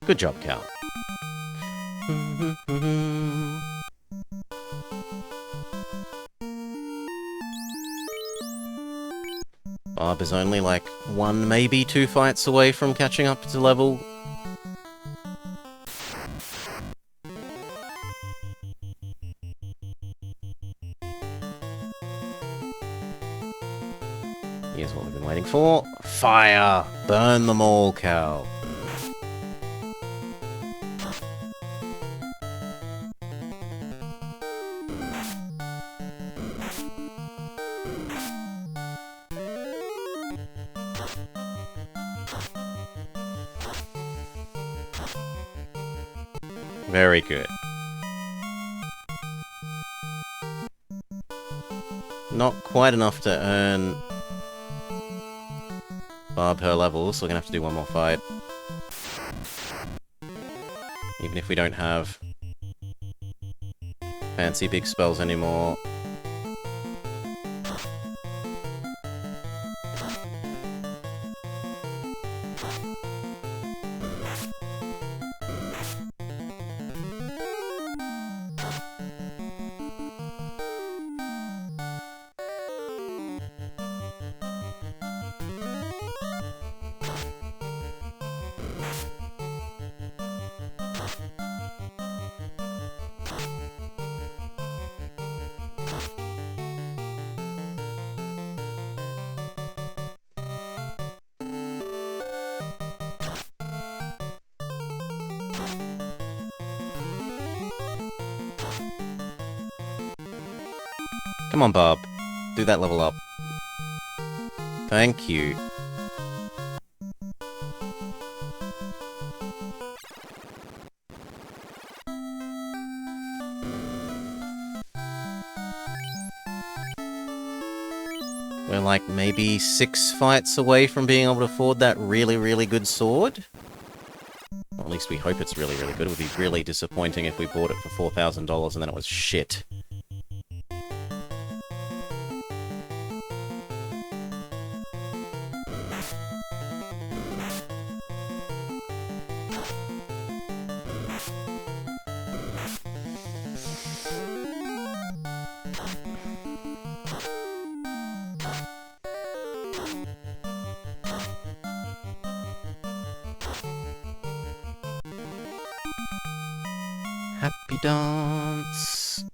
Good job, Cal. Barb is only like one, maybe two fights away from catching up to level. Here's what we've been waiting for. Fire! Burn them all, Cal. Very good. Not quite enough to earn Barb her level, so we're gonna have to do one more fight. Even if we don't have fancy big spells anymore. Come on, Bob. Do that level up. Thank you. We're like maybe 6 fights away from being able to afford that really, really good sword. Or at least we hope it's really, really good. It would be really disappointing if we bought it for $4,000 and then it was shit. Happy dance.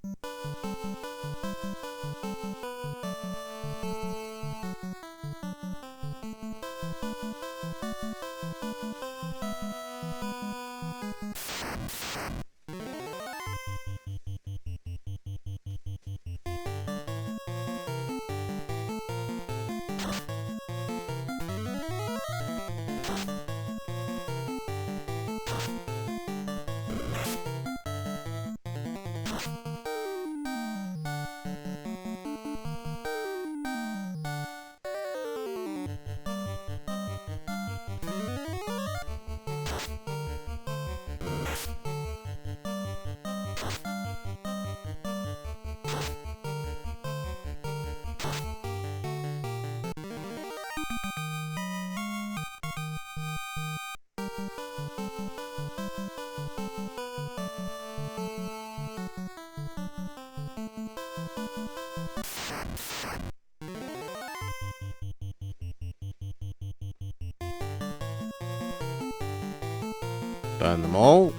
Burn them all.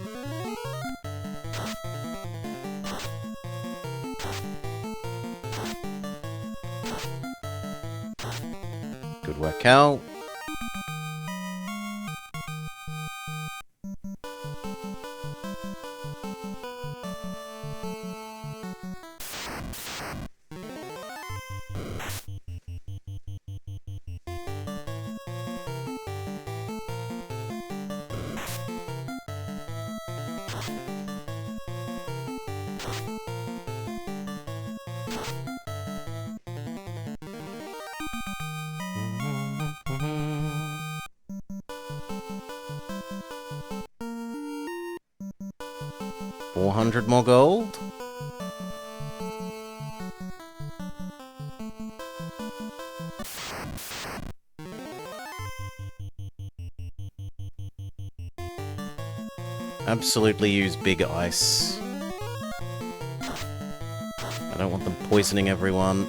Good work, Cal. $400 more gold. Absolutely use big ice. I don't want them poisoning everyone.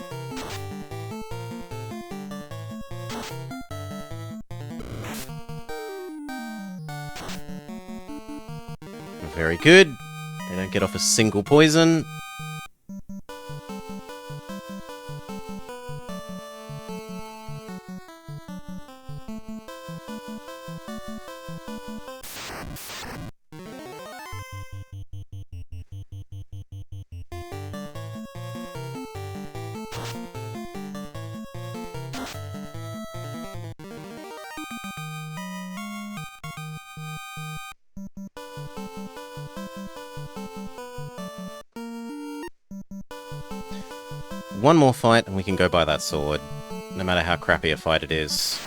Very good. They don't get off a single poison. One more fight and we can go buy that sword, no matter how crappy a fight it is.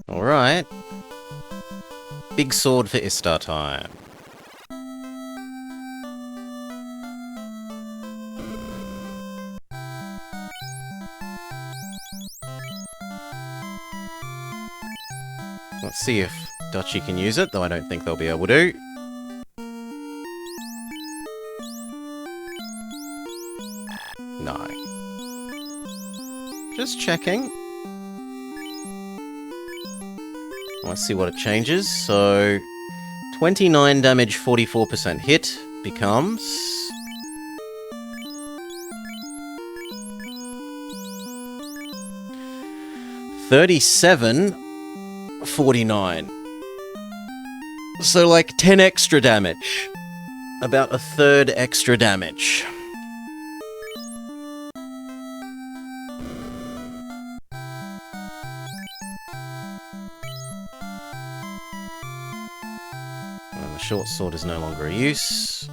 Alright. Big sword for Istar time. Let's see if Dutchy can use it, though I don't think they'll be able to. No. Just checking. Let's see what it changes. So, 29 damage, 44% hit becomes... 37.49. So like 10 extra damage. About a third extra damage. And the short sword is no longer a use.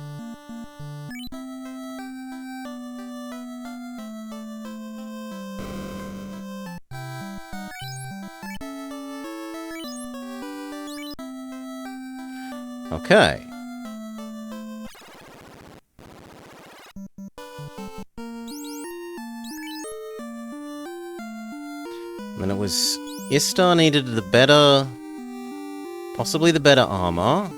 Okay. And then it was... Istar needed the better... Possibly the better armor.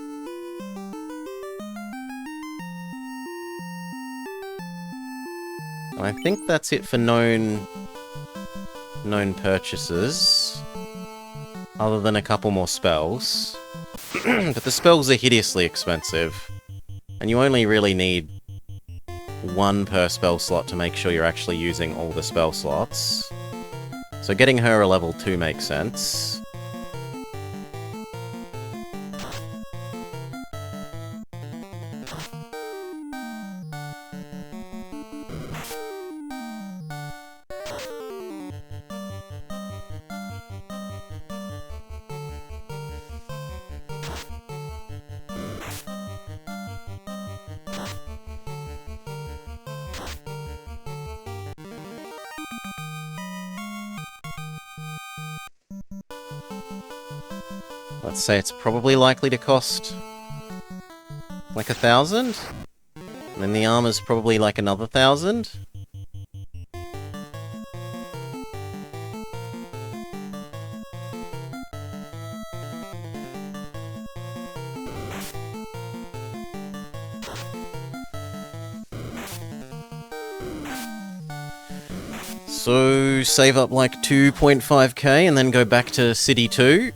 I think that's it for known purchases. Other than a couple more spells. But the spells are hideously expensive. And you only really need one per spell slot to make sure you're actually using all the spell slots. So getting her a level 2 makes sense. Let's say it's probably likely to cost like 1,000? And then the armor's probably like another 1,000? So, save up like 2.5k and then go back to City 2.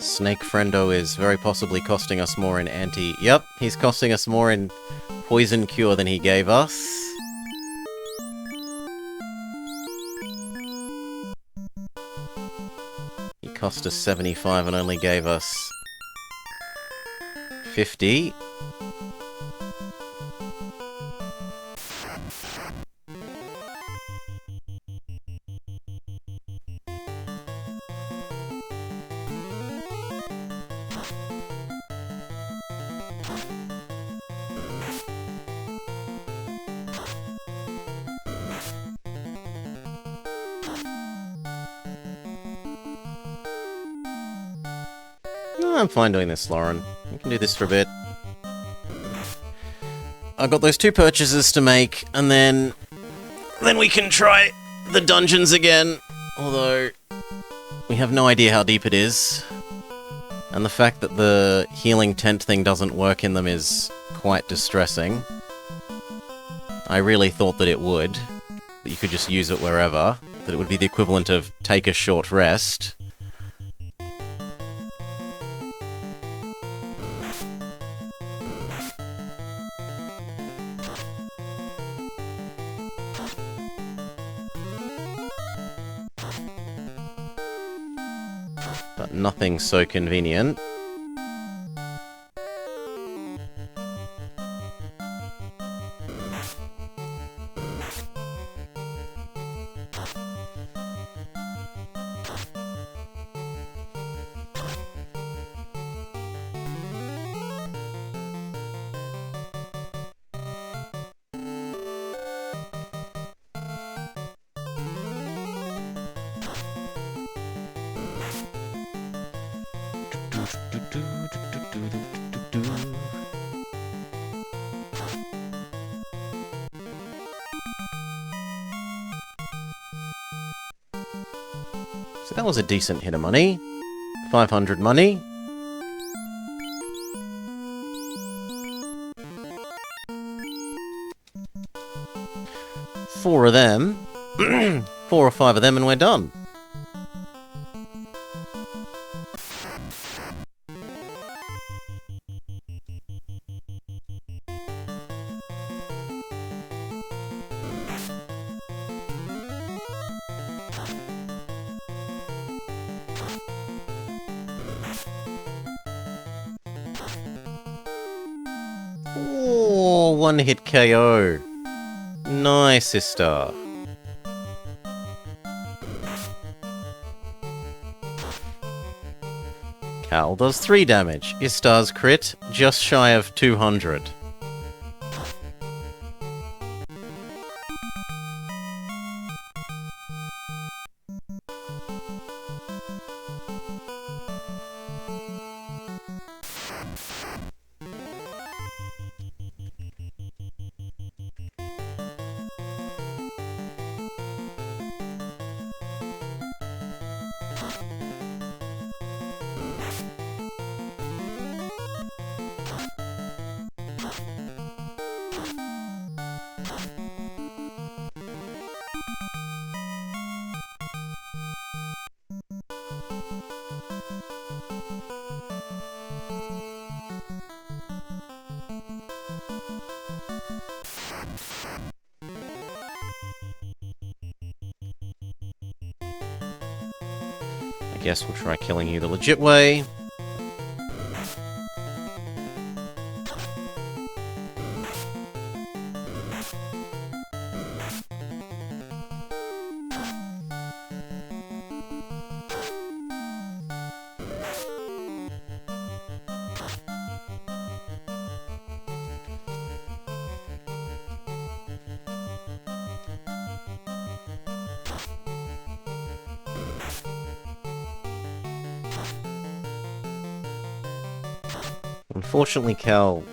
Snake Friendo is very possibly costing us more in anti... Yep, he's costing us more in poison cure than he gave us. He cost us 75 and only gave us 50. I'm fine doing this, Lauren. We can do this for a bit. I've got those 2 purchases to make, and then we can try the dungeons again. Although, we have no idea how deep it is. And the fact that the healing tent thing doesn't work in them is quite distressing. I really thought that it would. That you could just use it wherever. That it would be the equivalent of take a short rest. But nothing so convenient. So that was a decent hit of money. 500 money. Four of them. 4 or 5 of them and we're done. Oh, one hit KO. Nice, sister. Cal does 3 damage. Istar's crit, just shy of 200. I guess we'll try killing you the legit way. Unfortunately, Cal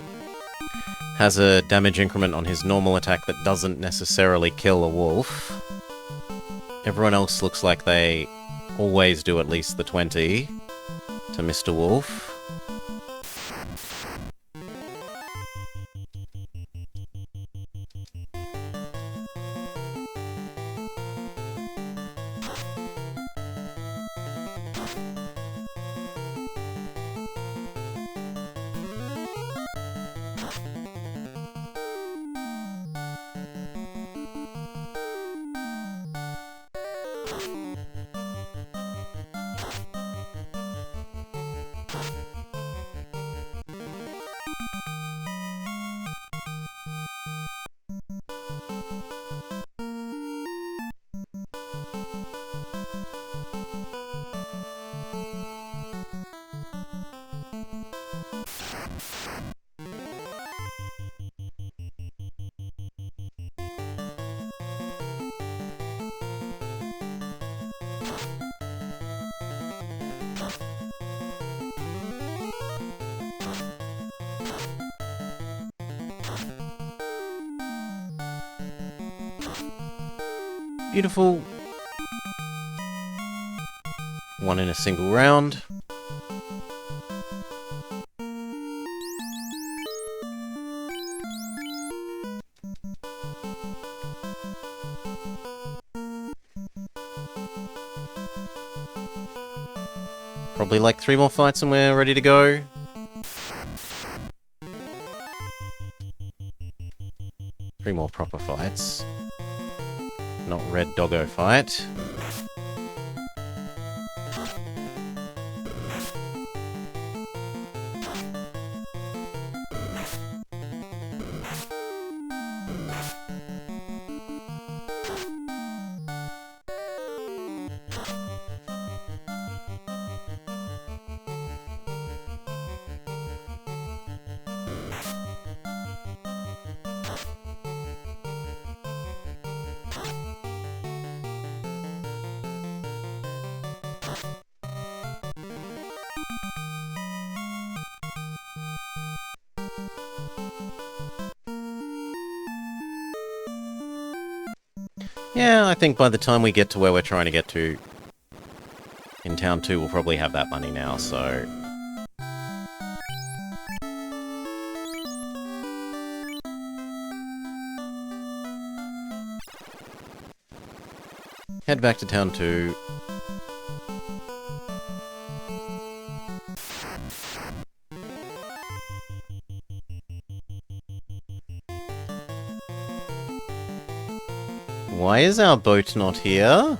has a damage increment on his normal attack that doesn't necessarily kill a wolf. Everyone else looks like they always do at least the 20 to Mr. Wolf. Beautiful. One in a single round. Probably like 3 more fights and we're ready to go. Three more proper fights. Not red doggo fight. Yeah, I think by the time we get to where we're trying to get to, Town 2 will probably have that money now, so... Head back to Town 2. Why is our boat not here?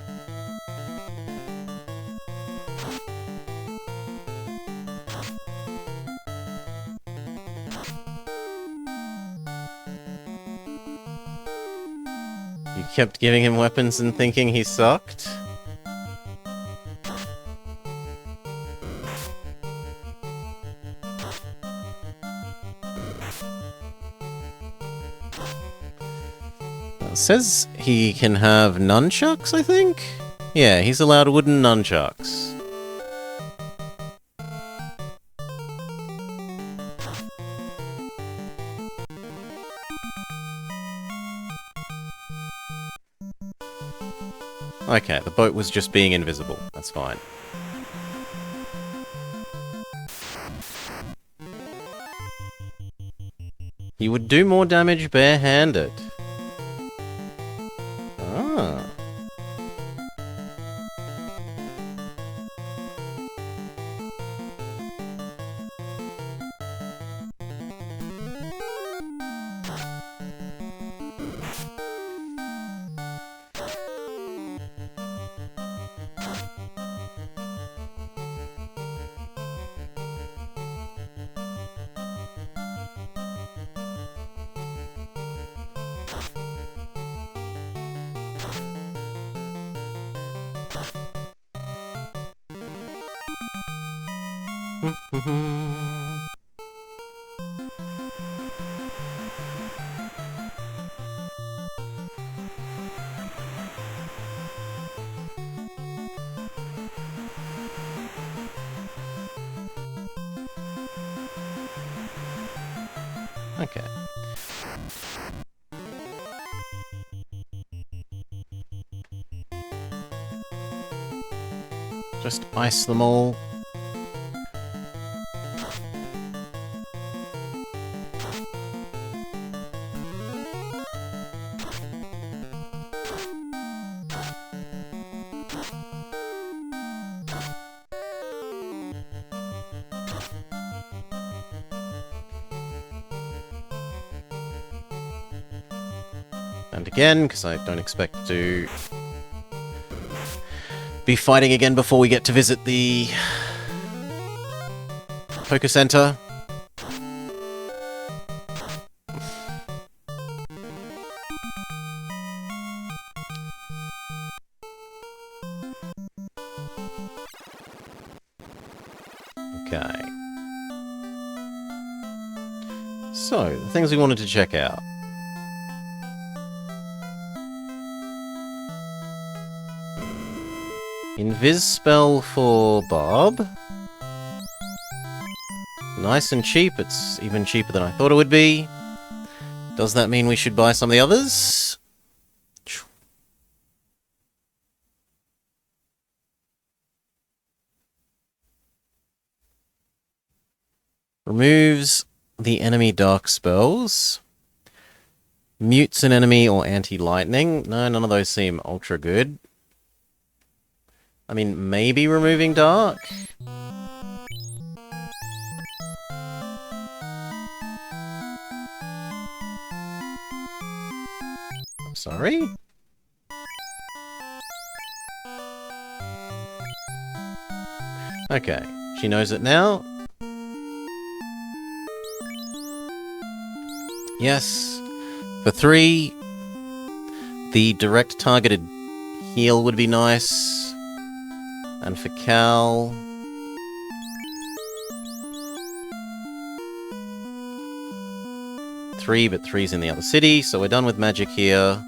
You kept giving him weapons and thinking he sucked? It says he can have nunchucks, I think? Yeah, he's allowed wooden nunchucks. Okay, the boat was just being invisible. That's fine. You would do more damage barehanded. Ah. Okay. Just ice them all. And again, because I don't expect to be fighting again before we get to visit the Poker Center. Okay. So, the things we wanted to check out. Invis spell for Bob. Nice and cheap. It's even cheaper than I thought it would be. Does that mean we should buy some of the others? Removes the enemy dark spells. Mutes an enemy or anti-lightning. No, none of those seem ultra good. I mean, maybe removing dark? I'm sorry? Okay, she knows it now. Yes. For 3, the direct targeted heal would be nice. And for Cal... Three, but 3's in the other city, so we're done with magic here.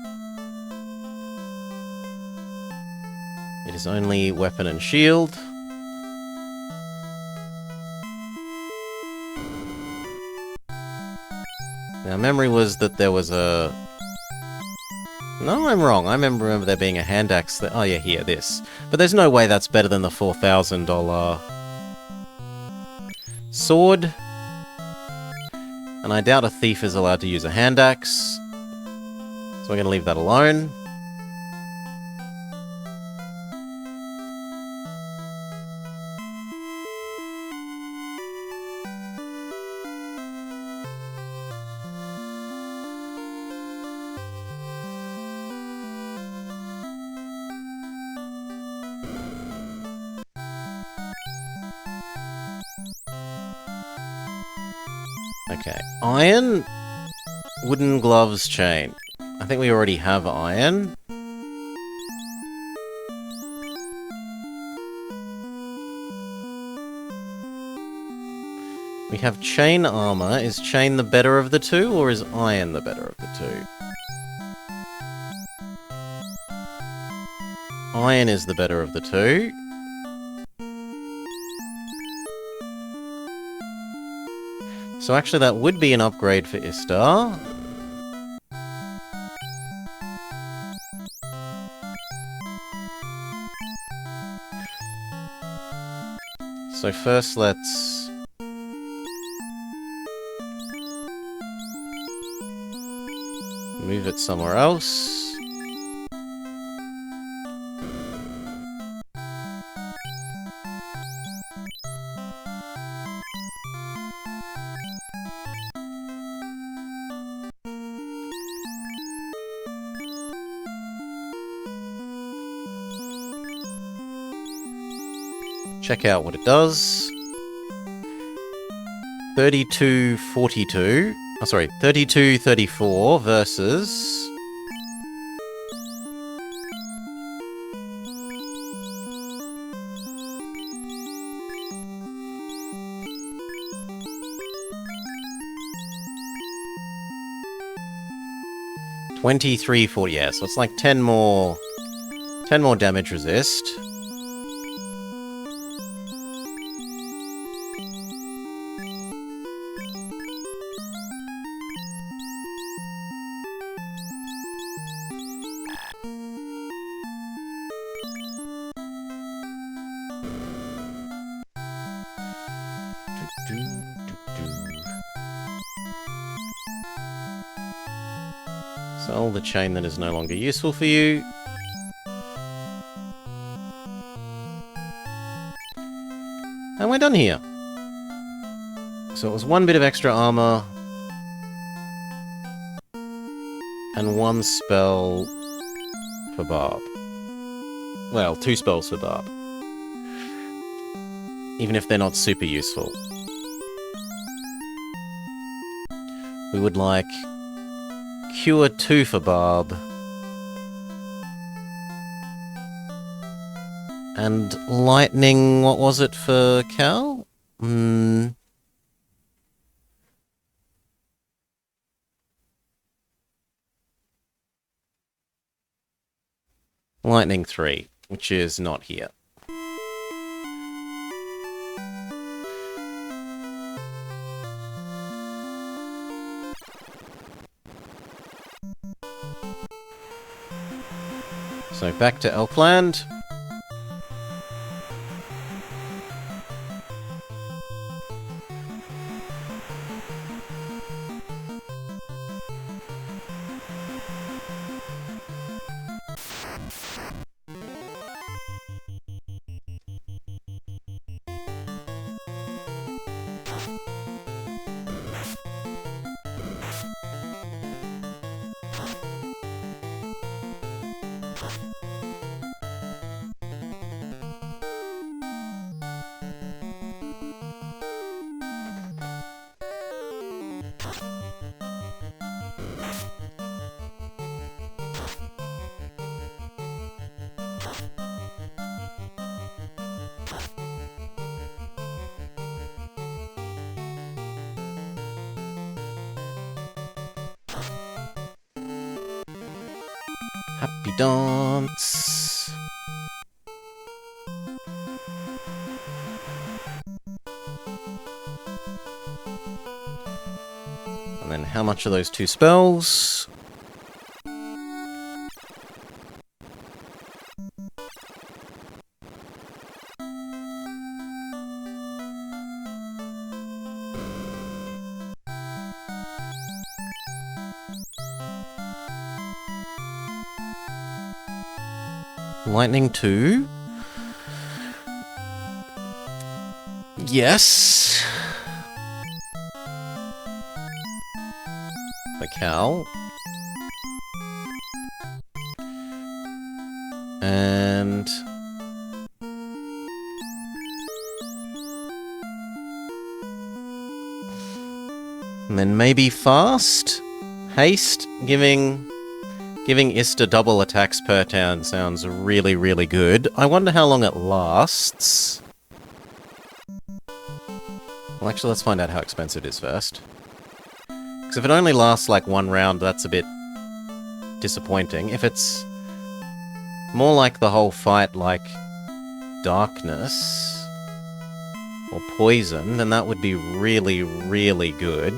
It is only weapon and shield. Now, memory was that there was a No, I'm wrong. I remember there being a hand axe that... Oh, yeah, here, this. But there's no way that's better than the $4,000 sword. And I doubt a thief is allowed to use a hand axe. So we're going to leave that alone. Okay, iron, wooden gloves, chain. I think we already have iron. We have chain armor. Is chain the better of the two, or is iron the better of the two? Iron is the better of the two. So actually that would be an upgrade for Istar. So first let's... move it somewhere else. Check out what it does. 3242. Oh, sorry, 3234 versus... $23.40, yeah, so it's like 10 more damage resist. Sell the chain that is no longer useful for you. And we're done here. So it was 1 bit of extra armor. And 1 spell for Barb. Well, 2 spells for Barb. Even if they're not super useful. We would like Cure 2 for Barb. And Lightning, what was it for Cal? Lightning 3, which is not here. So back to Elfland. Happy dance. And then how much are those 2 spells? Lightning 2. Yes. The cow. And... and then maybe fast? Haste? Giving Ista double attacks per turn sounds really, really good. I wonder how long it lasts. Well, actually, let's find out how expensive it is first. Because if it only lasts like one round, that's a bit disappointing. If it's more like the whole fight, like darkness or poison, then that would be really, really good.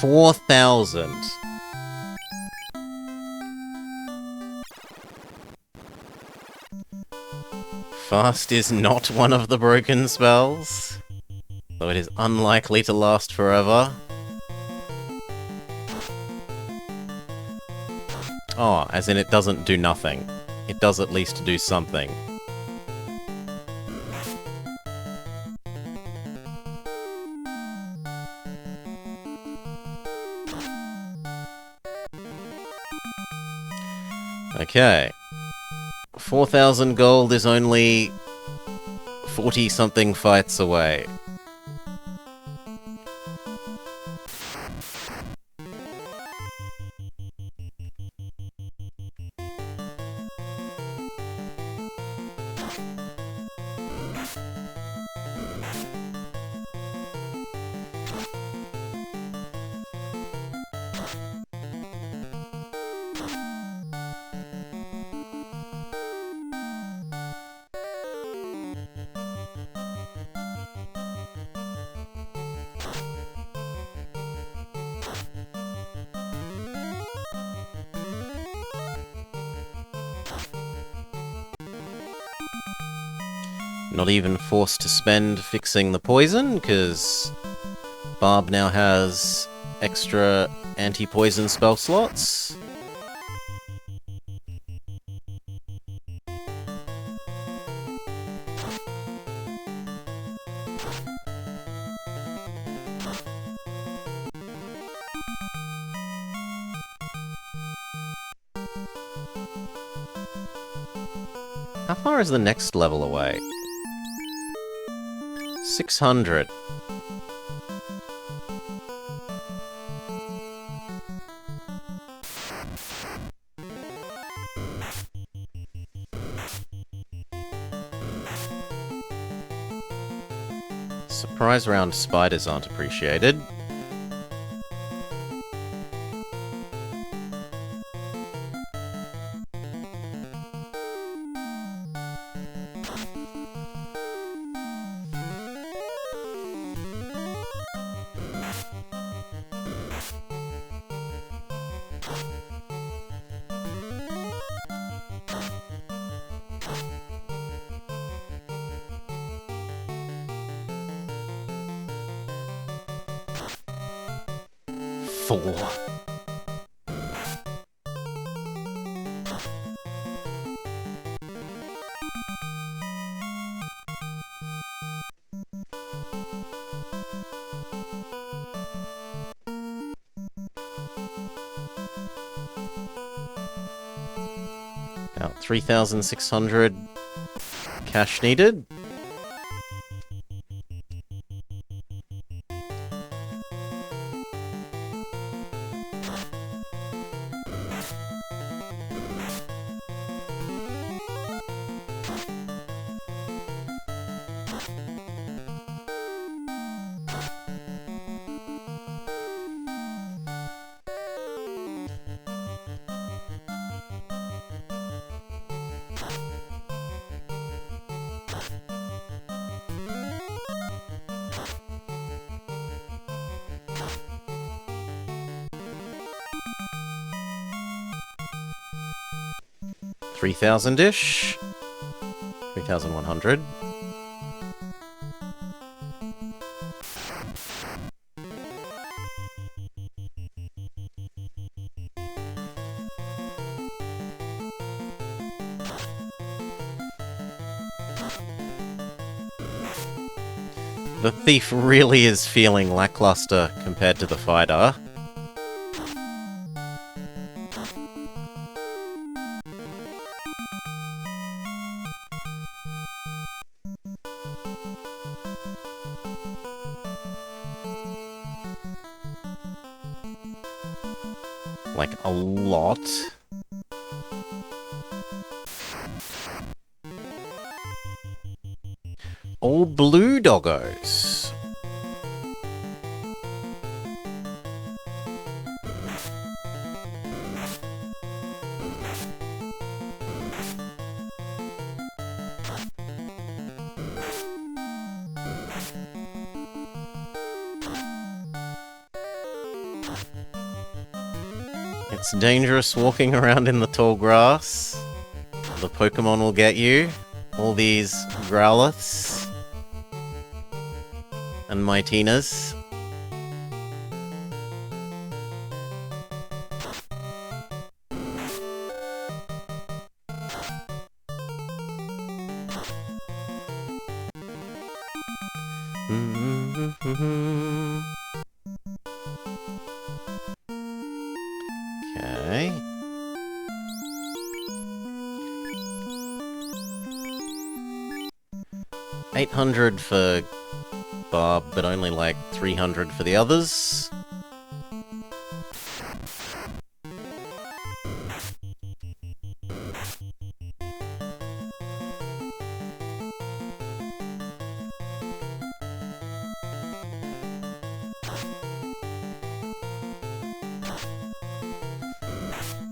$4,000. Fast is not one of the broken spells, though it is unlikely to last forever. Oh, as in it doesn't do nothing. It does at least do something. Okay. 4,000 gold is only 40-something fights away. Not even forced to spend fixing the poison, because Barb now has extra anti-poison spell slots. How far is the next level away? 600. Surprise round spiders aren't appreciated. About 3,600 cash needed. $3,000-ish. 8,100. The thief really is feeling lackluster compared to the fighter. Like, a lot. All blue doggos. It's dangerous walking around in the tall grass. The Pokemon will get you. All these Growliths and Mightinas. Okay. $800 for Barb, but only like 300 for the others.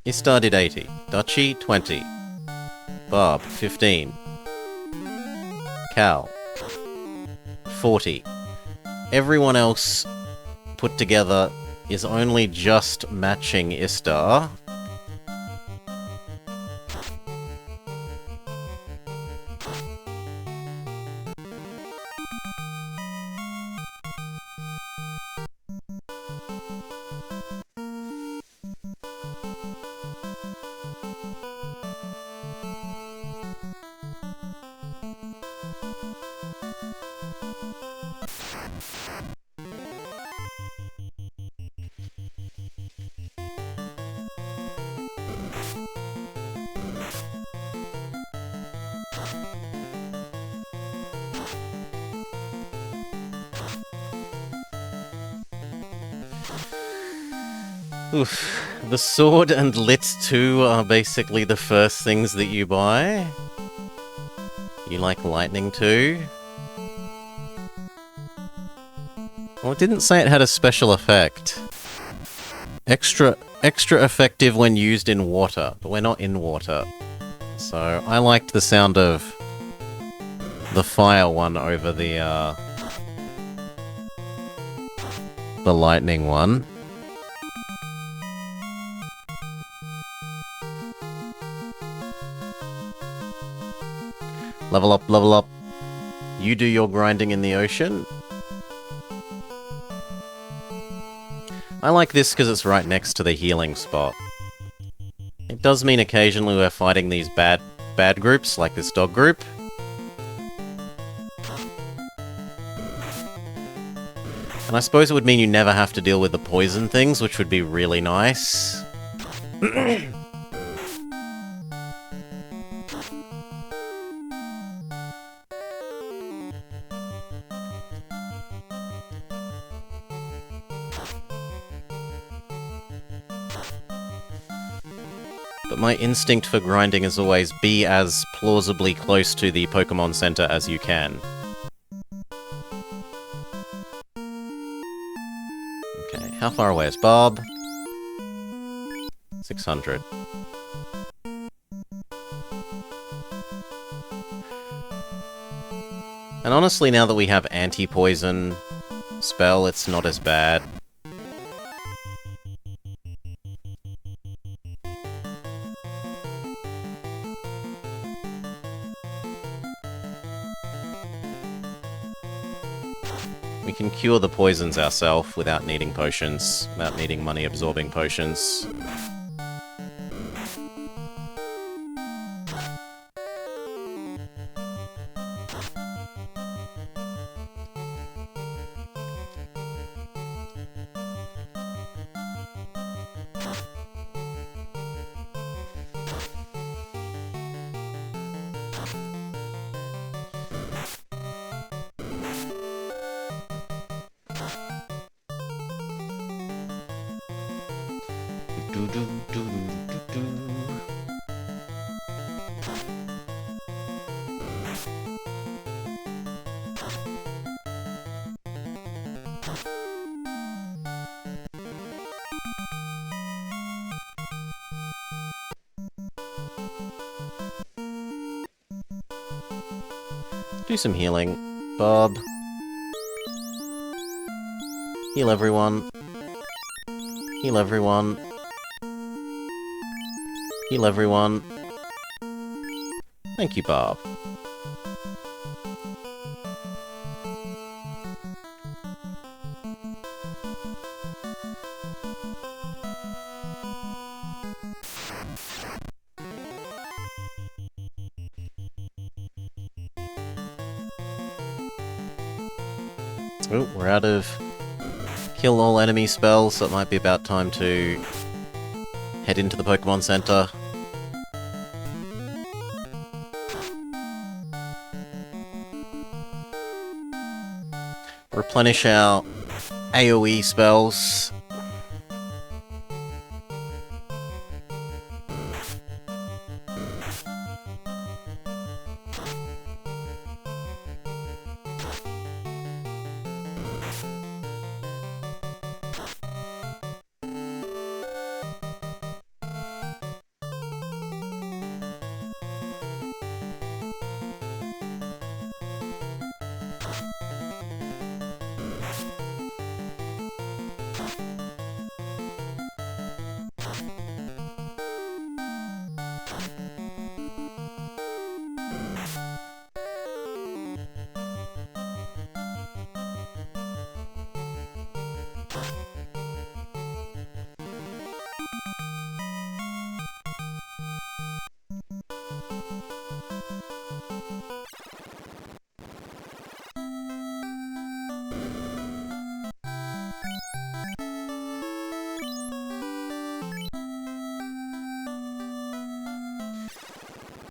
Istar did 80. Dutchie, 20. Barb, 15. Cal, 40. Everyone else put together is only just matching Istar. Oof. The sword and lit 2 are basically the first things that you buy. You like lightning too? Well, it didn't say it had a special effect. Extra effective when used in water, but we're not in water. So I liked the sound of the fire one over the lightning one. Level up, level up. You do your grinding in the ocean. I like this because it's right next to the healing spot. It does mean occasionally we're fighting these bad groups, like this dog group. And I suppose it would mean you never have to deal with the poison things, which would be really nice. But my instinct for grinding is always be as plausibly close to the Pokemon Center as you can. Okay, how far away is Bob? 600. And honestly, now that we have anti-poison spell, it's not as bad. We can cure the poisons ourselves without needing potions, without needing money-absorbing potions. Do some healing, Bob. Heal everyone. Heal everyone. Heal everyone. Thank you, Bob. Oh, we're out of kill all enemy spells, so it might be about time to head into the Pokemon Center. Replenish our AoE spells.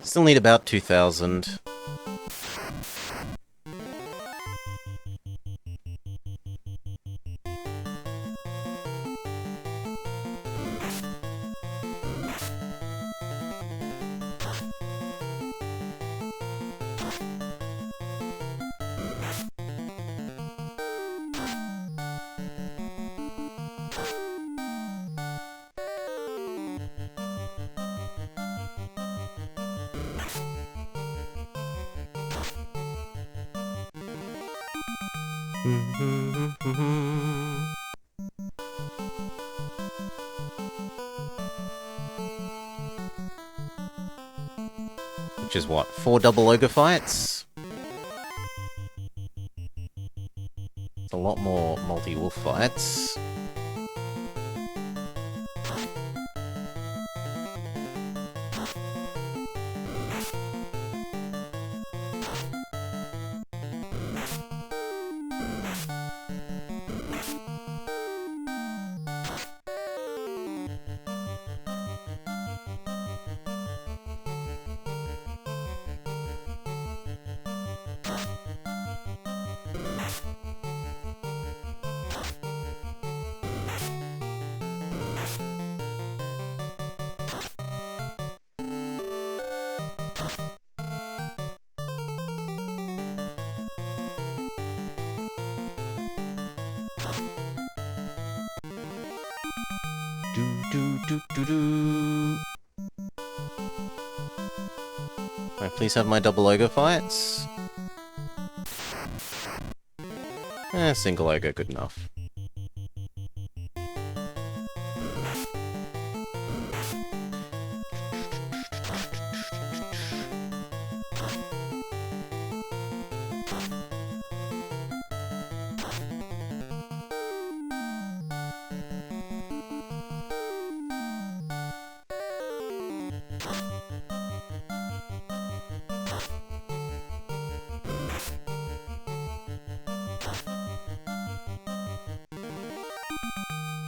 Still need about 2,000. Which is what, 4 double ogre fights? It's a lot more multi-wolf fights. May I please have my double ogre fights? Single ogre, good enough.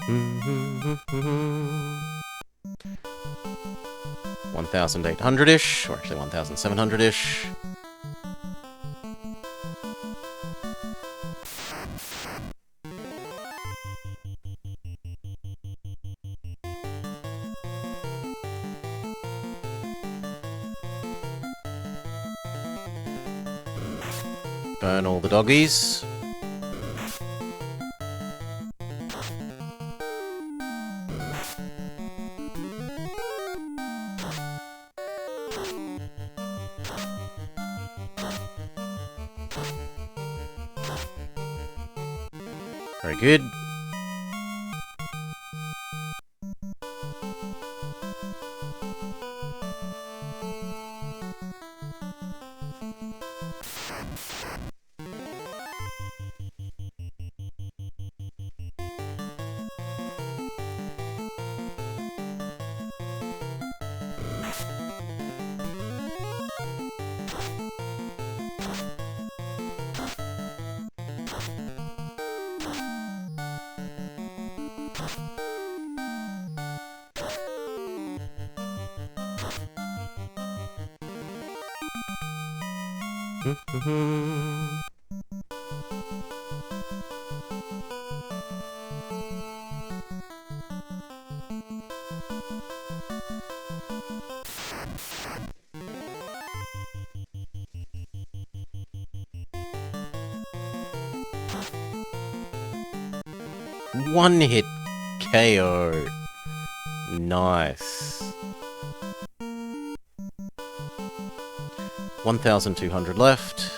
$1,800-ish, or actually $1,700-ish. Burn all the doggies. Very good. One hit KO. Nice. 1,200 left.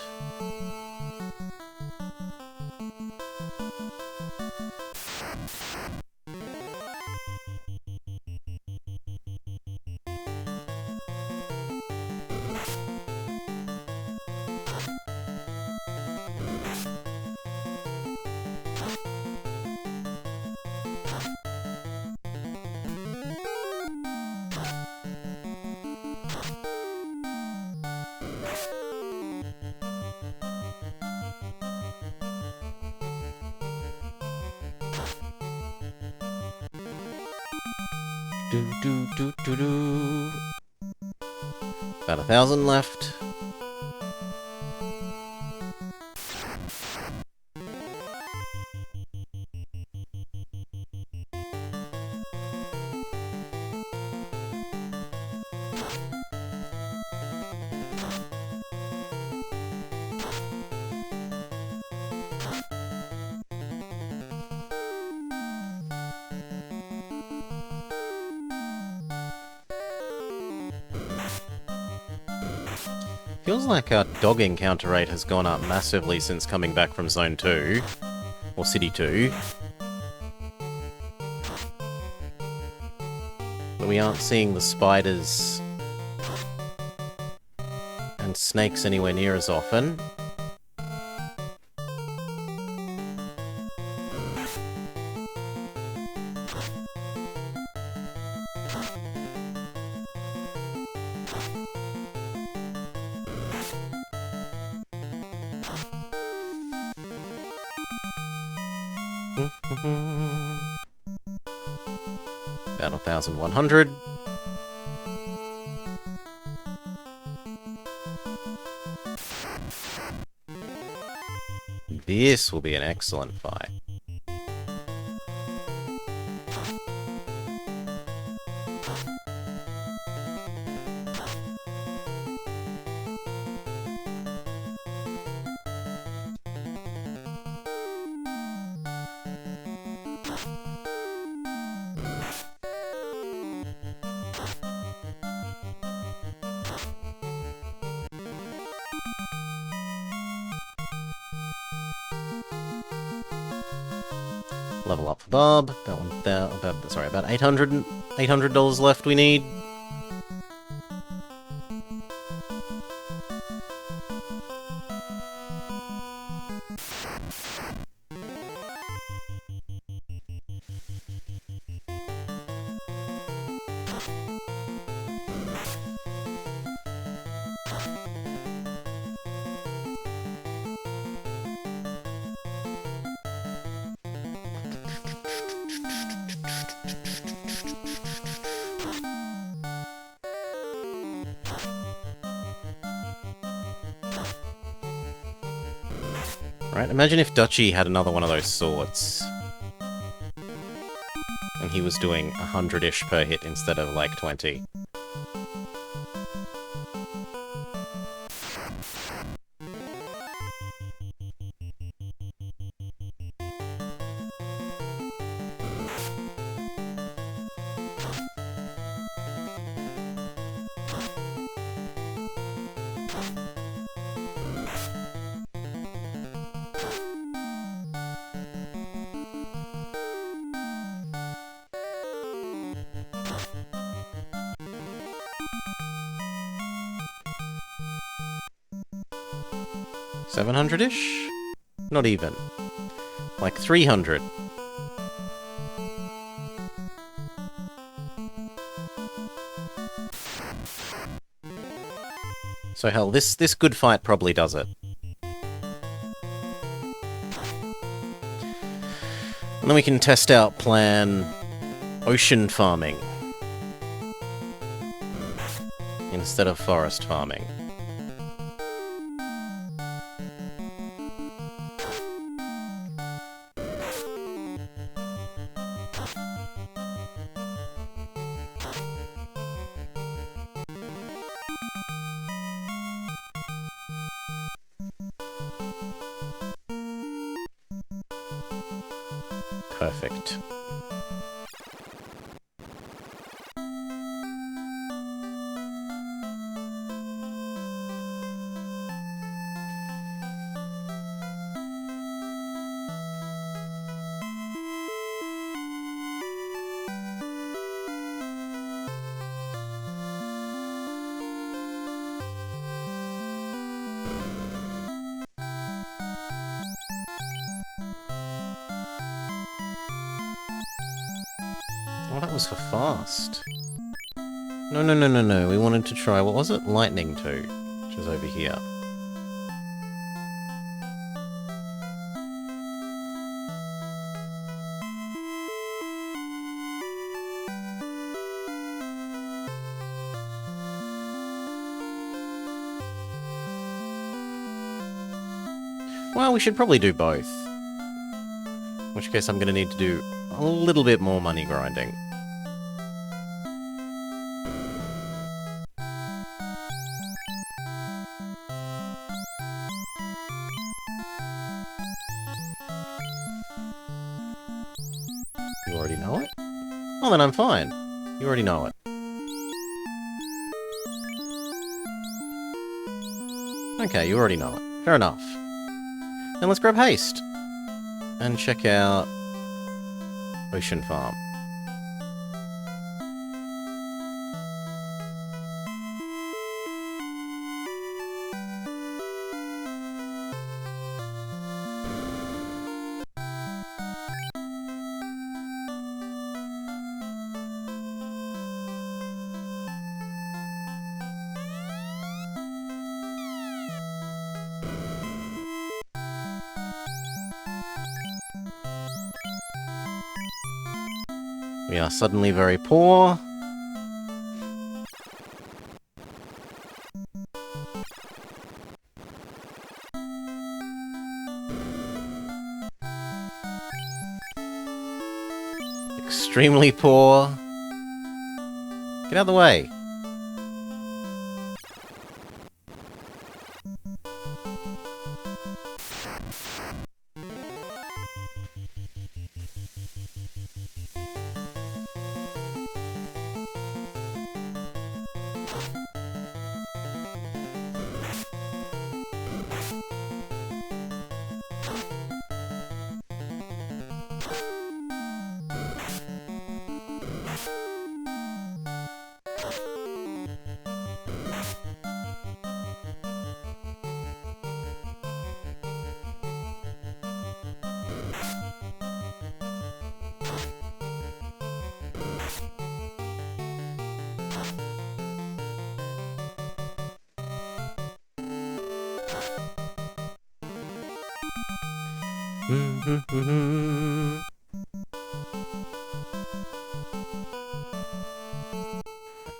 About 1,000 left. Feels like our dog encounter rate has gone up massively since coming back from Zone 2. Or City 2. But we aren't seeing the spiders and snakes anywhere near as often. About 1,100. This will be an excellent fight. Level up for Bob. About $800 left we need. Right, imagine if Dutchy had another one of those swords. And he was doing 100-ish per hit instead of, like, 20. $700-ish? Not even. Like 300. So hell, this good fight probably does it. And then we can test out plan ocean farming instead of forest farming. Perfect. Oh, that was for fast. No, no, no, no, no. We wanted to try, what was it? Lightning 2, which is over here. Well, we should probably do both. In which case I'm going to need to do a little bit more money grinding. You already know it? Oh, then I'm fine. You already know it. Okay, you already know it. Fair enough. Then let's grab haste. And check out Ocean Farm. We are suddenly very poor. Extremely poor. Get out of the way.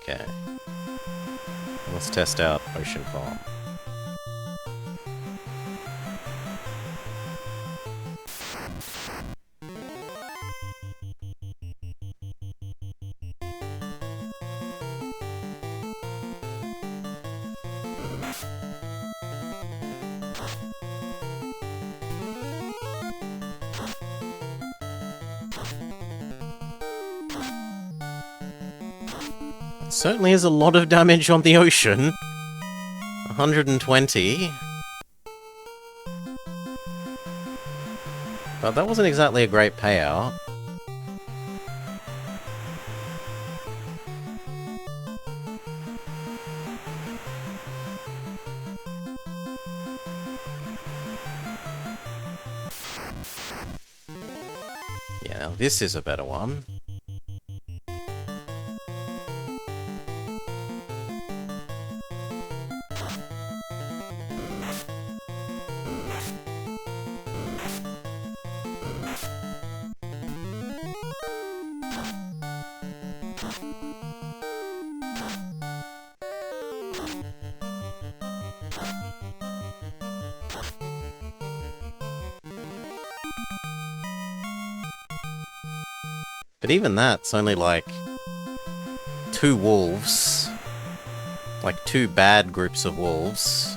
Okay. Let's test out Ocean Farm. It certainly is a lot of damage on the ocean. 120. But that wasn't exactly a great payout. Yeah, now this is a better one. But even that's only like 2 wolves. Like 2 bad groups of wolves.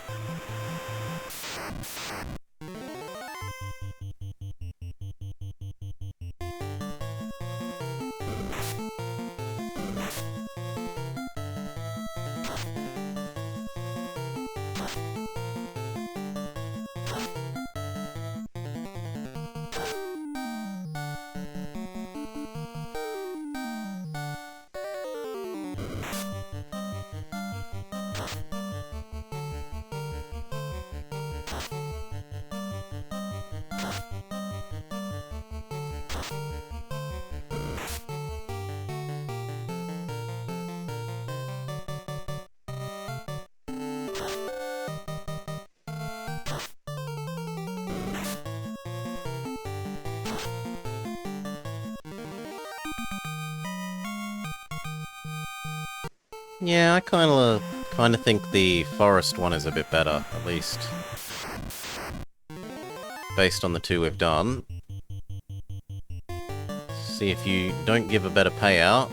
Yeah, I kinda think the forest one is a bit better, at least. Based on the 2 we've done. See if you don't give a better payout.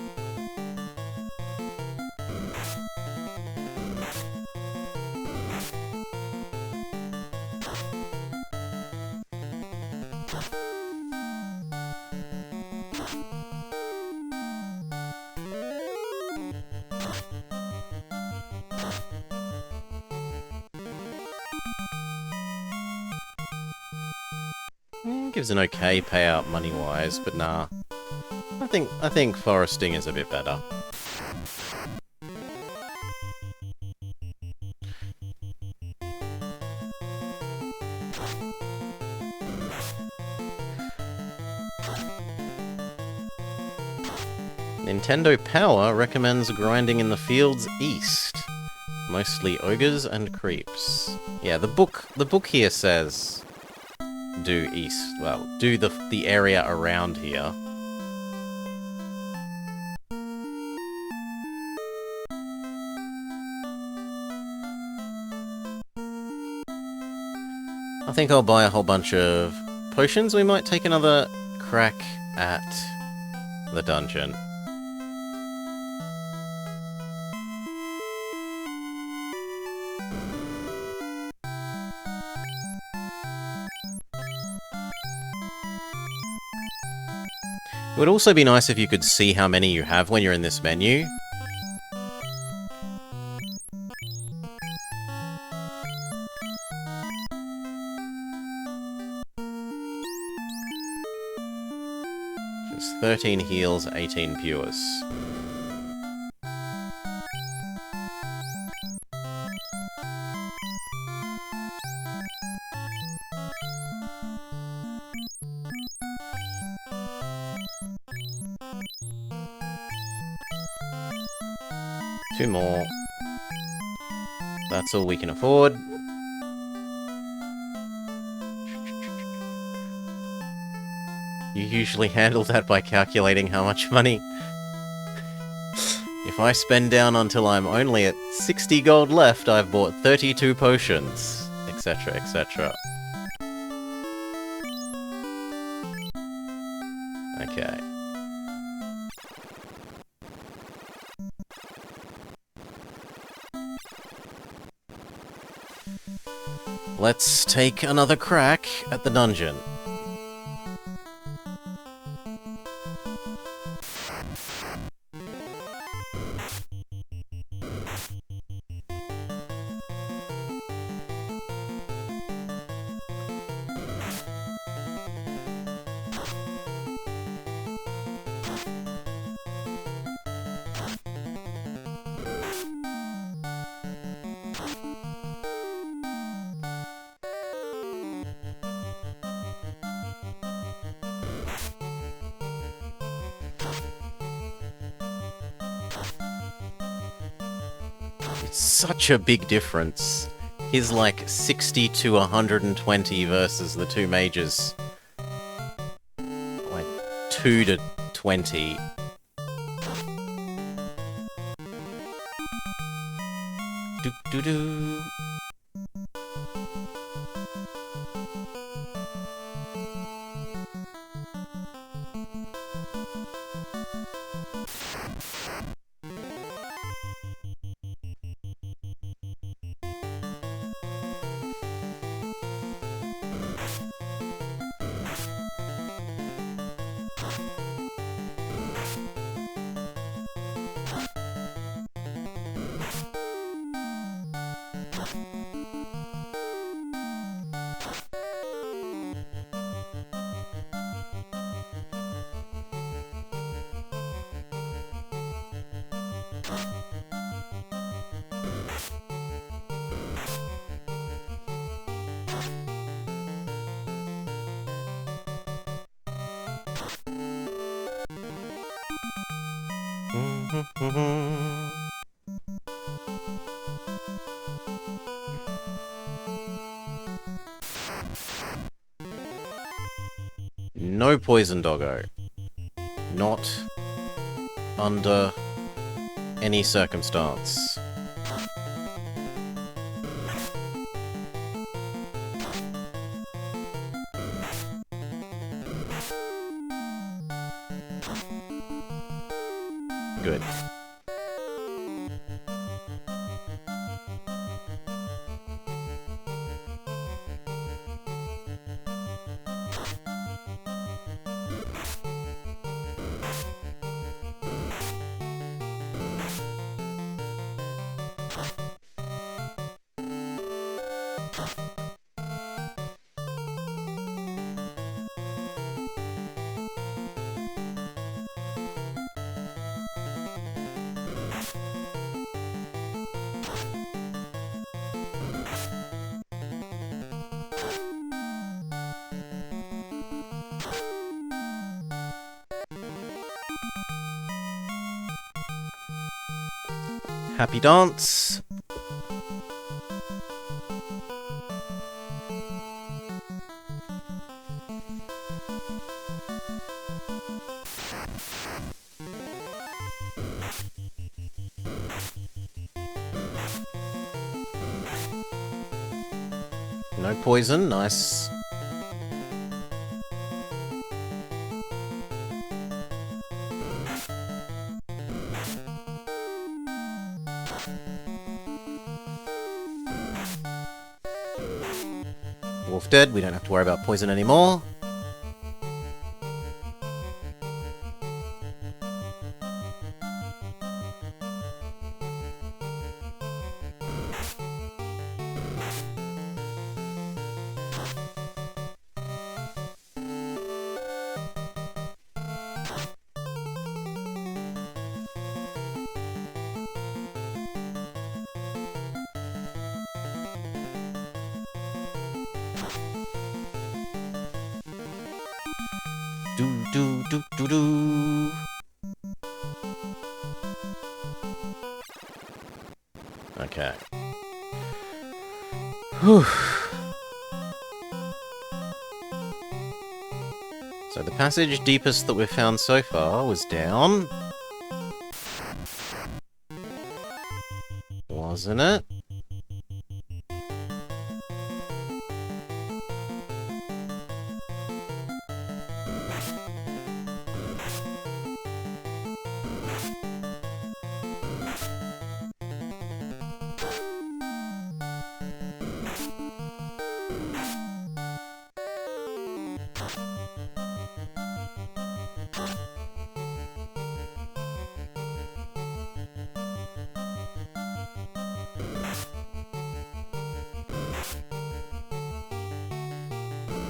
Gives an okay payout money-wise, but nah. I think foresting is a bit better. Nintendo Power recommends grinding in the fields east. Mostly ogres and creeps. Yeah, the book here says do east. Well, do the area around here. I think I'll buy a whole bunch of potions. We might take another crack at the dungeon. It would also be nice if you could see how many you have when you're in this menu. Just 13 heals, 18 pures. Two more. That's all we can afford. You usually handle that by calculating how much money. If I spend down until I'm only at 60 gold left, I've bought 32 potions, etc, etc. Okay. Let's take another crack at the dungeon. It's such a big difference. He's like 60 to 120 versus the two mages. Like 2 to 20. Do-do-do. No poison, doggo. Not under any circumstance. Good. Happy dance. No poison, nice. Wolf dead, we don't have to worry about poison anymore. Do. Okay. Whew. So the passage deepest that we've found so far was down. Wasn't it?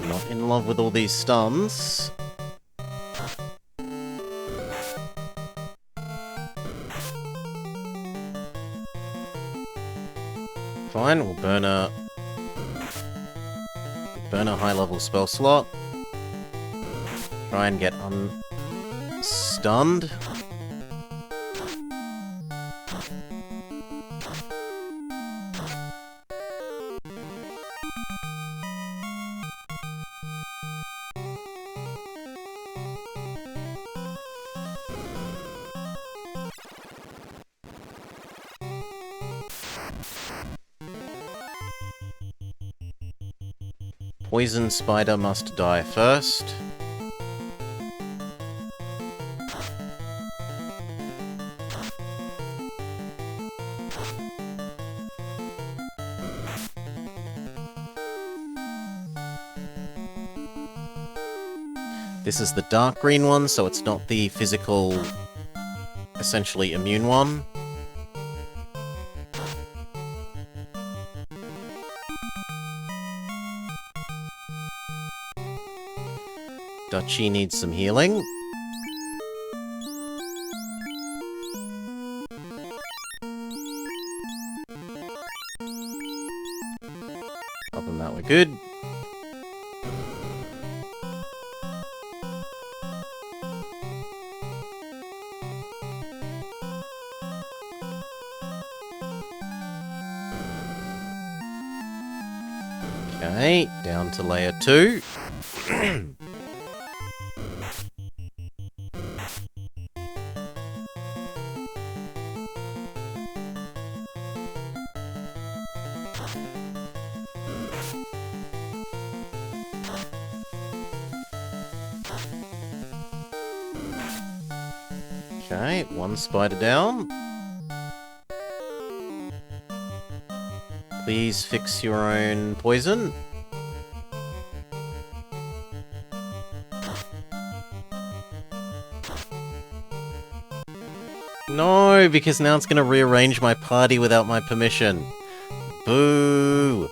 Not in love with all these stuns. Fine, we'll burn a high-level spell slot. Try and get unstunned. Poison spider must die first. This is the dark green one, so it's not the physical, essentially immune one. Dutchie needs some healing. Other than that, we're good. Okay, down to layer 2. Okay, one spider down. Please fix your own poison. No, because now it's going to rearrange my party without my permission. Boo!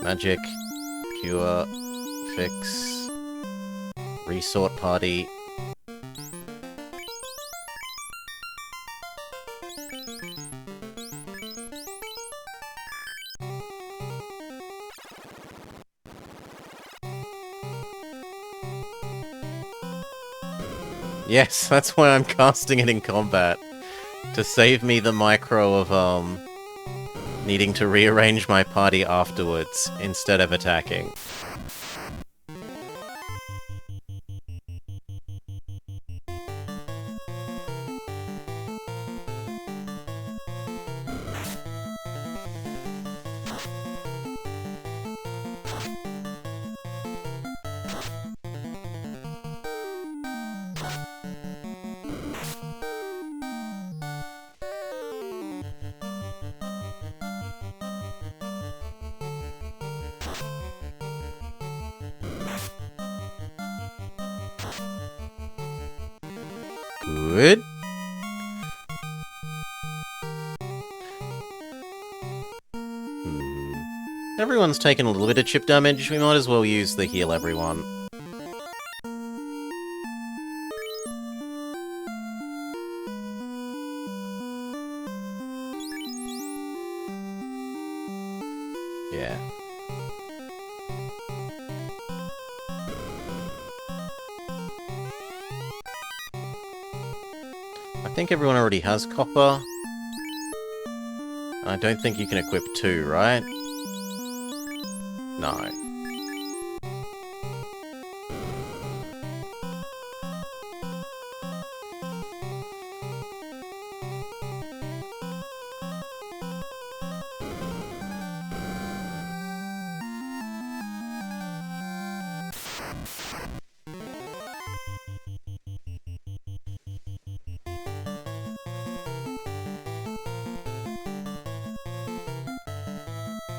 Magic. Cure. Fix. Resort party. Yes, that's why I'm casting it in combat. To save me the micro of, needing to rearrange my party afterwards, instead of attacking. Good. Everyone's taken a little bit of chip damage. We might as well use the heal everyone. Yeah. I think everyone already has copper. I don't think you can equip 2, right? No.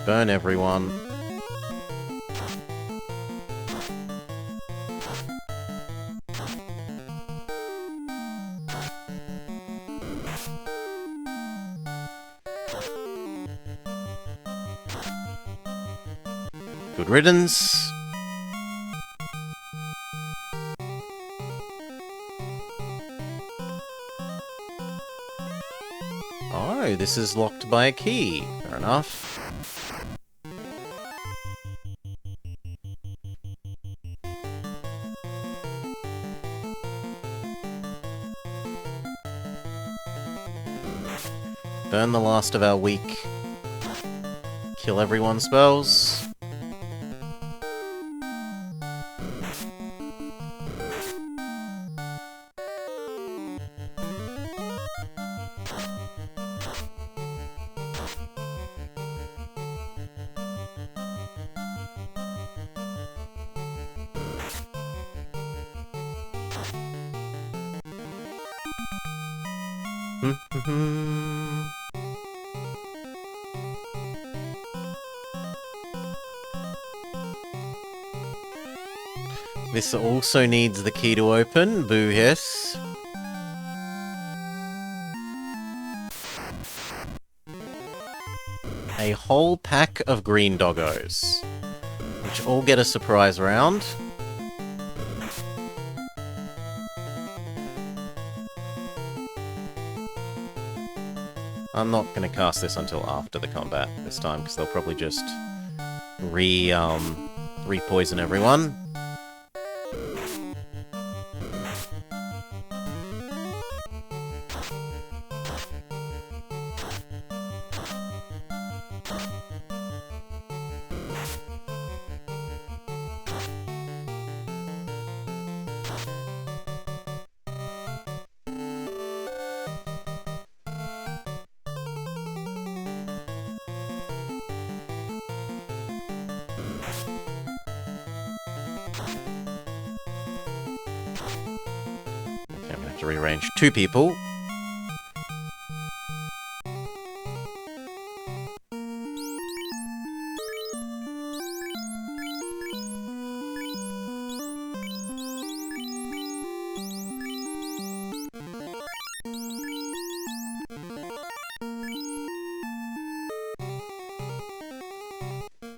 Burn everyone. Good riddance. Oh, this is locked by a key. Fair enough. Burn the last of our weak. Kill everyone's spells. This also needs the key to open. Boo hiss. A whole pack of green doggos, which all get a surprise round. I'm not going to cast this until after the combat this time, because they'll probably just re-poison everyone. To rearrange 2 people.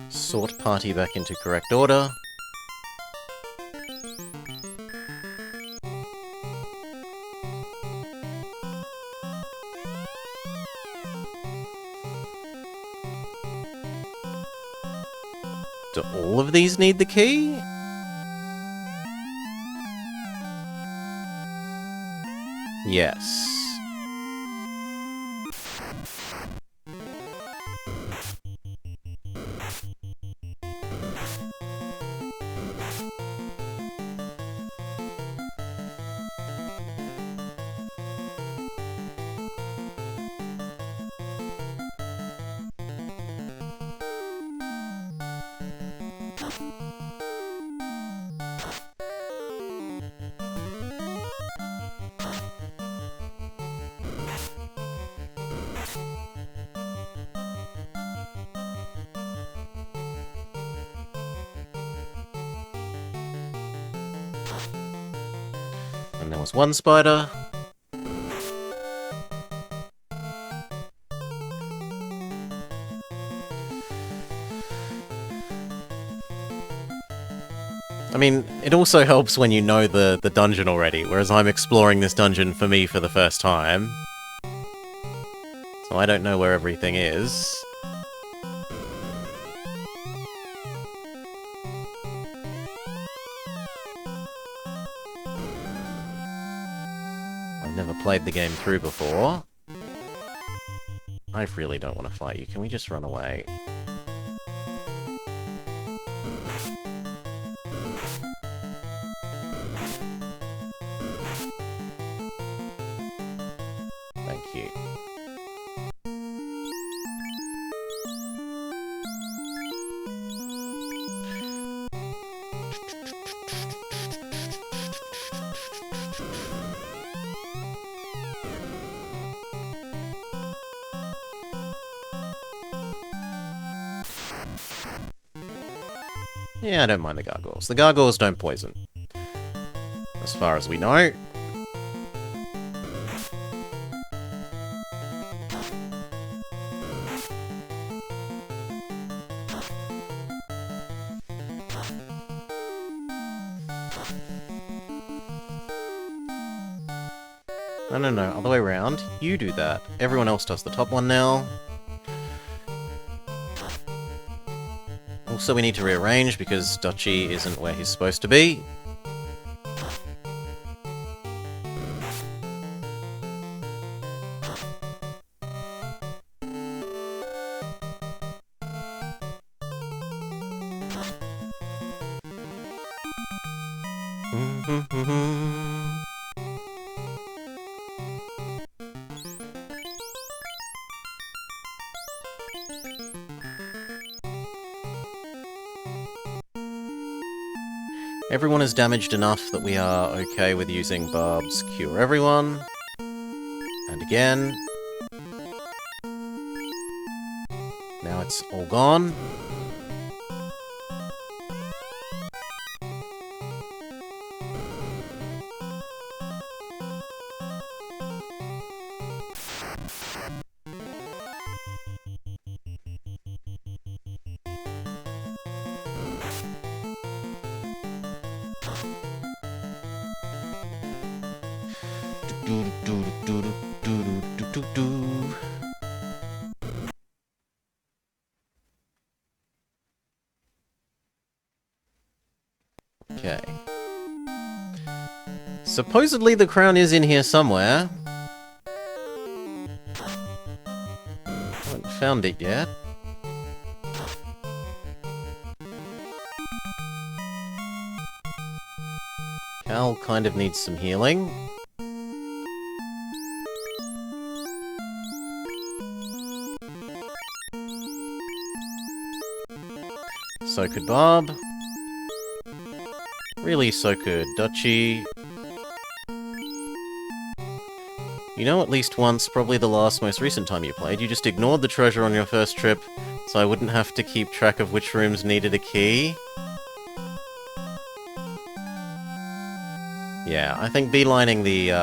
Sort party back into correct order. Do all of these need the key? Yes. And there was one spider. I mean, it also helps when you know the dungeon already, whereas I'm exploring this dungeon for me for the first time. So I don't know where everything is. I've never played the game through before. I really don't want to fight you. Can we just run away? Thank you. Yeah, I don't mind the gargoyles. The gargoyles don't poison. As far as we know. No, other way around. You do that. Everyone else does the top one now. Also, we need to rearrange because Duchy isn't where he's supposed to be. Everyone is damaged enough that we are okay with using Barb's Cure Everyone. And again. Now it's all gone. Okay. Supposedly the crown is in here somewhere. Haven't found it yet. Cal kind of needs some healing. So could Bob. Really, so could Dutchy. You know, at least once, probably the last most recent time you played, you just ignored the treasure on your first trip, so I wouldn't have to keep track of which rooms needed a key. Yeah, I think beelining the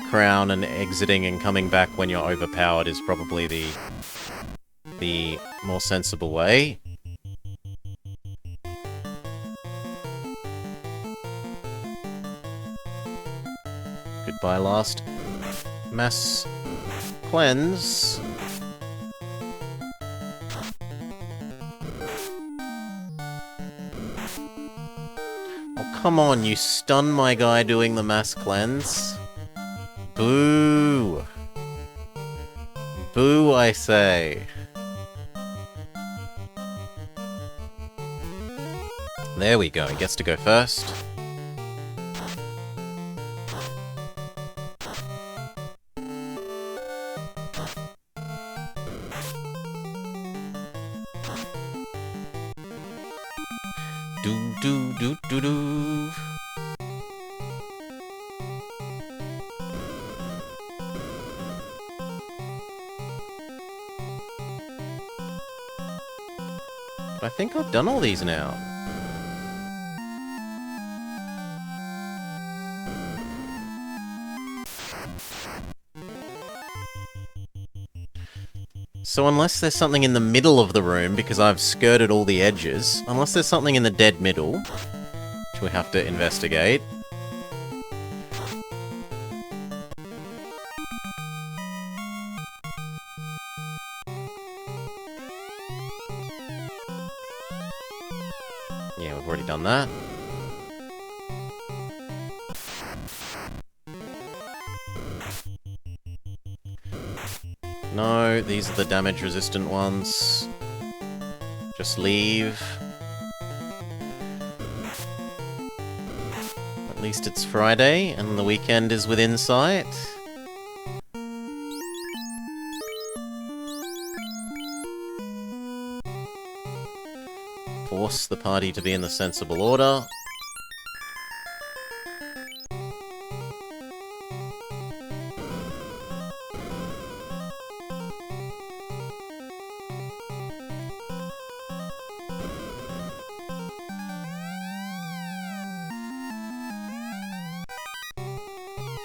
crown and exiting and coming back when you're overpowered is probably the more sensible way. Goodbye, last mass cleanse. Oh, come on, you stunned my guy doing the mass cleanse. Boo! Boo, I say. There we go, he gets to go first. Do-do-do-do-do. I think I've done all these now. So unless there's something in the middle of the room, because I've skirted all the edges, unless there's something in the dead middle, which we have to investigate. Yeah, we've already done that. No, these are the damage-resistant ones. Just leave. At least it's Friday, and the weekend is within sight. Force the party to be in the sensible order.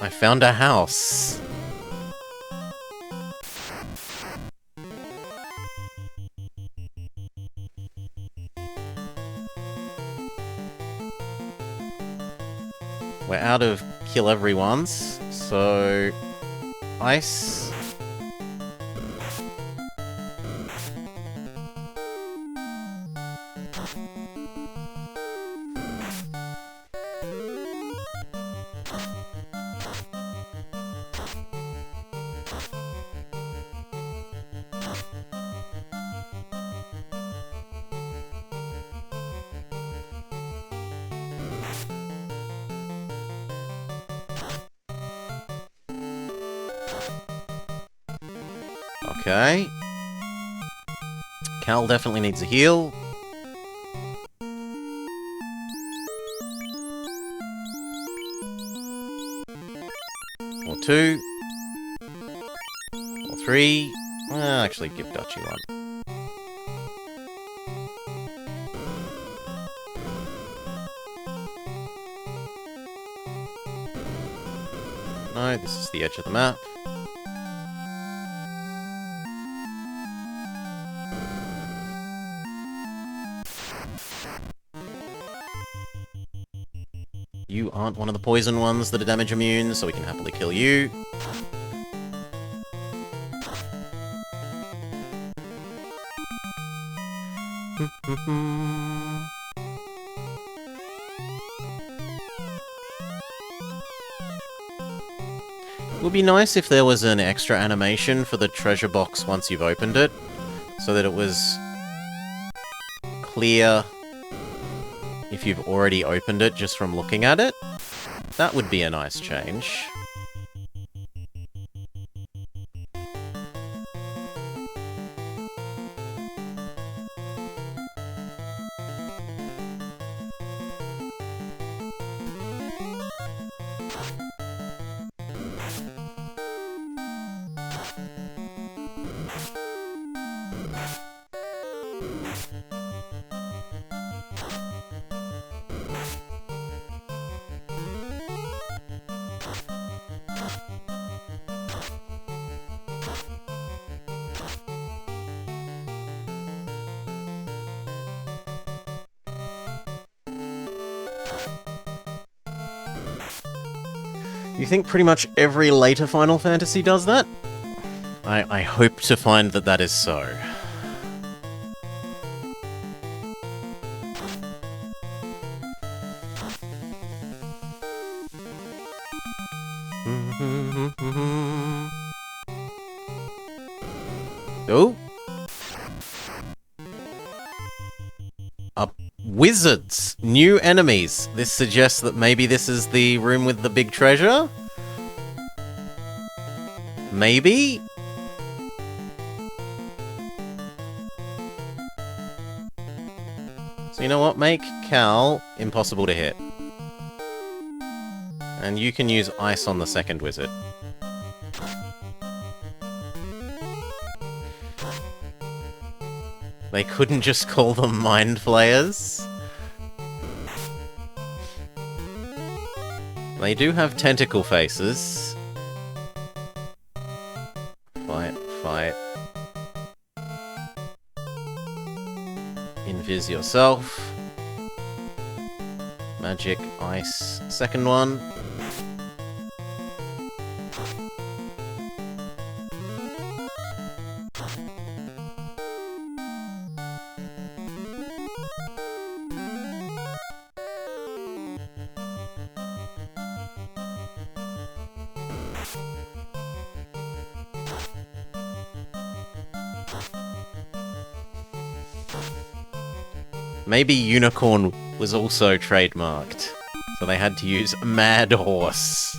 I found a house. We're out of kill everyone's, so ice. Okay. Cal definitely needs a heal. Or 2. Or 3. Well, actually, give Dutchy 1. No, this is the edge of the map. You aren't one of the poison ones that are damage immune, so we can happily kill you. It would be nice if there was an extra animation for the treasure box once you've opened it, so that it was clear if you've already opened it just from looking at it. That would be a nice change. You think pretty much every later Final Fantasy does that? I hope to find that that is so. Oh! Wizards! New enemies! This suggests that maybe this is the room with the big treasure? Maybe? So you know what? Make Cal impossible to hit. And you can use ice on the second wizard. They couldn't just call them Mind Flayers? They do have tentacle faces. Fight, fight. Invis yourself. Magic, ice, second one. Maybe Unicorn was also trademarked, so they had to use Mad Horse.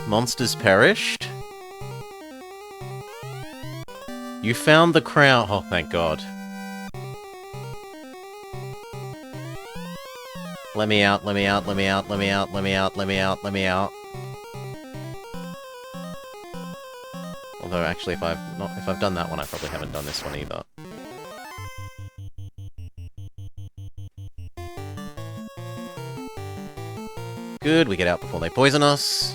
Monsters perished? You found the crown. Oh, thank God. Let me out, let me out, let me out, let me out, let me out, let me out, let me out. Although, actually, if I've done that one, I probably haven't done this one either. Good, we get out before they poison us.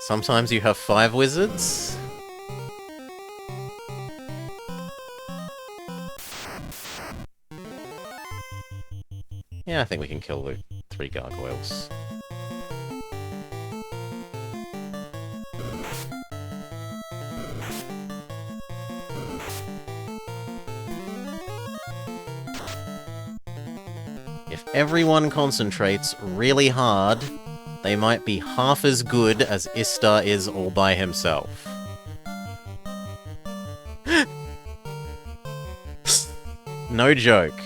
Sometimes you have 5 wizards. Yeah, I think we can kill the 3 gargoyles. If everyone concentrates really hard, they might be half as good as Istar is all by himself. No joke.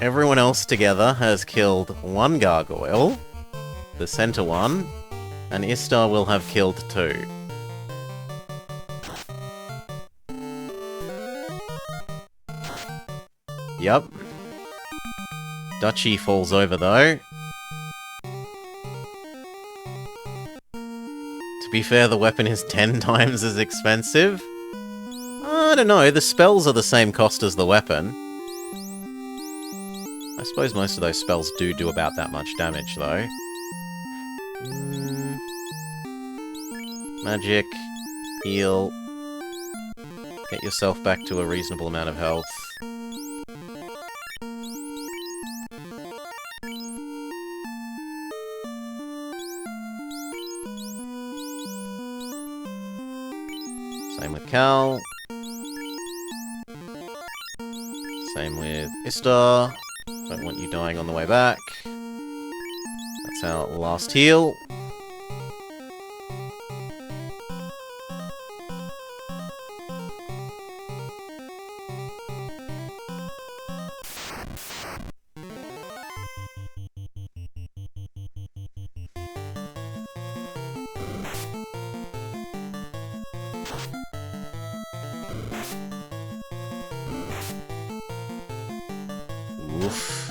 Everyone else together has killed 1 gargoyle, the center one, and Istar will have killed 2. Yup. Dutchy falls over, though. To be fair, the weapon is 10 times as expensive. I don't know, the spells are the same cost as the weapon. I suppose most of those spells do about that much damage, though. Magic. Heal. Get yourself back to a reasonable amount of health. Same with Cal. Same with Istar. Don't want you dying on the way back. That's our last heal. Oof.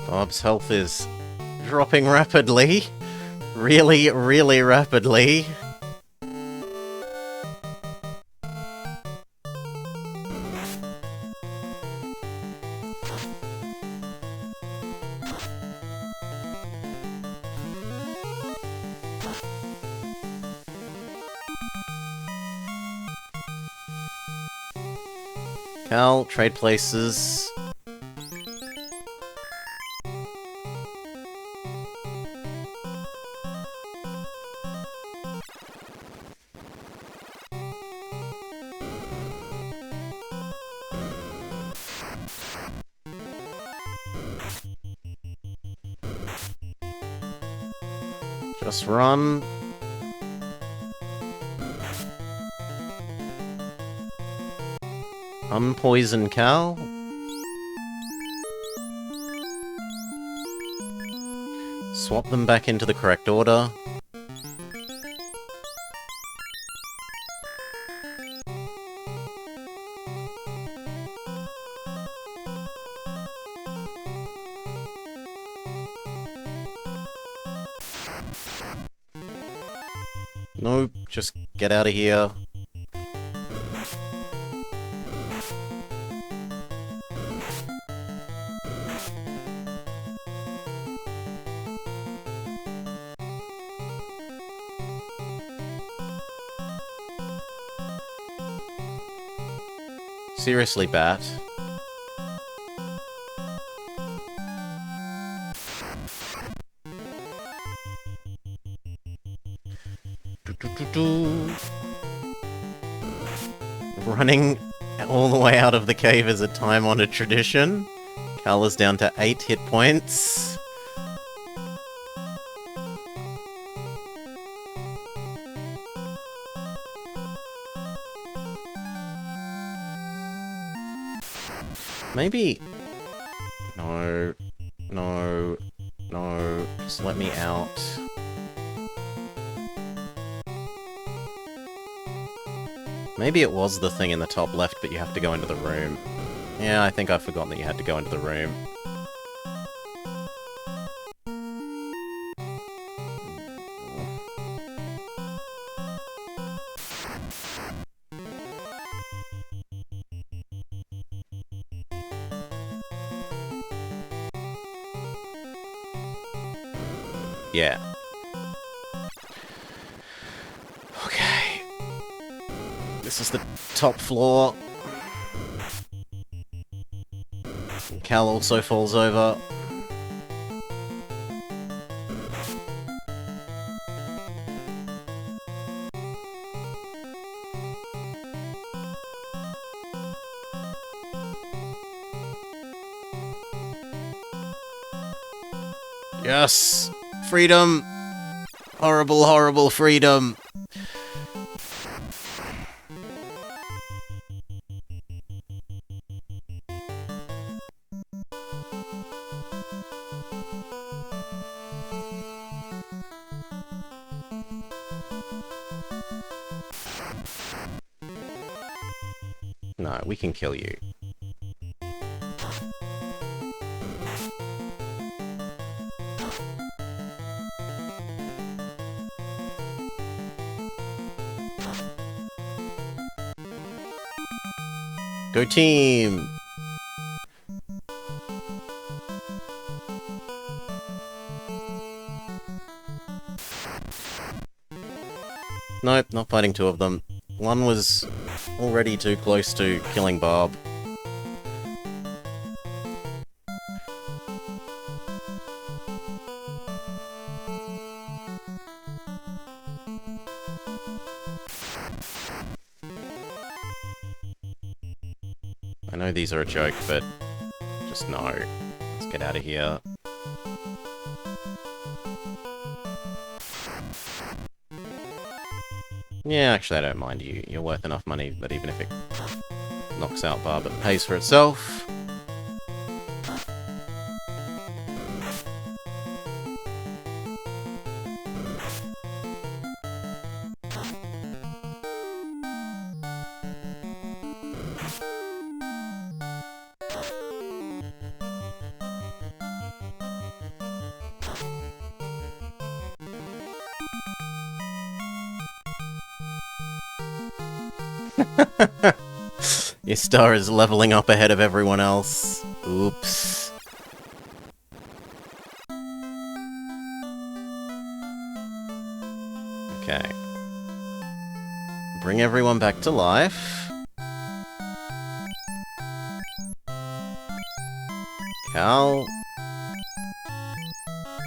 Bob's health is dropping rapidly. Really, really rapidly. Cal, trade places. Just run. Unpoison Cal. Swap them back into the correct order. Nope, just get out of here. Seriously, Bat. Running all the way out of the cave is a time-honored tradition. Cal is down to 8 hit points. Maybe... No. No. No. Just let me out. Maybe it was the thing in the top left, but you have to go into the room. Yeah, I think I've forgotten that you had to go into the room. Yeah. Okay. This is the top floor. Cal also falls over. Yes! Freedom! Horrible, horrible freedom! No, we can kill you. Go team! Nope, not fighting two of them. One was already too close to killing Bob. I know these are a joke, but just no. Let's get out of here. Yeah, actually I don't mind you. You're worth enough money that even if it knocks out Barb, it pays for itself. Your star is leveling up ahead of everyone else. Oops. Okay. Bring everyone back to life. Cal.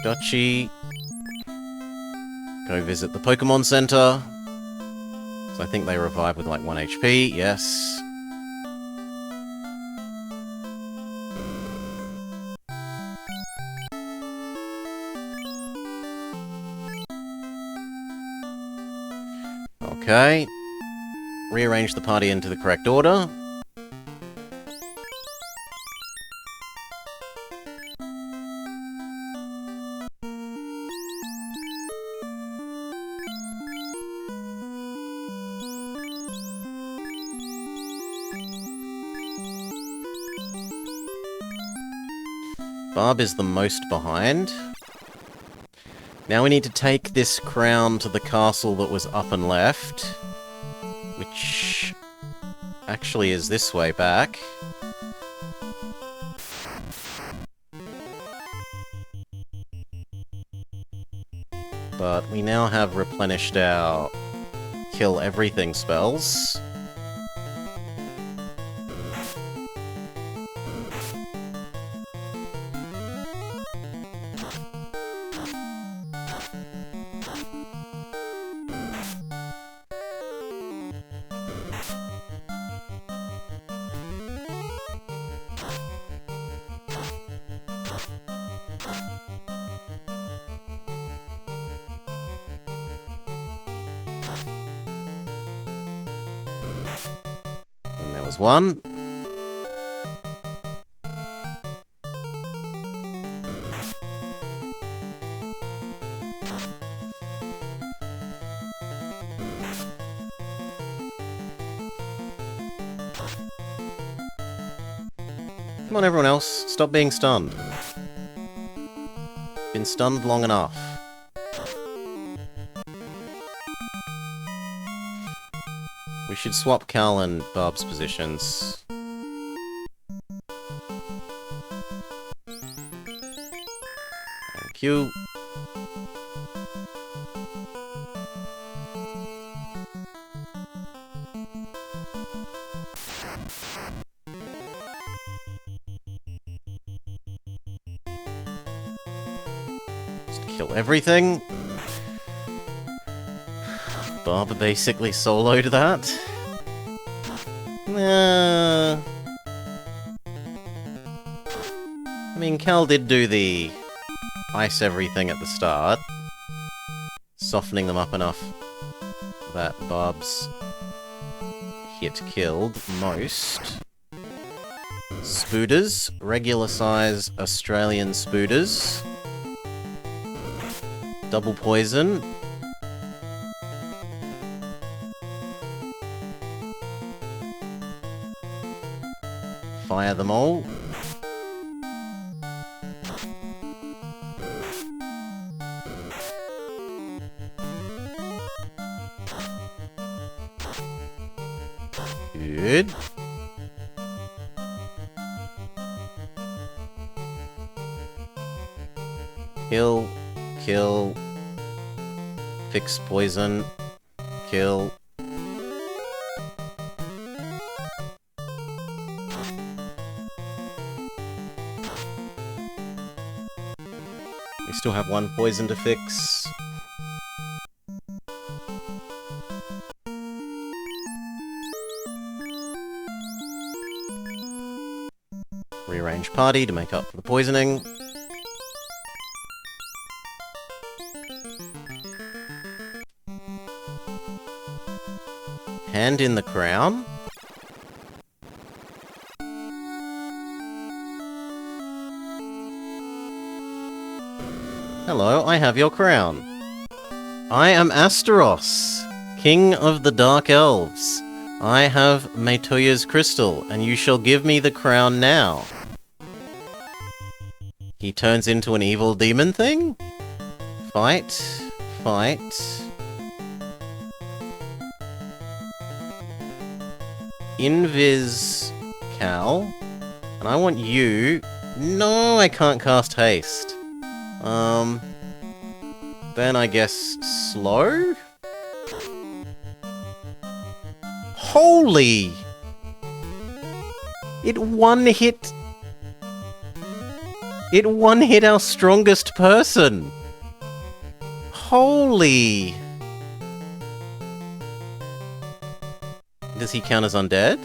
Dutchy. Go visit the Pokemon Center. So I think they revive with like 1 HP, yes. Okay. Rearrange the party into the correct order. Barb is the most behind. Now we need to take this crown to the castle that was up and left, which actually is this way back. But we now have replenished our kill everything spells. And there was one. Come on, everyone else. Stop being stunned. Been stunned long enough. We should swap Cal and Barb's positions. Thank you. Just kill everything. Barb basically soloed that. I mean, Cal did do the ice everything at the start, softening them up enough that Barb's hit killed most. Spooders, regular size Australian spooders. Double poison. fire them all. Good. Kill. Kill. Fix poison. Kill. We still have one poison to fix. Rearrange party to make up for the poisoning. Hand in the crown. Hello, I have your crown. I am Asteros, King of the Dark Elves. I have Metoya's crystal, and you shall give me the crown now. He turns into an evil demon thing? Fight. Fight. Invis Cal. And I want you... No, I can't cast haste. Then I guess slow? Holy! It one-hit... It one-hit our strongest person! Holy! Does he count as undead?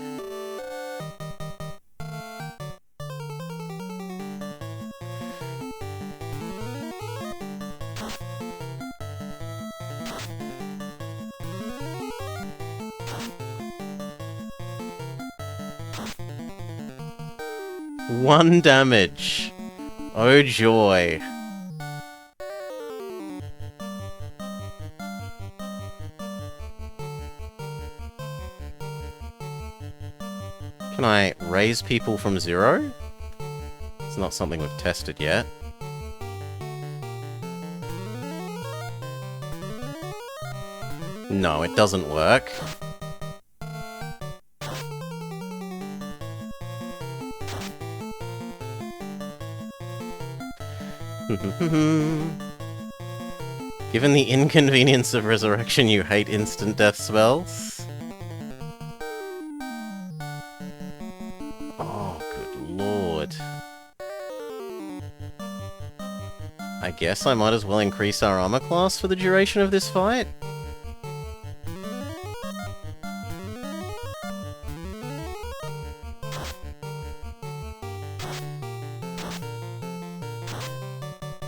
One damage. Oh joy. Can I raise people from 0? It's not something we've tested yet. No, it doesn't work. Given the inconvenience of resurrection, you hate instant death spells? Oh, good lord. I guess I might as well increase our armor class for the duration of this fight.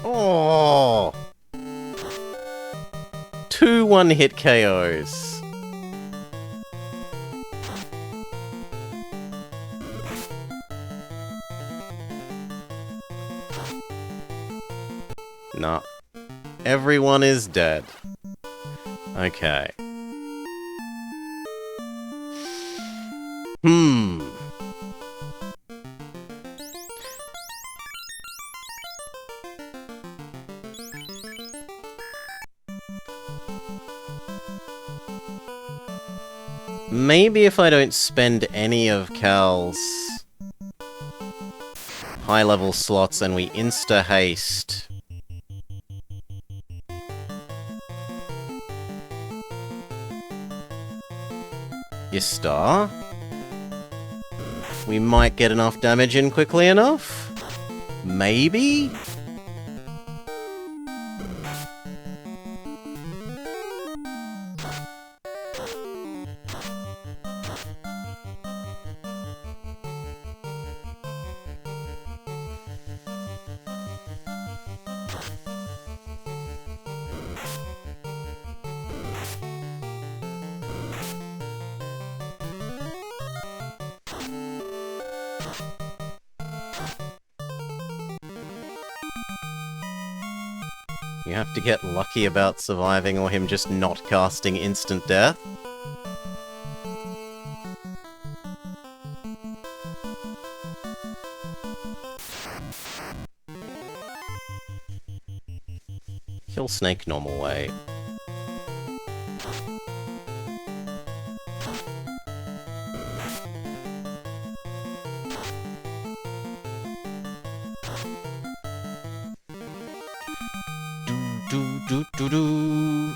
Oh! 2 one-hit KOs. Nah. Everyone is dead. Okay. Maybe if I don't spend any of Cal's high-level slots and we insta-haste... Ystar? We might get enough damage in quickly enough? Maybe? You have to get lucky about surviving or him just not casting instant death. Kill Snake normal way. Do.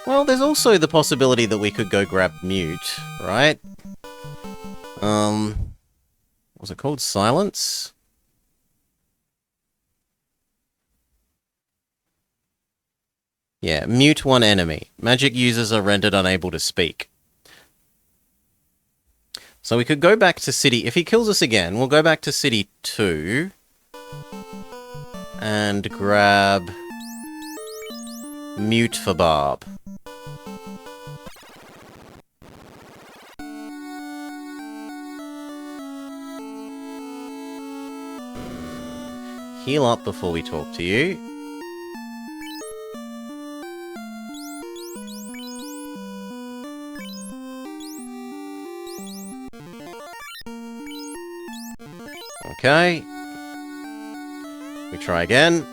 Well, there's also the possibility that we could go grab Mute, right? Was it called Silence? Yeah, mute one enemy. Magic users are rendered unable to speak. So we could go back to City... If he kills us again, we'll go back to City 2. And grab... Mute for Barb. Heal up before we talk to you. Okay. We try again.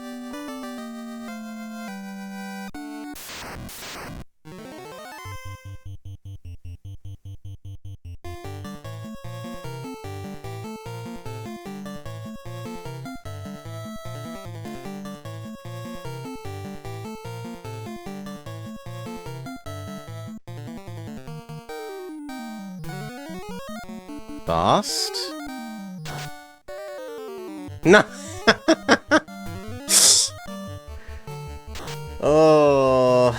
Fast. No. Oh.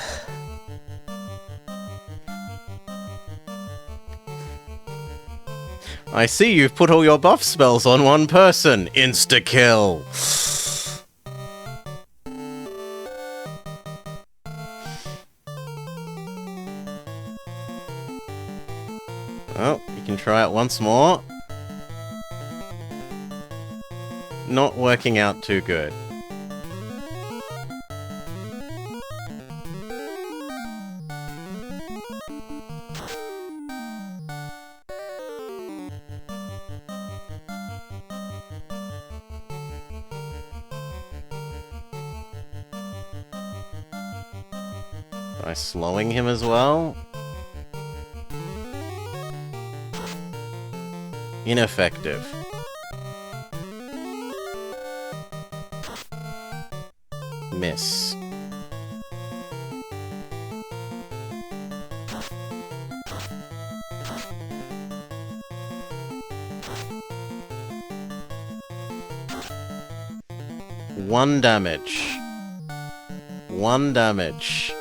I see you've put all your buff spells on one person. Insta-kill. Oh, you can try it once more. Not working out too good. By slowing him as well. Ineffective. Miss. One damage. One damage.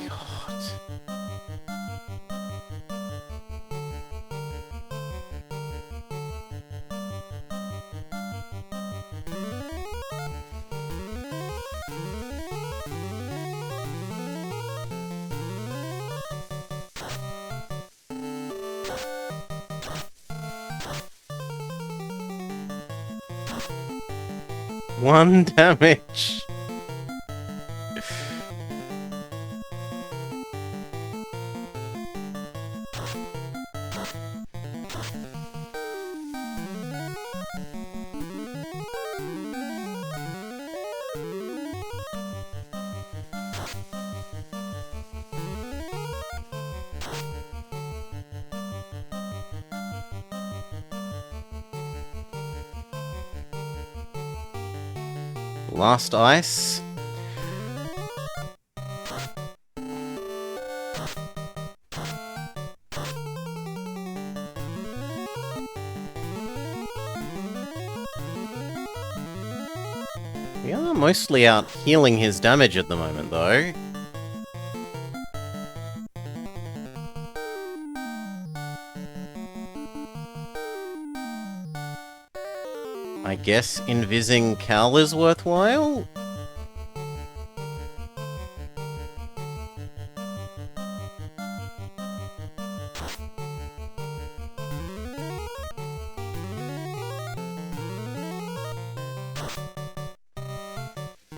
God. One damage. Last ice. We are mostly out healing his damage at the moment, though. I guess invising Cal is worthwhile?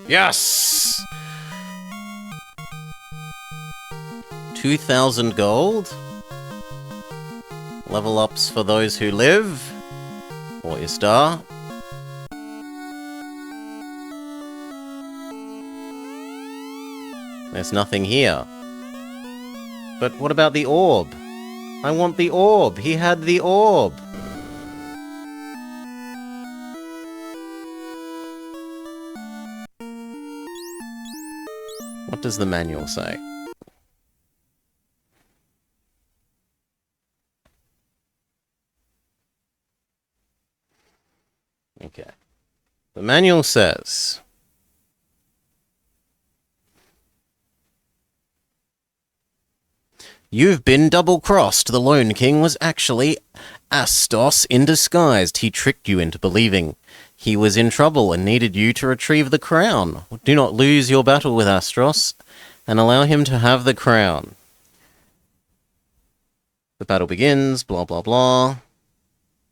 Yes! 2,000 gold. Level ups for those who live. Or Istar. There's nothing here. But what about the orb? I want the orb. He had the orb. What does the manual say? Okay. The manual says... You've been double-crossed. The Lone King was actually Astos in disguise. He tricked you into believing he was in trouble and needed you to retrieve the crown. Do not lose your battle with Astos and allow him to have the crown. The battle begins, blah, blah, blah.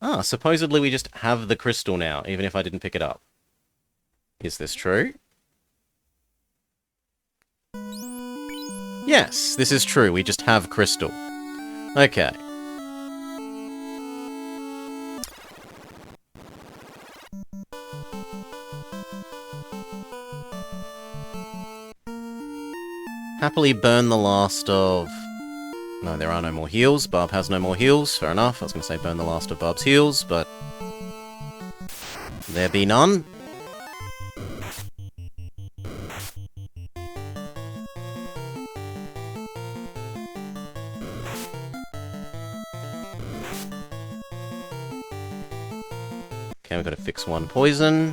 Ah, supposedly we just have the crystal now, even if I didn't pick it up. Is this true? Yes, this is true. We just have crystal. Okay. Happily burn the last of... No, there are no more heals. Barb has no more heals. Fair enough. I was going to say burn the last of Barb's heals, but... there be none. Okay, we've got to fix one poison.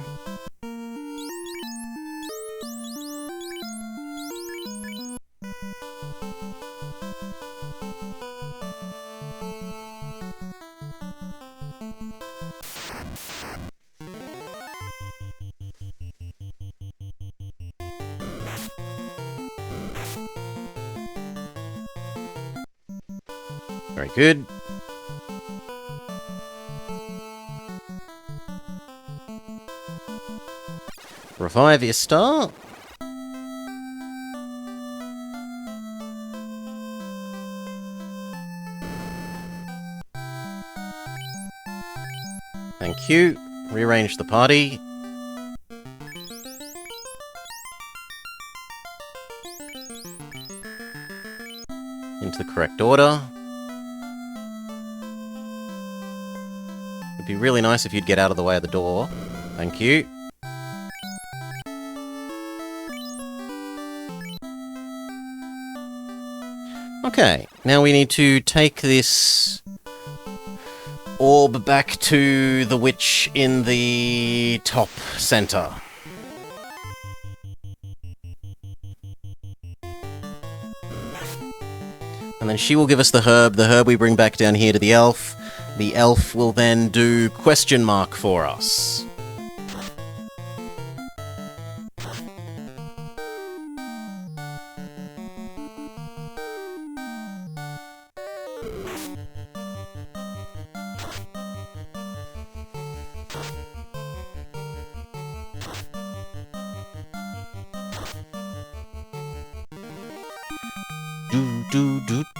Very good. Revive Istar. Thank you. Rearrange the party. Into the correct order. It'd be really nice if you'd get out of the way of the door. Thank you. Okay, now we need to take this orb back to the witch in the top center. And then she will give us the herb. The herb we bring back down here to the elf. The elf will then do question mark for us.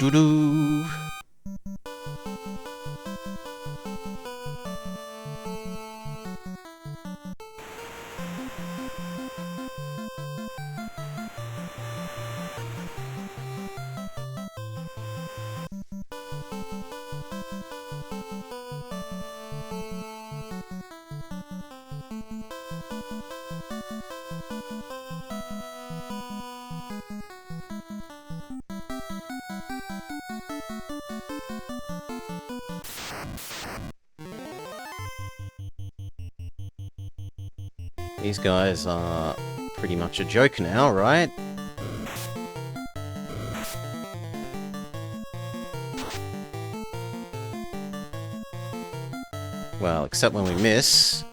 Do. These guys are pretty much a joke now, right? Well, except when we miss.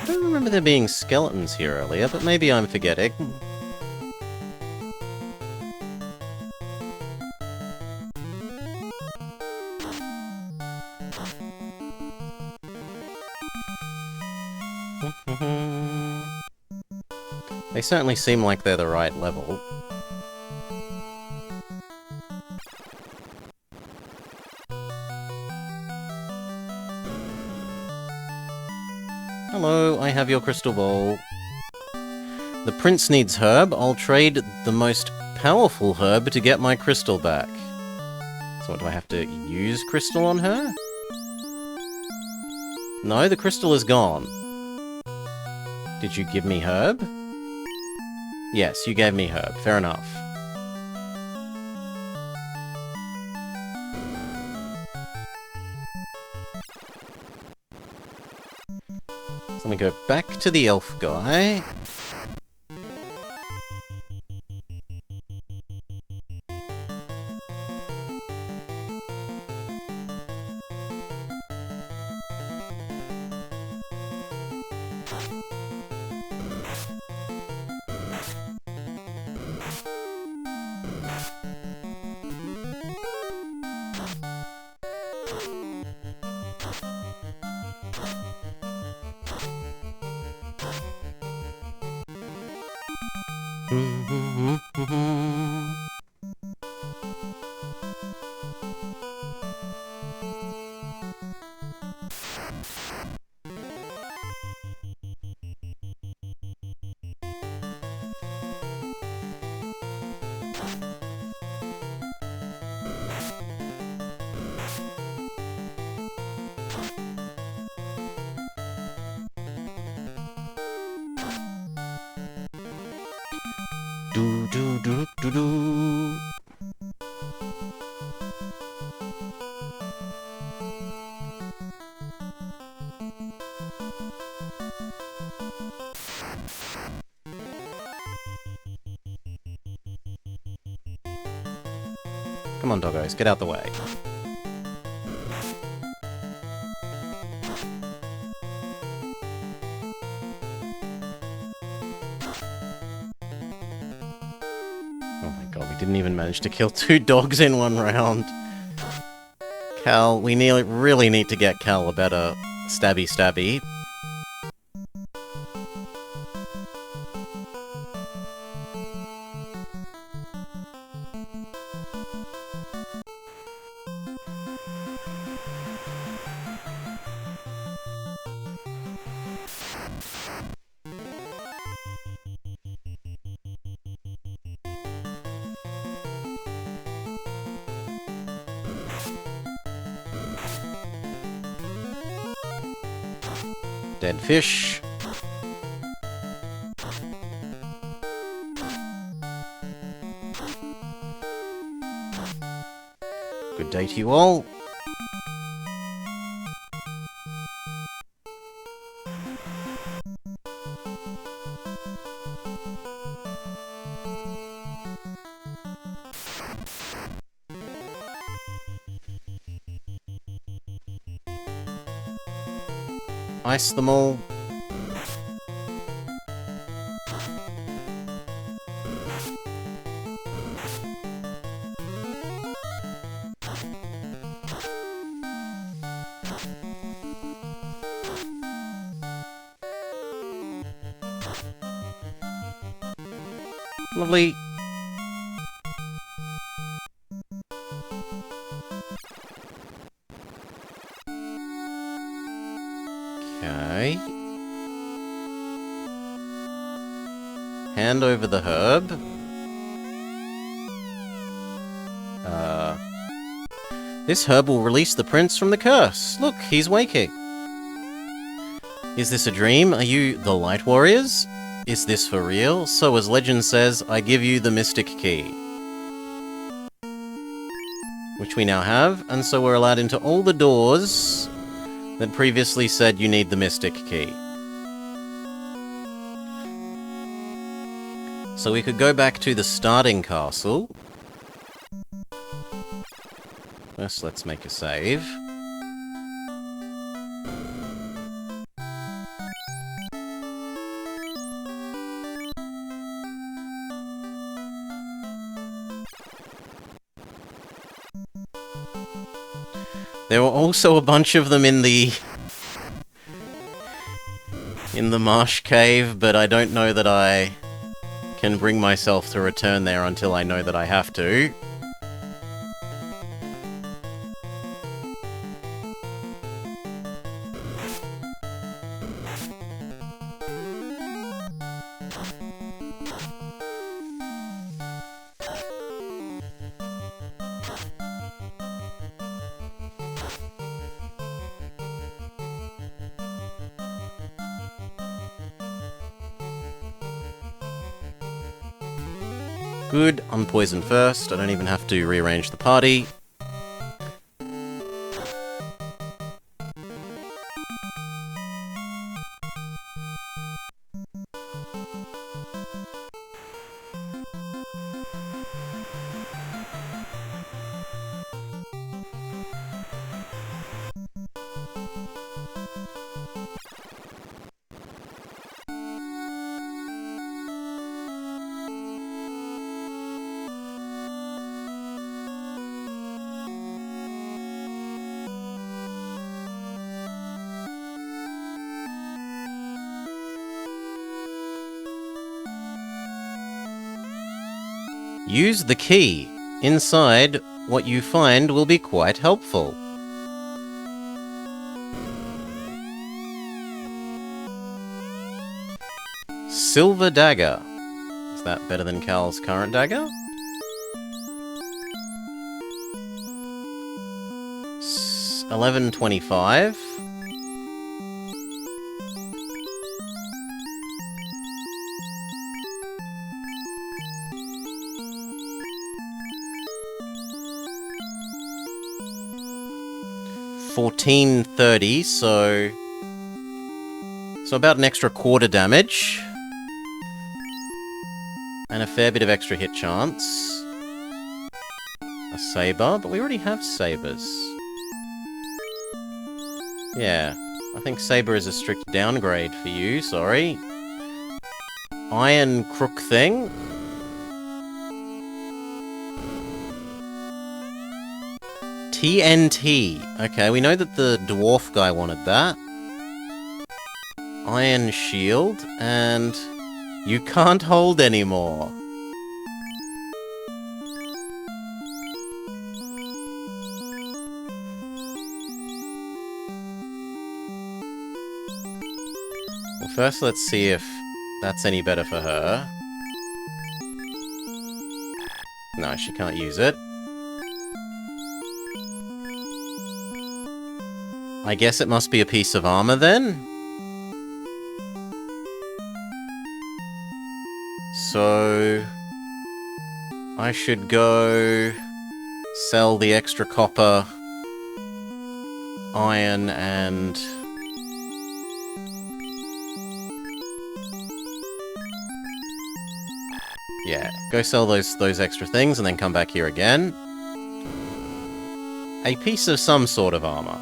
don't remember there being skeletons here earlier, but maybe I'm forgetting. They certainly seem like they're the right level. Hello, I have your crystal ball. The prince needs herb. I'll trade the most powerful herb to get my crystal back. So what, do I have to use crystal on her? No, the crystal is gone. Did you give me herb? Yes, you gave me herb. Fair enough. So let me go back to the elf guy. Do do do do do. Come on, doggos, get out the way. Oh my god, we didn't even manage to kill 2 dogs in 1 round. Cal, we really need to get Cal a better stabby. Dead fish. Good day to you all. Ice them all. Lovely. Okay. Hand over the herb. This herb will release the prince from the curse. Look, he's waking. Is this a dream? Are you the Light Warriors? Is this for real? So as legend says, I give you the Mystic Key. Which we now have, and so we're allowed into all the doors that previously said you need the Mystic Key. So we could go back to the starting castle. First, let's make a save. There were also a bunch of them in the marsh cave, but I don't know that I can bring myself to return there until I know that I have to. Good, unpoison first. I don't even have to rearrange the party. Use the key. Inside, what you find will be quite helpful. Silver dagger. Is that better than Cal's current dagger? 1125. $14.30, so about an extra quarter damage. And a fair bit of extra hit chance. A saber, but we already have sabers. Yeah, I think saber is a strict downgrade for you, sorry. Iron crook thing. TNT. Okay, we know that the dwarf guy wanted that. Iron shield, and you can't hold anymore. Well, first let's see if that's any better for her. No, she can't use it. I guess it must be a piece of armor then? So I should go sell the extra copper, iron, and yeah, go sell those extra things and then come back here again. A piece of some sort of armor.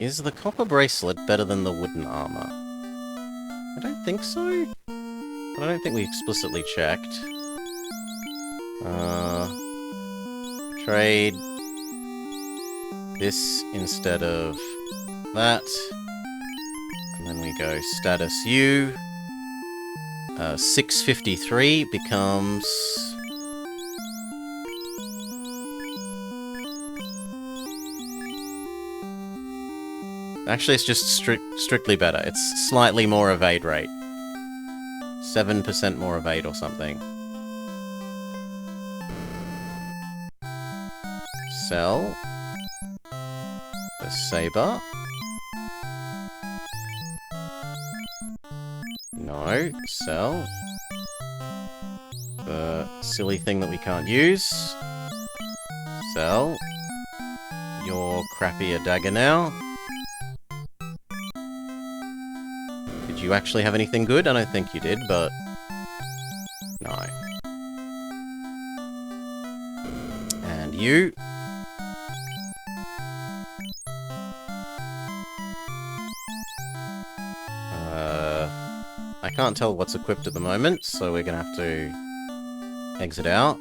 Is the copper bracelet better than the wooden armor? I don't think so. But I don't think we explicitly checked. Trade this instead of that. And then we go status U. 653 becomes... Actually, it's just strictly better. It's slightly more evade rate. 7% more evade or something. Sell. The saber. No. Sell. The silly thing that we can't use. Sell. Your crappier dagger now. Did you actually have anything good? I don't think you did, but... No. And you... I can't tell what's equipped at the moment, so we're gonna have to exit out.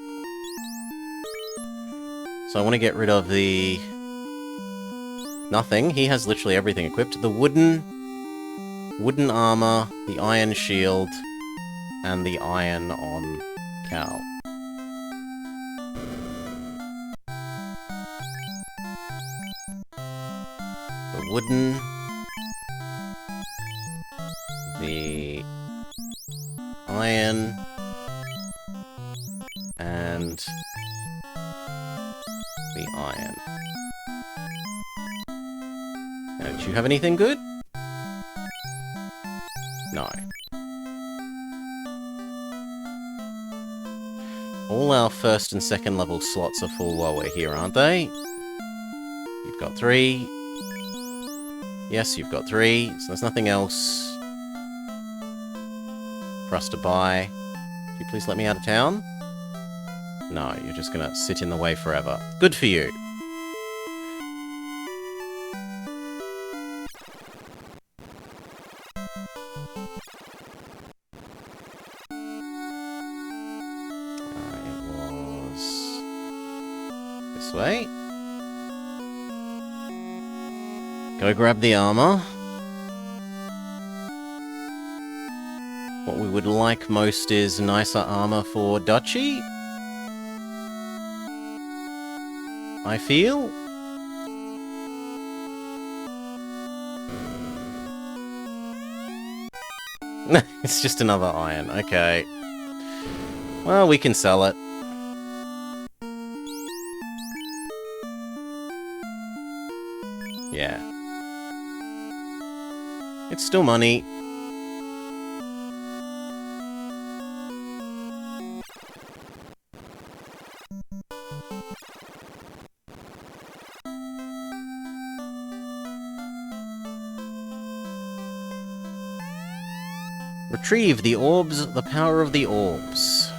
So I want to get rid of the... Nothing. He has literally everything equipped. The wooden armor, the iron shield, and the iron on Cal. The wooden, the iron, and the iron. Now, do you have anything good? No. All our first and second level slots are full while we're here, aren't they? You've got 3. Yes, you've got 3, so there's nothing else for us to buy. Could you please let me out of town? No, you're just gonna sit in the way forever. Good for you. It was... this way. Go grab the armor. What we would like most is nicer armor for Duchy. I feel. It's just another iron. Okay. Well, we can sell it. Yeah. It's still money. Retrieve the orbs, the power of the orbs.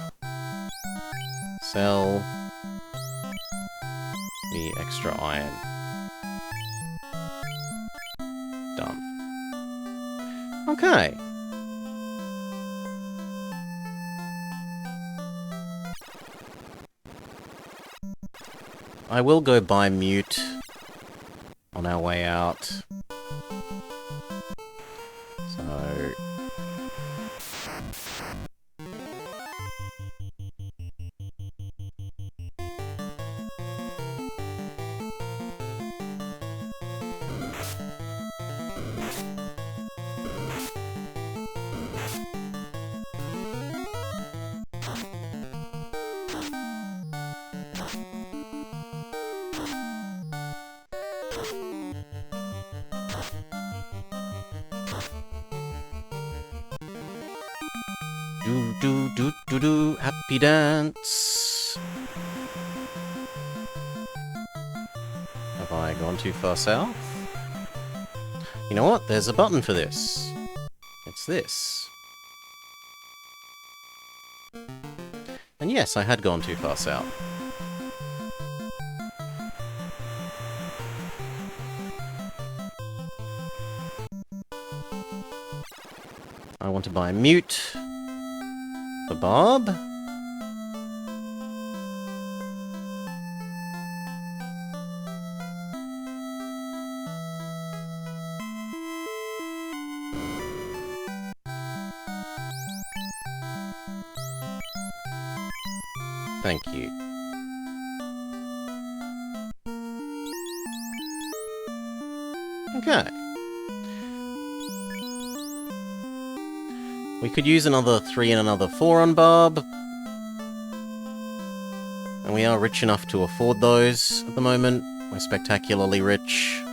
Sell the extra iron. Done. Okay. I will go buy Mute on our way out. So... do, happy dance. Have I gone too far south? You know what? There's a button for this. It's this. And yes, I had gone too far south. I want to buy Mute. For Bob. Thank you. Okay. We could use another 3 and another 4 on Barb. And we are rich enough to afford those at the moment. We're spectacularly rich.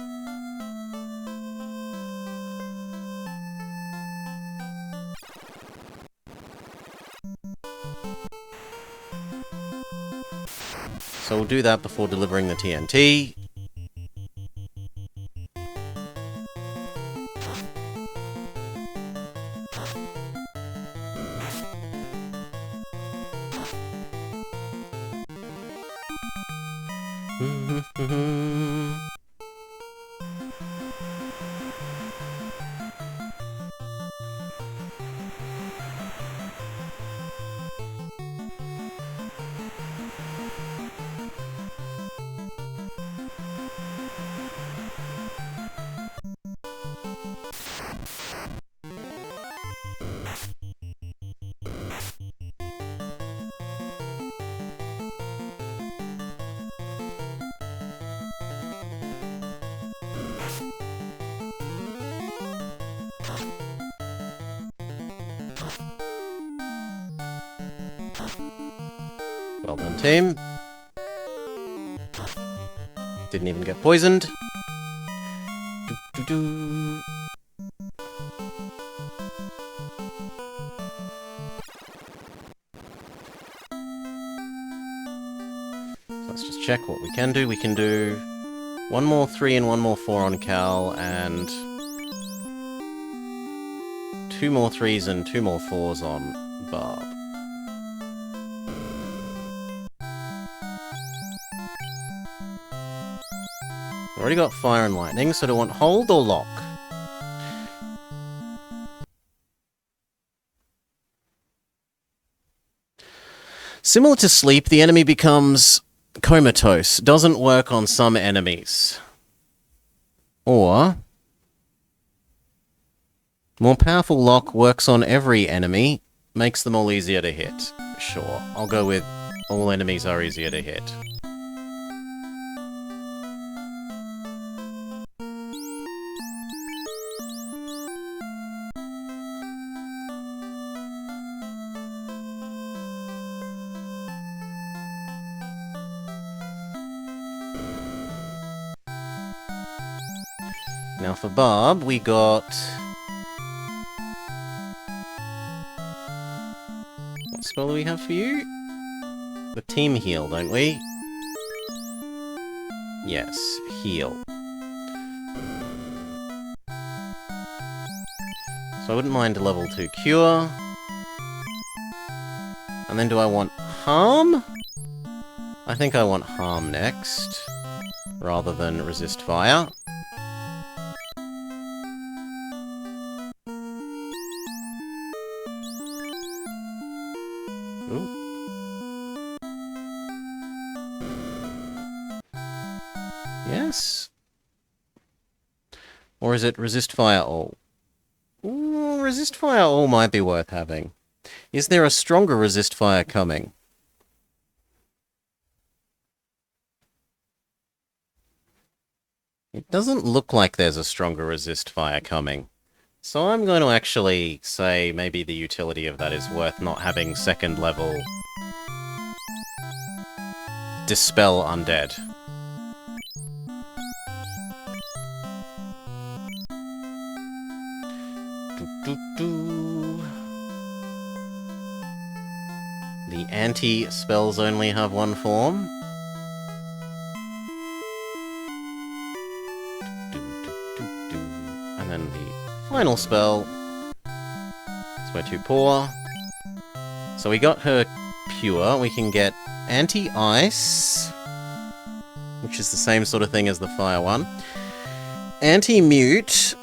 So we'll do that before delivering the TNT. Well done, team. Didn't even get poisoned. Doo-doo-doo. So let's just check what we can do. We can do one more 3 and one more 4 on Cal, and 2 more 3s and 2 more 4s on Barb. Already got Fire and Lightning, so do I want Hold or Lock? Similar to Sleep, the enemy becomes comatose. Doesn't work on some enemies. Or more powerful Lock works on every enemy, makes them all easier to hit. Sure, I'll go with all enemies are easier to hit. Now for Barb, we got... What spell do we have for you? The Team Heal, don't we? Yes, Heal. So I wouldn't mind a level 2 Cure. And then do I want Harm? I think I want Harm next, rather than Resist Fire. Yes? Or is it Resist Fire All? Ooh, Resist Fire All might be worth having. Is there a stronger Resist Fire coming? It doesn't look like there's a stronger Resist Fire coming. So I'm going to actually say maybe the utility of that is worth not having second level Dispel Undead. The anti-spells only have one form. And then the final spell. So we're too poor. So we got her pure. We can get anti-ice, which is the same sort of thing as the fire one. Anti-mute,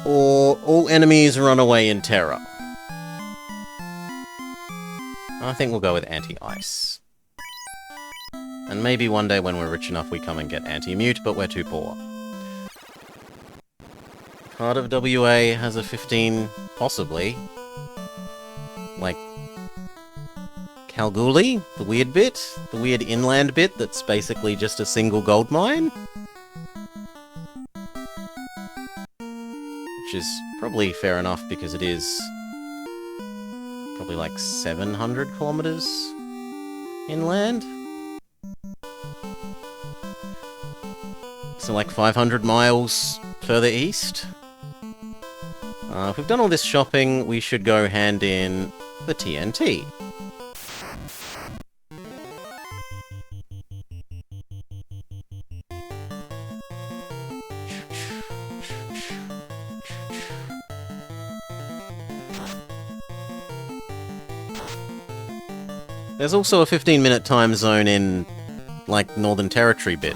or all enemies run away in terror. I think we'll go with anti-ice. And maybe one day when we're rich enough we come and get anti-mute, but we're too poor. Part of WA has a 15, possibly. Like Kalgoorlie, the weird bit, the weird inland bit that's basically just a single gold mine. Which is probably fair enough because it is probably like 700 kilometers inland. So like 500 miles further east. If we've done all this shopping, we should go hand in the TNT. There's also a 15-minute time zone in, like, Northern Territory bit.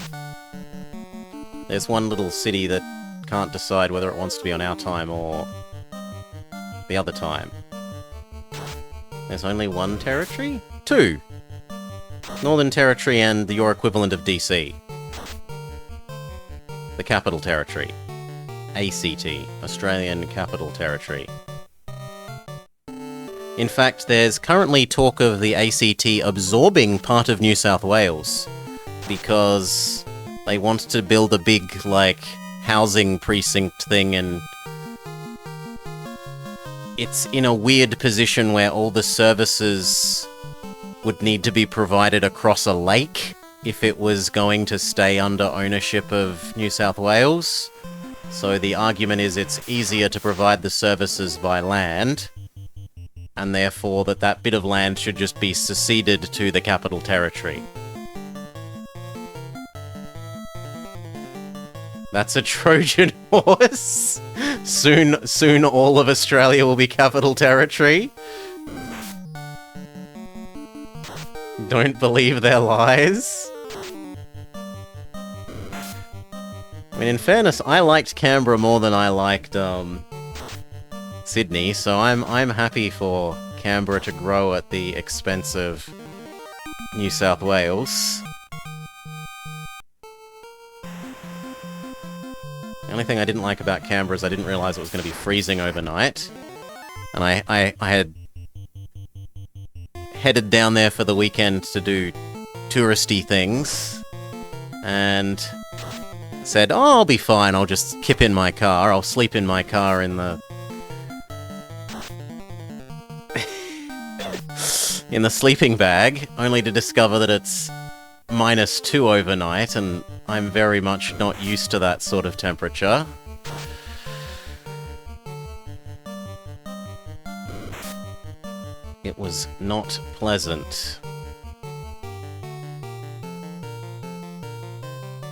There's one little city that can't decide whether it wants to be on our time or the other time. There's only one territory? 2! Northern Territory and your equivalent of DC. The Capital Territory. ACT, Australian Capital Territory. In fact, there's currently talk of the ACT absorbing part of New South Wales because they want to build a big, like, housing precinct thing and it's in a weird position where all the services would need to be provided across a lake if it was going to stay under ownership of New South Wales. So the argument is it's easier to provide the services by land, and therefore that bit of land should just be ceded to the Capital Territory. That's a Trojan horse. Soon all of Australia will be Capital Territory. Don't believe their lies. I mean, in fairness, I liked Canberra more than I liked Sydney, so I'm happy for Canberra to grow at the expense of New South Wales. The only thing I didn't like about Canberra is I didn't realise it was going to be freezing overnight. And I had headed down there for the weekend to do touristy things, and said, oh, I'll be fine, I'll just kip in my car, I'll sleep in my car in the in the sleeping bag, only to discover that it's -2 overnight, and I'm very much not used to that sort of temperature. It was not pleasant.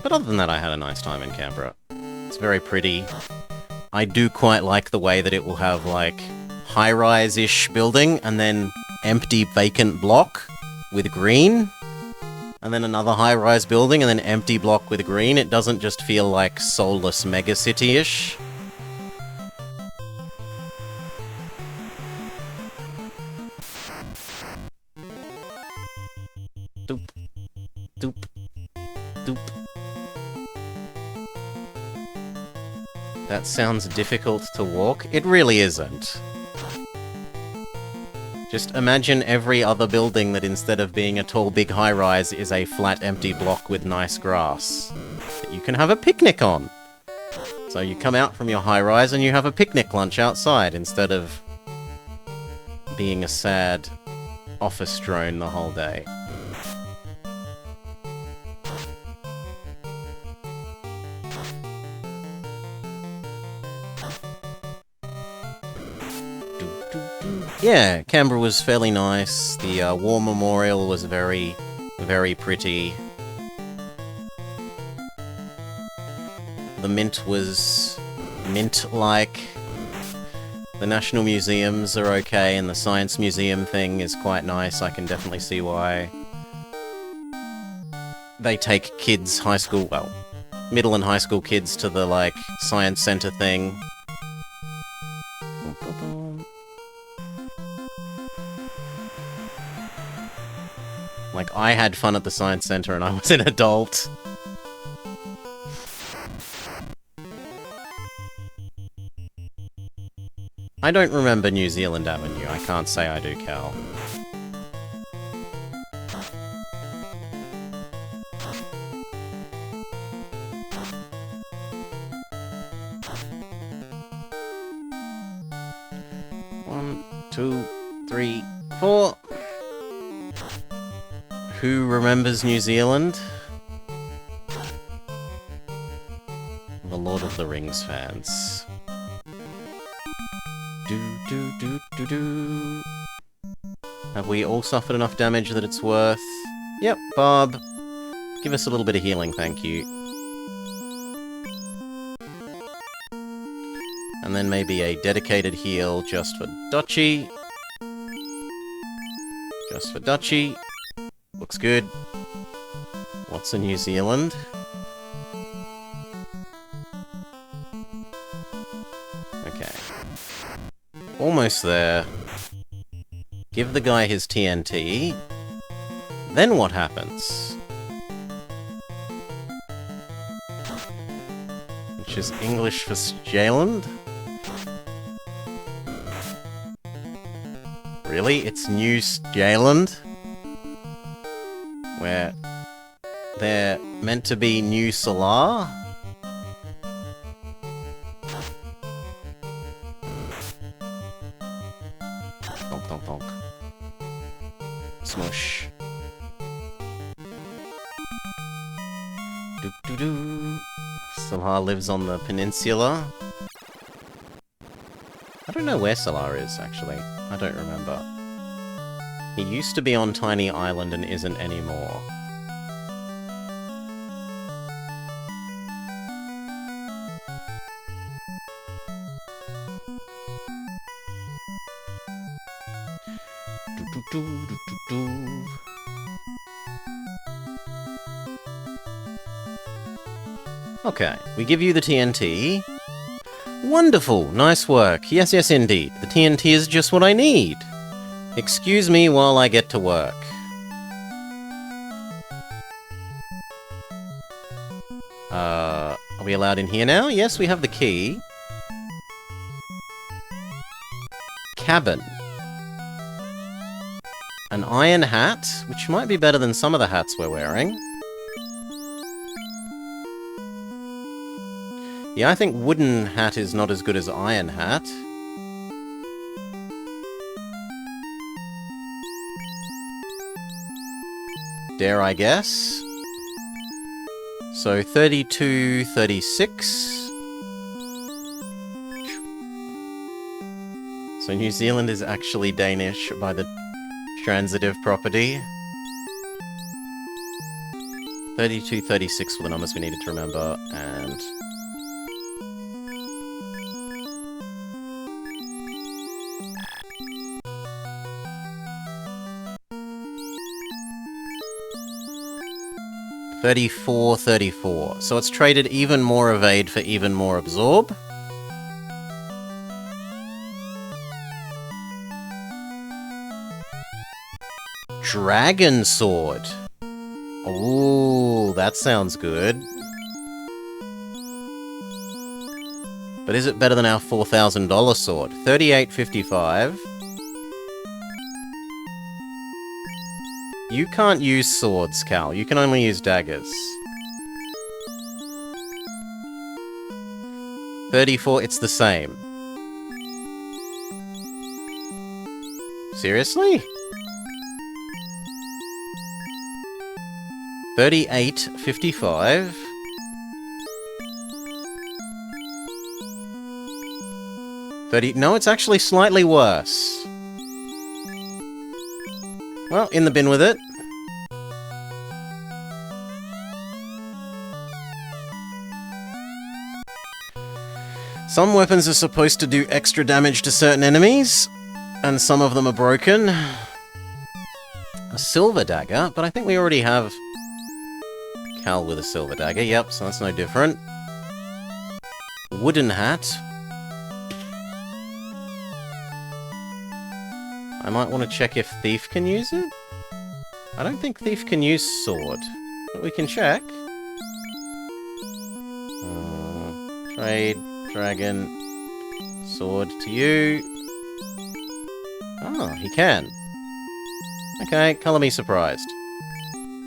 But other than that, I had a nice time in Canberra. It's very pretty. I do quite like the way that it will have, like, high-rise-ish building, and then empty vacant block with green, and then another high-rise building, and then empty block with green. It doesn't just feel like soulless megacity-ish. Doop. Doop. Doop. That sounds difficult to walk. It really isn't. Just imagine every other building that instead of being a tall, big high-rise is a flat, empty block with nice grass that you can have a picnic on. So you come out from your high-rise and you have a picnic lunch outside instead of being a sad office drone the whole day. Yeah, Canberra was fairly nice. The War Memorial was very, very pretty. The Mint was mint-like. The National Museums are okay, and the Science Museum thing is quite nice. I can definitely see why they take kids, middle and high school kids to the, like, Science Centre thing. Like, I had fun at the Science Centre and I was an adult. I don't remember New Zealand Avenue. I can't say I do, Cal. One, two, three, four. Who remembers New Zealand? The Lord of the Rings fans. Do. Have we all suffered enough damage that it's worth? Yep, Bob. Give us a little bit of healing, thank you. And then maybe a dedicated heal just for Dutchy. Just for Dutchy. Looks good. What's in New Zealand? Okay. Almost there. Give the guy his TNT. Then what happens? Which is English for Jaland? Really? It's New Jaland? Where they're meant to be New Solar? Donk, donk, donk. Smush. Doo-doo-doo. Solar lives on the peninsula. I don't know where Solar is, actually. I don't remember. He used to be on Tiny Island and isn't anymore. Do-do-do-do-do-do. Okay, we give you the TNT. Wonderful, nice work. Yes, yes, indeed. The TNT is just what I need. Excuse me while I get to work. Are we allowed in here now? Yes, we have the key. Cabin. An iron hat, which might be better than some of the hats we're wearing. Yeah, I think wooden hat is not as good as iron hat. Dare I guess? So 32, 36. So New Zealand is actually Danish by the transitive property. 32, 36 were the numbers we needed to remember, and... $34, $34. So it's traded even more evade for even more absorb. Dragon sword. Ooh, that sounds good. But is it better than our $4,000 sword? $38.55. You can't use swords, Cal. You can only use daggers. 34, it's the same. Seriously? 38.55. No, it's actually slightly worse. Well, in the bin with it. Some weapons are supposed to do extra damage to certain enemies, and some of them are broken. A silver dagger, but I think we already have Cal with a silver dagger. Yep, so that's no different. Wooden hat. I might want to check if Thief can use it? I don't think Thief can use sword, but we can check. Trade, dragon, sword to you. Oh, he can. Okay, colour me surprised.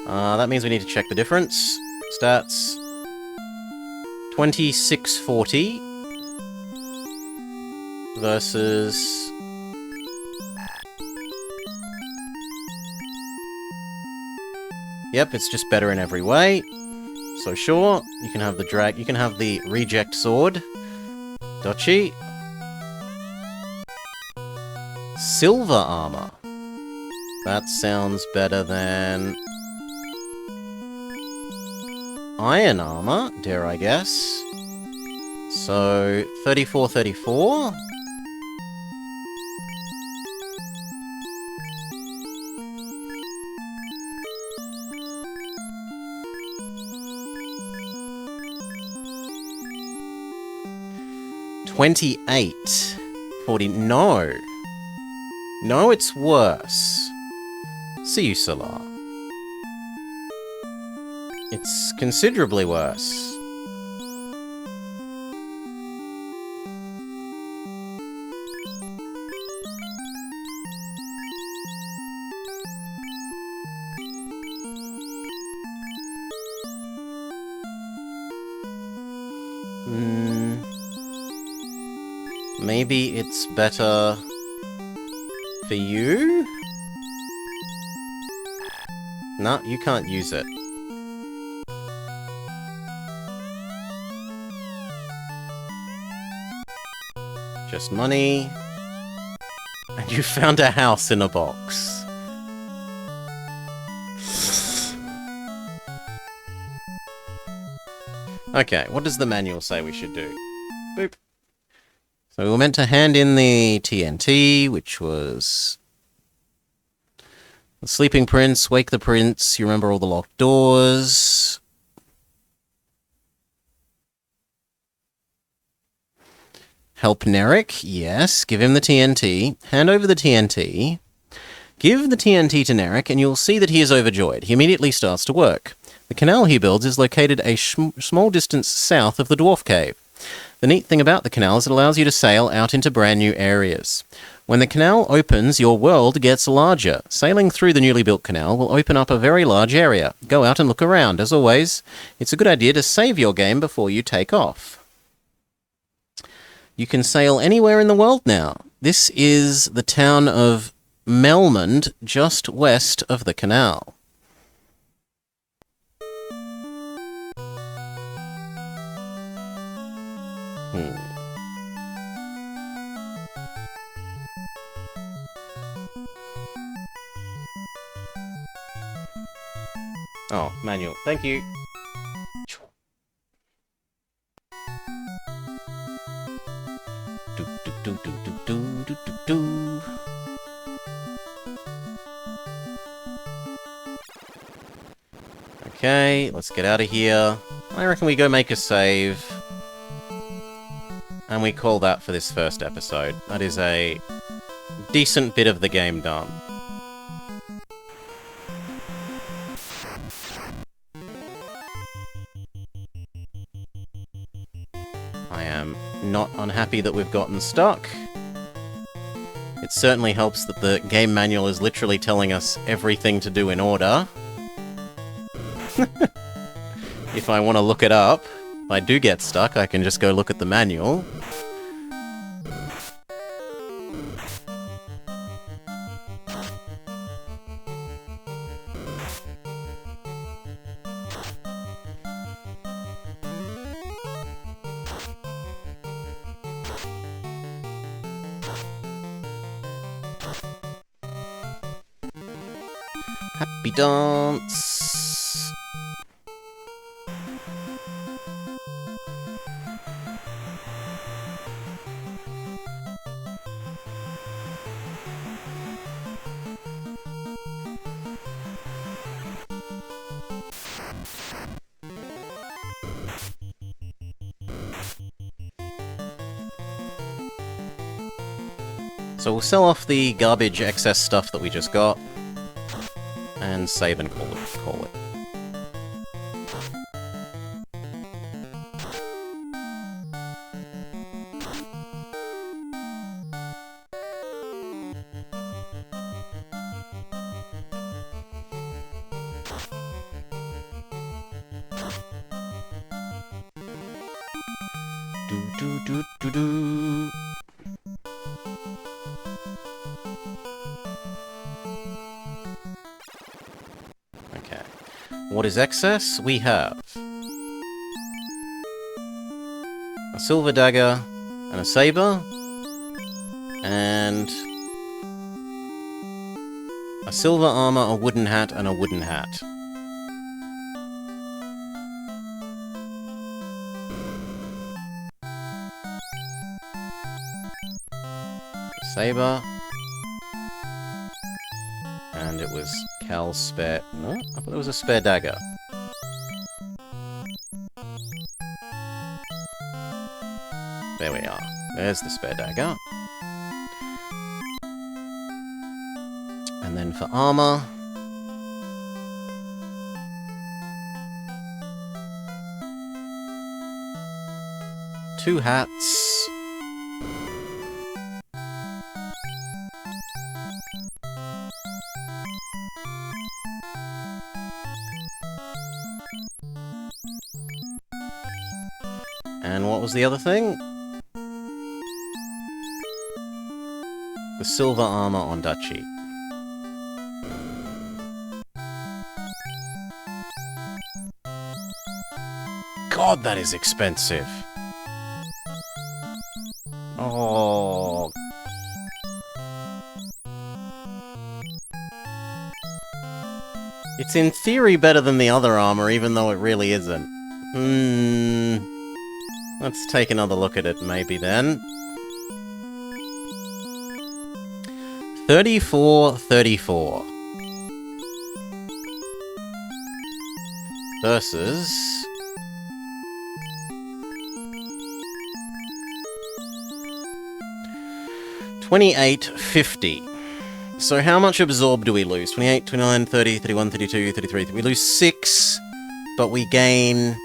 That means we need to check the difference. Stats. 2640 versus... Yep, it's just better in every way. So sure, you can have the you can have the reject sword. Dotchi. Silver armor. That sounds better than iron armor, dare I guess. So 34. $28.40. No. No, it's worse. See you, Solar. It's considerably worse. Maybe it's better For you? No, you can't use it. Just money. And you found a house in a box. Okay, what does the manual say we should do? Boop. So we were meant to hand in the TNT, which was... The Sleeping Prince, Wake the Prince, you remember all the locked doors. Help Nerek, yes, give him the TNT. Hand over the TNT. Give the TNT to Nerek, and you'll see that he is overjoyed. He immediately starts to work. The canal he builds is located a small distance south of the Dwarf Cave. The neat thing about the canal is it allows you to sail out into brand new areas. When the canal opens, your world gets larger. Sailing through the newly built canal will open up a very large area. Go out and look around. As always, it's a good idea to save your game before you take off. You can sail anywhere in the world now. This is the town of Melmond, just west of the canal. Oh, manual. Thank you. Okay, let's get out of here. I reckon we go make a save. And we call that for this first episode. That is a decent bit of the game done. I am not unhappy that we've gotten stuck. It certainly helps that the game manual is literally telling us everything to do in order. If I want to look it up, if I do get stuck, I can just go look at the manual. Happy dance! So we'll sell off the garbage excess stuff that we just got. And save and call it. Do. Okay. What is excess? We have a silver dagger and a saber, and a silver armor, a wooden hat, and a wooden hat. Saber. And it was Cal's spare... No? I thought it was a spare dagger. There we are. There's the spare dagger. And then for armor... 2 hats... And what was the other thing? The silver armor on Duchy. God, that is expensive. Oh. It's in theory better than the other armor, even though it really isn't. Let's take another look at it, maybe, then. 34. Versus... 28.50. So how much absorb do we lose? 28, 29, 30, 31, 32, 33. We lose 6, but we gain...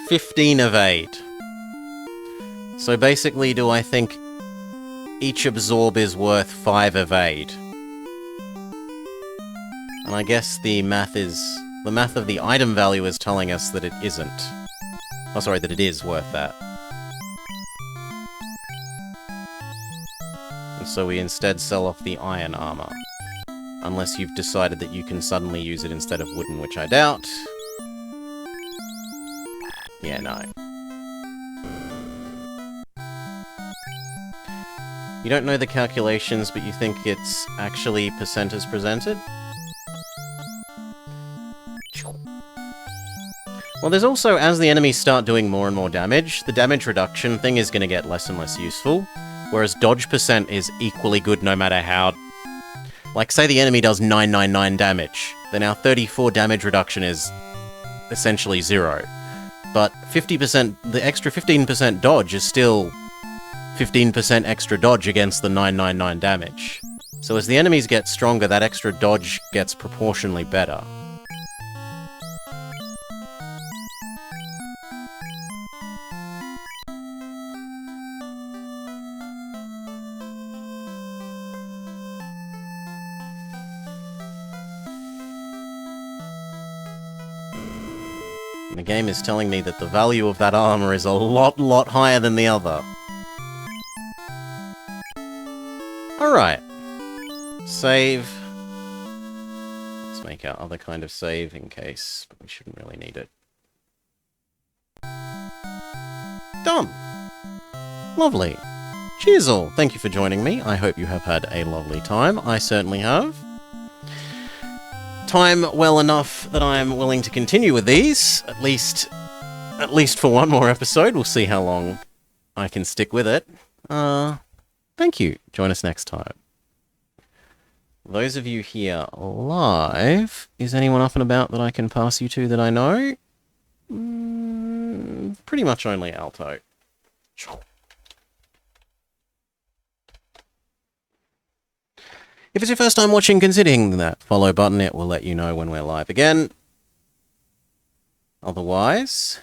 15 of 8. So basically, do I think each absorb is worth 5 of 8? And I guess the math of the item value is telling us that it isn't. Oh, sorry, that it is worth that. And so we instead sell off the iron armor. Unless you've decided that you can suddenly use it instead of wooden, which I doubt. Yeah, no. You don't know the calculations, but you think it's actually percent as presented? Well, there's also, as the enemies start doing more and more damage, the damage reduction thing is going to get less and less useful, whereas dodge percent is equally good no matter how... Like, say the enemy does 999 damage, then our 34 damage reduction is essentially 0. But 50%, the extra 15% dodge is still 15% extra dodge against the 999 damage. So as the enemies get stronger, that extra dodge gets proportionally better. The game is telling me that the value of that armor is a lot higher than the other. Alright. Save. Let's make our other kind of save in case we shouldn't really need it. Done! Lovely. Cheers all. Thank you for joining me. I hope you have had a lovely time. I certainly have. Time well enough that I'm willing to continue with these, at least for one more episode. We'll see how long I can stick with it. Thank you. Join us next time. Those of you here live, is anyone up and about that I can pass you to that I know? Pretty much only Alto. If it's your first time watching, consider hitting that follow button. It will let you know when we're live again. Otherwise,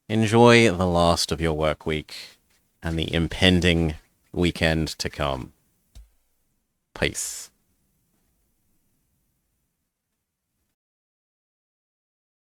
enjoy the last of your work week and the impending weekend to come. Peace.